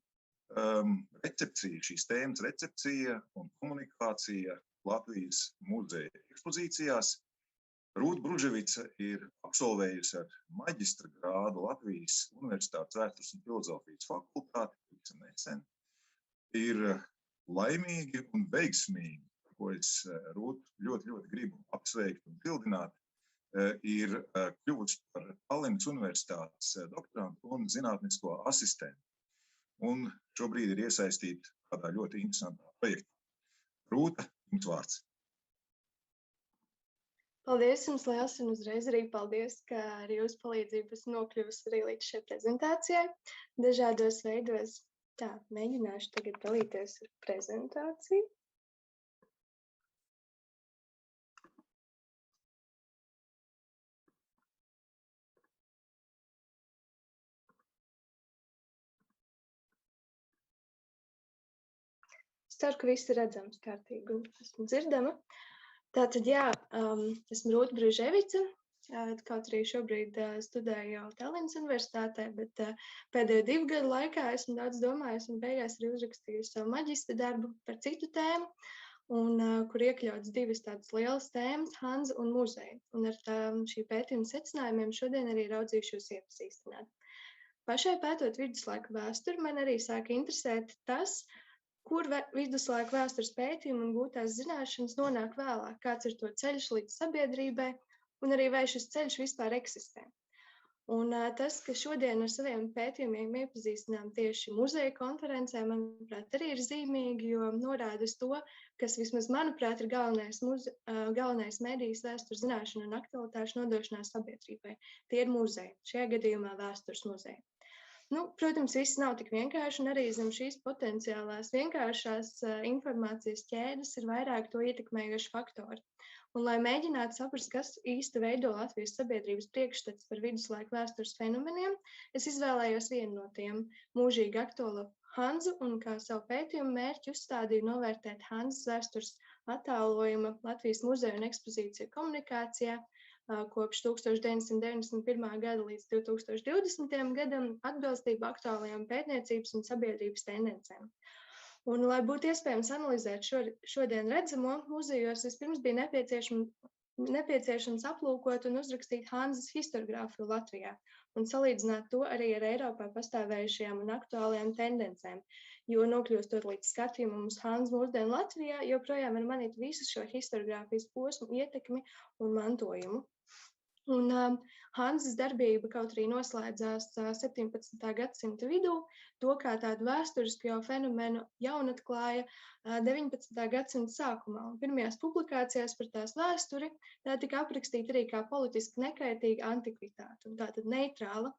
recepcija, šīs tēmas recepcija un komunikācija Latvijas muzeja ekspozīcijās. Rūta Bruževica ir absolvējusi ar maģistra grādu Latvijas Universitātes vēstures un filozofijas fakultāti, pavisam nesen. Ir laimīgi un veiksmīgi, ko es Rūtu ļoti gribu apsveikt un pildināt, ir kļuvusi par Tallinas Universitātes doktorantu un zinātnisko asistentu. Un šobrīd ir iesaistīta kādā ļoti interesantā projektā. Rūta, jums vārds. Paldies jums liels, un uzreiz arī paldies, ka ar jūsu palīdzību esmu nokļuvusi arī līdz šai prezentācijai dažādos veidos. Tā, mēģināšu tagad dalīties ar prezentāciju. Es ceru, ka viss ir redzams kārtīgi un esmu dzirdama. Tātad, jā, esmu Rūta Bruževica. Kaut arī šobrīd studēju jau Tallinas Universitātē, bet pēdējo 2 gadu laikā esmu daudz domājusi un beigās arī uzrakstījusi savu maģistra darbu par citu tēmu, un kur iekļauts 2 tādas lielas tēmas, Hanza un muzeja. Un ar šī pētījuma secinājumiem šodien arī raudzīšos iepazīstināt. Pašai pētot viduslaiku vēsturi, man arī sāka interesēt tas, kur viduslaiku vēstures pētījumi un gūtās zināšanas nonāk vēlāk, kāds ir to ceļš līdz sabiedrībai, un arī vai šis ceļš vispār eksistē. Un tas, ka šodien ar saviem pētījumiem iepazīstinām tieši muzeja konferencē, manuprāt, arī ir zīmīgi, jo norāda uz to, kas vismaz, manuprāt, ir galvenais medijas vēstures zināšanu un aktualitāšu nodošanā sabiedrībai. Tie ir muzeji, šajā gadījumā vēstures muzeji. Protams, viss nav tik vienkārši, un arī zem šīs potenciālās vienkāršās informācijas ķēdes ir vairāk to ietekmējoši faktori. Un, lai mēģinātu saprast, kas īsti veido Latvijas sabiedrības priekšstats par viduslaiku vēstures fenomeniem, es izvēlējos vienu no tiem - mūžīgi aktuālo Hanzu, un kā savu pētījumu mērķi uzstādīju novērtēt Hanzas vēstures attēlojuma Latvijas muzeju un ekspozīciju komunikācijā kopš 1991. gada līdz 2020. gadam atbilstību aktuālajām pētniecības un sabiedrības tendencēm. Un, lai būtu iespējams analizēt šodien redzamo, muzejos vispirms bija nepieciešams aplūkot un uzrakstīt Hanzas historiogrāfiju Latvijā un salīdzināt to arī ar Eiropā pastāvējušajām un aktuālajām tendencēm, jo nokļūstot līdz skatījumam uz Hanzu mūsdienu Latvijā, joprojām var manīt visu šo historiogrāfijas posmu, ietekmi un mantojumu. Un Hanzas darbība kaut arī noslēdzās 17. gadsimta vidū, to kā tādu vēsturisku jau fenomenu jaunatklāja 19. gadsimta sākumā. Un pirmajās publikācijās par tās vēsturi tā tika aprakstīta arī kā politiski nekaitīga antikvitāte, un tātad neitrāla.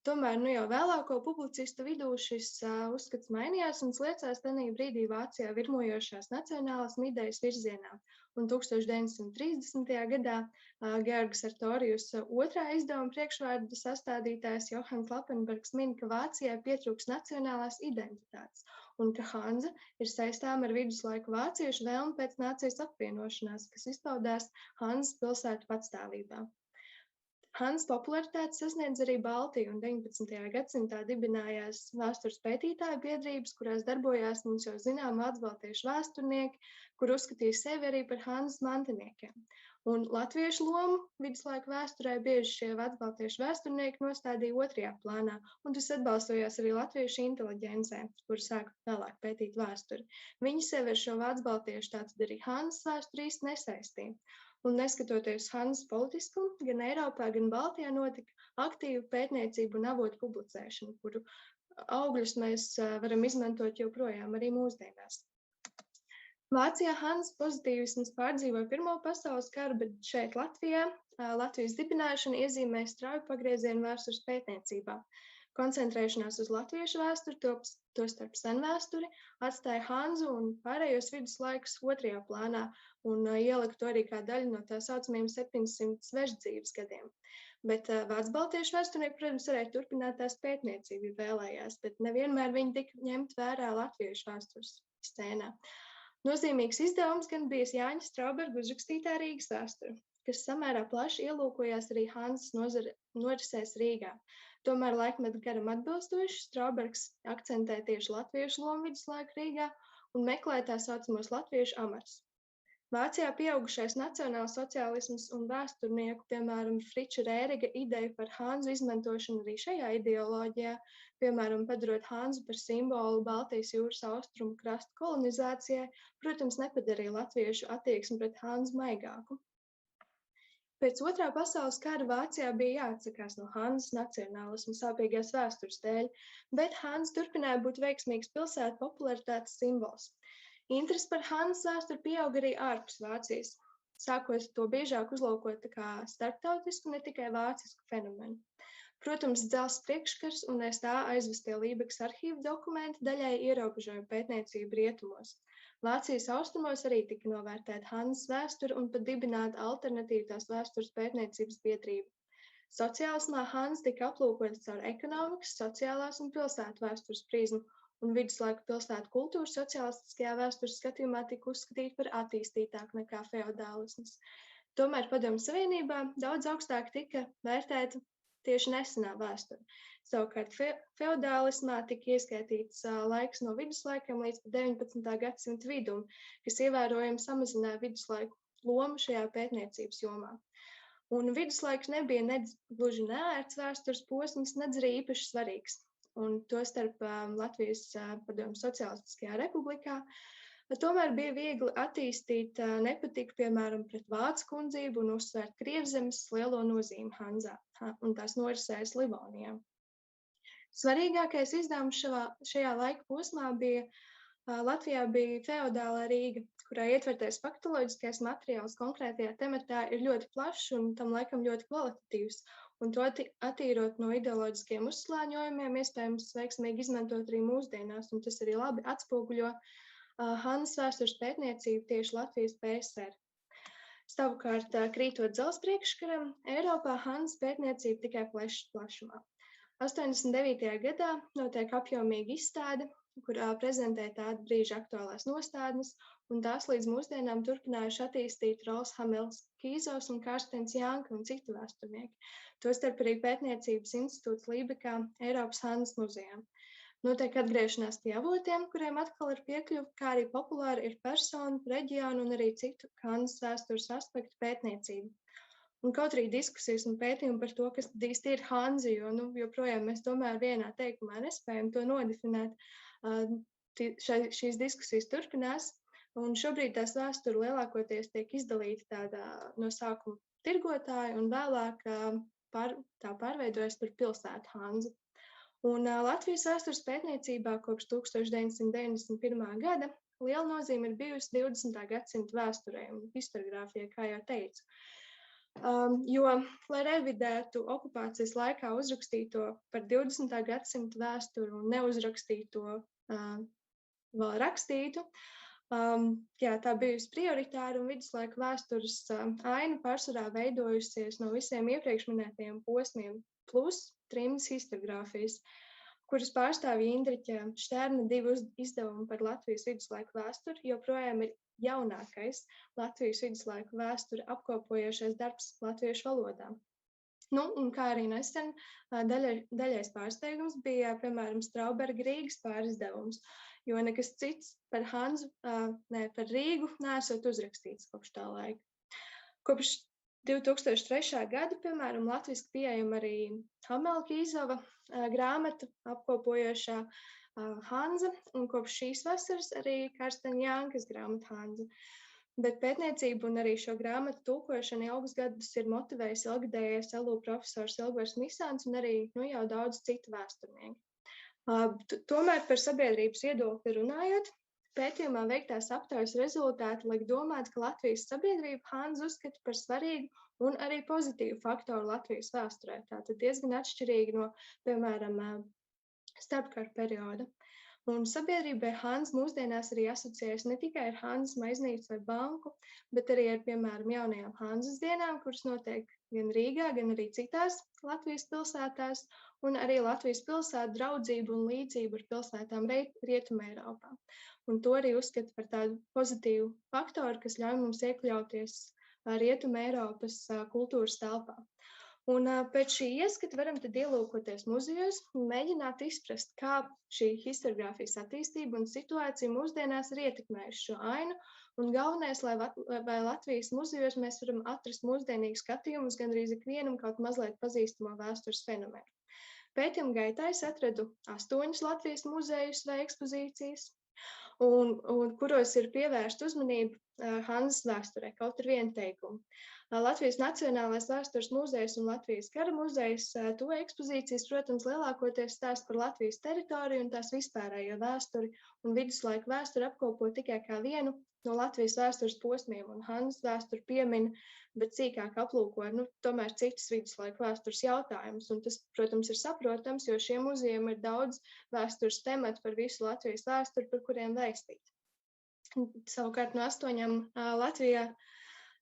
Tomēr jau vēlāko publicistu vidū šis uzskats mainījās un sliecās tenī brīdī Vācijā virmojošās nacionālisma idejas virzienā. Un 1930. gadā Georgs Sartorijus otrā izdevuma priekšvārda sastādītājs Johans Lapenbergs min, ka Vācijai pietrūks nacionālās identitātes un ka Hanza ir saistām ar viduslaiku vāciešu vēlmi pēc nācijas apvienošanās, kas izpaudās Hanzas pilsētu patstāvībā. Hanzas popularitāti sasniedz arī Baltiju, un 19. gadsimtā dibinājās vēstures pētītāju biedrības, kurās darbojās mums jau zinām vācu-baltiešu vēsturnieki, kur uzskatīja sevi arī par Hanzas mantiniekiem. Un latviešu lomu viduslaiku vēsturē bieži šie vācu-baltiešu vēsturnieki nostādīja otrajā plānā, un tas atbalstojās arī latviešu inteliģencē, kur sāka vēlāk pētīt vēsturi. Viņi sevi ar šo vācu-baltiešu, tātad arī Hanzas vēsturi īsti nesaistīja. Un neskatoties Hanzas politiskumu, gan Eiropā, gan Baltijā notika aktīva pētniecība un avotu publicēšana, kuru augļus mēs varam izmantot joprojām arī mūsdienās. Vācijā Hanzas pozitīvisms pārdzīvoja Pirmo pasaules karu, bet šeit Latvijā Latvijas dibināšana iezīmē strauju pagriezienu vēstures pētniecībā. Koncentrēšanās uz latviešu vēsturi, tostarp senvēsturi, atstāja Hanzu un pārējos viduslaikus otrajā plānā un ielika to arī kā daļu no tā saucamajiem 700 sveždzīves gadiem. Bet vācu-baltiešu vēsturnieki, protams, varēja turpināt tās pētniecību, ja vēlējās, bet nevienmēr viņi tika ņemt vērā latviešu vēstures scēnā. Nozīmīgs izdevums gan bijis Jāņa Strauberga uzrakstītā Rīgas vēsture, kas samērā plaši ielūkojās arī Hanzas norisēs Rīgā. Tomēr laikmeta garam atbilstoši Straubergs akcentē tieši latviešu lomu viduslaiku Rīgā un meklē tā saucamos latviešu amatus. Vācijā pieaugušais nacionālsociālisms un vēsturnieku, piemēram, Friča Rēriga ideja par Hanzu izmantošanu arī šajā ideoloģijā, piemēram, padarot Hanzu par simbolu Baltijas jūras austrumu krastu kolonizācijai, protams, nepadarīja latviešu attieksmi pret Hanzu maigāku. Pēc Otrā pasaules kara Vācijā bija jāatsakās no Hanzas nacionālisma sāpīgās vēstures dēļ, bet Hanza turpināja būt veiksmīgs pilsētu popularitātes simbols. Interesi par Hanzas vēsturi pieauga arī ārpus Vācijas, sākot to biežāk uzlūkot kā starptautisku, ne tikai vācisku fenomenu. Protams, dzelzs priekškars un aiz tā aizvestie Lībekas arhīvu dokumenti daļai ierobežoja pētniecību rietumos. Vācijas austrumos arī tika novērtēta Hanzas vēsture un pat dibināta alternatīva tās vēstures pētniecības biedrība. Sociālismā Hanza tika aplūkots caur ekonomikas, sociālās un pilsētu vēstures prizmu, un viduslaiku pilsētu kultūra sociālistiskajā vēstures skatījumā tika uzskatīta par attīstītāku nekā feodālisms. Tomēr Padomju Savienībā daudz augstāk tika vērtēta tieši nesenā vēsture. Savukārt feodālismā tika ieskaitīts laiks no viduslaikiem līdz 19. gadsimta vidum, kas ievērojami samazināja viduslaiku lomu šajā pētniecības jomā. Un viduslaiks nebija nedz gluži neērts vēstures posms, nedz arī īpaši svarīgs. Un tostarp Latvijas Padomju Sociālistiskajā republikā tomēr bija viegli attīstīt nepatiku, piemēram, pret vācu kundzību un uzsvērt Krievzemes lielo nozīmi un tās norisēs Livonijā. Svarīgākais izdevums šajā laika posmā bija Latvijā bija feodālā Rīga, kurā ietvertais faktoloģiskais materiāls konkrētajā tematā ir ļoti plašs un tam laikam ļoti kvalitatīvs, un to attīrot no ideoloģiskiem uzslāņojumiem iespējams veiksmīgi izmantot arī mūsdienās, un tas arī labi atspoguļo Hannas vēstures pētniecību tieši Latvijas PSR. Savukārt, krītot dzelzs priekškaram, Eiropā Hannas pētniecība tikai plešas plašumā. 89. gadā notiek apjomīga izstāde, kurā prezentē tāda brīža aktuālās nostādnes, un tās līdz mūsdienām turpinājuši attīstīt Rols Hamels Kīzovs un Kārstens Janka un citi vēsturnieki. Tostarp arī pētniecības institūts Lībekā Eiropas Hannas muzejā. Notiek atgriešanās pie avotiem, kuriem atkal ir piekļuva, kā arī populāri ir personu, reģionu un arī citu Hannas vēstures aspektu pētniecību. Un kaut arī diskusijas un pētījumi par to, kas īsti ir Hanzi, jo joprojām mēs tomēr vienā teikumā nespējam to nodefinēt. Šīs diskusijas turpinās, un šobrīd tās vēsture lielākoties tiek izdalīta tādā no sākuma tirgotāja un vēlāk tā pārveidojas par pilsētu Hanzi. Un Latvijas vēstures pētniecībā kopš 1991. gada liela nozīme ir bijusi 20. gadsimta vēsturē un historiogrāfijai, kā jau teicu. Jo, lai revidētu okupācijas laikā uzrakstīto par 20. gadsimta vēsturu un neuzrakstīto vēl rakstītu, tā bijusi prioritāra un viduslaika vēstures aina pārsvarā veidojusies no visiem iepriekš minētajiem posmiem, plus trimdas historiogrāfijas, kuras pārstāvja Indriķa Štērna 2 izdevumi par Latvijas viduslaika vēsturi, joprojām ir jaunākais Latvijas viduslaika vēsturi apkopojošais darbs latviešu valodā. Un kā arī nesen daļais pārsteigums bija, piemēram, Strauberga Rīgas pārizdevums, jo nekas cits par par Rīgu neesot uzrakstīts kopš tā laika. Kopš 2003. gada, piemēram, latviski pieejama arī Hamela Kīzova grāmata apkopojošā Hanza, un kopš šīs vasaras arī Kārstena Jankas grāmata Hanza. Bet pētniecību un arī šo grāmatu tulkošanu ilgus gadus ir motivējis ilgadējais LU profesors Ilgvars Misāns un arī jau daudz citu vēsturnieki. Tomēr par sabiedrības viedokli runājot, pētījumā veiktās aptaujas rezultāti liek domāt, ka Latvijas sabiedrība Hanzu uzskata par svarīgu un arī pozitīvu faktoru Latvijas vēsturē. Tātad diezgan atšķirīgi no, piemēram, starpkara perioda. Un sabiedrībai Hanz mūsdienās arī asociējas ne tikai ar Hanzas maiznīcu vai banku, bet arī ar, piemēram, jaunajām Hanzas dienām, kuras notiek gan Rīgā, gan arī citās Latvijas pilsētās, un arī Latvijas pilsētu draudzību un līdzību ar pilsētām Rietumē Eiropā. Un to arī uzskata par tādu pozitīvu faktoru, kas ļauj mums iekļauties Rietumē Eiropas kultūras telpā. Un pēc šī ieskata varam tad ielūkoties muzejos un mēģināt izprast, kā šī historiogrāfijas attīstība un situācija mūsdienās ir ietekmējuši šo ainu, un galvenais, vai Latvijas muzejos mēs varam atrast mūsdienīgu skatījumus gandrīz ikvienam kaut mazliet pazīstamo vēstures fenomenu. Pētījuma gaitā es atradu 8 Latvijas muzejus vai ekspozīcijas, un kuros ir pievērsta uzmanība Hanzas vēsturē, kaut ar vienu teikumu. Latvijas Nacionālais vēstures muzejs un Latvijas kara muzejs, to ekspozīcijas, protams, lielākoties stāst par Latvijas teritoriju un tās vispārējo vēsturi, un viduslaika vēsturi apkopo tikai kā vienu no Latvijas vēstures posmiem, un Hanzas vēsturi piemina, bet sīkāk aplūko tomēr citas viduslaika vēstures jautājumus, un tas, protams, ir saprotams, jo šiem muzejiem ir daudz vēstures tematu par visu Latvijas vēsturi, par kuriem vēstīt. Savukārt no 8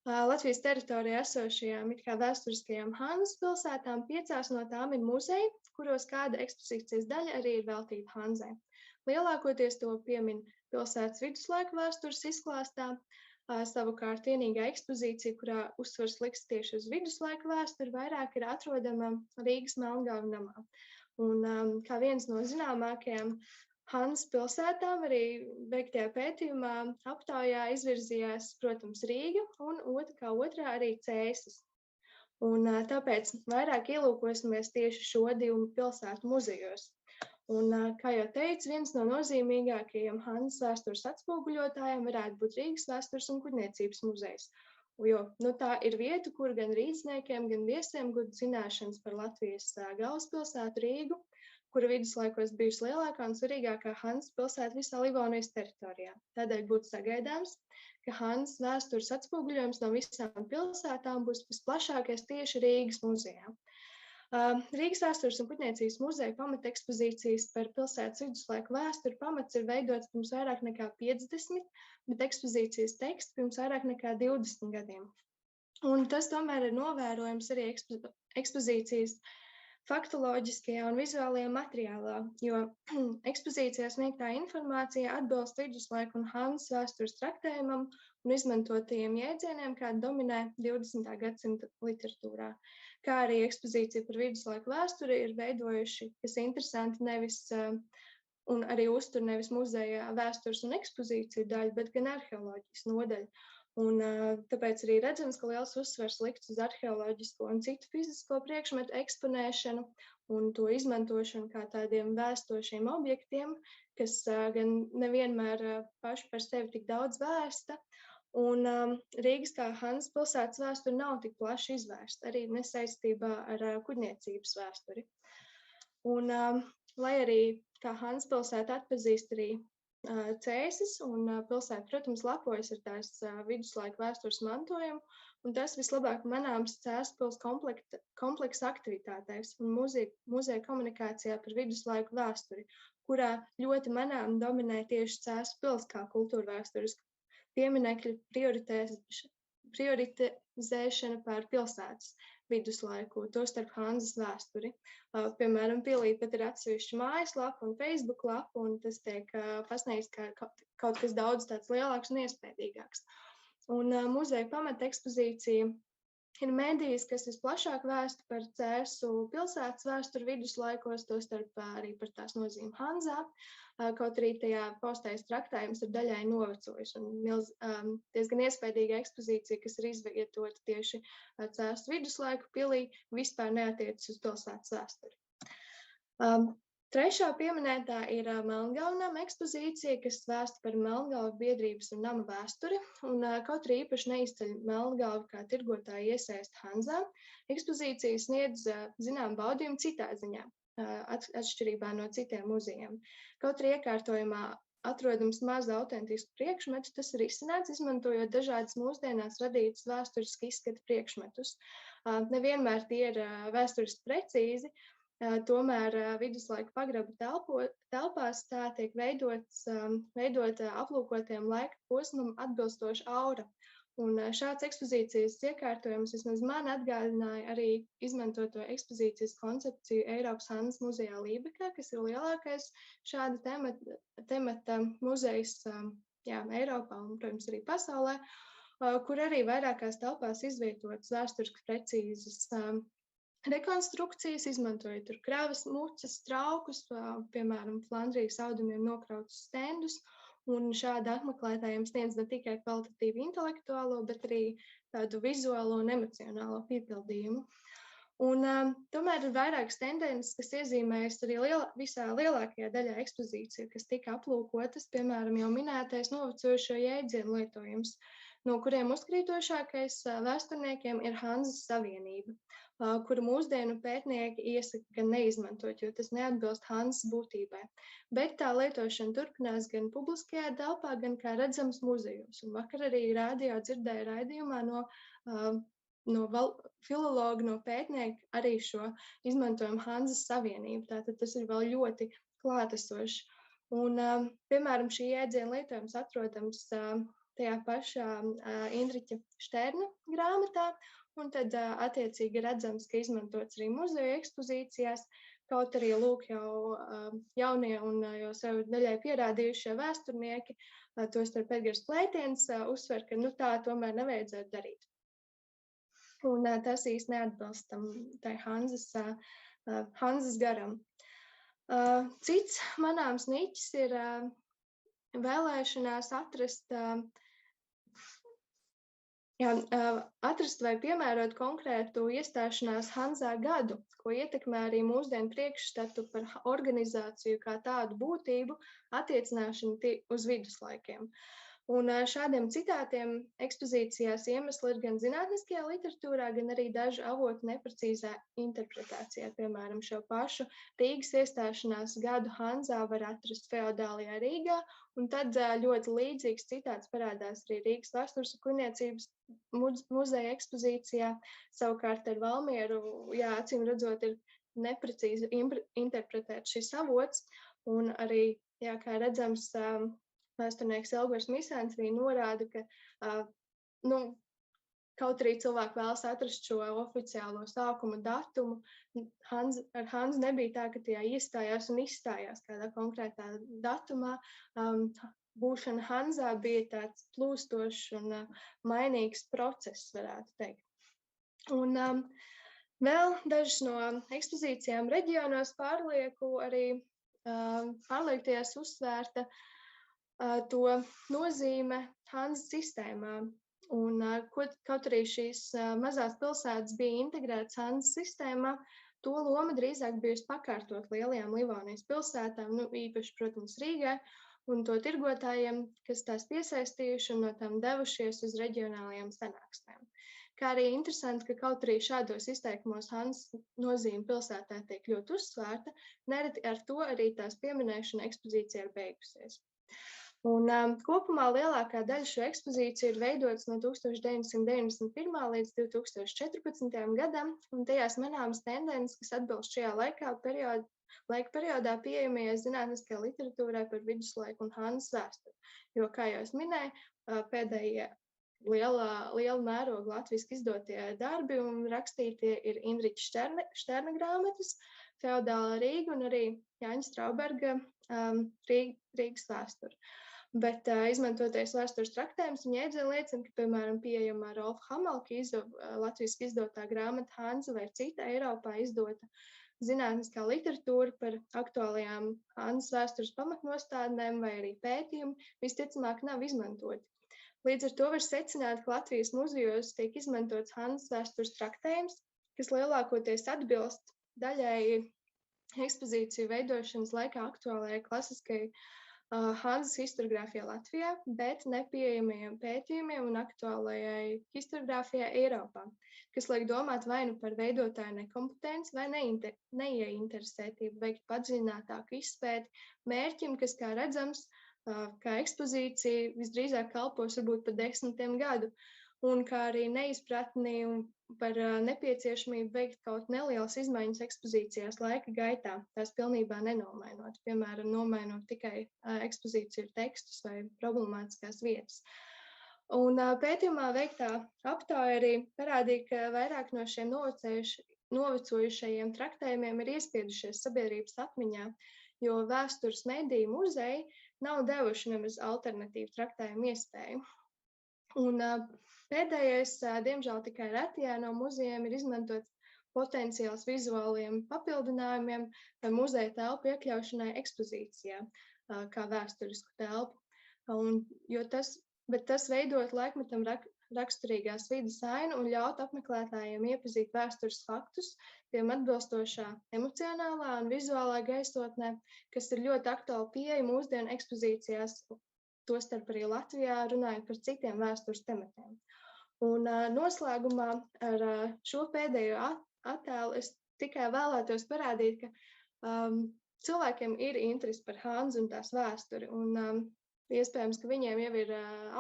Latvijas teritorijā esošajām vēsturiskajām Hanzas pilsētām 5 no tām ir muzeji, kuros kāda ekspozīcijas daļa arī ir veltīta Hanzai. Lielākoties to piemin pilsētas viduslaika vēstures izklāstā, savukārt vienīgā ekspozīcija, kurā uzsvars liks tieši uz viduslaika vēsturi, vairāk ir atrodama Rīgas Melngalvu namā. Un kā viens no zināmākajām Hanzas pilsētām arī veiktajā pētījumā aptaujā izvirzījās, protams, Rīga un kā otrā arī Cēsis. Un tāpēc vairāk ielūkosimies tieši šo 2 pilsētu muzejos. Un, kā jau teicu, viens no nozīmīgākajiem Hanzas vēstures atspoguļotājiem varētu būt Rīgas vēstures un kuģniecības muzejs. jo tā ir vieta, kur gan rīzniekiem, gan viesiem gūt zināšanas par Latvijas galvaspilsētu Rīgu, kura viduslaikos bijusi lielākā un svarīgākā Hanzas pilsēta visā Livonijas teritorijā. Tādēļ būtu sagaidāms, ka Hanzas vēstures atspoguļojums no visām pilsētām būs visplašākais tieši Rīgas muzejā. Rīgas vēstures un kuģniecības muzeja pamata ekspozīcijas par pilsētas viduslaiku vēsturi pamats ir veidots pirms vairāk nekā 50, bet ekspozīcijas teksts pirms vairāk nekā 20 gadiem. Un tas tomēr ir novērojams arī ekspozīcijas faktoloģiskajā un vizuālajā materiālā, jo ekspozīcijā sniegtā informācija atbilst viduslaiku un Hanzas vēstures traktējumam un izmantotajiem jēdzieniem, kādi dominē 20. gadsimta literatūrā. Kā arī ekspozīcija par viduslaiku vēsturi ir veidojuši, kas interesanti nevis un arī uztur nevis muzeja vēstures un ekspozīciju daļu, bet gan arheoloģijas nodaļu. Un tāpēc arī redzams, ka liels uzsvers likts uz arheoloģisko un citu fizisko priekšmetu eksponēšanu un to izmantošanu kā tādiem vēstošiem objektiem, kas gan nevienmēr paši par sevi tik daudz vēsta. Un Rīgas kā Hanzas pilsētas vēsture nav tik plaši izvērsta, arī nesaistībā ar kuģniecības vēsturi. Un, lai arī kā Hanzas pilsēta atpazīst arī cēsis, un pilsēta, protams, lepojas ar tās viduslaiku vēstures mantojumu, un tas vislabāk manāms Cēspils kompleksa aktivitātēs un muzeja komunikācijā par viduslaiku vēsturi, kurā ļoti manām dominē tieši Cēspils kā kultūrvēstures pieminekļu prioritizēšana pār pilsētas viduslaiku, tostarp Hanzas vēsturi. Piemēram, pilī pat ir atsevišķa mājaslapa un Facebook lapa, un tas tiek pasniegts kā kaut kas daudz tāds lielāks un iespējīgāks. Un muzeja pamata ekspozīcija ir medijas, kas visplašāk vēsta par Cēsu pilsētas vēsturi viduslaikos, tostarp arī par tās nozīmi Hanzā, kaut arī tajā paustais traktējums ir daļai novecojis un diezgan iespējīga ekspozīcija, kas ir izvietota tieši Cēsu viduslaiku pilī, vispār neatiecas uz pilsētas vēsturi. Trešā pieminētā ir Melngalnam ekspozīcija, kas vēsta par Melngalvu biedrības un nama vēsturi, un kaut arī īpaši neizceļ Melngalvu kā tirgotāju iesaist Hanzā, ekspozīcija sniedz zinām baudījumu citā ziņā, atšķirībā no citiem muzejiem. Kaut arī iekārtojumā atrodams maz autentisku priekšmetu, tas ir izcināts, izmantojot dažādas mūsdienās radītas vēsturiski izskata priekšmetus. Nevienmēr tie ir vēsturiski precīzi, tomēr viduslaiku pagraba telpās tā tiek veidota aplūkotiem laika posmam atbilstoša aura. Un šāds ekspozīcijas iekārtojums vismaz man atgādināja arī izmantoto ekspozīcijas koncepciju Eiropas Hanzas muzejā Lībekā, kas ir lielākais šāda temata muzejs Eiropā un, protams, arī pasaulē, kur arī vairākās telpās izvietotas vēsturiski precīzas rekonstrukcijas, izmantojot tur kravas mucas, traukus, piemēram, Flandrijas audumiem nokrautus stendus, un šāda apmeklētājiem sniedz ne tikai kvalitatīvu intelektuālo, bet arī tādu vizuālo un emocionālo piepildījumu. Un tomēr ir vairākas tendences, kas iezīmējas arī visā lielākajā daļā ekspozīciju, kas tika aplūkotas, piemēram, jau minētais novecojošo jēdzienu lietojums, no kuriem uzkrītošākais vēsturniekiem ir Hanzas savienība, kuru mūsdienu pētnieki iesaka gan neizmantot, jo tas neatbilst Hanzas būtībai. Bet tā lietošana turpinās gan publiskajā telpā, gan kā redzams muzejos. Un vakar arī rādio dzirdēju raidījumā no filologa, no pētnieka arī šo izmantojumu Hanzas savienību. Tātad tas ir vēl ļoti klātesoši. Un, piemēram, šī jēdziena lietojums atrodams tajā pašā Indriķa Šterna grāmatā, un tad attiecīgi redzams, ka izmantots arī muzeja ekspozīcijās, kaut arī lūk jau jaunie un jau sev daļai pierādījušie vēsturnieki, tostarp Edgars Plētiens, uzsver, ka tā tomēr nevajadzētu darīt. Un tas īsti neatbilst tai Hanzas garam. Cits manāms niķis ir vēlēšanās atrast vai piemērot konkrētu iestāšanās Hanzā gadu, ko ietekmē arī mūsdienu priekšstatu par organizāciju kā tādu būtību attiecināšanu uz viduslaikiem. Un šādiem citātiem ekspozīcijās iemesli ir gan zinātniskajā literatūrā, gan arī dažu avotu neprecīzā interpretācijā. Piemēram, šo pašu Rīgas iestāšanās gadu Hanzā var atrast feodālajā Rīgā, un tad ļoti līdzīgs citāts parādās arī Rīgas vēstures un kuģniecības muzeja ekspozīcijā. Savukārt ar Valmieru, acīm redzot, ir neprecīzi interpretēt šis avots, un arī, kā redzams, vēsturnieks Elgars Misēns arī norāda, ka kaut arī cilvēki vēlas atrast šo oficiālo sākuma datumu, ar Hanzu nebija tā, ka tajā iestājās un izstājās kādā konkrētā datumā. Būšana Hanzā bija tāds plūstošs un mainīgs process, varētu teikt. Un vēl dažas no ekspozīcijām reģionos pārliektajās uzsvērta to nozīme Hanzas sistēmā. Un, kaut arī šīs mazās pilsētas bija integrētas Hanzas sistēmā, to loma drīzāk bijusi pakārtot lielajām Livonijas pilsētām, īpaši, protams, Rīgai, un to tirgotājiem, kas tās piesaistījuši un no tām devušies uz reģionālajām sanāksmēm. Kā arī interesanti, ka kaut arī šādos izteikumos Hanzas nozīme pilsētā tiek ļoti uzsvērta, nereti ar to arī tās pieminēšana ekspozīcija ir beigusies. Un kopumā lielākā daļa šo ekspozīciju ir veidotas no 1991. līdz 2014. gadam, un tajās manāmas tendences, kas atbilst šajā laika periodā pieejamajai zinātniskajai literatūrai par viduslaiku un Hanzas vēsturi. Jo, kā jau es minēju, pēdējie liela mēroga latviski izdotie darbi un rakstītie ir Indriča Šterna grāmatas, Feodāla Rīga un arī Jāņa Strauberga Rīgas vēsture. Bet izmantoties vēstures traktējums un jēdzieni liecina, ka, piemēram, pieejamā Rolfa Hamalka latviski izdotā grāmata Hanza vai cita Eiropā izdota zinātniskā literatūra par aktuālajām Hanzas vēstures pamatnostādnēm vai arī pētījumi visticamāk nav izmantoti. Līdz ar to var secināt, ka Latvijas muzejos tiek izmantots Hanzas vēstures traktējums, kas lielākoties atbilst daļēji ekspozīciju veidošanas laikā aktuālajai klasiskajai Hanzas historiogrāfijā Latvijā, bet nepieejamajiem pētījumiem un aktuālajai historiogrāfijai Eiropā, kas liek domāt vai nu par veidotāju nekompetenci vai neieinteresētību veikt padziļinātāku izpēti mērķim, kas, kā redzams, kā ekspozīcija visdrīzāk kalpos varbūt pat 10 gadu, un kā arī neizpratni par nepieciešamību veikt kaut nelielas izmaiņas ekspozīcijās laika gaitā, tās pilnībā nenomainot, piemēram, nomainot tikai ekspozīciju tekstus vai problemātiskās vietas. Un pētījumā veiktā aptāja arī parādīja, ka vairāk no šiem novecojušajiem traktējumiem ir iespiedušies sabiedrības atmiņā, jo vēstures mediju muzeji nav devuši nemaz alternatīvu traktējumu iespēju. Un pēdējais, diemžēl tikai retajā no muzejiem ir izmantots potenciāls vizuāliem papildinājumiem vai muzeja telpu iekļaušanai ekspozīcijā, kā vēsturisku telpu. Bet tas veidot laikmetam raksturīgās vidas ainu un ļaut apmeklētājiem iepazīt vēstures faktus tiem atbilstošā emocionālā un vizuālā gaisotnē, kas ir ļoti aktuāli pieeja mūsdienu ekspozīcijās, tostarp arī Latvijā, runājot par citiem vēstures tematiem. Un noslēgumā ar šo pēdējo attēlu es tikai vēlētos parādīt, ka cilvēkiem ir interesi par Hanzu un tās vēsturi, un iespējams, ka viņiem jau ir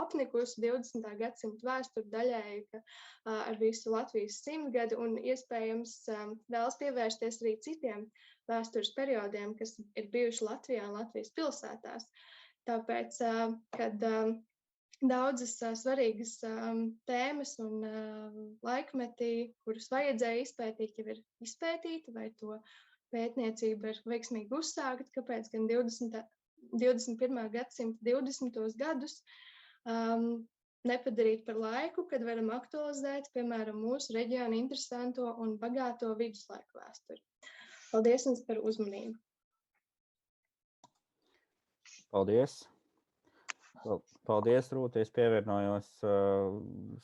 apnikusi 20. gadsimta vēsturi daļēji ar visu Latvijas 100 gadu, un iespējams vēlas pievērsties arī citiem vēstures periodiem, kas ir bijuši Latvijā un Latvijas pilsētās. Tāpēc, kad daudzas svarīgas tēmas un laikmetī, kurus vajadzēja izpētīt, jau ir izpētīti, vai to pētniecība ir veiksmīgi uzsākta, kāpēc gan 21. gadsimta 20. gadus nepadarīt par laiku, kad varam aktualizēt, piemēram, mūsu reģionu interesanto un bagāto viduslaiku vēsturi. Paldies jums par uzmanību! Paldies! Paldies, Rūta! Es pievienojos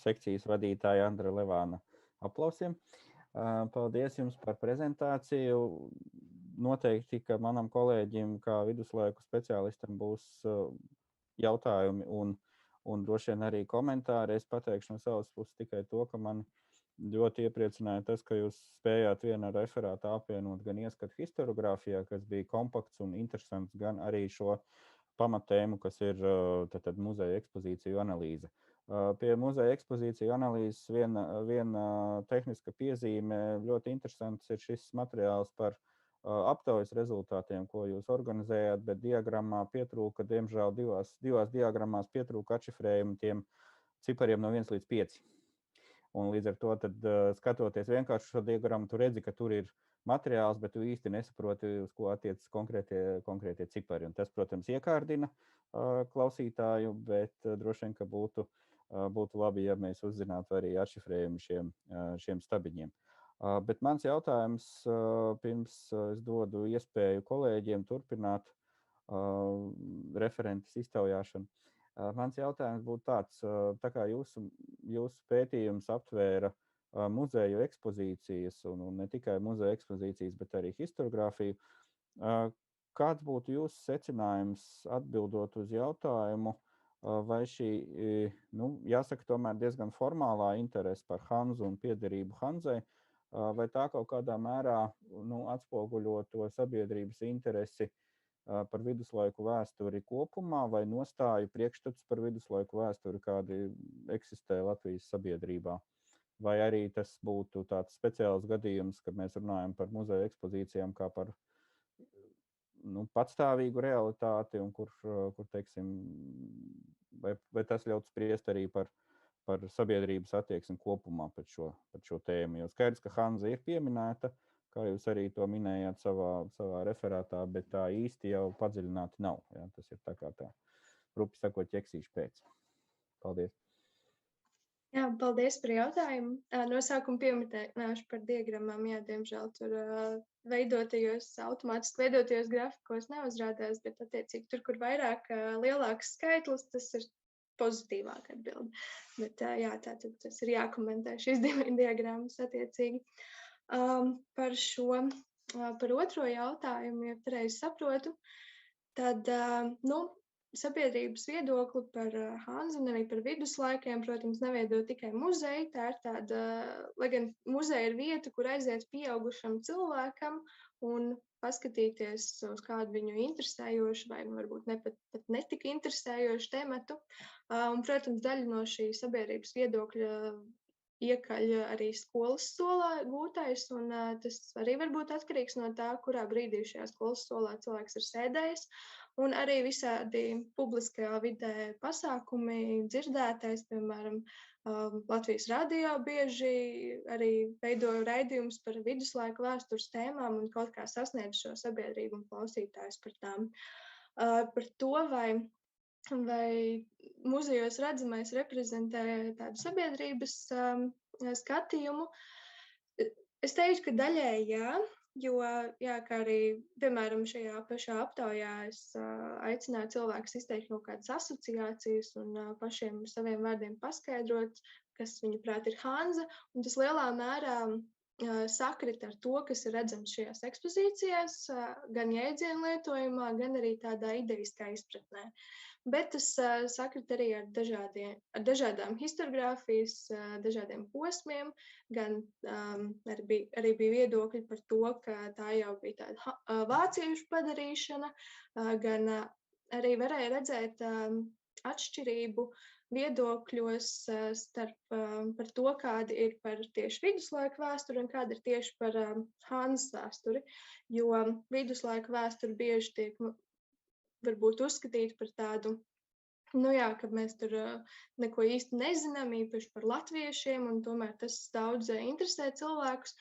sekcijas vadītāja Andra Levāna aplausiem. Paldies jums par prezentāciju. Noteikti, ka manam kolēģim, kā viduslaiku speciālistam, būs jautājumi un droši vien arī komentāri. Es pateikšu no savas puses tikai to, ka man ļoti iepriecināja tas, ka jūs spējāt vienu referātu apvienot gan ieskatu historiogrāfijā, kas bija kompakts un interesants, gan arī šo pamatēmu, kas ir tad muzeja ekspozīciju analīze. Pie muzeja ekspozīciju analīzes viena tehniska piezīme, ļoti interesants ir šis materiāls par aptaujas rezultātiem, ko jūs organizējāt, bet diagrammā pietrūka, diemžēl divās diagrammās pietrūka atšifrējumi tiem cipariem no 1 līdz 5. Un līdz ar to, tad, skatoties vienkārši šo diagrammu, tu redzi, ka tur ir materiāls, bet tu īsti nesaproti, uz ko attiecas konkrētie cipari. Un tas, protams, iekārdina klausītāju, bet droši vien, ka būtu labi, ja mēs uzzinātu arī atšifrējumu šiem stabiņiem. Bet mans jautājums, pirms es dodu iespēju kolēģiem turpināt referentes iztaujāšanu. Mans jautājums būtu tāds, tā kā jūsu pētījums aptvēra muzeju ekspozīcijas, un ne tikai muzeju ekspozīcijas, bet arī historiogrāfiju. Kāds būtu jūsu secinājums atbildot uz jautājumu, vai šī, jāsaka, tomēr diezgan formālā interese par Hanzu un piederību Hanzai, vai tā kaut kādā mērā atspoguļo to sabiedrības interesi par viduslaiku vēsturi kopumā, vai nostāju priekšstats par viduslaiku vēsturi, kādi eksistē Latvijas sabiedrībā? Vai arī tas būtu tāds speciāls gadījums, kad mēs runājam par muzeja ekspozīcijām kā par patstāvīgu realitāti, un kur teiksim, vai tas ļautu spriest arī par sabiedrības attieksmi kopumā par šo tēmu. Jo skaidrs, ka Hanza ir pieminēta, kā jūs arī to minējāt savā referātā, bet tā īsti jau padziļināti nav. Jā, tas ir tā kā tā, rupi sakot, ķeksīšu pēc. Paldies. Jā, paldies par jautājumu. No sākuma pieminēšu par diagrammām. Jā, diemžēl tur automātiski veidotajos grafikos neuzrādās, bet attiecīgi tur, kur vairāk lielāks skaitlis, tas ir pozitīvāk atbildi. Bet jā, tātad tas ir jākomentē šīs diagrammas attiecīgi. Par otro jautājumu, ja pareizi saprotu, tad, sabiedrības viedokli par Hanzu un arī par viduslaikiem, protams, neveido tikai muzeja. Tā ir tāda, lai gan muzeja ir vieta, kur aiziet pieaugušam cilvēkam un paskatīties uz kādu viņu interesējošu vai varbūt pat netik interesējošu tematu. Un, protams, daļa no šī sabiedrības viedokļa iekaļ arī skolas solā gūtais, un tas arī var būt atkarīgs no tā, kurā brīdī šajā skolas solā cilvēks ir sēdējis. Un arī visādi publiskajā vidē pasākumi dzirdētais, piemēram, Latvijas radio bieži arī veidoja raidījumus par viduslaiku vēstures tēmām un kaut kā sasniedz šo sabiedrību un klausītājus par tām. Par to, vai muzejos redzamais reprezentē tādu sabiedrības skatījumu, es teiktu, ka daļēji jā. Jo, jā, kā arī, piemēram, šajā pašā aptaujā es aicināju cilvēkus izteikt kaut kādas asociācijas un pašiem saviem vārdiem paskaidrot, kas viņuprāt ir Hanza, un tas lielā mērā sakrit ar to, kas ir redzams šajās ekspozīcijās, gan jēdzienu lietojumā, gan arī tādā ideiskā izpratnē. Bet tas sakrit arī ar dažādām historiogrāfijas, dažādiem posmiem, gan arī bija viedokļi par to, ka tā jau bija tāda vāciešu padarīšana, gan arī varēja redzēt atšķirību viedokļos par to, kādi ir par tieši viduslaiku vēsturi un kādi ir tieši par Hanzas vēsturi, jo viduslaiku vēsturi bieži tiek varbūt uzskatīt par tādu, ka mēs tur neko īsti nezinām, īpaši par latviešiem, un tomēr tas daudz interesē cilvēkus,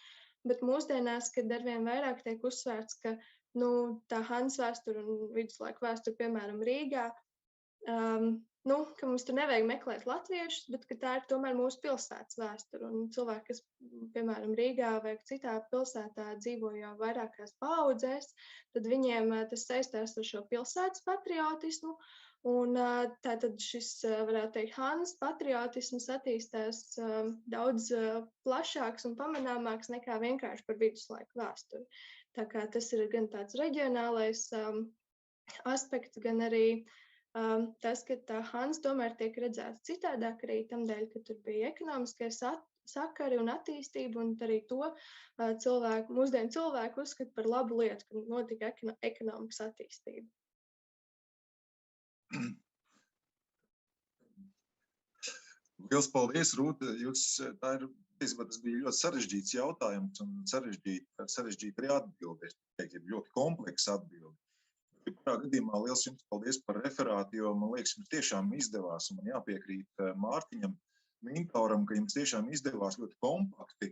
bet mūsdienās, kad arvien vairāk tiek uzsvērts, ka tā Hanzas vēsture un viduslaiku vēsture, piemēram, Rīgā, ka mums tur nevajag meklēt latviešus, bet ka tā ir tomēr mūsu pilsētas vēsture. Un cilvēki, kas, piemēram, Rīgā vai citā pilsētā dzīvo jau vairākās paaudzēs, tad viņiem tas saistās ar šo pilsētas patriotismu. Un tātad šis, varētu teikt, Hanzas patriotisms attīstās daudz plašāks un pamanāmāks nekā vienkārši par viduslaiku vēsturi. Tā kā tas ir gan tāds reģionālais aspekts, gan arī tas, ka tā Hans tomēr tiek redzēts citādāk arī tamdēļ, ka tur bija ekonomiskie sakari un attīstība, un arī to mūsdienu cilvēku uzskata par labu lietu, ka notika ekonomikas attīstība. Liels paldies, Rūta. Tas bija ļoti sarežģīts jautājums un sarežģīti arī atbildes. Ļoti kompleksa atbilde. Jebkurā gadījumā liels jums paldies par referātu, jo man liekas, jums tiešām izdevās, un man jāpiekrīt Mārtiņam Mintauram, ka jums tiešām izdevās ļoti kompakti,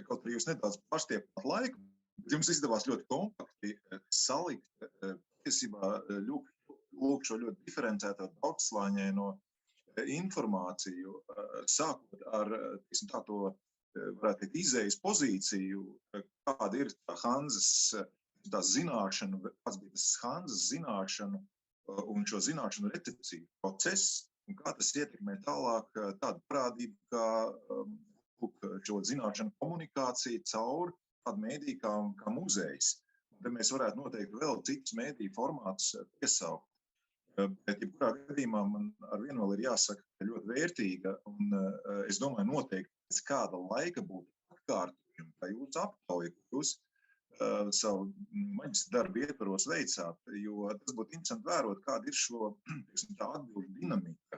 kaut arī jūs nedaudz pārstiepāt laiku, bet jums izdevās ļoti kompakti salikt tiesībā lūk šo ļoti diferencēto daudzslāņaino informāciju, sākot ar tādu, varētu teikt, izējas pozīciju, kāda ir tā Hanzas tā zināšanu, kāds bija tas Hanzas zināšanu un šo zināšanu recepciju process, un kā tas ietekmē tālāk tādu parādību, kā šo zināšanu komunikāciju caur tādu mēdīju kā muzejs. Tad mēs varētu noteikti vēl citus mēdīju formātus piesaukt. Bet, jebkurā gadījumā man ar vienu vēl ir jāsaka, ka ļoti vērtīga, un es domāju noteikti pēc kāda laika būtu atkārtojumi, kā jūs aptauja, ka jūs savu maģistra darbu ietvaros veicāt, jo tas būtu interesanti vērot, kāda ir šo tā atbildu dinamika,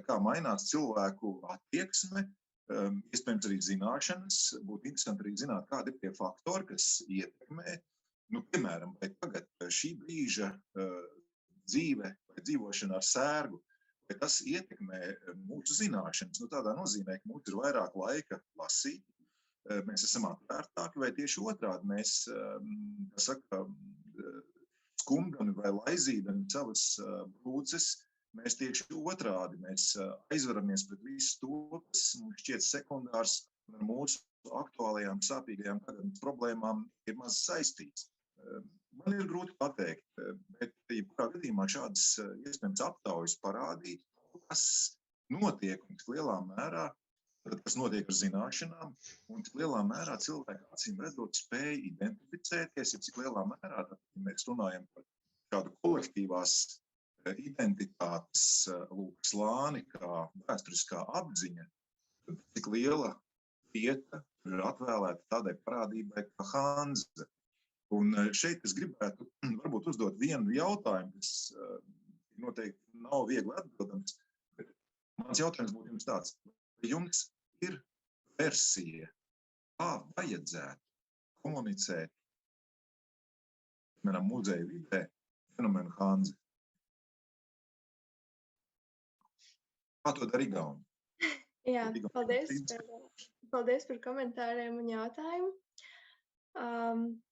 kā mainās cilvēku attieksme, iespējams arī zināšanas, būtu interesanti arī zināt, kādi ir tie faktori, kas ietekmē, piemēram, vai tagad šī brīža dzīve vai dzīvošana ar sērgu, vai tas ietekmē mūsu zināšanas, tādā nozīmē, ka mums ir vairāk laika lasīt, mēs esam atvērtāki, vai tieši otrādi mēs, skumdami vai laizīdami savas brūces, mēs tieši otrādi, mēs aizveramies pret visu to, kas mums šķiet sekundārs ar mūsu aktuālajām sāpīgajām tagadnes problēmām ir maz saistīts. Man ir grūti pateikt, bet jebkurā gadījumā šādas iespējams aptaujas parādīt, kas notiek un cik lielā mērā, kas notiek ar zināšanām, un cik lielā mērā cilvēki acīm redzot spēj identificēties, ja cik lielā mērā, tad, ja mēs runājam par šādu kolektīvās identitātes slāni, kā vēsturiskā apziņa, tad cik liela vieta ir atvēlēta tādai parādībai kā Hanze. Un šeit es gribētu varbūt uzdot vienu jautājumu, kas noteikti nav viegli atbildams, bet mans jautājums būtu jums tāds, vai jums ir versija, kā vajadzētu komunicēt, piemēram, muzeja vidē fenomenu Hanzi? Kā to dara Igauni? Jā, paldies par komentāriem un jautājumu.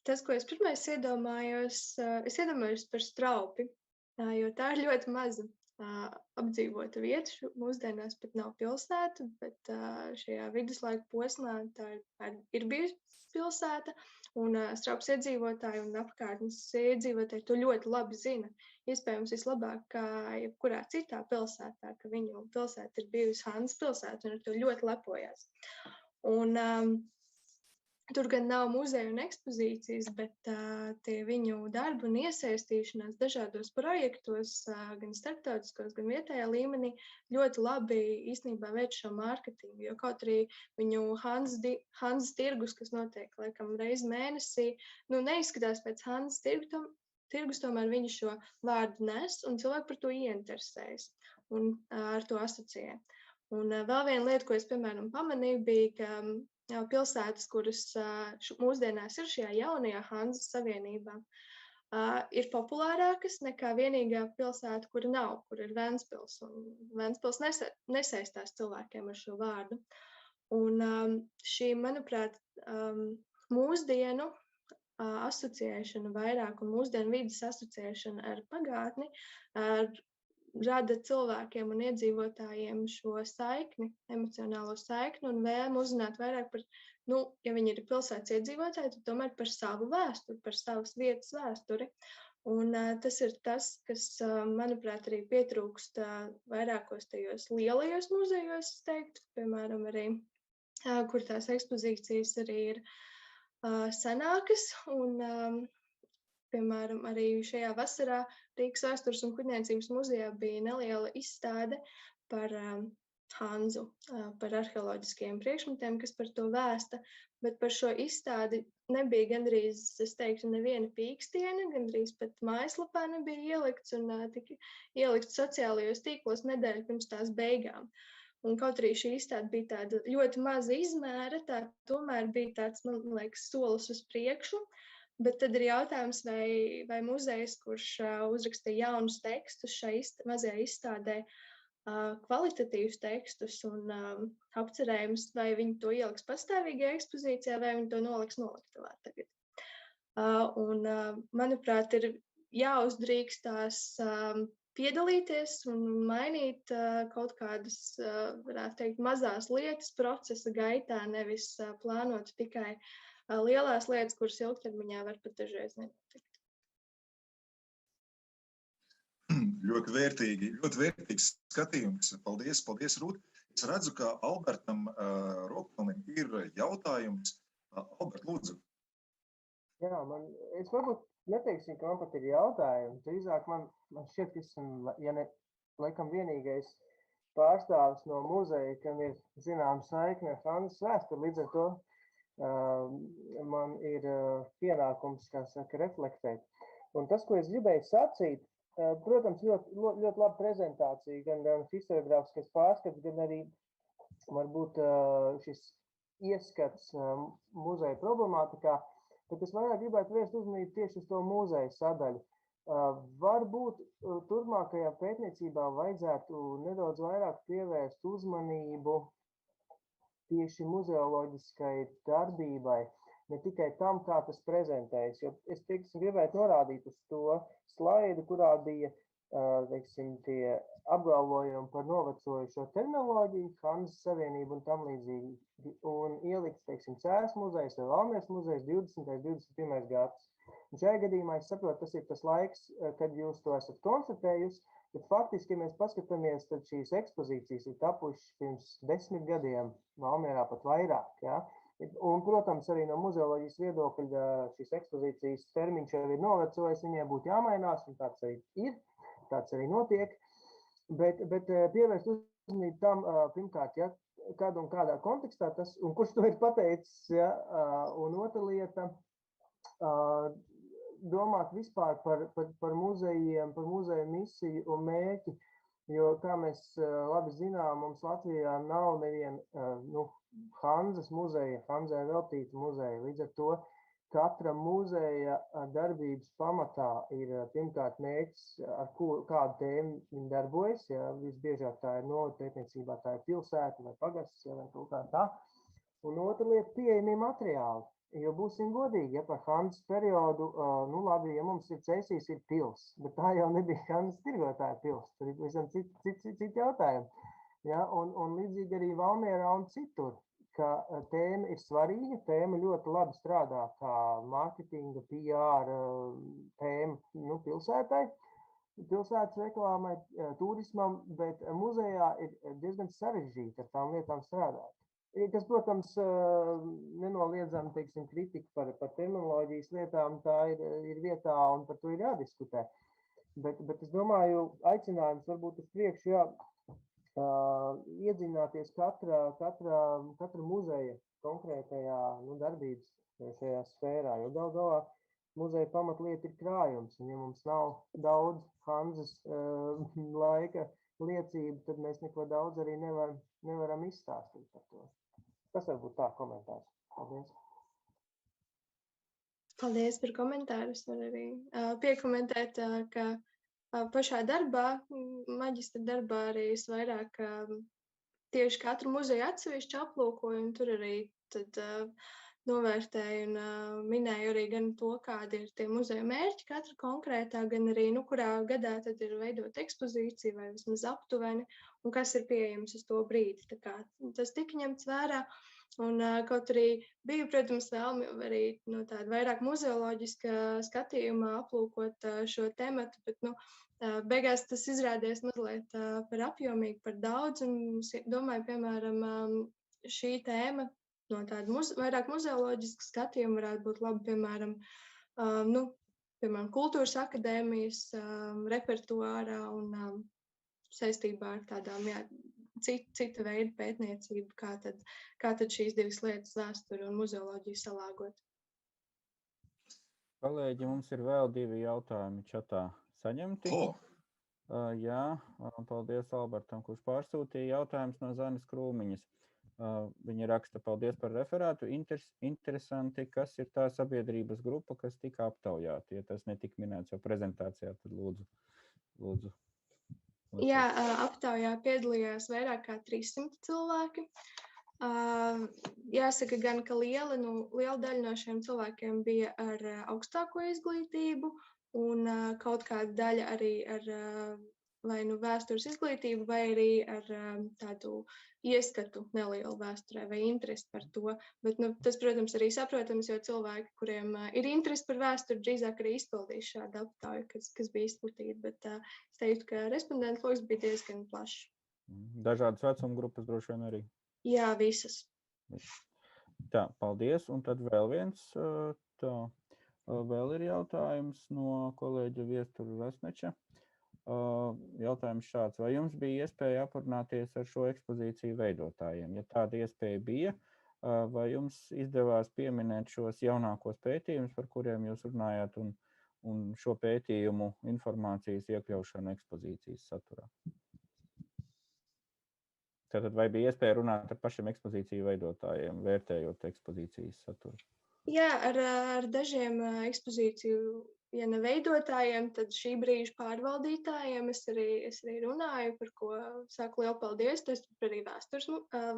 Tas, ko es pirmais iedomājos par Straubi, jo tā ir ļoti maza apdzīvota vieta, mūsdienās pat nav pilsēta, bet šajā viduslaika posmā tā ir bijusi pilsēta, un Straubes iedzīvotāji un apkārtnes iedzīvotāji to ļoti labi zina. Iespējams, vislabāk kā jebkurā citā pilsētā, ka viņu pilsēta ir bijusi Hanzas pilsēta un ar to ļoti lepojās. Un tur gan nav muzeja un ekspozīcijas, bet tie viņu darbi un iesaistīšanās dažādos projektos, gan starptautiskos, gan vietējā līmenī, ļoti labi īstenībā veic šo mārketingu, jo kaut arī viņu Hanzas tirgus, kas notiek laikam reizi mēnesī, neizskatās pēc Hanzas tirgus, tomēr viņi šo vārdu nes un cilvēki par to ieinteresējas un ar to asociē. Un vēl viena lieta, ko es, piemēram, pamanīju, bija, ka pilsētas, kuras mūsdienās ir šajā jaunajā Hanzas savienībā, ir populārākas nekā vienīgā pilsēta, kura nav, kur ir Ventspils. Un Ventspils nesaistās cilvēkiem ar šo vārdu. Un šī, manuprāt, mūsdienu asociēšana vairāk un mūsdienu vidas asociēšana ar pagātni rada cilvēkiem un iedzīvotājiem šo saikni, emocionālo saikni un vēlmu uzzināt vairāk par, ja viņi ir pilsētas iedzīvotāji, tad tomēr par savu vēsturi, par savas vietas vēsturi. Un tas ir tas, kas, manuprāt, arī pietrūkst vairākos tajos lielajos muzejos, es teiktu, piemēram, arī, kur tās ekspozīcijas arī ir senākas un piemēram, arī šajā vasarā Rīgas vēstures un kuģniecības muzejā bija neliela izstāde par Hanzu, par arheoloģiskajiem priekšmetiem, kas par to vēsta, bet par šo izstādi nebija gandrīz, es teiktu, neviena pīkstiena, gandrīz pat mājaslapā nebija ielikts un tika ielikts sociālajos tīklos nedēļu pirms tās beigām. Un kaut arī šī izstāde bija tāda ļoti maza izmēra, tā tomēr bija tāds, man liekas, solis uz priekšu, bet tad ir jautājums, vai muzejs, kurš uzrakstīja jaunus tekstus šai mazajā izstādē, kvalitatīvus tekstus un apcerējumus, vai viņi to ieliks pastāvīgajā ekspozīcijā, vai viņi to noliks noliktavā tagad. Un, manuprāt, ir jāuzdrīkstās piedalīties un mainīt kaut kādas, varētu teikt, mazās lietas procesa gaitā, nevis plānot tikai lielās lietas, kuras ilgtermiņā var pat dažreiz nenotikt. Ļoti vērtīgs skatījums. Paldies, Rūt. Es redzu, ka Albertam Rokmanim ir jautājums. Albert, lūdzu. Jā, es varbūt neteiksim, ka man pat ir jautājums. Drīzāk man šķiet, ka esmu, ja ne laikam vienīgais pārstāvis no muzeja, kam ir zināma saikne ar Hanzas vēsturi. Līdz ar to man ir pienākums, kā saka, reflektēt. Un tas, ko es gribēju sacīt, protams, ļoti laba prezentācija, gan historiogrāfiskais pārskats, gan arī varbūt šis ieskats muzeja problemātikā, bet es vairāk gribētu vērst uzmanību tieši uz to muzeja sadaļu. Varbūt turpmākajā pētniecībā vajadzētu nedaudz vairāk pievērst uzmanību tieši muzeoloģiskai darbībai, ne tikai tam, kā tas prezentējas, jo es gribētu norādīt uz to slaidu, kurā bija, teiksim, tie apgalvojumi par novecojušo terminoloģiju, Hanzas savienību un tam līdzīgi, un ielikts, teiksim, Cēs muzejs vai Valmieras muzejs 20. 21. gads. Un šajā gadījumā es saprotu, tas ir tas laiks, kad jūs to esat konstatējusi, bet faktiski, ja mēs paskatāmies, tad šīs ekspozīcijas ir tapušas pirms 10 gadiem, Valmierā pat vairāk, jā. Un, protams, arī no muzeoloģijas viedokļa šīs ekspozīcijas termiņš jau ir novecojis, viņai būtu jāmainās, un tāds arī ir, tāds arī notiek. Bet pievērst uzmanību tam, pirmkārt, ja, kādu un kādā kontekstā tas, un kurš to ir pateicis, ja, un otra lieta, domāt vispār par muzejiem, par muzeju misiju un mērķi, jo, kā mēs labi zinām, mums Latvijā nav neviena, Hanzas muzeja, Hanzai veltīta muzeja. Līdz ar to katra muzeja darbības pamatā ir pirmkārt mērķis, ar kādu tēmu viņi darbojas. Ja, visbiežāk tā ir novada pētniecībā, tā ir pilsēta vai pagasts, ja, vai kaut kā tā. Un otra lieta - pieejamie materiāli. Jo būsim godīgi, ja par Hanzas periodu, labi, ja mums ir Cēsīs, ir pils, bet tā jau nebija Hanzas tirgotāja pils. Tur ir visam citi jautājumi. Ja, un līdzīgi arī Valmierā un citur, ka tēma ir svarīga, tēma ļoti labi strādā kā mārketinga, PR tēma pilsētai, pilsētas reklāmai, turismam, bet muzejā ir diezgan sarežģīti ar tām lietām strādāt. Kas, protams, nenoliedzami, teiksim, kritika par terminoloģijas lietām, tā ir vietā un par to ir jādiskutē. Bet es domāju, aicinājums varbūt uz priekšu, jā, iedziļināties katra muzeja konkrētajā darbības šajā sfērā, jo gal galā muzeja pamatlieta ir krājums, un ja mums nav daudz Hanzas laika liecību, tad mēs neko daudz arī nevaram izstāstīt par to. Tas varbūt tā komentārs. Paldies. Paldies par komentāru. Es varu arī piekomentēt, ka pašā darbā, maģistra darbā arī es vairāk tieši katru muzeju atsevišķi aplūkoju, un tur arī tad novērtēju un minēju arī gan to, kādi ir tie muzeja mērķi katra konkrētā, gan arī, kurā gadā tad ir veidot ekspozīciju vai vismaz aptuveni, un kas ir pieejams uz to brīdi. Tā kā tas tika ņemts vērā, un kaut arī bija, protams, vēlmi arī no tāda vairāk muzeoloģiska skatījumā aplūkot šo tematu, bet, beigās tas izrādījās mazliet par apjomīgi, par daudz, un domāju, piemēram, šī tēma no tāda vairāk muzeoloģiska skatījuma varētu būt labi, piemēram, piemēram, kultūras akadēmijas repertuārā un saistībā ar tādām cita veida pētniecību, kā tad šīs divas lietas, vēsturi un muzeoloģiju, salāgot. Kolēģi, mums ir vēl 2 jautājumi čatā saņemti. Jā, paldies Albertam, kurš pārsūtīja jautājums no Zanes Krūmiņas. Viņa raksta, paldies par referātu. Interesanti, kas ir tā sabiedrības grupa, kas tika aptaujāta. Ja tas netika minēts jau prezentācijā, tad lūdzu. Jā, aptaujā piedalījās vairāk kā 300 cilvēki. Jāsaka gan, ka liela daļa no šiem cilvēkiem bija ar augstāko izglītību un kaut kāda daļa arī ar vai nu vēstures izglītību, vai arī ar tādu ieskatu nelielu vēsturē vai interesi par to. Bet tas, protams, arī saprotams, jo cilvēki, kuriem ir interesi par vēsturi, drīzāk arī izpildīs šādu aptauju, kas bija izplatīta. Bet es teiktu, ka respondentu loks bija diezgan plašs. Dažādas vecuma grupas droši vien arī? Jā, visas. Tā, paldies. Un tad vēl viens. Vēl ir jautājums no kolēģa Viestura Rasneča. Jautājums šāds. Vai jums bija iespēja aprunāties ar šo ekspozīciju veidotājiem? Ja tāda iespēja bija, vai jums izdevās pieminēt šos jaunākos pētījumus, par kuriem jūs runājāt, un šo pētījumu informācijas iekļaušanu ekspozīcijas saturā? Tātad vai bija iespēja runāt ar pašiem ekspozīciju veidotājiem, vērtējot ekspozīcijas saturu? Jā, ar dažiem ekspozīciju, ja ne veidotājiem, tad šī brīža pārvaldītājiem es arī runāju, par ko saku lielu paldies. Tas arī vēstures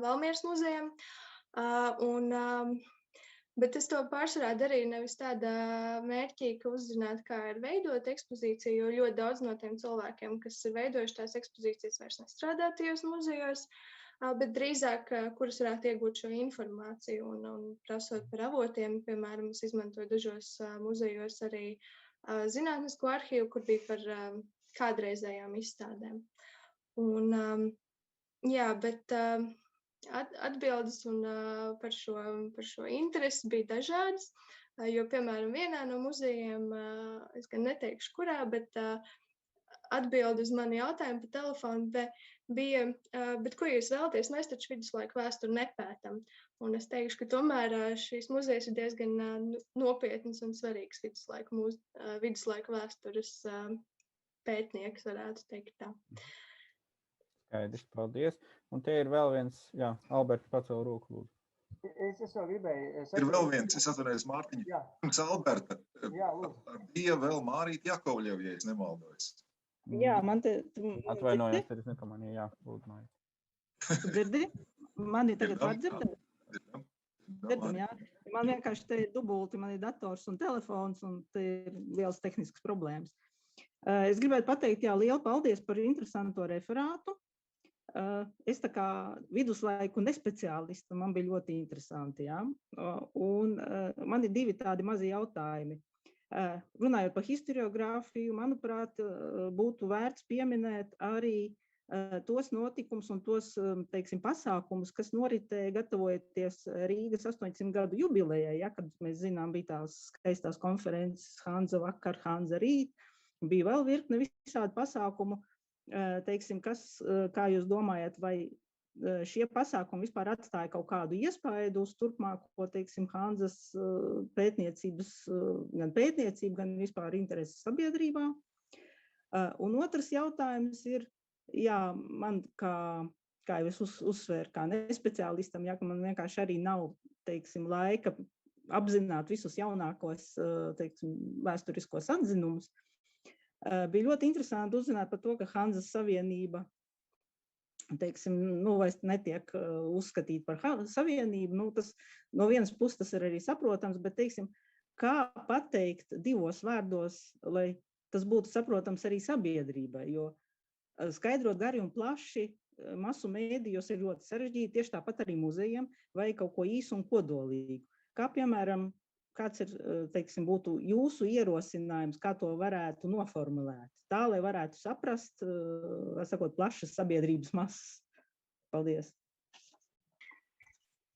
Valmieras muzejam. Bet es to pārsvarā darīju nevis tādā mērķī, ka uzzinātu, kā ir veidot ekspozīciju, jo ļoti daudz no tiem cilvēkiem, kas ir veidojuši tās ekspozīcijas, vairs nestrādā tajos muzejos, bet drīzāk, kuras varētu iegūt šo informāciju un prasot par avotiem. Piemēram, es izmantoju dažos muzejos arī zinātnisko arhīvu, kur bija par kādreizējām izstādēm. Jā, bet atbildes par šo interesi bija dažādas, jo, piemēram, vienā no muzejiem, es gan neteikšu kurā, bet atbildi uz mani jautājumu pa telefonu bija, bet ko jūs vēlaties? Mēs taču viduslaiku vēsturi nepētam. Un es teikšu, ka tomēr šīs muzejas ir diezgan nopietnas un svarīgs viduslaiku vēstures pētnieks, varētu teikt tā. Skaidrs, paldies. Un te ir vēl viens, jā, Alberts pacēl roku, lūdzu. Es vēl gribēju... Ir vēl viens, es atvainojos Mārtiņa. Pirms Alberta bija vēl Mārīta Jakovļeva, ja es nemaldojos. Jā, man te... Atvainojos, tad es nepamanīju, jā, lūdzu, Mārīta. Dzirdi? Mani tagad var dzirdēt? Dzirdam, jā. Man vienkārši te ir dubulti, man ir dators un telefons, un te ir liels tehnisks problēmas. Es gribētu pateikt, jā, lielu paldies par interesanto referātu. Es tā kā viduslaiku nespeciālista, man bija ļoti interesanti, jā. Un man ir 2 tādi mazi jautājumi. Runājot par historiogrāfiju, manuprāt, būtu vērts pieminēt arī tos notikums un tos, teiksim, pasākumus, kas noritēja gatavojoties Rīgas 800 gadu jubilejai, ja, kad mēs zinām, bija tās skaistās konferences Hanza vakar, Hanza rīt, bija vēl virkne visādi pasākumu, teiksim, kas, kā jūs domājat, vai šie pasākumi vispār atstāja kaut kādu iespaidu uz turpmāko, teiksim, Hanzas pētniecības, gan pētniecību, gan vispār intereses sabiedrībā. Un otrs jautājums ir, jā, man kā jau es uzsvēru, kā nespeciālistam, ja, ka man vienkārši arī nav, teiksim, laika apzināt visus jaunākos, teiksim, vēsturiskos atzinumus. Bija ļoti interesanti uzzināt par to, ka Hanzas savienība, teiksim, vairs netiek uzskatīt par savienību. Tas no vienas puses tas ir arī saprotams, bet, teiksim, kā pateikt 2 vārdos, lai tas būtu saprotams arī sabiedrībai, jo skaidrot gari un plaši masu mēdījos ir ļoti sarežģīti, tieši tāpat arī muzejiem, vai kaut ko īsu un kodolīgu. Kā, piemēram, kāds ir, teiksim, būtu jūsu ierosinājums, kā to varētu noformulēt, tā, lai varētu saprast, sakot, plašas sabiedrības masas. Paldies.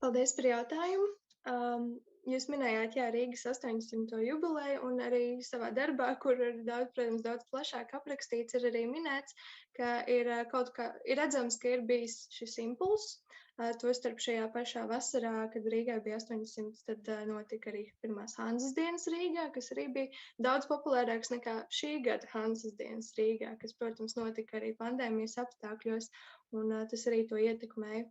Paldies par jautājumu. jūs minējāt, jā, Rīgas 800. jubileju, un arī savā darbā, kur ir daudz plašāk aprakstīts, ir arī minēts, ka ir redzams, ka ir bijis šis impulss. Tostarp šajā pašā vasarā, kad Rīgai bija 800, tad notika arī pirmās Hanzas dienas Rīgā, kas arī bija daudz populārāks nekā šī gada Hanzas dienas Rīgā, kas, protams, notika arī pandēmijas apstākļos, un tas arī to ietekmēja.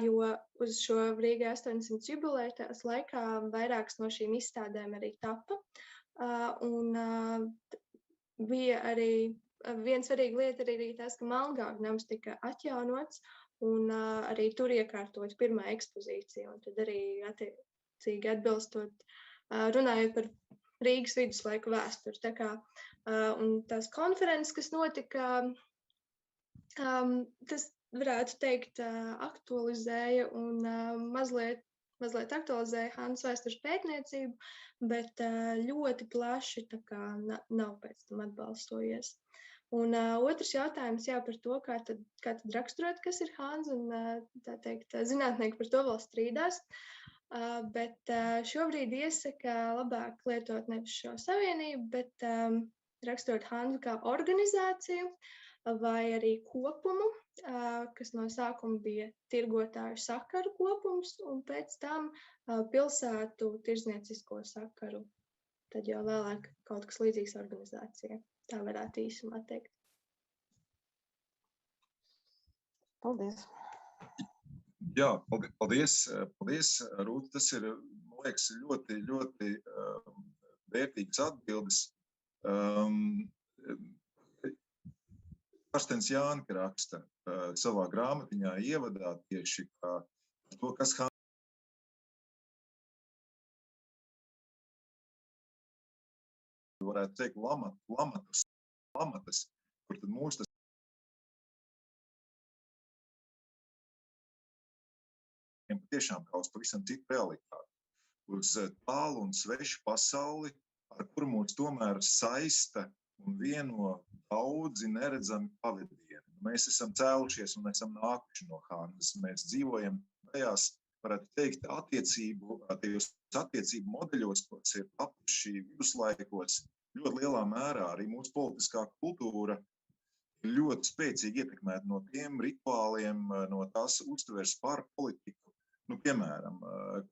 Jo uz šo Rīgai 800 jubileju tās laikā vairākas no šīm izstādēm arī tapa, un bija arī viena svarīga lieta arī tas, ka Melngāvu nams tika atjaunots, un arī tur iekārtot pirmā ekspozīcija, un tad arī attiecīgi atbilstot, runājot par Rīgas viduslaiku vēsturi. Tā kā, un tās konferences, kas notika, tas varētu teikt aktualizēja un mazliet aktualizēja Hanzas vēstures pētniecību, bet ļoti plaši tā kā nav pēc tam atbalstojies. Un otrs jautājums par to, kā tad raksturot, kas ir Hanza, un tā teikt, zinātnieki par to vēl strīdās, bet šobrīd iesaka labāk lietot nevis šo savienību, bet raksturot Hanzu kā organizāciju vai arī kopumu, kas no sākuma bija tirgotāju sakaru kopums, un pēc tam pilsētu tirdzniecisko sakaru, tad jau vēlāk kaut kas līdzīgs organizācijai. Tā varētu īsumā teikt. Paldies. Jā, paldies, Rūta. Tas ir, man liekas, ļoti, ļoti vērtīgs atbildes. Karstens Jānka raksta savā grāmatiņā ievadā tieši par to, kas varētu teikt lamatas, kur tad mūs tas patiešām kaut pavisam citu realitāti. Uz tālu un svešu pasauli, ar kuru mūs tomēr saista un vieno daudzi neredzami pavadieni. Mēs esam cēlušies un esam nākuši no Hanzas. Mēs dzīvojam tajās, varētu teikt, attiecību modeļos, kas ir tapuši viduslaikos, ļoti lielā mērā arī mūsu politiskā kultūra ir ļoti spēcīgi ietekmēta no tiem rituāliem, no tās uztveres par politiku, piemēram,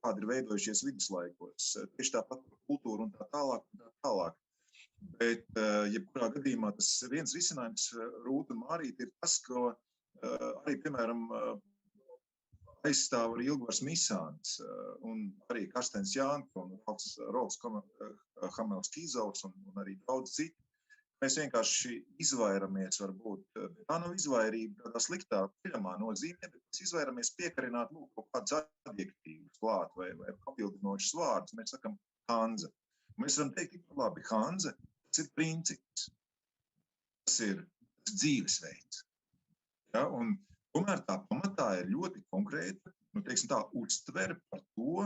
kādi ir veidojušies viduslaikos, tieši tāpat par kultūru un tā tālāk. Bet, jebkurā gadījumā, tas viens risinājums, Rūta un Mārīta, ir tas, ko arī, piemēram, aizstāv arī Ilgvars Misāns un arī Karstens Jānka un Rolfs Hamels-Kīzovs un arī daudz citu. Mēs vienkārši izvairamies, varbūt, tā nav izvairība tādā sliktā piļamā nozīmē, bet mēs izvairamies piekarināt kaut kādus adjektīvus klāt vai papildinošus vārdus. Mēs sakam Hanza. Mēs varam teikt, labi, Hanza, tas ir princips. Tas ir dzīvesveids. Ja? Un tomēr tā pamatā ir ļoti konkrēta, teiksim tā, uztvere par to,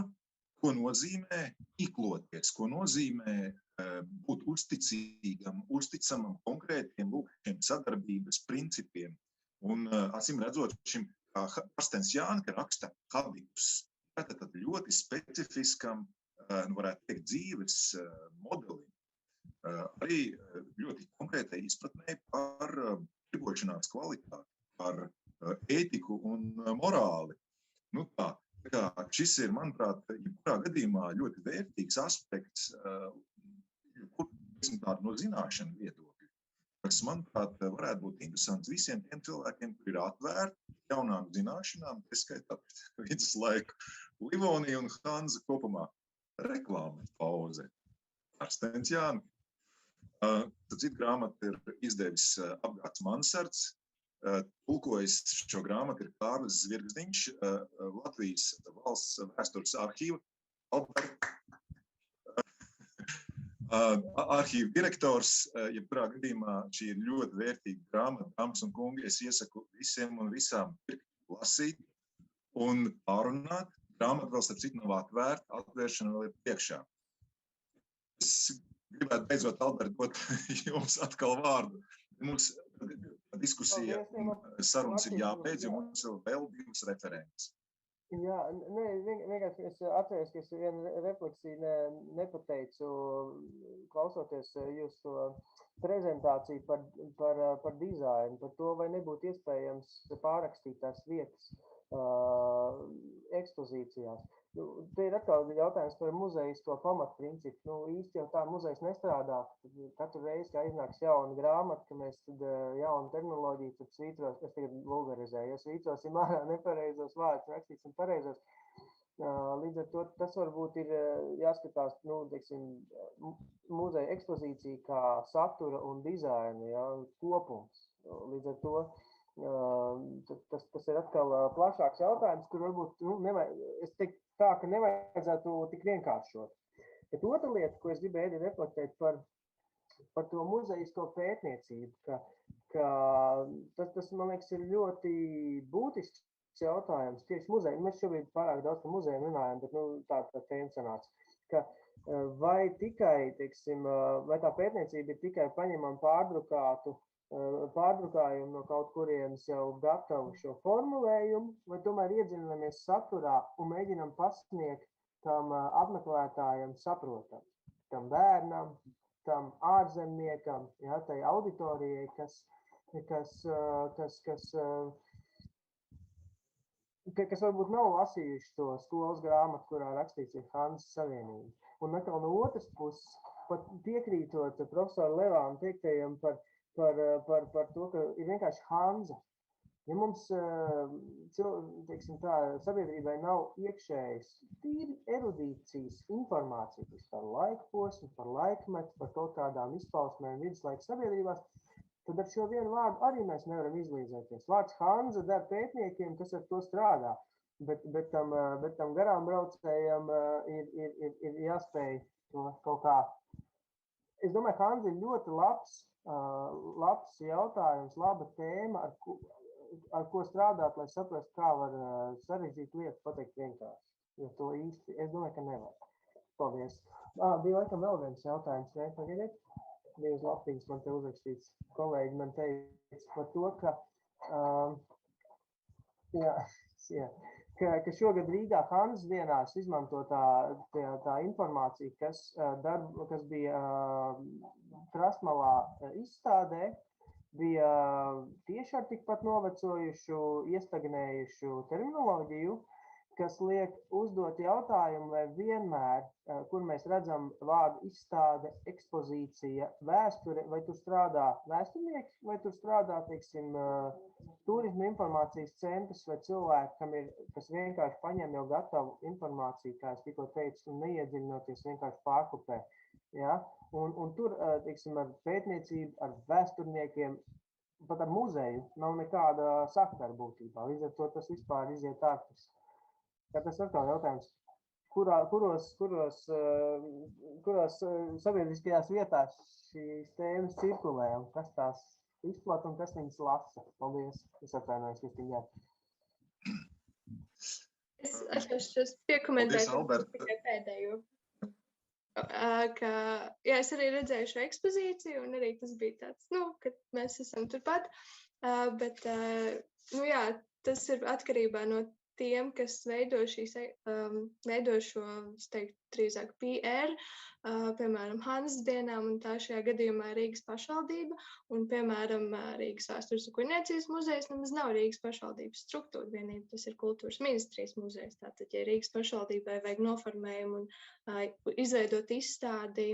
ko nozīmē tīkloties, ko nozīmē būt uzticamam konkrētiem šiem sadarbības principiem. Un acīm redzot, šim Karstens Jānka raksta habitus, tātad ļoti specifiskam, varētu teikt, dzīves modelim, arī ļoti konkrētai izpratnē par tirgošanās kvalitāti, par ētiku un morāli. Šis ir, manuprāt, jebkurā gadījumā ļoti vērtīgs aspekts, no zināšanu viedokļa, kas, manuprāt, varētu būt interesants visiem tiem cilvēkiem, kuri ir atvērti jaunām zināšanām, tas skaitā viduslaiku Livonija un Hanza kopumā. Reklāmas pauze. Karstens Jānka. Citu grāmatu ir izdevis Apgāds Mansards. Tulkojis šo grāmatu ir Kārlis Zvirgzdiņš, Latvijas valsts vēstures arhīva. Arhīva direktors, jebkurā gadījumā šī ir ļoti vērtīga grāmata, dāmas un kungi. Es iesaku visiem un visām lasīt un pārunāt. Grāmata vēl starp citu nav atvērta, atvēršana vēl ir priekšā. Es gribētu beidzot, Albert, dot jums atkal vārdu. Mums diskusija un sarunas ir jābeidz, jo mums ir vēl divas referentes. Jā, vienkārši es atceros, ka es vienu refleksiju nepateicu, klausoties jūsu prezentāciju par dizainu, par to, vai nebūtu iespējams pārrakstīt tās vietas ekspozīcijās. Te ir atkal jautājums par muzejisko pamatprincipu. Īsti jau tā muzejs nestrādā. Katru reizi, kā iznāks jauna grāmata, ka mēs tad jaunu terminoloģiju tad svītros, es tagad vulgarizēju, svītrosim ārā nepareizos vārdus, rakstīsim pareizos. Līdz ar to tas varbūt ir jāskatās, teiksim, muzeja ekspozīcija kā satura un dizaina, kopums. Līdz ar to tas ir atkal plašāks jautājums, kur varbūt, es teiktu tā, ka nevajadzētu tik vienkāršot. Bet otra lieta, ko es gribēju reflektēt par to muzejisko pētniecību, ka tas, man liekas, ir ļoti būtisks jautājums tieši muzeja. Mēs šobrīd pārāk daudz par muzejiem runājam, bet tā tēma sanāca, ka vai tikai, teiksim, vai tā pētniecība ir tikai paņemam pārdrukājumu no kaut kurienes jau gatavu šo formulējumu, vai tomēr iedziļinamies saturā un mēģinam pasniegt tam apmeklētājam saprotam, tam bērnam, tam ārzemniekam, tai auditorijai, kas varbūt nav lasījuši to skolas grāmatu, kurā rakstīts ir Hanzas Savienība. Un atkal no otras puses, pat piekrītot profesoru Levānu teiktajam par to, ka ir vienkārši Hanza. Ja mums, teiksim tā, sabiedrībai nav iekšējas tīri erudīcijas informācijas par laiku posmu, par laikmetu, par kaut kādām izpausmēm viduslaika sabiedrībās, tad ar šo vienu vārdu arī mēs nevaram izlīdzēties. Vārds Hanza der pētniekiem, kas ar to strādā, bet tam garām braucējam ir jāspēj to kaut kā. Es domāju, Hanza ir ļoti labs jautājums, laba tēma, ar ko strādāt, lai saprastu, kā var sarežģīt lietu pateikt vienkārši. Jo to īsti, es domāju, ka nevar. Paldies. Bija laikam vēl viens jautājums, ne? Pagaidiet. Bija uz lapiņas man te uzrakstīts. Kolēģi man teica par to, ka šogad Rīgā Hanzas dienās izmanto tā informācija, kas bija Krasmalā izstādē, bija tieši ar tikpat novecojušu, iestagnējušu terminoloģiju, kas liek uzdot jautājumu, vai vienmēr, kur mēs redzam vārdu izstāde, ekspozīcija, vēsture, vai tur strādā vēsturnieki, vai tur strādā, teiksim, turisma informācijas centrs vai cilvēki, kas vienkārši paņem jau gatavu informāciju, kā es tikko teicu, un neiedziļinoties vienkārši pārklupē. Ja? Un tur, teiksim, ar pētniecību, ar vēsturniekiem, pat ar muzeju nav nekāda sakara būtībā. Līdz ar to tas vispār iziet ārpus. Tas atkal jautājums, kuros sabiedriskajās vietās šīs tēmas cirkulē un kas tās izplata un kas viņas lasa. Paldies. Es atvainojos, Kristīne. Es atļaušos piekomentēt tikai pēdējo. Es arī redzēju šo ekspozīciju un arī tas bija tāds, kad mēs esam turpat, bet, tas ir atkarībā no tiem, kas veido šo, es teiktu, drīzāk PR, piemēram, Hanzas dienām, un tā šajā gadījumā Rīgas pašvaldība, un, piemēram, Rīgas vēstures un kuģniecības muzejs nemaz nav Rīgas pašvaldības struktūra vienība, tas ir kultūras ministrijas muzejs. Tātad, ja Rīgas pašvaldībai vajag noformējumu un izveidot izstādi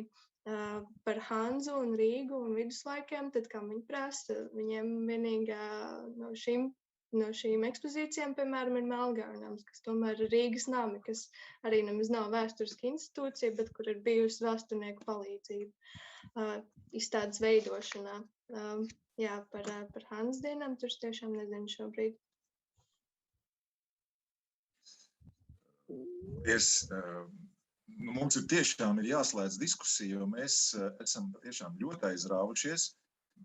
par Hanzu un Rīgu un viduslaikiem, tad, kā viņi prasa, viņiem vienīgā no šīm ekspozīcijām, piemēram, ir Melngāvnams, kas tomēr ir Rīgas nami, kas arī nemaz nav vēsturiska institūcija, bet kur ir bijusi vēsturnieku palīdzība izstādes veidošanā. Par Hanzas dienām tur tiešām nezinu šobrīd. Mums tiešām ir jāslēdz diskusija, jo mēs esam tiešām ļoti aizrāvušies,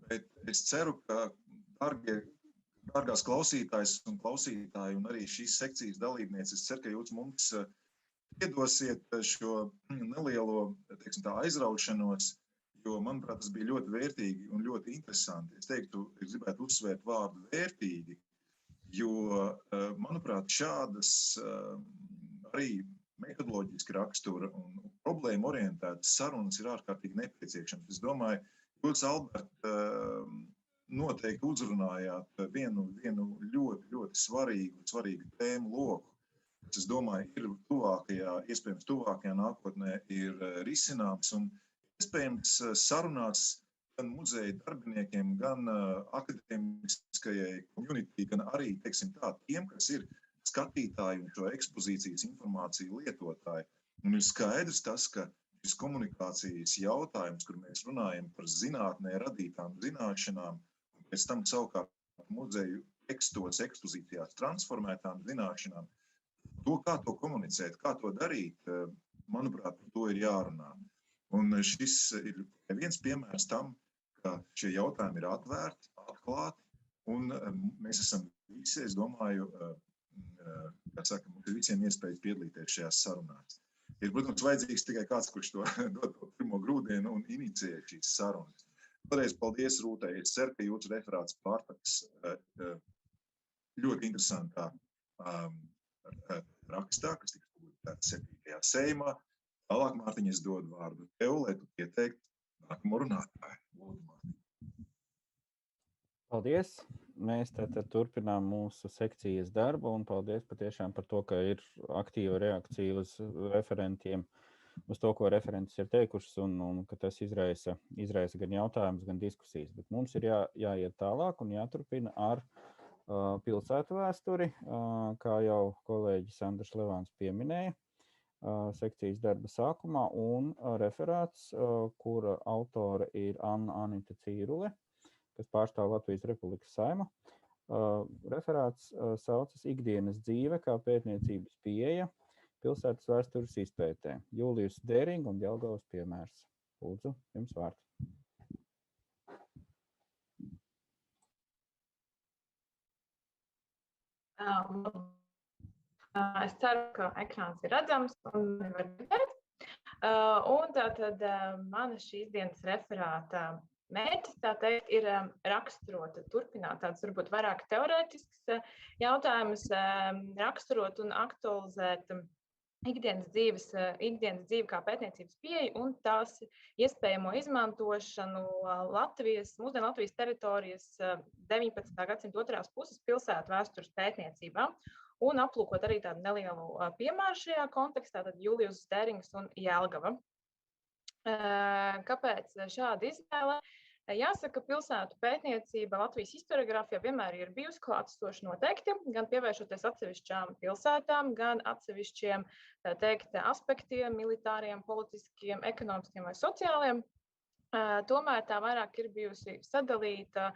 bet es ceru, ka, dārgās klausītājas un klausītāji un arī šīs sekcijas dalībnieces, es ceru, ka jūs mums piedosiet šo nelielo, teiksim tā, aizraušanos, jo, manuprāt, tas bija ļoti vērtīgi un ļoti interesanti. Es teiktu, es gribētu uzsvērt vārdu vērtīgi, jo, manuprāt, šādas arī metodoloģiski rakstura un problēma orientētas sarunas ir ārkārtīgi nepieciešams. Es domāju, jūs, Albert, noteikti uzrunājāt vienu ļoti svarīgu tēmu loku, kas, es domāju, ir iespējams tuvākajā nākotnē ir risināms un iespējams sarunās gan muzeja darbiniekiem, gan akadēmiskajai community, gan arī, teiksim tā, tiem, kas ir skatītāji un šo ekspozīcijas informāciju lietotāji. Un ir skaidrs tas, ka šis komunikācijas jautājums, kur mēs runājam par zinātnē radītām zināšanām, un pēc tam savukārt muzeju tekstos, ekspozīcijās transformētām zināšanām, to, kā to komunicēt, kā to darīt, manuprāt, par to ir jārunā. Un šis ir viens piemērs tam, ka šie jautājumi ir atvērti, atklāti, un mēs esam visi, es domāju, kā saka, mums ir visiem iespējas piedalīties šajās sarunās. Ir, protams, vajadzīgs tikai kāds, kurš to dod pirmo grūdienu un inicijē šīs sarunas. Vēlreiz paldies, Rūtai. Es ceru, ka jūsu referāts pārtaks ļoti interesantā rakstā, kas tiks publicēts 7. Seimā. Tālāk, Mārtiņ, es dodu vārdu tev, lai tu ieteikt nākamo runātāju. Lūdzu, Mārtiņ. Paldies! Mēs tātad turpinām mūsu sekcijas darbu un paldies patiešām par to, ka ir aktīva reakcija uz referentiem, uz to, ko referents ir teikušas un ka tas izraisa gan jautājumus, gan diskusijas. Bet mums ir jāiet tālāk un jāturpina ar pilsētu vēsturi, kā jau kolēģis Andris Levāns pieminēja sekcijas darba sākumā, un referāts, kura autore ir Anita Cīrule, kas pārstāv Latvijas Republikas Saimu. Referāts saucas Ikdienas dzīve kā pētniecības pieeja pilsētas vēstures izpētē. Julijus Dēring un Jelgavas piemērs. Lūdzu, jums vārds. Es ceru, ka ekrāns ir redzams un var redzēt. Un tātad mana šīs dienas referāta mērķis, tā teikt, ir raksturot, turpināt tāds varbūt vairāk teorētisks jautājumus, raksturot un aktualizēt ikdienas dzīvi kā pētniecības pieeju un tās iespējamo izmantošanu mūsdienu Latvijas teritorijas 19. gadsimta otrās puses pilsētu vēstures pētniecībā un aplūkot arī tādu nelielu piemēru šajā kontekstā, tad Julijus Dērings un Jelgava. Kāpēc šāda izvēle? Jāsaka, pilsētu pētniecība Latvijas historiogrāfijā vienmēr ir bijusi klātesoša noteikti, gan pievēršoties atsevišķām pilsētām, gan atsevišķiem, tā teikt, aspektiem, militāriem, politiskiem, ekonomiskiem vai sociāliem. Tomēr tā vairāk ir bijusi sadalīta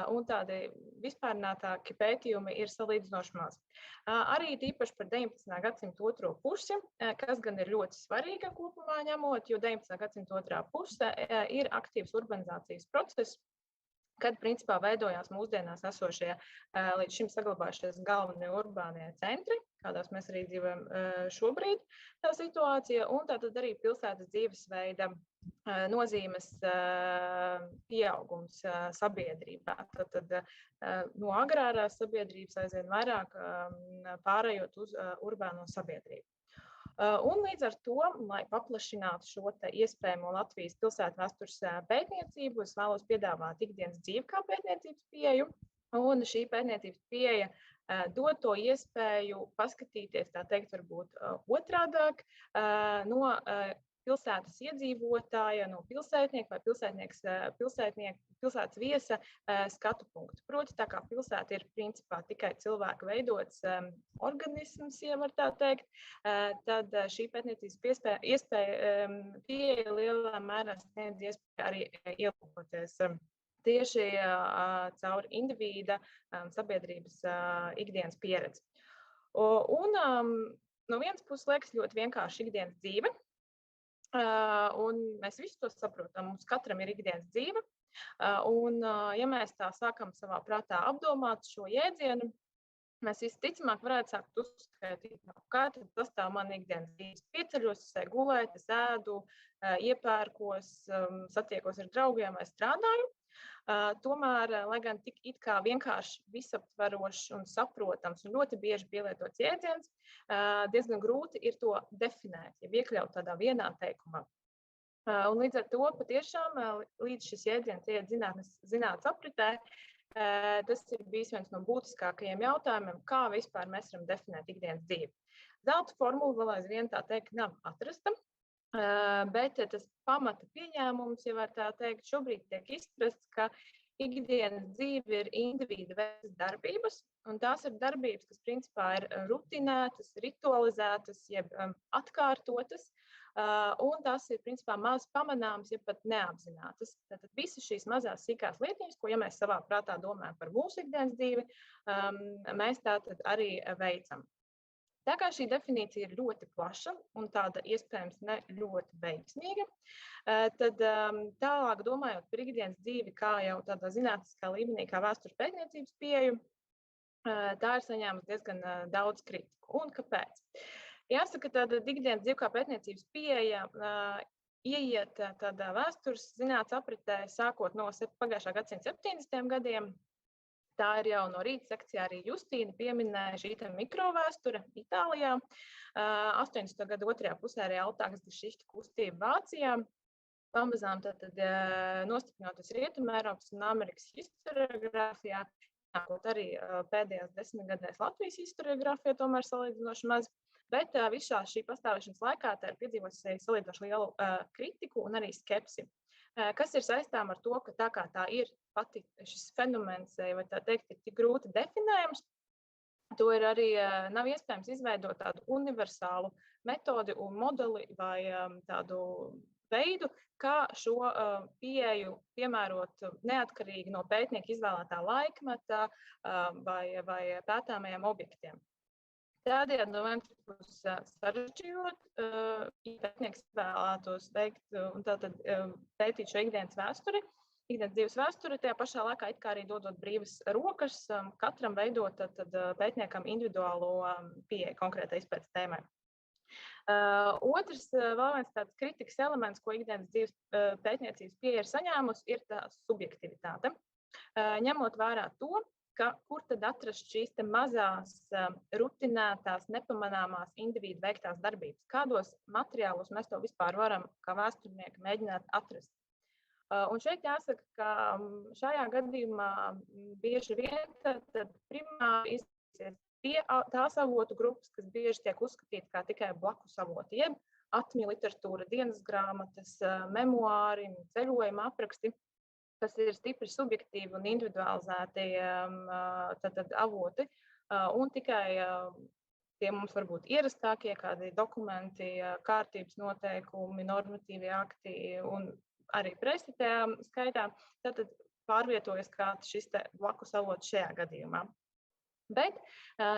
un tādi vispārinātāki pētījumi ir salīdzinoši maz. Arī tīpaši par 19. gadsimta otro pusi, kas gan ir ļoti svarīga kopumā ņemot, jo 19. gadsimta otrā puse ir aktīvs urbanizācijas process, kad principā veidojās mūsdienās esošie līdz šim saglabājušies galvenie urbānie centri, kādās mēs arī dzīvojam šobrīd tā situācija, un tātad arī pilsētas dzīvesveida nozīmes pieaugums sabiedrībā. Tad no agrārās sabiedrības aizvien vairāk pārējot uz urbāno sabiedrību. Un līdz ar to, lai paplašinātu šo iespējamo Latvijas pilsētu vēstures pētniecību, es vēlos piedāvāt ikdienas dzīvi kā pētniecības pieeju, un šī pētniecības pieeja dod to iespēju paskatīties, tā teikt, varbūt otrādāk no pilsētas iedzīvotāja, no pilsētnieka vai pilsētas viesa skatu punktu. Proti, tā kā pilsēta ir principā tikai cilvēku veidots organisms, ja var tā teikt, tad šī pētniecības pieeja lielā mērā sniedz iespēju arī ielūkoties tieši caur indivīda sabiedrības ikdienas pieredzi. Un no vienas puses liekas ļoti vienkārši ikdienas dzīve, un mēs visi to saprotam, mums katram ir ikdienas dzīve, un ja mēs tā sākam savā prātā apdomāt šo jēdzienu, mēs visticamāk varētu sākt uzskaitīt, kā tad pastāv man ikdienas dzīves. Pieceļos, es gulēt, es ēdu, iepērkos, satiekos ar draugiem vai strādāju. Tomēr, lai gan tik it kā vienkārši visaptverošs un saprotams un ļoti bieži pielietots jēdziens, diezgan grūti ir to definēt, ja iekļaut tādā vienā teikumā. Un līdz ar to patiešām, līdz šis jēdziens iet zinātnes apritē, tas ir bijis viens no būtiskākajiem jautājumiem, kā vispār mēs varam definēt ikdienas dzīvi. Zelta formula vēl aizvien tā teikt nav atrasta, bet tas pamata pieņēmums, ja var tā teikt, šobrīd tiek izprasts, ka ikdienas dzīve ir individu veiktas darbības, un tās ir darbības, kas principā ir rutinētas, ritualizētas, jeb atkārtotas, un tās ir principā maz pamanāmas, ja pat neapzinātas. Tātad visas šīs mazās sīkās lietiņas, ko, ja mēs savā prātā domājam par mūsu ikdienas dzīvi, mēs tātad arī veicam. Tā kā šī definīcija ir ļoti plaša un tāda iespējams ne ļoti veiksmīga, tad tālāk domājot par ikdienas dzīvi, kā jau tādā zinātniskā līmenī, kā vēstures pētniecības pieeju, tā ir saņēmusi diezgan daudz kritiku. Un kāpēc? Jāsaka, tāda ikdienas dzīve kā pētniecības pieeja ieiet tādā vēstures zinātnes apritē sākot no pagājušā gadsimta 70. gadiem. Tā ir jau no rīta sekcijā arī Justīna pieminēja šī mikrovēsture Itālijā, 80. gadu otrajā pusē arī autākas hist kustība Vācijā, pamazām tātad nostiprinoties Rietumē Eiropas un Amerikas historiogrāfijā, nākot arī pēdējās 10 gadēs Latvijas historiogrāfijā tomēr salīdzinoši maz, bet visā šī pastāvēšanas laikā tā ir piedzīvojusi salīdzinoši lielu kritiku un arī skepsi. Kas ir saistām ar to, ka tā kā tā ir pati šis fenomens, vai tā teikt, ir tik grūti definējams, to ir arī nav iespējams izveidot tādu universālu metodi un modeli vai tādu veidu, kā šo pieeju piemērot neatkarīgi no pētnieka izvēlētā laikmeta vai pētāmajiem objektiem. Tādējādi no vienas puses sarežģījot, ja pētnieks vēlētos veikt un tātad pētīt šo ikdienas vēsturi, ikdienas dzīves vēsturi, tajā pašā laikā it kā arī dodot brīvas rokas, katram veidot tad pētniekam individuālo pieeju konkrētai izpētes tēmai. Otrs, vēl viens tāds kritikas elements, ko ikdienas dzīves pētniecības pieeja ir saņēmusi, ir tā subjektivitāte. Ņemot vērā to, ka kur tad atrast šīs mazās, rutinētās, nepamanāmās individu veiktās darbības? Kādos materiālos mēs to vispār varam, kā vēsturnieki, mēģināt atrast? Un šeit jāsaka, ka šajā gadījumā bieži vien tad primāri izsīsies tie tās avotu grupas, kas bieži tiek uzskatīti kā tikai blakus avoti, jeb atmiņu literatūra, dienas grāmatas, memoāri, ceļojuma apraksti, kas ir stipri subjektīvi un individualizēti avoti, un tikai tie mums varbūt ierastākie kādi dokumenti, kārtības noteikumi, normatīvi akti un arī presi tajā skaitā, tad pārvietojas kā šis blakus avots šajā gadījumā. Bet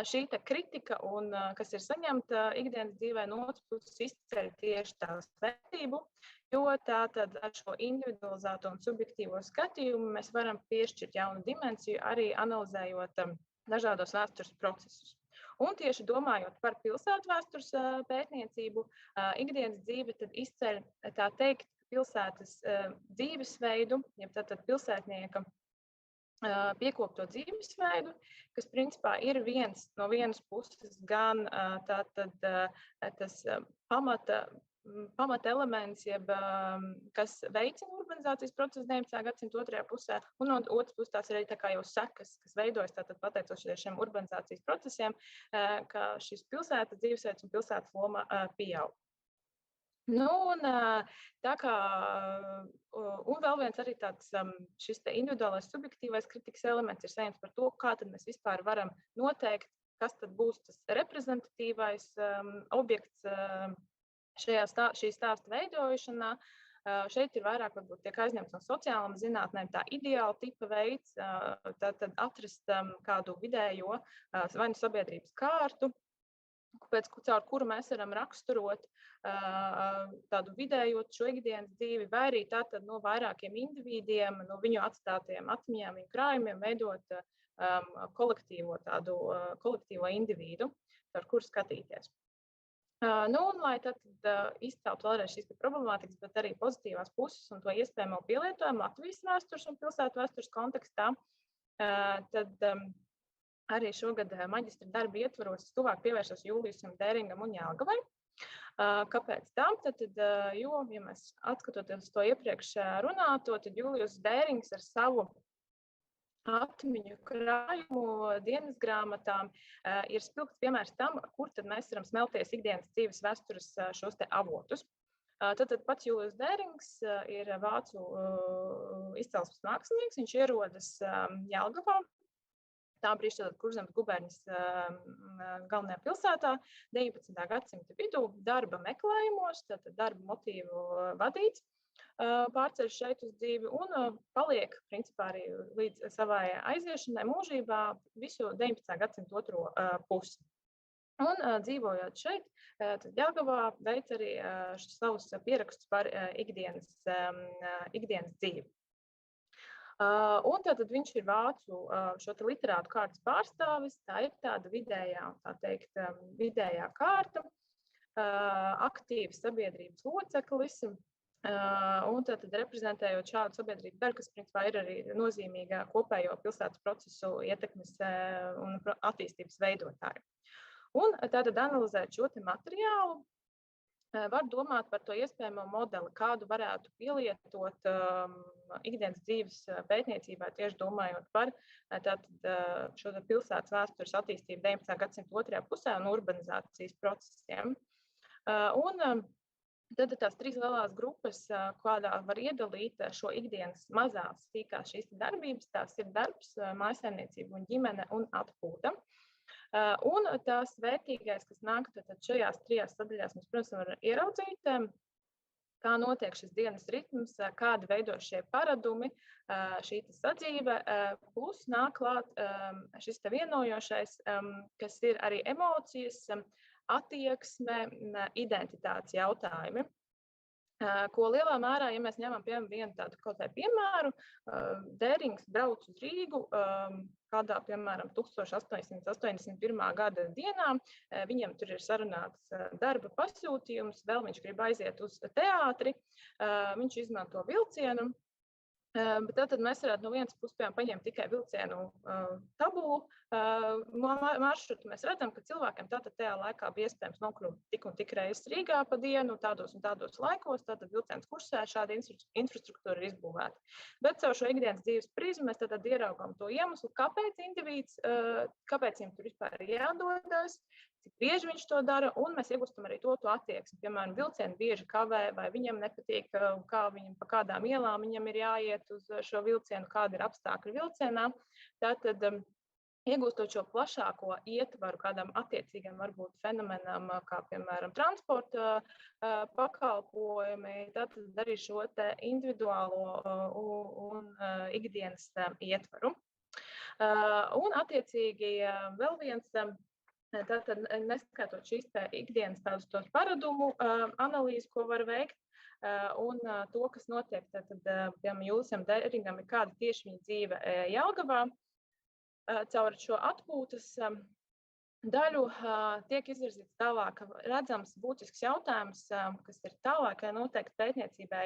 šī kritika, kas ir saņemta ikdienas dzīvē, no otras puses izceļ tieši tās vērtību, jo tātad ar šo individualizēto un subjektīvo skatījumu mēs varam piešķirt jaunu dimensiju, arī analizējot dažādos vēstures procesus. Un tieši domājot par pilsētu vēstures pētniecību, ikdienas dzīve tad izceļ, tā teikt, pilsētas dzīvesveidu, ja tātad pilsētnieka piekopto dzīvesveidu, kas principā ir no vienas puses gan tātad tas pamata elements, kas veicina urbanizācijas procesu 19. gadsimta otrajā pusē, un no otras puses tās ir arī tā kā jau sekas, kas veidojas tātad pateicoties šiem urbanizācijas procesiem, ka šis pilsētas dzīvesveids un pilsētas loma pieaug. Nu, un tā kā, un vēl viens arī tāds šis individuālais subjektīvais kritikas elements ir saņemts par to, kā tad mēs vispār varam noteikt, kas tad būs tas reprezentatīvais objekts šī stāsta veidošanā. Šeit ir vairāk, varbūt, tiek aizņemts no sociālām zinātnēm tā ideāla tipa veids, tad atrast kādu vidējo vai nu sabiedrības kārtu, caur kuru mēs varam raksturot tādu vidējot šo ikdienas dzīvi, vai arī tātad no vairākiem individiem, no viņu atstātajiem atmiņām, viņu krājumiem veidot kolektīvo individu, ar kuru skatīties. Un, lai tad izceltu vēlreiz šīs problemātikas, bet arī pozitīvās puses un to iespējamo pielietojumu Latvijas vēstures un pilsētu vēstures kontekstā, tad arī šogad maģistra darba ietvaros tuvāk pievērsos Julijusam Dēringam un Jelgavai. Kāpēc tā? Jo, ja mēs atskatoties to iepriekš runāto, tad Julijus Dērings ar savu atmiņu krājumu dienas grāmatām ir spilgts piemērs tam, kur tad mēs varam smelties ikdienas dzīves vēstures šos te avotus. Tad pats Julijus Dērings ir vācu izcelsmes mākslinieks, viņš ierodas Jelgavā, tā brīža Kurzemes guberņas galvenajā pilsētā 19. gadsimta vidū darba meklējumos, tātad darba motīvu vadīts, pārceļ šeit uz dzīvi un paliek, principā, arī līdz savai aiziešanai mūžībā visu 19. gadsimta otro pusi. Un dzīvojot šeit, tad Jelgavā veic arī savus pierakstus par ikdienas dzīvi. Un tātad viņš ir vācu šo te literātu kārtas pārstāvis, tā ir tāda vidējā kārta, aktīvs sabiedrības loceklis, un tātad reprezentējot šādu sabiedrību daļu, kas principā ir arī nozīmīga kopējo pilsētas procesu ietekmes un attīstības veidotāju. Un tātad analizēt šo te materiālu, var domāt par to iespējamo modeli, kādu varētu pielietot ikdienas dzīves pētniecībā, tieši domājot par šo pilsētas vēstures attīstību 19. gadsimta otrajā pusē un urbanizācijas procesiem. Un tad tās trīs lielās grupas, kādā var iedalīt šo ikdienas mazās sīkās šīs darbības, tās ir darbs, mājsaimniecība un ģimene un atpūta. Un tās vērtīgais, kas nāk šajās trijās sadaļās, mēs, protams, varam ieraudzīt, kā notiek šis dienas ritms, kādi veido šie paradumi, šī sadzīve, plus nāk klāt šis vienojošais, kas ir arī emocijas, attieksme, identitātes jautājumi. Ko lielā mērā, ja mēs ņemam vienu tādu kaut kādu piemēru, Dērings brauc uz Rīgu kādā, piemēram, 1881. gada dienā, viņam tur ir sarunāts darba pasūtījums, vēl viņš grib aiziet uz teātri, viņš izmanto vilcienu. Bet tad mēs varētu no vienas puses paņemt tikai vilcienu tabulu maršrutu. Mēs redzam, ka cilvēkiem tajā laikā bija iespējams nokļūt tik un tik reizes Rīgā pa dienu, tādos un tādos laikos, tātad vilciens kursē, šāda infrastruktūra ir izbūvēta. Bet caur šo ikdienas dzīves prizmu mēs tad ieraugām to iemeslu, kāpēc indivīds, kāpēc viņam tur vispār ir jādodas, cik bieži viņš to dara, un mēs iegūstam arī to attieksmi. Piemēram, vilcieni bieži kavē, vai viņam nepatīk, kā viņam pa kādām ielām viņam ir jāiet uz šo vilcienu, kādi ir apstākļi vilcienā. Tātad, iegūstot šo plašāko ietvaru kādam attiecīgam varbūt fenomenam, kā, piemēram, transporta pakalpojumi, tātad arī šo te individuālo un ikdienas ietvaru. Un, attiecīgi, vēl viens, tātad neskatot šīs ikdienas tādus tos paradumu analīzi, ko var veikt, un to, kas notiek, tātad, piemēram, Julijam Dēringam ir kāda tieši viņa dzīve Jelgavā, caur šo atpūtas daļu tiek izvirzīts tālāk redzams būtisks jautājums, kas ir tālākai noteikti pētniecībai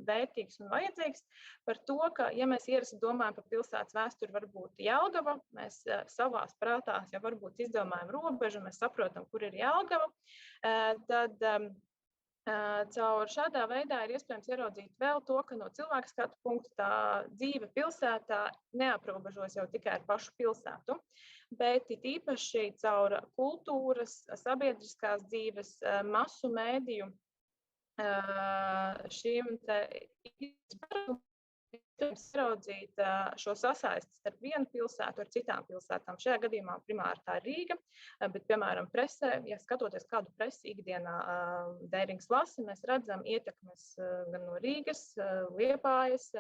vērtīgs un vajadzīgs, par to, ka, ja mēs ierasti domājam par pilsētas vēsturi, varbūt Jelgava, mēs savās prātās jau varbūt izdomājam robežu, mēs saprotam, kur ir Jelgava, tad caur šādā veidā ir iespējams ieraudzīt vēl to, ka no cilvēka skatu punkta tā dzīve pilsētā neaprobežos jau tikai ar pašu pilsētu, bet it īpaši caur kultūras, sabiedriskās dzīves, masu mēdīju šīm ieraudzīt šo sasaisti starp vienu pilsētu ar citām pilsētām. Šajā gadījumā primāri tā ir Rīga, bet, piemēram, presē, ja skatoties kādu presi ikdienā Dērings lasa, mēs redzam ietekmes gan no Rīgas, Liepājas,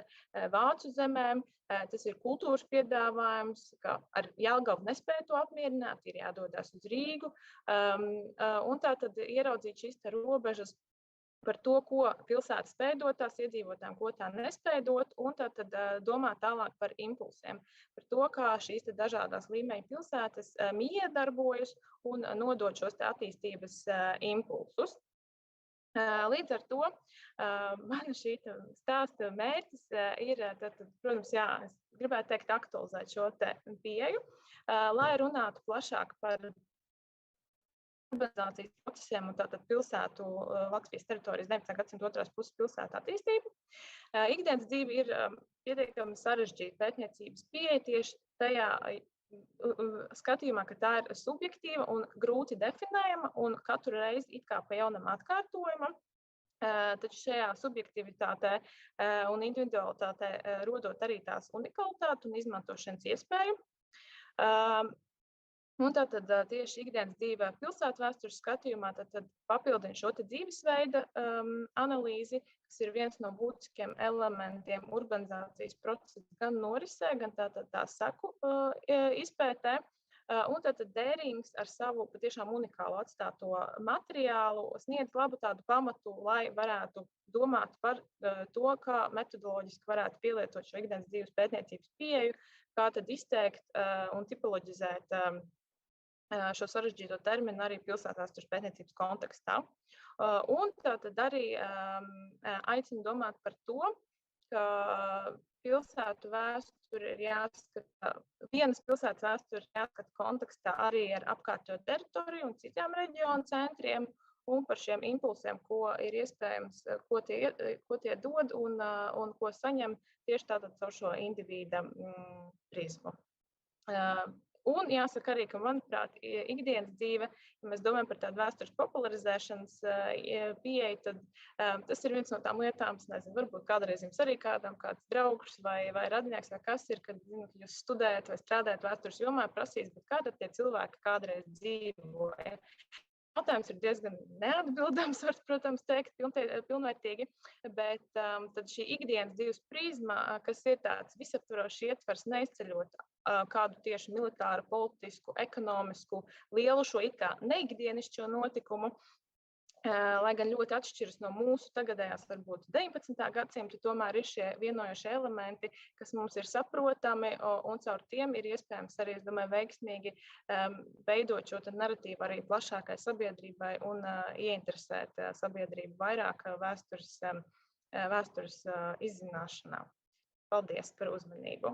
Vācu zemēm. Tas ir kultūras piedāvājums, ka ar Jelgavu nespēja to apmierināt, ir jādodas uz Rīgu, un tā tad ieraudzīt šīs robežas par to, ko pilsēta spēj dot tās iedzīvotājiem, ko tā nespēj dot, un tad domāt tālāk par impulsiem, par to, kā šīs dažādās līmeņa pilsētas miedarbojas un nodot šos attīstības impulsus. Līdz ar to mana šī stāsta mērķis ir, protams, es gribētu teikt, aktualizēt šo pieeju, lai runātu plašāk par urbanizācijas procesiem un tātad pilsētu Latvijas teritorijas 19. gadsimta otrās puses pilsētu attīstību. Ikdienas dzīve ir pietiekami sarežģīta pētniecības pieeja tieši tajā skatījumā, ka tā ir subjektīva un grūti definējama un katru reizi it kā pa jaunam atkārtojama. Taču šajā subjektivitātē un individualitātē rodot arī tās unikalitāti un izmantošanas iespēju. Un tātad tieši ikdienas dzīvē pilsētu vēstures skatījumā papildina šo dzīvesveida analīzi, kas ir viens no būtiskiem elementiem urbanizācijas procesa gan norisē, gan tā seku izpētē. Un tātad Dērings ar savu patiešām unikālu atstāto materiālu sniedz labu tādu pamatu, lai varētu domāt par to, kā metodoloģiski varētu pielietot šo ikdienas dzīves pētniecības pieeju, kā tad izteikt un tipoloģizēt šo sarežģīto terminu arī pilsētvēstures pētniecības kontekstā. Un tātad arī aicinu domāt par to, ka pilsētu vēsture ir jāskata, vienas pilsētas vēsture ir jāskata kontekstā arī ar apkārtējo teritoriju un citiem reģionu centriem un par šiem impulsiem, ko ir iespējams, ko tie dod un ko saņem tieši tātad caur šo individa prizmu. Un jāsaka arī, ka, manuprāt, ikdienas dzīve, ja mēs domājam par tādu vēstures popularizēšanas pieeju, tad tas ir viens no tām lietām, nezinu, varbūt kādreiz jums arī kādam kāds draugs vai radinieks vai kas ir, kad jūs studējat vai strādājat vēstures jomā, prasīs, bet kā tad tie cilvēki kādreiz dzīvoja? Jautājums ir diezgan neatbildams, var, protams, teikt, pilnvērtīgi, bet tad šī ikdienas dzīves prizma, kas ir tāds visaptvarošs ietvers, neizceļot kādu tieši militāru, politisku, ekonomisku, lielu šo it kā neikdienišķo notikumu, lai gan ļoti atšķiras no mūsu tagadējās, varbūt 19. gadsimta, tomēr ir šie vienojošie elementi, kas mums ir saprotami, un caur tiem ir iespējams arī, es domāju, veiksmīgi veidot šo naratīvu arī plašākai sabiedrībai un ieinteresēt sabiedrību vairāk vēstures izzināšanā. Paldies par uzmanību.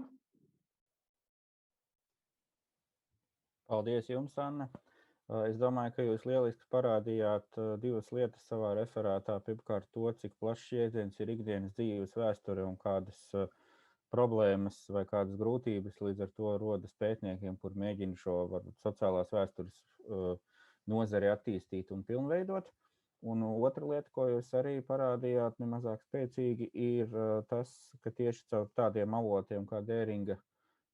Paldies jums, Anne. Es domāju, ka jūs lieliski parādījāt divas lietas savā referātā. Pirmkārt to, cik plašs jēdziens ir ikdienas dzīves vēsture un kādas problēmas vai kādas grūtības līdz ar to rodas pētniekiem, kur mēģina šo varbūt sociālās vēstures nozari attīstīt un pilnveidot. Un otra lieta, ko jūs arī parādījāt nemazāk spēcīgi, ir tas, ka tieši caur tādiem avotiem kā Dēringa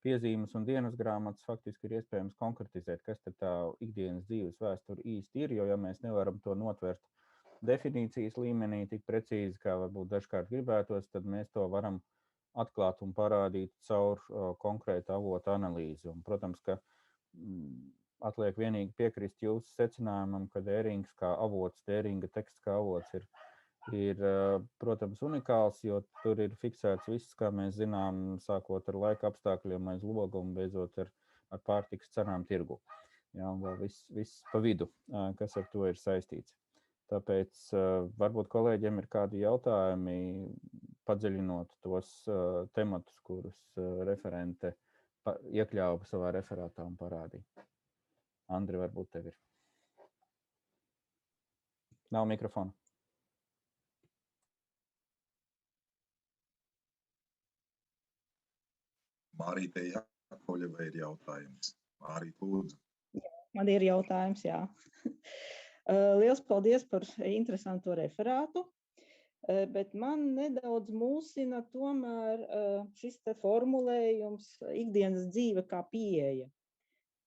piezīmes un dienas grāmatas faktiski ir iespējams konkretizēt, kas tad tā ikdienas dzīves vēsture īsti ir, jo ja mēs nevaram to notvert definīcijas līmenī tik precīzi, kā varbūt dažkārt gribētos, tad mēs to varam atklāt un parādīt caur konkrētu avotu analīzi. Un, protams, ka atliek vienīgi piekrist jūsu secinājumam, ka Dērings kā avots, Dēringa teksts kā avots ir, protams, unikāls, jo tur ir fiksēts viss, kā mēs zinām, sākot ar laika apstākļiem aiz loga un beidzot ar pārtikas cenām tirgu. Jā, un vēl viss pa vidu, kas ar to ir saistīts. Tāpēc varbūt kolēģiem ir kādi jautājumi, padziļinot tos tematus, kurus referente iekļāva savā referātā un parādīja. Andri, varbūt tev ir. Nav mikrofona. Mārītei Jakovļevai ir jautājums. Mārīt, lūdzu. Man ir jautājums, jā. Liels paldies par interesanto referātu, bet man nedaudz mulsina tomēr šis te formulējums ikdienas dzīve kā pieeja.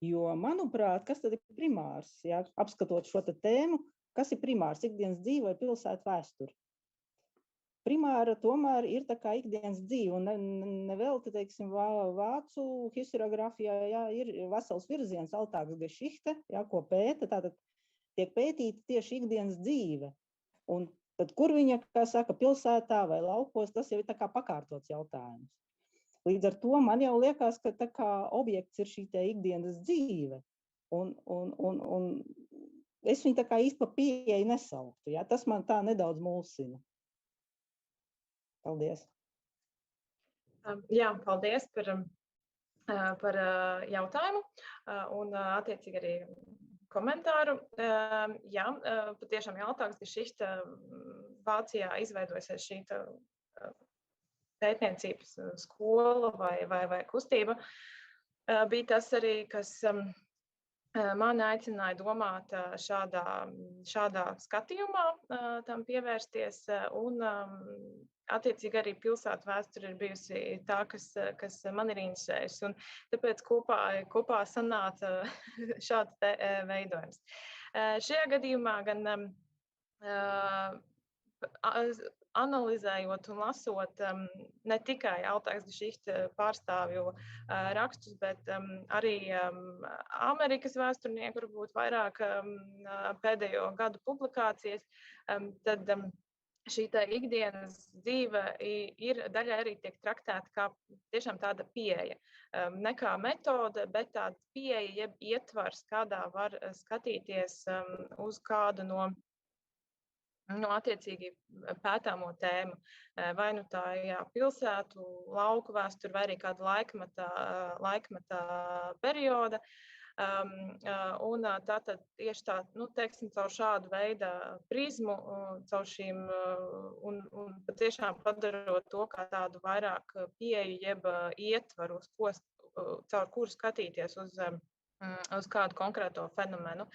Jo, manuprāt, kas tad ir primārs, jā, apskatot šo te tēmu, kas ir primārs ikdienas dzīve vai pilsētu vēsture? Primāra tomēr ir tā kā ikdienas dzīve, un nevelti, teiksim, vācu historiografijā, jā, ir vesels virziens, altāks geschichte, jā, ko pēta, tātad tiek pētīta tieši ikdienas dzīve. Un Tad kur viņa, kā saka, pilsētā vai laukos, tas jau ir tā kā pakārtots jautājums. Līdz ar to man jau liekas, ka tā kā objekts ir šī te ikdienas dzīve. Un es viņu tā kā īsti pa pieeju nesauktu. Ja? Tas man tā nedaudz mulsina. Paldies. Jā, paldies par jautājumu un attiecīgi arī komentāru. Jā, patiešām jautājums, Vācijā izveidojusies šī pētniecības skola vai kustība, bija tas arī, kas mani aicināja domāt šādā skatījumā tam pievērsties, un attiecīgi arī pilsētu vēsture ir bijusi tā, kas man ir interesējusi, un tāpēc kopā sanāca šāds veidojums. Šajā gadījumā gan analizējot un lasot ne tikai Altāksdišihta pārstāvju rakstus, bet arī Amerikas vēsturnieku, varbūt vairāk pēdējo gadu publikācijas, tad šī ikdienas dzīve ir daļai arī tiek traktēta kā tiešām tāda pieeja. Ne kā metode, bet tāda pieeja, jeb ietvars, kādā var skatīties uz kādu no attiecīgi pētāmo tēmu. Vai nu tā pilsētu, lauku vēsturi, vai arī kāda laikmeta perioda. Un tātad tieši tā, teiksim, caur šādu veidu prizmu, caur šīm un patiešām padarot to kā tādu vairāk pieeju, jeb ietvaru, caur kuru skatīties uz kādu konkrēto fenomenu.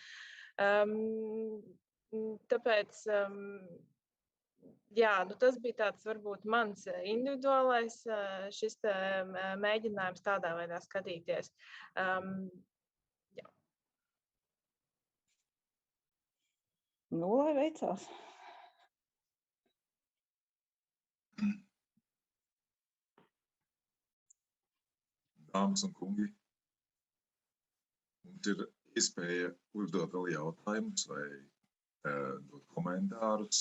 Tāpēc, jā, tas bija tāds varbūt mans individuālais šis mēģinājums tādā veidā skatīties. Jā. Lai veicās. Dāmas un kungi, mums ir iespēja uzdot vēl jautājumus vai dot komentārus,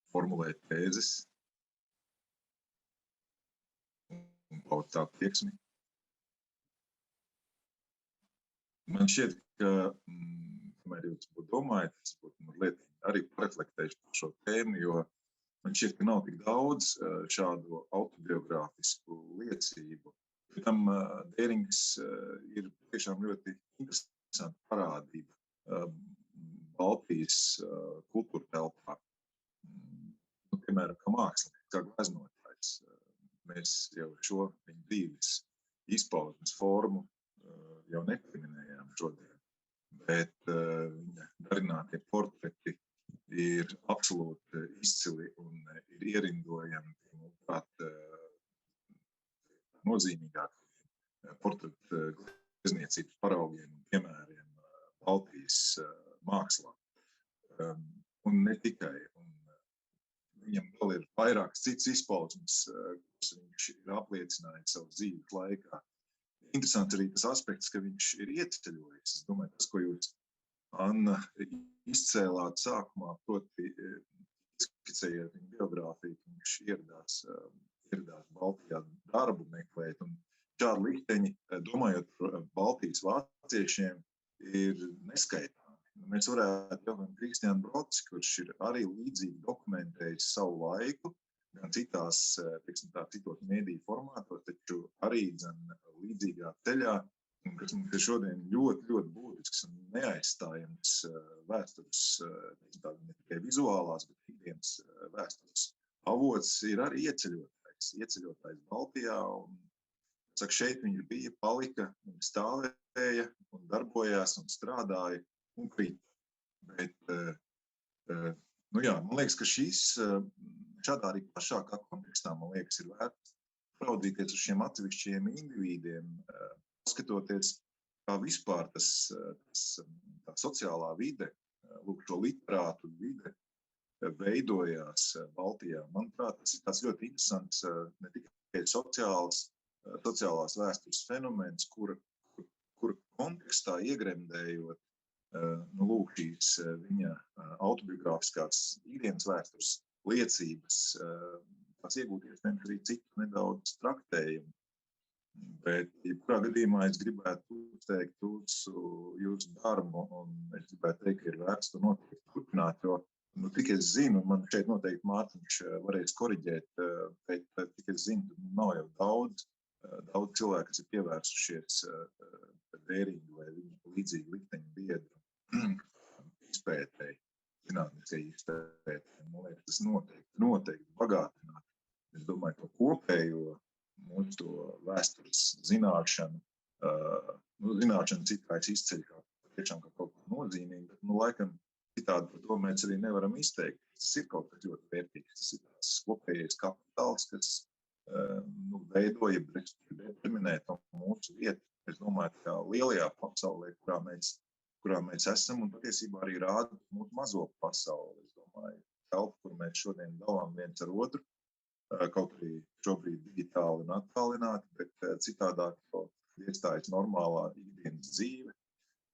formulēt tēzes un paust attieksmi. Man šķiet, ka, kamēr jūs būtu domājat, es būtu mazliet arī pareflektējuši par šo tēmu, jo man šķiet, ka nav tik daudz šādu autobiogrāfisku liecību. Pēc tam Dērings ir tiešām ļoti interesanta parādība Baltijas kultūra telpā. Piemēram, kā mākslinieks, kā gleznotājs. Mēs jau šo viņa dzīves izpausmes formu jau nepieminējām šodien, bet viņa darinātie portreti ir absolūti izcili un ir ierindojami, manuprāt, nozīmīgākie portretu glezniecības paraugiem un piemēriem Baltijas mākslā. Un ne tikai. Viņam vēl ir vairākas citas izpausmes, kuras viņš ir apliecinājis savu dzīves laikā. Interesants arī tas aspekts, ka viņš ir ieceļojis. Es domāju, tas, ko jūs, Anna, izcēlāt sākumā, proti skicējot viņa biogrāfiju, ka viņš ieradās Baltijā darbu meklēt. Un šādi likteņi, domājot par Baltijas vāciešiem, ir neskaitāmi. Mēs varētu jau gan Kristiānu Broci, kurš ir arī līdzīgi dokumentējis savu laiku, gan citās, teiksim tā, citos mēdīju formātos, taču arī līdzīgā ceļā, kas mums ir šodien ļoti, ļoti būtisks un neaizstājams vēstures, ne tikai vizuālās, bet ikdienas vēstures avots ir arī ieceļotājs Baltijā. Un, saka, šeit viņš bija, palika, un stāvēja, un darbojās, un strādāja. Un krīt. Bet, jā, man liekas, ka šādā arī plašākā kontekstā, man liekas, ir vērts raudzīties uz šiem atsevišķiem indivīdiem, skatoties, kā vispār tā sociālā vide, lūk, šo literātu vide veidojās Baltijā. Manuprāt, tas ir tāds ļoti interesants, ne tikai sociālās vēstures fenomens, kura kontekstā iegremdējot lūk, šīs viņa autobiogrāfiskās ikdienas vēstures liecības, tās iegūties arī citu nedaudz traktējumu. Bet, jebkurā gadījumā, es gribētu uzteikt jūsu darbu, un es gribētu teikt, ka ir vērts to noteikti turpināt, jo, tik es zinu, man šeit noteikti Mārtiņš varēs koriģēt, bet tik es zinu, nav jau daudz cilvēku, kas ir pievērsušies Dēringa vai viņa līdzīgi likteņu biedru izpētēji, zinātniskai izpētēji. Man liekas, tas noteikti bagātināt. Es domāju, to kopējo mūsu to vēstures zināšanu, zināšanu citreiz izceļ tiešām kā kaut ko nozīmīgi, bet, laikam, citādi par to mēs arī nevaram izteikt. Tas ir kaut kas ļoti vērtīgs. Tas ir tās kopējais kapitāls, kas veidoja, determinē to mūsu vietu. Es domāju, ka lielajā pasaulē, kurā mēs esam, un patiesībā arī rāda mūsu mazo pasauli. Es domāju, telpu, kur mēs šodien dalām viens ar otru, kaut arī šobrīd digitāli un attālināti, bet citādāk iestājas normālā ikdienas dzīve,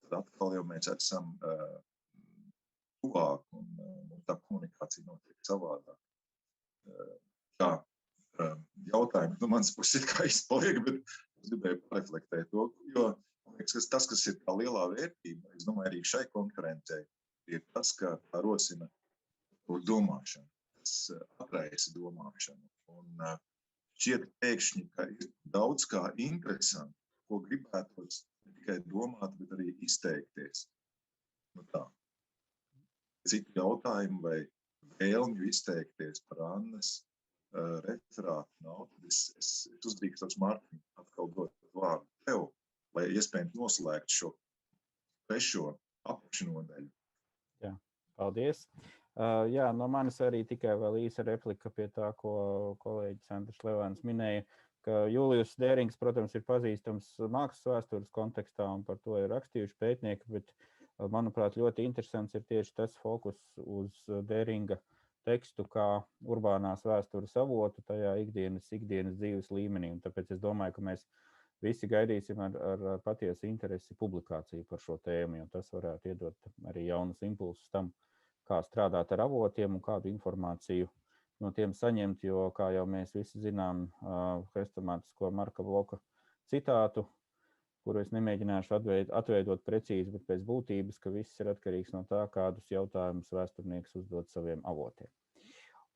tad atkal jau mēs esam tuvāk un tā komunikācija notiek savādāk. Tā, jautājums no manas puses ir kā izpaliek, bet es gribēju pareflektēt to, jo tas, kas ir tā lielā vērtība, es domāju, arī šai konferencei, ir tas, ka tā rosina to domāšanu. Tas atraisa domāšanu. Un šķiet pēkšņi, ka ir daudz kā interesanti, ko gribētos ne tikai domāt, bet arī izteikties. Tā. Citu jautājumu vai vēlmju izteikties par Annas referātu nav, tad es uzdrīkstos Mārtiņu atkal dot vārdu tev, lai iespējams noslēgtu šo trešo apakšnodaļu. Jā, paldies. Jā, no manis arī tikai vēl īsa replika pie tā, ko kolēģis Andris Levāns minēja, ka Julijus Dērings, protams, ir pazīstams mākslas vēstures kontekstā un par to ir rakstījuši pētnieki, bet, manuprāt, ļoti interesants ir tieši tas fokus uz Dēringa tekstu kā urbānās vēstures avotu tajā ikdienas dzīves līmenī. Un tāpēc es domāju, ka mēs visi gaidīsim ar patiesu interesi publikāciju par šo tēmu, jo tas varētu iedot arī jaunus impulsus tam, kā strādāt ar avotiem un kādu informāciju no tiem saņemt, jo, kā jau mēs visi zinām, hrestomātisko Marka Bloka citātu, kuru es nemēģināšu atveidot precīzi, bet pēc būtības, ka viss ir atkarīgs no tā, kādus jautājumus vēsturnieks uzdod saviem avotiem.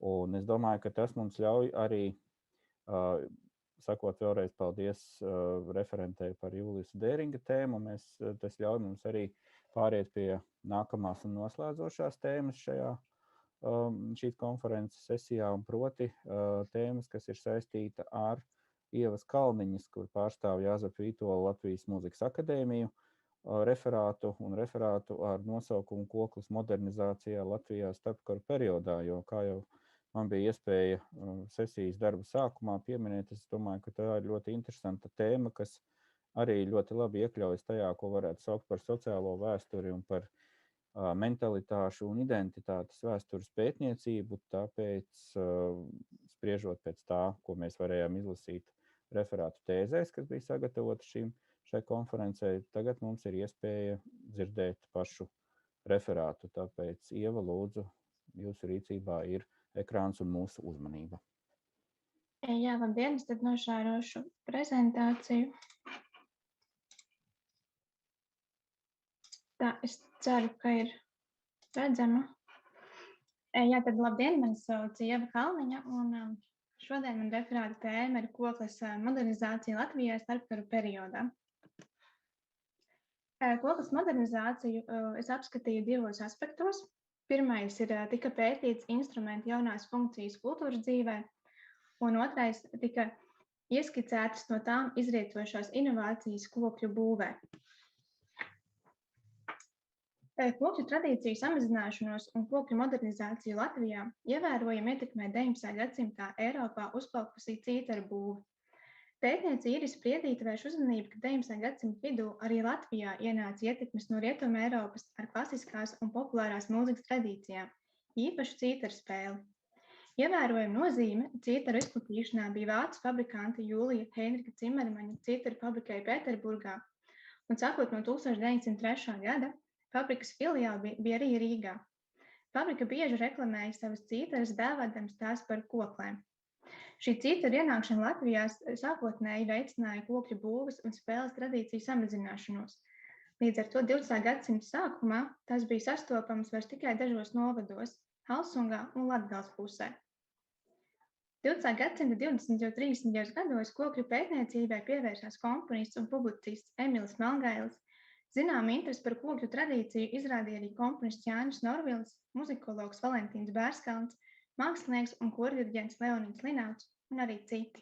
Un es domāju, ka tas mums ļauj arī, sakot vēlreiz paldies referentei par Jūlijas Dēringa tēmu, tas ļauj mums arī pāriet pie nākamās un noslēdzošās tēmas šīs konferences sesijā, un proti tēmas, kas ir saistīta ar Ievas Kalniņas, kur pārstāv Jāzepa Vītola Latvijas Mūzikas akadēmiju, referātu ar nosaukumu Koklis modernizācijā Latvijā starpkaru periodā, jo, kā jau man bija iespēja sesijas darba sākumā pieminēt, es domāju, ka tā ir ļoti interesanta tēma, kas arī ļoti labi iekļaujas tajā, ko varētu saukt par sociālo vēsturi un par mentalitāšu un identitātes vēstures pētniecību, tāpēc spriežot pēc tā, ko mēs varējām izlasīt referātu tēzēs, kas bija sagatavota šai konferencei, tagad mums ir iespēja dzirdēt pašu referātu, tāpēc Ieva, lūdzu, jūsu rīcībā ir ekrāns un mūsu uzmanība. Jā, labdien, es tad nošārošu prezentāciju. Tā, es ceru, ka ir redzama. Jā, tad labdien, mani sauc Ieva Kalniņa, un šodien man referāta tēma ir Koklis modernizācija Latvijā starpkaru periodā. Koklis modernizāciju es apskatīju divos aspektos. Pirmais ir tika pētīts instrumenti jaunās funkcijas kultūras dzīvē, un otrais tika ieskicētas no tām izrietošās inovācijas kokļu būvē. Kokļu tradīciju samazināšanos un kokļu modernizāciju Latvijā ievērojami ietekmē 19. gadsimtā Eiropā uzplaukusī cītaru būve. Pētniece Iris Priedīte vērš uzmanību, ka 19. gadsimta vidū arī Latvijā ienāca ietekmes no Rietuma Eiropas ar klasiskās un populārās mūzikas tradīcijām, īpaši cītaru spēli. Ievērojama nozīme cītaru izplatīšanā bija vācu fabrikanta Jūlija Heinricha Cimermaņa cītaru fabrikai Pēterburgā, un sākot no 1903. gada Fabrikas filiāli bija arī Rīgā. Fabrika bieži reklamēja savas cītaras, dēvēdams tās par koklēm. Šī cītara ienākšana Latvijā sākotnēji veicināja kokļu būves un spēles tradīciju samazināšanos. Līdz ar to 20. gadsimta sākumā tās bija sastopamas vairs tikai dažos novados, Halsungā un Latgales pusē. 20. gadsimta 20. un 30. gados kokļu pētniecībai pievērsās komponists un publicists Emīls Melngailis. Zinām interesi par kokļu tradīciju izrādīja arī komponists Jānis Norvilis, muzikologs Valentīns Bērskalns, mākslinieks un kordirģents Leonīds Linauts un arī citi.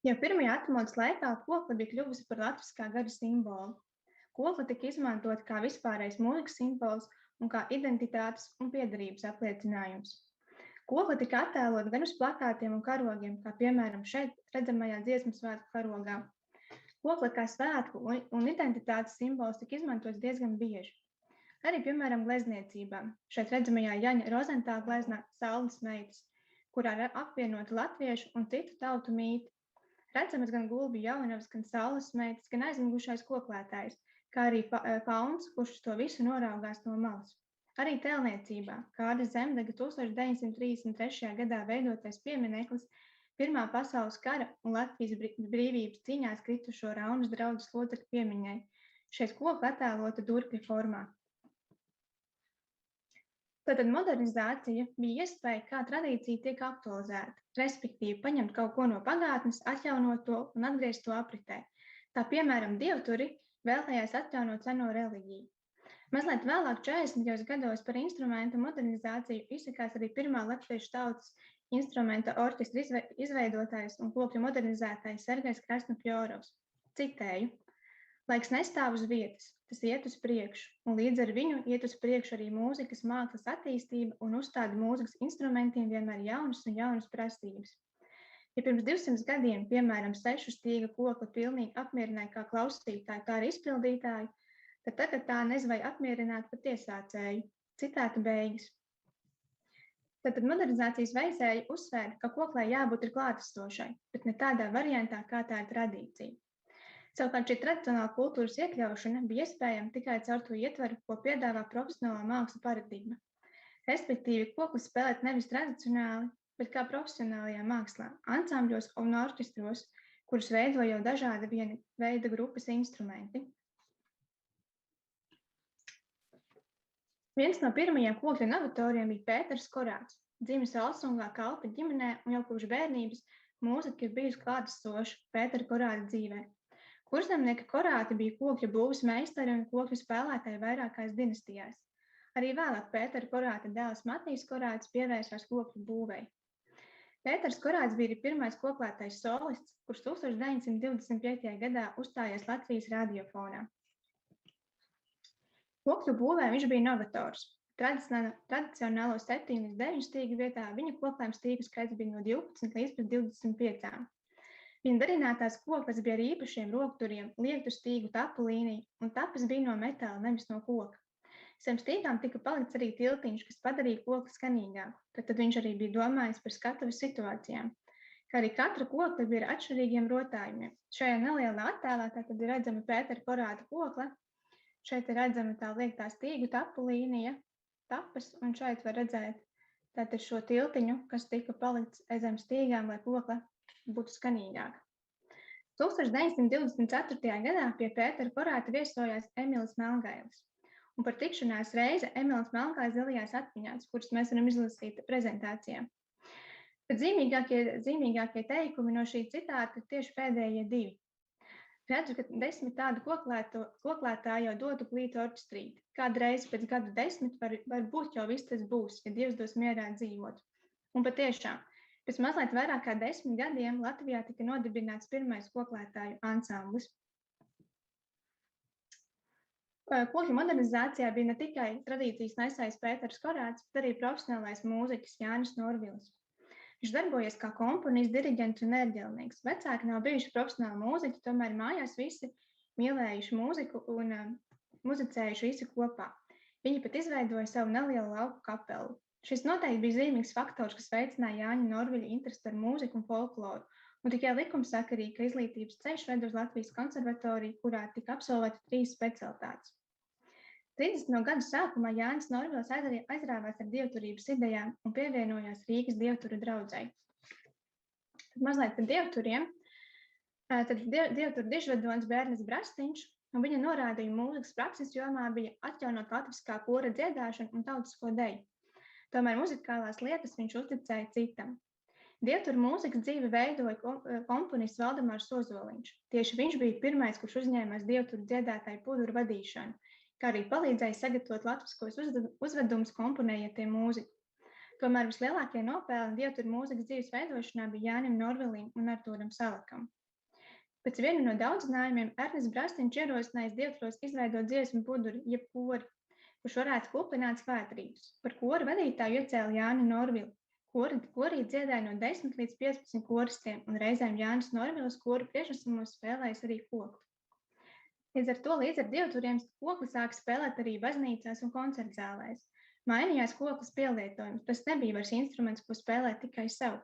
Jau pirmajā atmodas laikā kokla bija kļuvusi par latviskā gada simbolu. Kokla tika izmantota kā vispārējais mūzikas simbols un kā identitātes un piederības apliecinājums. Kokla tika attēlota gan uz plakātiem un karogiem, kā piemēram šeit redzamajā dziesmu svētku karogā. Kokla kā svētku un identitātes simbols tika izmantots diezgan bieži. Arī, piemēram, glezniecībā. Šeit redzamajā Jaņa Rozentāla gleznā Saules meitas, kurā ir apvienoti latviešu un citu tautu mīti. Redzamas gan Gulbi Jaunavas, gan Saules meitas, gan aizmigušais koklētājs, kā arī fauns, kurš to visu noraugās no malas. Arī tēlniecībā Kārļa Zemdega 1933. gadā veidotais piemineklis Pirmā pasaules kara un Latvijas brīvības cīņās kritušo Raunas draudzes locekļu piemiņai. Šeit kokla attēlota durkļa formā. Tātad modernizācija bija iespēja, kā tradīcija tiek aktualizēta, respektīvi paņemt kaut ko no pagātnes, atjaunot to un atgriezt to apritē. Tā piemēram, dievturi vēlējās atjaunot seno reliģiju. Mazliet vēlāk 40. gados par instrumenta modernizāciju izsakās arī pirmā latviešu tautas instrumenta orķestra izveidotājs un kokļu modernizētājs Sergejs Krasnopjorovs. Citēju: laiks nestāv uz vietas, tas iet uz priekšu, un līdz ar viņu iet uz priekšu arī mūzikas mākslas attīstība un uzstāda mūzikas instrumentiem vienmēr jaunas un jaunas prasības. Ja pirms 200 gadiem, piemēram, 6 stīga kokla pilnīgi apmierināja kā klausītāju, tā arī izpildītāju, tad tagad tā nezvai apmierināt pat iesācēju. Citāta beigas. Tātad modernizācijas veicēji uzsvēra, ka koklai jābūt ir klātesošai, bet ne tādā variantā, kā tā ir tradīcija. Savukārt šī tradicionāla kultūras iekļaušana bija iespējama tikai caur to ietvaru, ko piedāvā profesionālā māksla paradigma. Respektīvi, koklis spēlēt nevis tradicionāli, bet kā profesionālajā mākslā, ansambļos un orķestros, kurus veido jau dažāda veida grupas instrumenti. Viens no pirmajiem kokļu novatoriem bija Pēters Korāts, dzimis Alsungā kalpa ģimenē, un jau kopš bērnības mūzika ir bijusi klātesoša Pētera Korāta dzīvē. Kurzemnieka Korāti bija kokļu būves meistari un kokļu spēlētāji vairākās dinastijās. Arī vēlāk Pētera Korāta dēls Matīs Korāts pievērsās kokļu būvei. Pēters Korāts bija arī pirmais koklētais solists, kurš 1925. gadā uzstājās Latvijas radiofonā. Kokļu būvē viņš bija novators. Tradicionālo 7 līdz 9 stīgu vietā viņa koklēm stīgu skaits bija no 12 līdz 25. Viņa darinātās kokles bija ar īpašiem rokturiem, liektu stīgu tapu līniju, un tapas bija no metāla, nevis no koka. Zem stīgām tika palikts arī tiltiņš, kas padarīja kokli skanīgāku, tad viņš arī bija domājis par skatuves situācijām. Kā arī katra kokla bija ar atšķirīgiem rotājumiem. Šajā nelielā attēlā tad ir redzama Pētera Korāta kokla, šeit ir redzama tā liektā stīgu tapu līnija, tapas, un šeit var redzēt tātad šo tiltiņu, kas tika palikts zem stīgām, lai kokla būtu skanīgāka. 1924. gadā pie Pētera Korāta viesojās Emīls Melngailis, un par tikšanās reizi Emīls Melngailis dalījās atmiņās, kuras mēs varam izlasīt prezentācijā. Bet zīmīgākie teikumi no šī citāta ir tieši pēdējie 2. Redzu, ka 10 tādu koklētāju jau dotu plītu orķestrīti. Kādu reizi pēc gadu 10 var būt jau viss tas būs, ja Dievs dos mierā dzīvot. Un patiešām, pēc mazliet vairāk kā 10 gadiem Latvijā tika nodibināts pirmais koklētāju ansamblis. Kokļu modernizācijā bija ne tikai tradīcijas nesējs Pēters Korāts, bet arī profesionālais mūziķis Jānis Norvilis. Viņš darbojies kā komponists, diriģents un ērģelnieks. Vecāki nav bijuši profesionāli mūziķi, tomēr mājās visi mīlējuši mūziku un muzicējuši visi kopā. Viņi pat izveidoja savu nelielu lauku kapelu. Šis noteikti bija zīmīgs faktors, kas veicināja Jāņa Norviļa interesi par mūziku un folkloru, Un tikai likumsakarīgi, ka izglītības ceļš ved uz Latvijas konservatoriju, kurā tika absolvēti 3 specialitātes. 30 no gadu sākumā Jānis Norvils aizrāvās ar dievturības idejām un pievienojās Rīgas dievturu draudzei. Tad mazliet par dievturiem. Tad dievturu dižvadonis Bērnis Brastiņš, un viņa norādījuma mūzikas prakses jomā bija atjaunot latviskā kora dziedāšanu un tautisko deju. Tomēr muzikālās lietas viņš uzticēja citam. Dievturu mūzikas dzīvi veidoja komponists Valdemārs Ozoliņš. Tieši viņš bija pirmais, kurš uzņēmās dievturu dziedātāju puduru vadīšanu, kā arī palīdzēja sagatavot latviskos uzvedumus, komponējot tiem mūziku. Tomēr vislielākie nopelni dievturu mūzikas dzīves veidošanā bija Jānim Norvilim un Artūram Salakam. Pēc viena no daudzinājumiem Ernests Brastiņš ierosinājis dievturos izveidot dziesmu puduri, jeb kori, kurš varētu kuplināt svētrītus. Par koru vadītāju iecēla Jāni Norvilu. Korī dziedāja no 10 līdz 15 koristiem, un reizēm Jānis Norvils koru priekšnesumos spēlējis arī kokli. Līdz ar dievturiem kokli sāka spēlēt arī baznīcās un koncertzālēs. Mainījās koklis pielietojums, tas nebija vairs instruments, ko spēlēt tikai sev.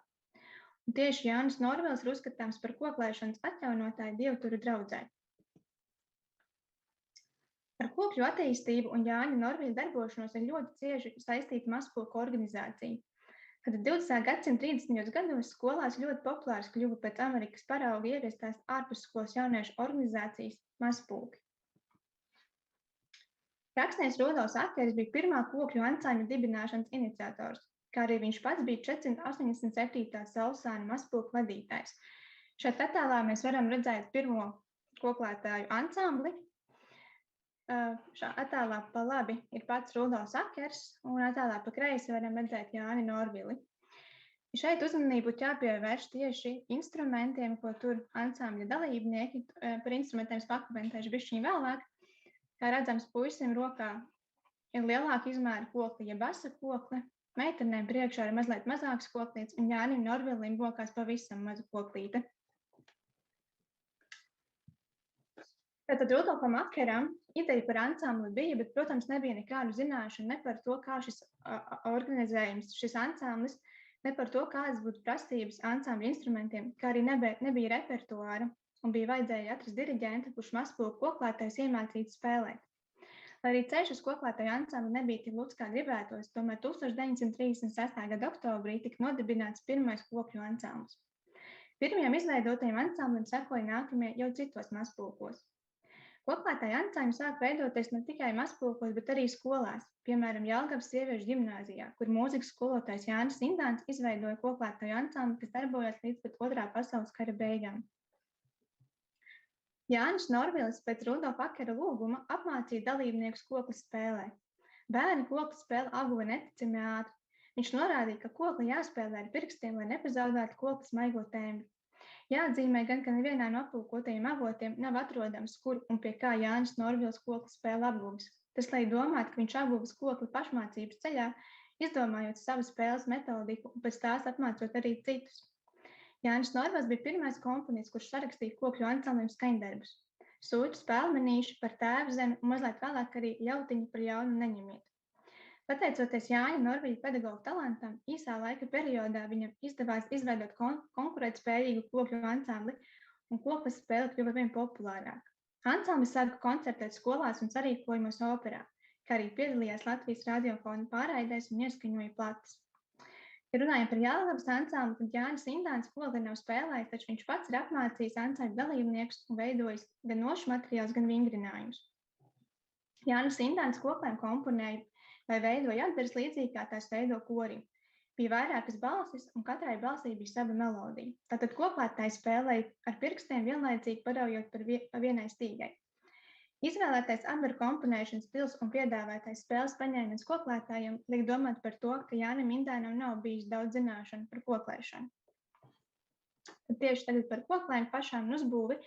Un tieši Jānis Norvils ir uzskatāms par koklēšanas atjaunotāju dievturu draudzē. Ar kokļu attīstību un Jāņa Norvila darbošanos ir ļoti cieši saistīta mazkoku organizācija. Kad 20. gadsimta 30. gados skolās ļoti populārs kļuva pēc Amerikas parauga ieviestās ārpusskolas jauniešu organizācijas mazpulki. Rakstnieks Rudolfs Akeris bija pirmā kokļu ansambļa dibināšanas iniciators, kā arī viņš pats bija 487. Saulsāņu mazpulku vadītājs. Šeit attēlā mēs varam redzēt pirmo koklētāju ansambli. Šā attēlā pa labi ir pats Rudolfs Akers, un attēlā pa kreisi varam redzēt Jāni Norvili. Šeit uzmanību jāpievērš tieši instrumentiem, ko tur ansambļa dalībnieki, par instrumentiem pakomentēšu bišķiņ vēlāk. Kā redzams, puisim rokā ir lielāka izmēra kokli, ja basa kokli, meitenēm priekšā ir mazliet mazāks koklīts, un Jānim Norvilim rokās pavisam maza koklīte. Tātad Rudolfam Akeram ideja par ansambli bija, bet, protams, nebija nekādu zināšanu ne par to, kā šis organizējums, šis ansamblis, ne par to, kādas būtu prasības ansambļa instrumentiem, kā arī nebija repertuāra un bija vajadzēja atrast diriģentu, kurš mazpulku koklētājs iemācītu spēlēt. Lai arī ceļš uz koklētāju ansambli nebija tik lūdz, kā gribētos, tomēr 1936. gada oktobrī tika nodibināts pirmais kokļu ansamblis. Pirmajam izveidotajam ansamblim sekoja nākamie jau citos mazpulkos. Koklētāju ansambļi sāk veidoties ne tikai mazpulkos, bet arī skolās, piemēram, Jelgavas sieviešu ģimnāzijā, kur mūzikas skolotājs Jānis Indāns izveidoja koklētāju ansambli, kas darbojās līdz pat Otrā pasaules kara beigām. Jānis Norvilis pēc Rudolfa Akera lūguma apmācīja dalībniekus kokli spēlē. Bērni kokli spēle apguva neticami ātri. Viņš norādīja, ka kokli jāspēlē ar pirkstiem, lai nepazaudētu kokli smaigo tembri. Jāatzīmē gan, ka nevienā no aplūkotajiem avotiem nav atrodams, kur un pie kā Jānis Norvils kokli spēle apguvis. Tas liek domāt, ka viņš apguvis kokli pašmācības ceļā, izdomājot savu spēles metodiku un pēc tās apmācot arī citus. Jānis Norvils bija pirmais komponists, kurš sarakstīja kokļu ansamblim skaņdarbus. Sūķu spēlmenīši par tēvu zemi un mazliet vēlāk arī ļautiņu par jaunu neņemiet. Pateicoties Jāņa Norvila pedagogu talantam, īsā laika periodā viņam izdevās izveidot konkurētspējīgu kokļu ansambli, un kokles spēle kļuva vien populārāka. Ansamblis sāka koncertēt skolās un sarīkojumos operā, kā arī piedalījās Latvijas radiofona pārraidēs un ieskaņoja plates. Ja runājam par Jelgavas ansambli, tad Jānis Indāns kokli nav spēlējis, taču viņš pats ir apmācījis ansambļa dalībniekus un veidojis gan nošu materiālus, gan vingrinājumus. Jānis Indāns koklēm komponēja vai veidoja atdaras līdzīgi, kā tās veido korim. Bija vairākas balsis, un katrai balsī bija sava melodija. Tātad koklētāji spēlēja ar pirkstiem vienlaicīgi paraujot pa vienai stīgai. Izvēlētais atdaru komponēšanas stils un piedāvātais spēles paņēmiens koklētājiem liek domāt par to, ka Jānim Indānam nav bijis daudz zināšanu par koklēšanu. Tad tieši tagad par koklēm pašām un uzbūvi.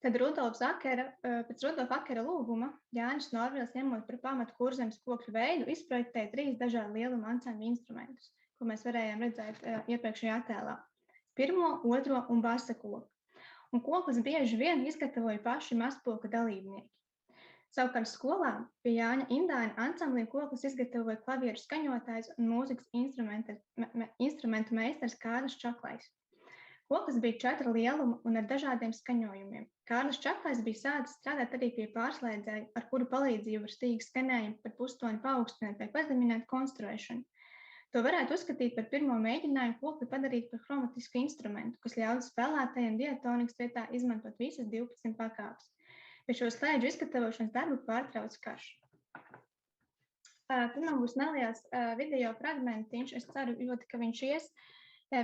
Tad pēc Rudolfa Akera lūguma Jānis Norvils, ņemot par pamatu Kurzemes kokļu veidu, izprojektēja 3 dažādu lielumu ansambļu instrumentus, ko mēs varējām redzēt iepriekšējā attēlā. Pirmo, otro un basa koku. Un koklis bieži vien izgatavoja paši mazpulka dalībnieki. Savukārt skolā pie Jāņa Indāna ansamblim koklis izgatavoja klavieru skaņotājs un mūzikas instrumentu meistars Kārlis Čaklais. Koks bija 4 lieluma un ar dažādiem skaņojumiem. Kārlis Čakais bija sācis strādāt arī pie pārslēdzēja, ar kuru palīdzību ar stīgu skanējumu par pustoni paaugstināt vai pazemināt konstruēšanu. To varētu uzskatīt par pirmo mēģinājumu kokli padarīt par hromatisku instrumentu, kas ļauj spēlētājiem diatonikas vietā izmantot visas 12 pakāpes. Pie šo slēdžu izgatavošanas darbu pārtrauc karš. Tad man būs neliels video fragmentiņš, es ceru ļoti, ka viņš ies.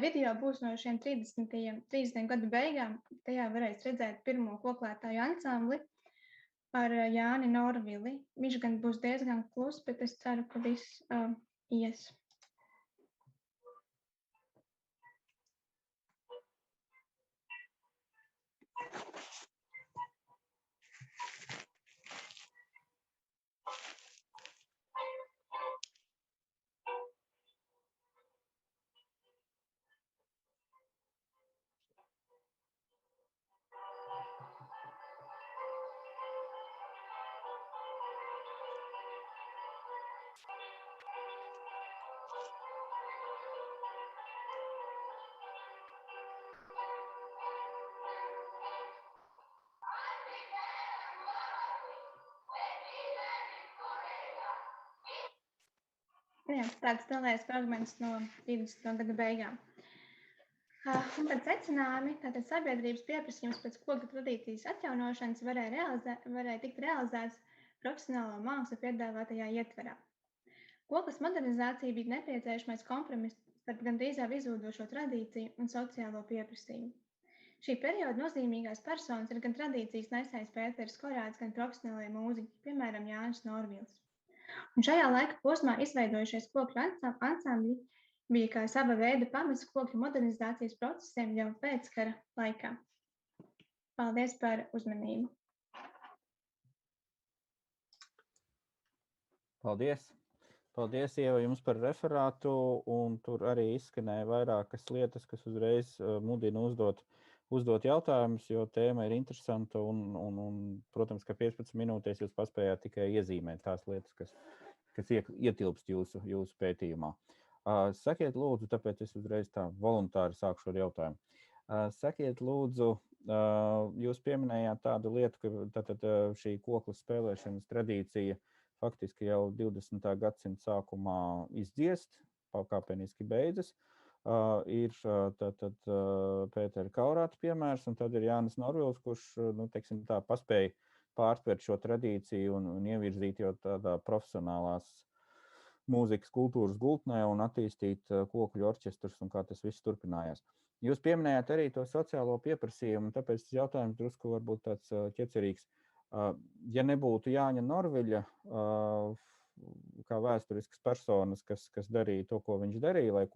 Video būs no šiem 30 gadu beigām. Tajā varēs redzēt pirmo koklētāju ansambli ar Jāni Norvili. Viņš gan būs diezgan klus, bet es ceru, ka viss ies. Jā, tāds neliels fragments no 30. gada beigām. Un tad secinājumi, tātad sabiedrības pieprasījums pēc koku tradīcijas atjaunošanas varēja tikt realizēts profesionālo mākslu piedāvātajā ietverā. Koklas modernizācija bija nepieciešamais kompromiss starp gandrīz jau izzūdošo tradīciju un sociālo pieprasījumu. Šī perioda nozīmīgās personas ir gan tradīcijas nesējs Pēteris Korāds, gan profesionālie mūziķi, piemēram, Jānis Norvils. Un šajā laika posmā izveidojušies kokļu ansambļi bija kā sava veida pamats kokļu modernizācijas procesiem jau pēckara laikā. Paldies par uzmanību. Paldies! Paldies, Ieva, jums par referātu, un tur arī izskanēja vairākas lietas, kas uzreiz mudina uzdot jautājumus, jo tēma ir interesanta un, protams, ka 15 minūtēs jūs paspējāt tikai iezīmēt tās lietas, kas ietilpst jūsu pētījumā. Sakiet lūdzu, tāpēc es uzreiz tā voluntāri sākšu ar jautājumu. Sakiet lūdzu, jūs pieminējāt tādu lietu, ka tātad šī koklas spēlēšanas tradīcija faktiski jau 20. gadsimta sākumā izdziest, pakāpeniski beidzas. Ir tātad Pētera Kaurāta piemērs, un tad ir Jānis Norvils, kurš, teiksim tā, paspēja pārtvert šo tradīciju un ievirzīt jau tādā profesionālās mūzikas kultūras gultnē un attīstīt kokļu orķestrus un kā tas viss turpinājās. Jūs pieminējāt arī to sociālo pieprasījumu, tāpēc jautājums drusku varbūt tāds ķecerīgs. Ja nebūtu Jāņa Norviļa kā vēsturiskas personas, kas darīja to, ko viņš darīja, lai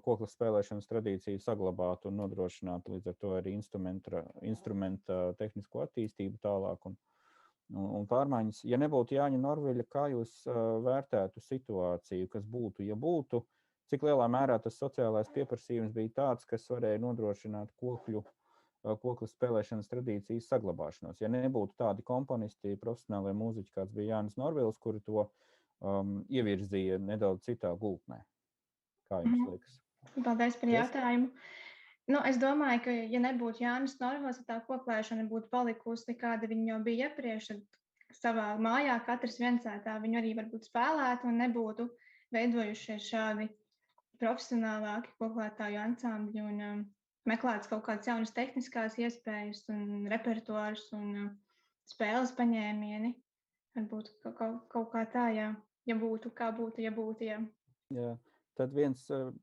koklas spēlēšanas tradīciju saglabātu un nodrošinātu līdz ar to arī instrumenta tehnisko attīstību tālāk un pārmaiņas. Ja nebūtu Jāņa Norviļa, kā jūs vērtētu situāciju, kas būtu, ja būtu, cik lielā mērā tas sociālais pieprasījums bija tāds, kas varēja nodrošināt koklas spēlēšanas tradīcijas saglabāšanos? Ja nebūtu tādi komponisti, profesionālie mūziķi, kāds bija Jānis Norvils, kuri to ievirzīja nedaudz citā gultnē. Kā jums liekas? Paldies par jautājumu. Es domāju, ka, ja nebūtu Jānis Norvils, tā koklēšana būtu palikusi, kāda viņa jau bija iepriekš, tad savā mājā katrs viensētā viņu arī varbūt spēlētu un nebūtu veidojušies šādi profesionālāki koklētāju ansambļi un meklētas kaut kādas jaunas tehniskās iespējas un repertuārus un spēles paņēmieni. Varbūt kaut kā tā, ja būtu, kā būtu, ja būtu, jā. Jā. Tad viens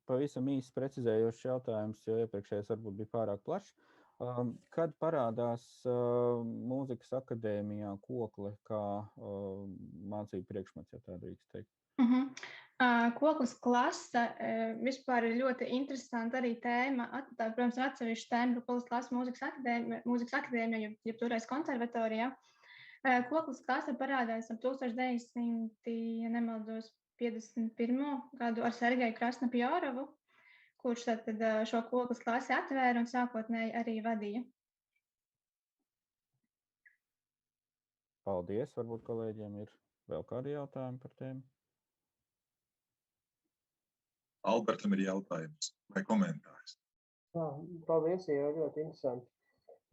pavisam īsts precizējošs jautājums, jo iepriekšējais varbūt bija pārāk plašs. Kad parādās mūzikas akadēmijā kokle kā mācību priekšmets, ja tā drīkst teikt? Koklas klase vispār ir ļoti interesanta arī tēma. Tā, protams, ir atsevišķa tēma, koklas klase mūzikas akadēmijā, ja toreiz konservatorijā. Koklas klase parādās ap 1900, ja nemaldos, 51. gadu ar Sergeju Krasnopjorovu, kurš tad šo koklas klasi atvēra un sākotnēji arī vadīja. Paldies. Varbūt kolēģiem ir vēl kādi jautājumi par tēmu? Albertam ir jautājums vai komentārs? Paldies, jau ļoti interesanti.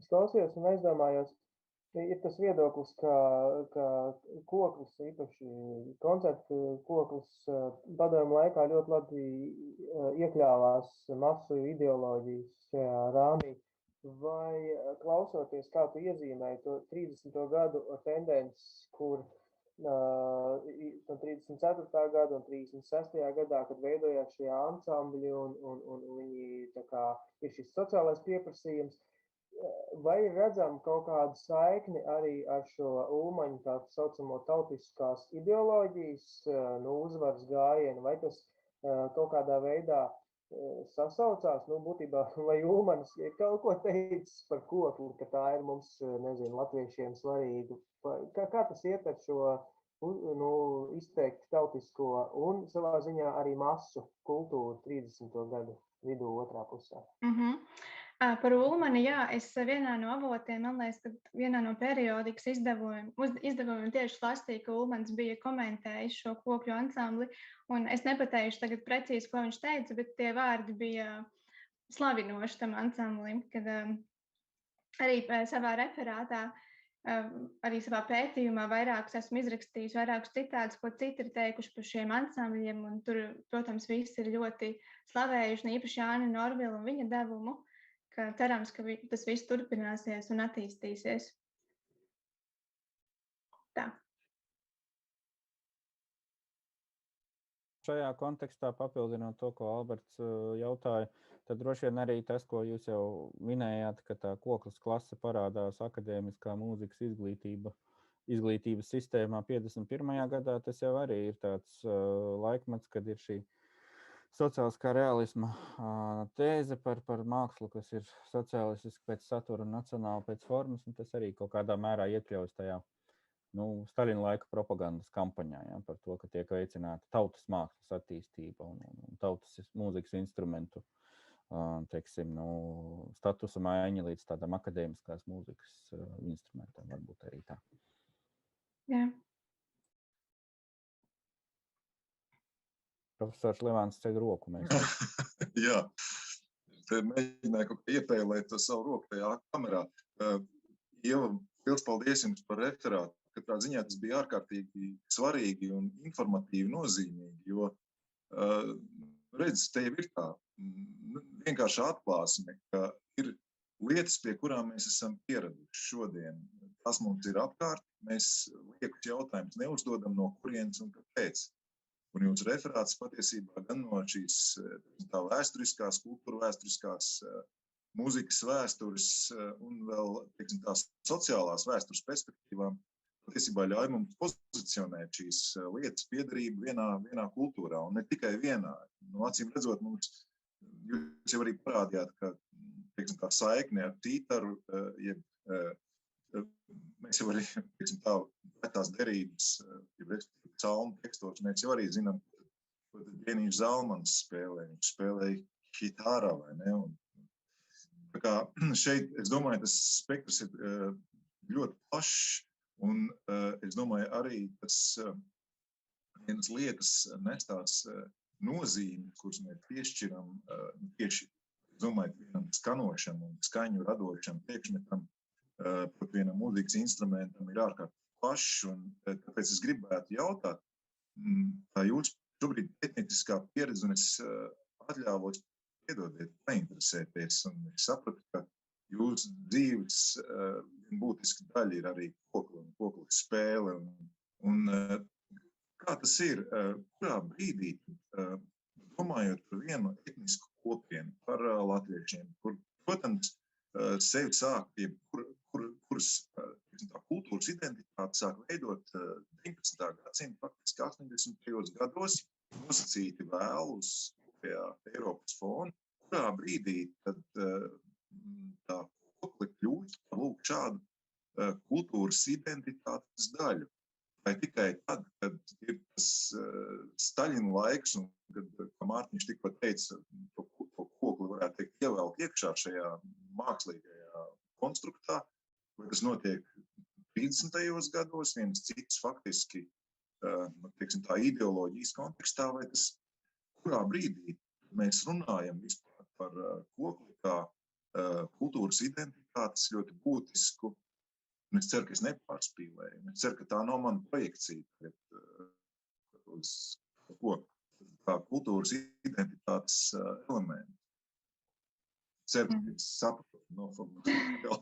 Es klausījos un aizdomājos, ir tas viedoklis, ka koklis, īpaši koncertu koklis, padomu laikā ļoti labi iekļāvās masu ideoloģijas šajā rāmī. Vai klausoties, kā tu iezīmēji to 30. gadu tendences, kur no 34. gada un 36. gadā, kad veidojās šie ansambļi un viņi tā kā ir šis sociālais pieprasījums, vai ir redzama kaut kāda saikni arī ar šo Ulmaņu tā saucamo tautiskās ideoloģijas uzvaras gājienu, vai tas kaut kādā veidā sasaucās, būtībā, vai Ulmanis ir kaut ko teicis par kokli, ka tā ir mums, nezinu, latviešiem svarīga. Kā tas iet ar šo izteikti tautisko un savā ziņā arī masu kultūru 30. gadu vidū otrā pusē? Par Ulmani, jā, es vienā no avotiem, man liekas, ka vienā no periodikas izdevumiem tieši lasīju, ka Ulmans bija komentējis šo kokļu ansambli, un es nepateikšu tagad precīzi, ko viņš teica, bet tie vārdi bija slavinoši tam ansamblim, kad arī savā referātā, arī savā pētījumā vairākus esmu izrakstījis, vairākus citātus, ko citi ir teikuši par šiem ansambļiem, un tur, protams, visi ir ļoti slavējuši, ne īpaši Jāni Norvilu un viņa devumu, ka cerams, ka tas viss turpināsies un attīstīsies. Tā. Šajā kontekstā papildinot to, ko Alberts jautāja, tad droši vien arī tas, ko jūs jau minējāt, ka tā koklas klase parādās akadēmiskā mūzikas izglītības sistēmā 51. gadā, tas jau arī ir tāds laikmets, kad ir šī sociāliskā realisma tēze par mākslu, kas ir sociālistiski pēc satura un nacionāli pēc formas, un tas arī kaut kādā mērā iekļaujas tajā Staļina laika propagandas kampaņā, ja, par to, ka tiek veicināta tautas mākslas attīstība un tautas mūzikas instrumentu, teiksim, statusa maiņa līdz tādam akadēmiskās mūzikas instrumentam, varbūt arī tā. Jā. Profesors Levāns ceļ roku. Jā, te mēģināju kaut kā iepēlēt to savu roku tajā kamerā. Ieva, liels paldies jums par referātu. Katrā ziņā tas bija ārkārtīgi svarīgi un informatīvi nozīmīgi, jo, redz, te jau ir tā vienkārši atklāsme, ka ir lietas, pie kurām mēs esam pieraduši šodien. Tas mums ir apkārt, mēs liekus jautājumus neuzdodam, no kurienes un kāpēc. Un jūsu referāts patiesībā gan no šīs tā vēsturiskās, kultūra vēsturiskās, mūzikas vēstures un vēl, teiksim, tās sociālās vēstures perspektīvām patiesībā ļauj mums pozicionēt šīs lietas piederību vienā kultūrā, un ne tikai vienā. Acīm redzot, mums, jūs jau arī parādījāt, ka, teiksim, tā saikne ar tītaru, mēs jau arī, teiksim, tā tās derības, psalmu tekstos, mēs jau arī zinām, ko Genijs Zalmans spēlē, viņš spēlēja hitārā, vai ne? Un, tā kā šeit, es domāju, tas spektrs ir ļoti plašs, un es domāju, arī tas vienas lietas nestās nozīmes, kuras mēs piešķiram tieši, es domāju, vienam skanošam un skaņu radošam priekšmetam, pat vienam mūzikas instrumentam ir ārkārtīgi plašs, un tāpēc es gribētu jautāt, tā jūs šobrīd pētnieciskā pieredze, un es atļāvos, piedodiet, painteresēties, un es sapratu, ka jūsu dzīves būtiska daļa ir arī kokla spēle, un kā tas ir, kurā brīdī, domājot par vienu etnisku kopienu, par latviešiem, kur, protams, sevi sāk, kuras tā kultūras identitāte sāk veidot 19. gadsimta, faktiski 80. gados, nosacīti vēl uz kopējā Eiropas fona, kurā brīdī tad tā kokli kļūst par lūk šādu kultūras identitātes daļu. Vai tikai tad, kad ir tas Staļina laiks, un kad, kā Mārtiņš tikko teica, to kokli varētu teikt ievēlkt iekšā šajā mākslīgajā konstruktā, vai tas notiek 30. gados, viens cits faktiski, tā ideoloģijas kontekstā, vai tas, kurā brīdī mēs runājam vispār par kokli kā kultūras identitātes ļoti būtisku, un es ceru, ka es nepārspīlēju. Es ceru, ka tā nav mana projekcija uz ko, kā kultūras identitātes elementu. Ceru, ka es saprotu noformulēju.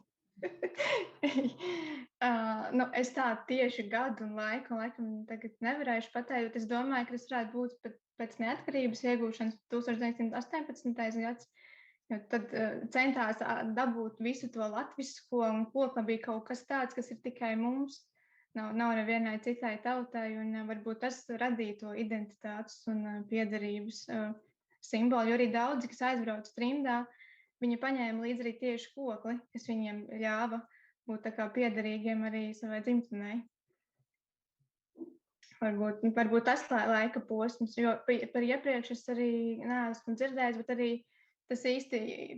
Es tā tieši gadu un laikam tagad nevarēšu pateikt, bet es domāju, ka tas varētu būt pēc neatkarības iegūšanas 1918. gads, jo tad centās dabūt visu to latvisko, un kokla bija kaut kas tāds, kas ir tikai mums, nav nevienai citai tautai, un varbūt tas radīja to identitātes un piederības simbolu, jo arī daudzi, kas aizbrauca trimdā, viņi paņēma līdzi arī tieši kokli, kas viņiem ļāva būt tā kā piederīgiem arī savai dzimtenei. Varbūt tas laika posms, jo par iepriekš es arī neesmu dzirdējis, bet arī tas īsti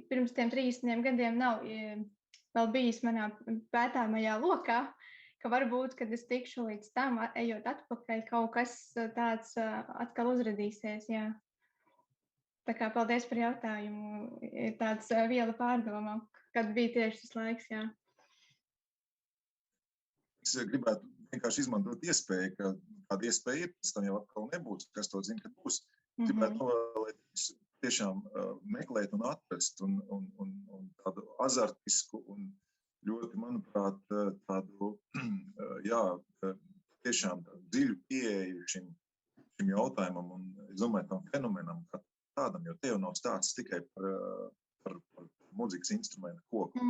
pirms tiem 30 gadiem nav vēl bijis manā pētāmajā lokā, ka varbūt, kad es tikšu līdz tam, ejot atpakaļ, kaut kas tāds atkal uzradīsies, jā. Tā kā paldies par jautājumu, ir tāds viela pārdomā, kad bija tieši tas laiks, jā. Es gribētu vienkārši izmantot iespēju, ka kāda iespēja ir, pēc tam jau atkal nebūs, kas to zina, kad būs. Gribētu novēlēt tiešām meklēt un atrast un tādu azartisku un ļoti, manuprāt, tādu, jā, tiešām dziļu pieeju šim jautājumam un, es domāju, tam fenomenam, kā tādam, jo te jau nav stāsts tikai par mūzikas instrumentu koku.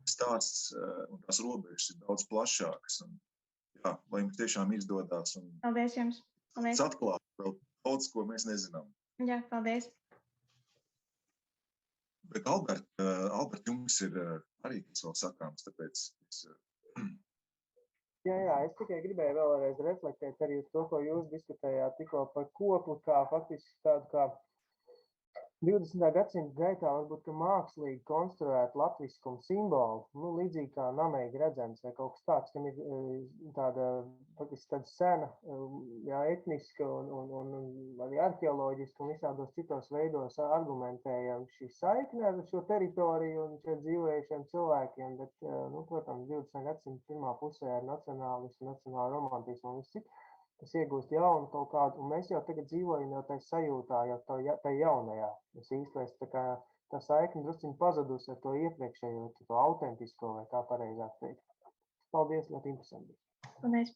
Stāsts un tās robežas ir daudz plašākas. Un, jā, lai jums tiešām izdodās un paldies jums. Paldies. Atklāt vēl daudz, ko mēs nezinām. Jā, paldies. Bet, Albert, jums ir arī kas vēl sakāms, tāpēc Jā, es tikai gribēju vēlreiz reflektēt arī uz to, ko jūs diskutējāt tikko par kokli, kā faktiski tādu kā 20. gadsimta gaitā varbūt, ka mākslīgi konstruēt latviskumu simbolu, līdzīgi kā namīgi redzams vai kaut kas tāds, kam ir tāda sena, jā, etniska un arī arheoloģiska un visādos citos veidos argumentējam šī saikne ar šo teritoriju un šeit dzīvojušiem cilvēkiem, bet, protams, 20. gadsimta pirmā pusē ar nacionālismu, nacionālu romantismu un viss cits. Tas iegūst jaunu kaut kādu, un mēs jau tagad dzīvojam jau tai sajūtā, jau tai jaunajā. Es īsti tā saikni drusciņi pazudusi ar to iepriekšējo, to autentisko, vai kā pareizāk teikt. Paldies, ļoti interesanti. Paldies.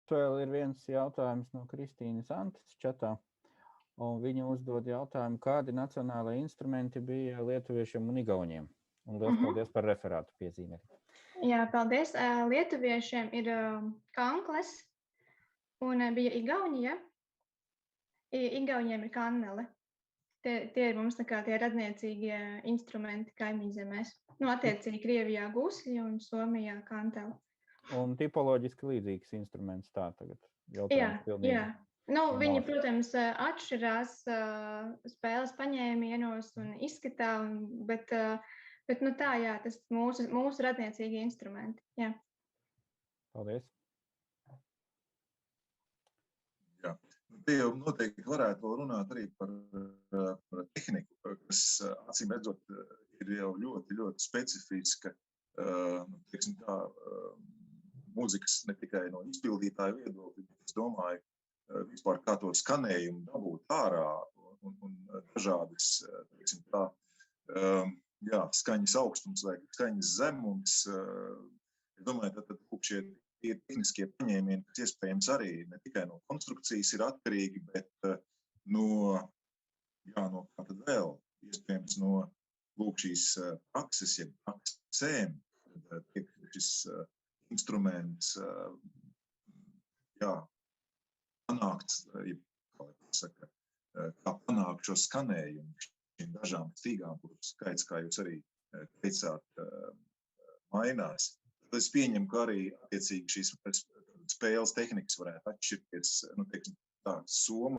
Vēl ir viens jautājums no Kristīnes Antes čatā, un viņa uzdod jautājumu, kādi nacionālai instrumenti bija lietuviešiem un igauņiem. Un liels paldies par referātu piezīmē. Jā, paldies. Lietuviešiem ir kankles. Un bija Igaunija. Igauniem ir kannele. Tie ir mums tie radniecīgie instrumenti kaimiņzemēs. Attiecīgi Krievijā gusļi un Somijā kantele. Un tipoloģiski līdzīgs instruments tā tagad. Jā. Viņi, protams, atšķirās spēles paņēmienos un izskatā, bet tā, jā, tas mūsu radniecīgi instrumenti. Jā. Paldies. Jā, te jau noteikti varētu vēl runāt arī par tehniku, kas, acīm redzot, ir jau ļoti, ļoti specifiska, teiksim tā, mūzikas ne tikai no izpildītāju viedokļa, bet es domāju, vispār kā to skanējumu dabūt ārā un dažādas, teiksim tā, jā, skaņas augstums vai skaņas zemums. Es domāju, tad šie ir tehniskie paņēmieni, kas iespējams arī ne tikai no konstrukcijas ir atkarīgi, bet no kā tad vēl, iespējams no šīs prakses, jeb praksēm, tiek šis instruments, jā, panākts, kā panākt šo skanējumu šīm dažām stīgām, kuras skaits, kā jūs arī teicāt, mainās. Es pieņemu, ka arī attiecīgi šīs spēles tehnikas varētu atšķirties, teiksim, tā, somu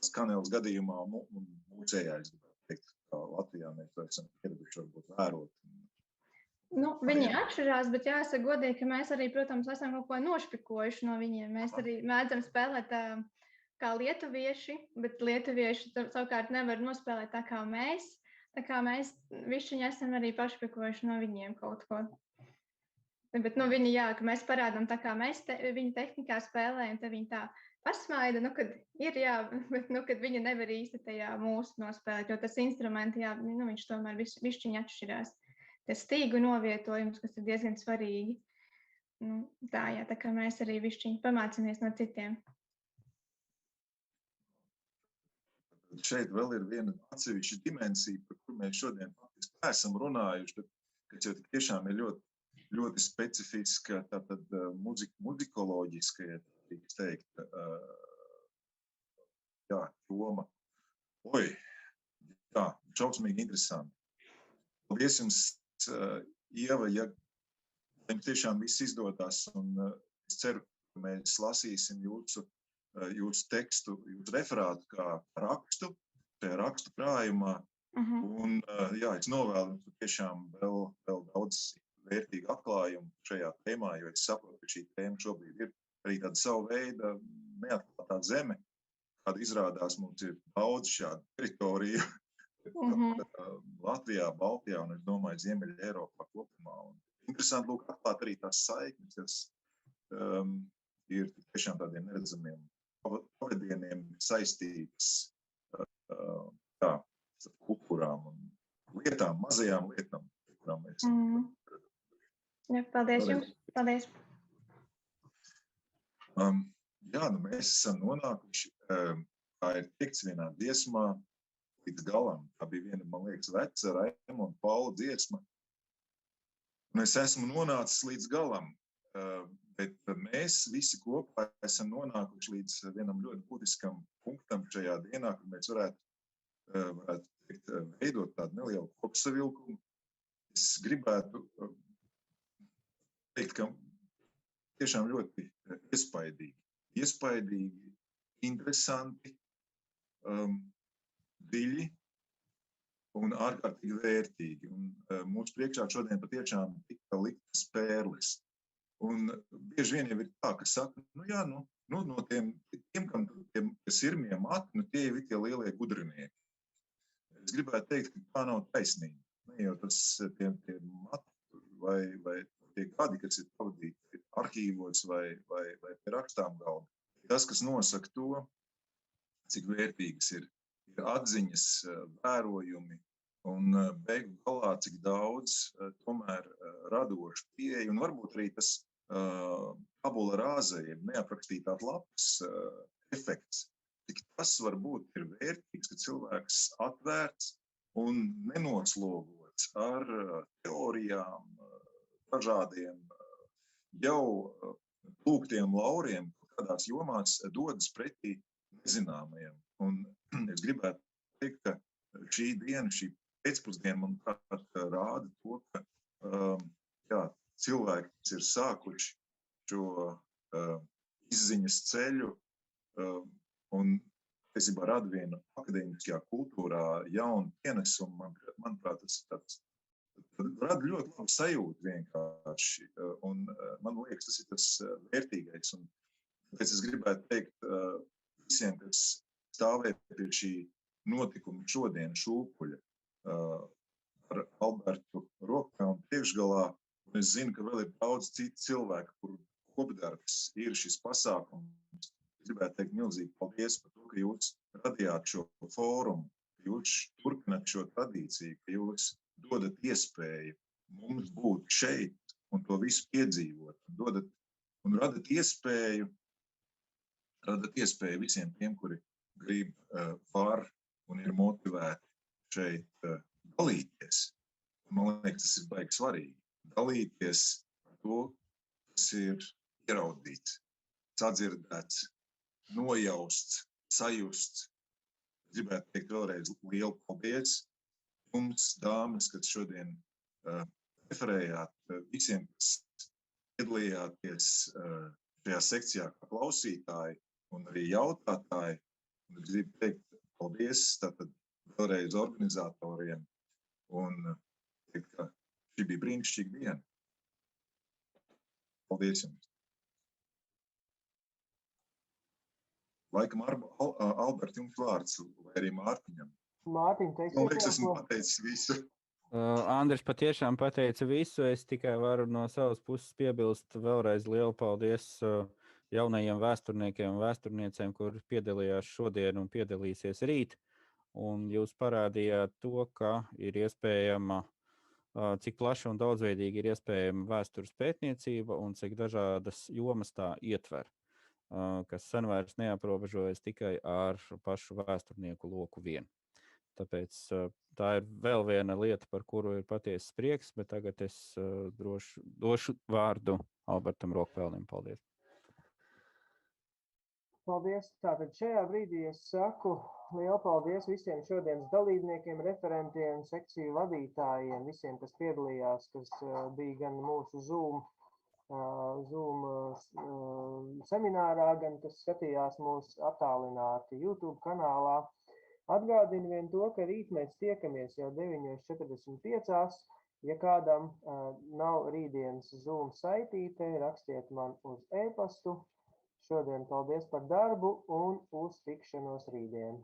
skaneles gadījumā un mūcējais, teikt, kā Latvijā mēs to esam pieraduši varbūt vērot. Viņi atšķirās, bet jāsaka godīgi, ka mēs arī, protams, esam kaut ko nošpikojuši no viņiem. Mēs arī mēdzam spēlēt kā lietuvieši, bet lietuvieši savukārt nevar nospēlēt tā kā mēs. Tā kā mēs višķiņi esam arī pašpiekojuši no viņiem kaut ko. Bet viņi, jā, ka mēs parādām tā kā mēs viņu tehnikā spēlējam, tad viņi tā pasmaida, kad ir, jā, bet kad viņi nevar īsti tajā mūsu nospēlēt, jo tas instrumenti, jā, viņš tomēr višķiņi atšķirās. Tas stīgu novietojums, kas ir diezgan svarīgi. Tā, jā, tā kā mēs arī višķiņi pamācamies no citiem. Šeit vēl ir viena atsevišķa dimensija, par kuru mēs šodien faktiski esam runājuši, bet kas jau tiešām ir ļoti, ļoti specifiska, tātad muzikoloģiska, ja tiks teikt, jā, joma. Jā, šausmīgi interesanti. Paldies jums, Ieva, ja jums tiešām viss izdodās, un es ceru, ka mēs lasīsim jūsu tekstu, jūsu referātu kā rakstu, tajā rakstu krājumā. Un, jā, es novēlu jums tiešām vēl daudz vērtīgu atklājumu šajā tēmā, jo es saprotu, ka šī tēma šobrīd ir arī tāda savu veidu neatklātā zeme, kāda izrādās mums ir daudz šādu teritoriju Latvijā, Baltijā un, es domāju, Ziemeļa Eiropā kopumā. Un interesanti lūk atklāt arī tās saiknes, kas ir tiešām tādiem neredzamiem pavadieniem saistītas kultūrām un lietām, mazajām lietām, kurām mēs... Jā, paldies jums. Paldies. Jā, mēs esam nonākuši, kā ir teikts vienā dziesmā, līdz galam. Tā bija viena, man liekas, veca Raima un Paula dziesma. Un es esmu nonācis līdz galam. Bet mēs visi kopā esam nonākuši līdz vienam ļoti būtiskam punktam šajā dienā, kur mēs varētu teikt, veidot tādu nelielu kopsavilkumu. Es gribētu teikt, ka tiešām ļoti iespaidīgi, interesanti, dziļi un ārkārtīgi vērtīgi. Un mūsu priekšā šodien patiešām tika liktas pērles. Un bieži vien jau ir tā, ka saka, no tiem, kas ir mati, tie jau ir tie lielie gudrinieki. Es gribētu teikt, ka tā nav taisnība. Ne jau tas tie mati vai tie gadi, kas ir pavadīti arhīvos vai pie rakstām galda. Tas, kas nosaka to, cik vērtīgas ir atziņas, vērojumi un beigu galā, cik daudz tomēr radošu pieeju un varbūt arī tas tabula rāze, neaprakstītās lapas efekts, cik tas varbūt ir vērtīgs, ka cilvēks atvērts un nenoslogots ar teorijām, dažādiem jau lūgtiem lauriem, kādās jomās dodas pretī nezināmajiem. Un es gribētu teikt, ka šī diena, šī pēcpusdiena, manuprāt, rāda to, ka cilvēki, kas ir sākuši šo izziņas ceļu un, tiesībā, rada vienu akadēmiskajā kultūrā jaunu pienesumu, manuprāt, tas ir tāds, rada ļoti labu sajūtu vienkārši. Un man liekas, tas ir tas vērtīgais. Un tāpēc es gribētu teikt visiem, kas stāvē pie šī notikuma šodien šūpuļa ar Albertu rokā un priekšgalā. Un es zinu, ka vēl ir daudz citu cilvēku, kur kopdarbs ir šis pasākums. Es gribētu teikt milzīgi paldies par to, ka jūs radījāt šo fórumu, ka jūs turpināt šo tradīciju, ka jūs dodat iespēju mums būt šeit un to visu piedzīvot. Un radat iespēju visiem tiem, kuri grib, var un ir motivēti šeit dalīties. Man liekas, tas ir baigi svarīgi. Dalīties par to, kas ir ieraudīts, sadzirdēts, nojausts, sajusts. Gribētu teikt vēlreiz lielu paldies jums, dāmas, kas šodien referējāt, visiem, kas piedalījāties šajā sekcijā kā klausītāji un arī jautātāji. Un es gribu teikt paldies tātad vēlreiz organizatoriem un teikt, ka šī bija brīnišķīga diena. Paldies jums! Laikam, Albert, jums vārds, vai arī Mārtiņam. Mārtiņ, teiksiet, man liekas, esmu pateicis visu. Andris patiešām pateica visu, es tikai varu no savas puses piebilst vēlreiz lielu paldies jaunajiem vēsturniekiem un vēsturniecēm, kur piedalījās šodien un piedalīsies rīt. Un jūs parādījāt to, ka ir iespējama, cik plaša un daudzveidīgi ir iespējama vēstures pētniecība un cik dažādas jomas tā ietver, kas sen vairs neaprobežojas tikai ar pašu vēsturnieku loku vien. Tāpēc tā ir vēl viena lieta, par kuru ir patiesas prieks, bet tagad es došu vārdu Albertam Rokpelnim. Paldies. Paldies. Tātad šajā brīdī es saku lielu paldies visiem šodienas dalībniekiem, referentiem, sekciju vadītājiem, visiem, kas piedalījās, kas bija gan mūsu Zoom seminārā, gan kas skatījās mūs attālināti YouTube kanālā. Atgādinu vien to, ka rīt mēs tiekamies jau 9:45. Ja kādam nav rītdienas Zoom saitīte, rakstiet man uz e-pastu. Šodien paldies par darbu un uz tikšanos rītdien.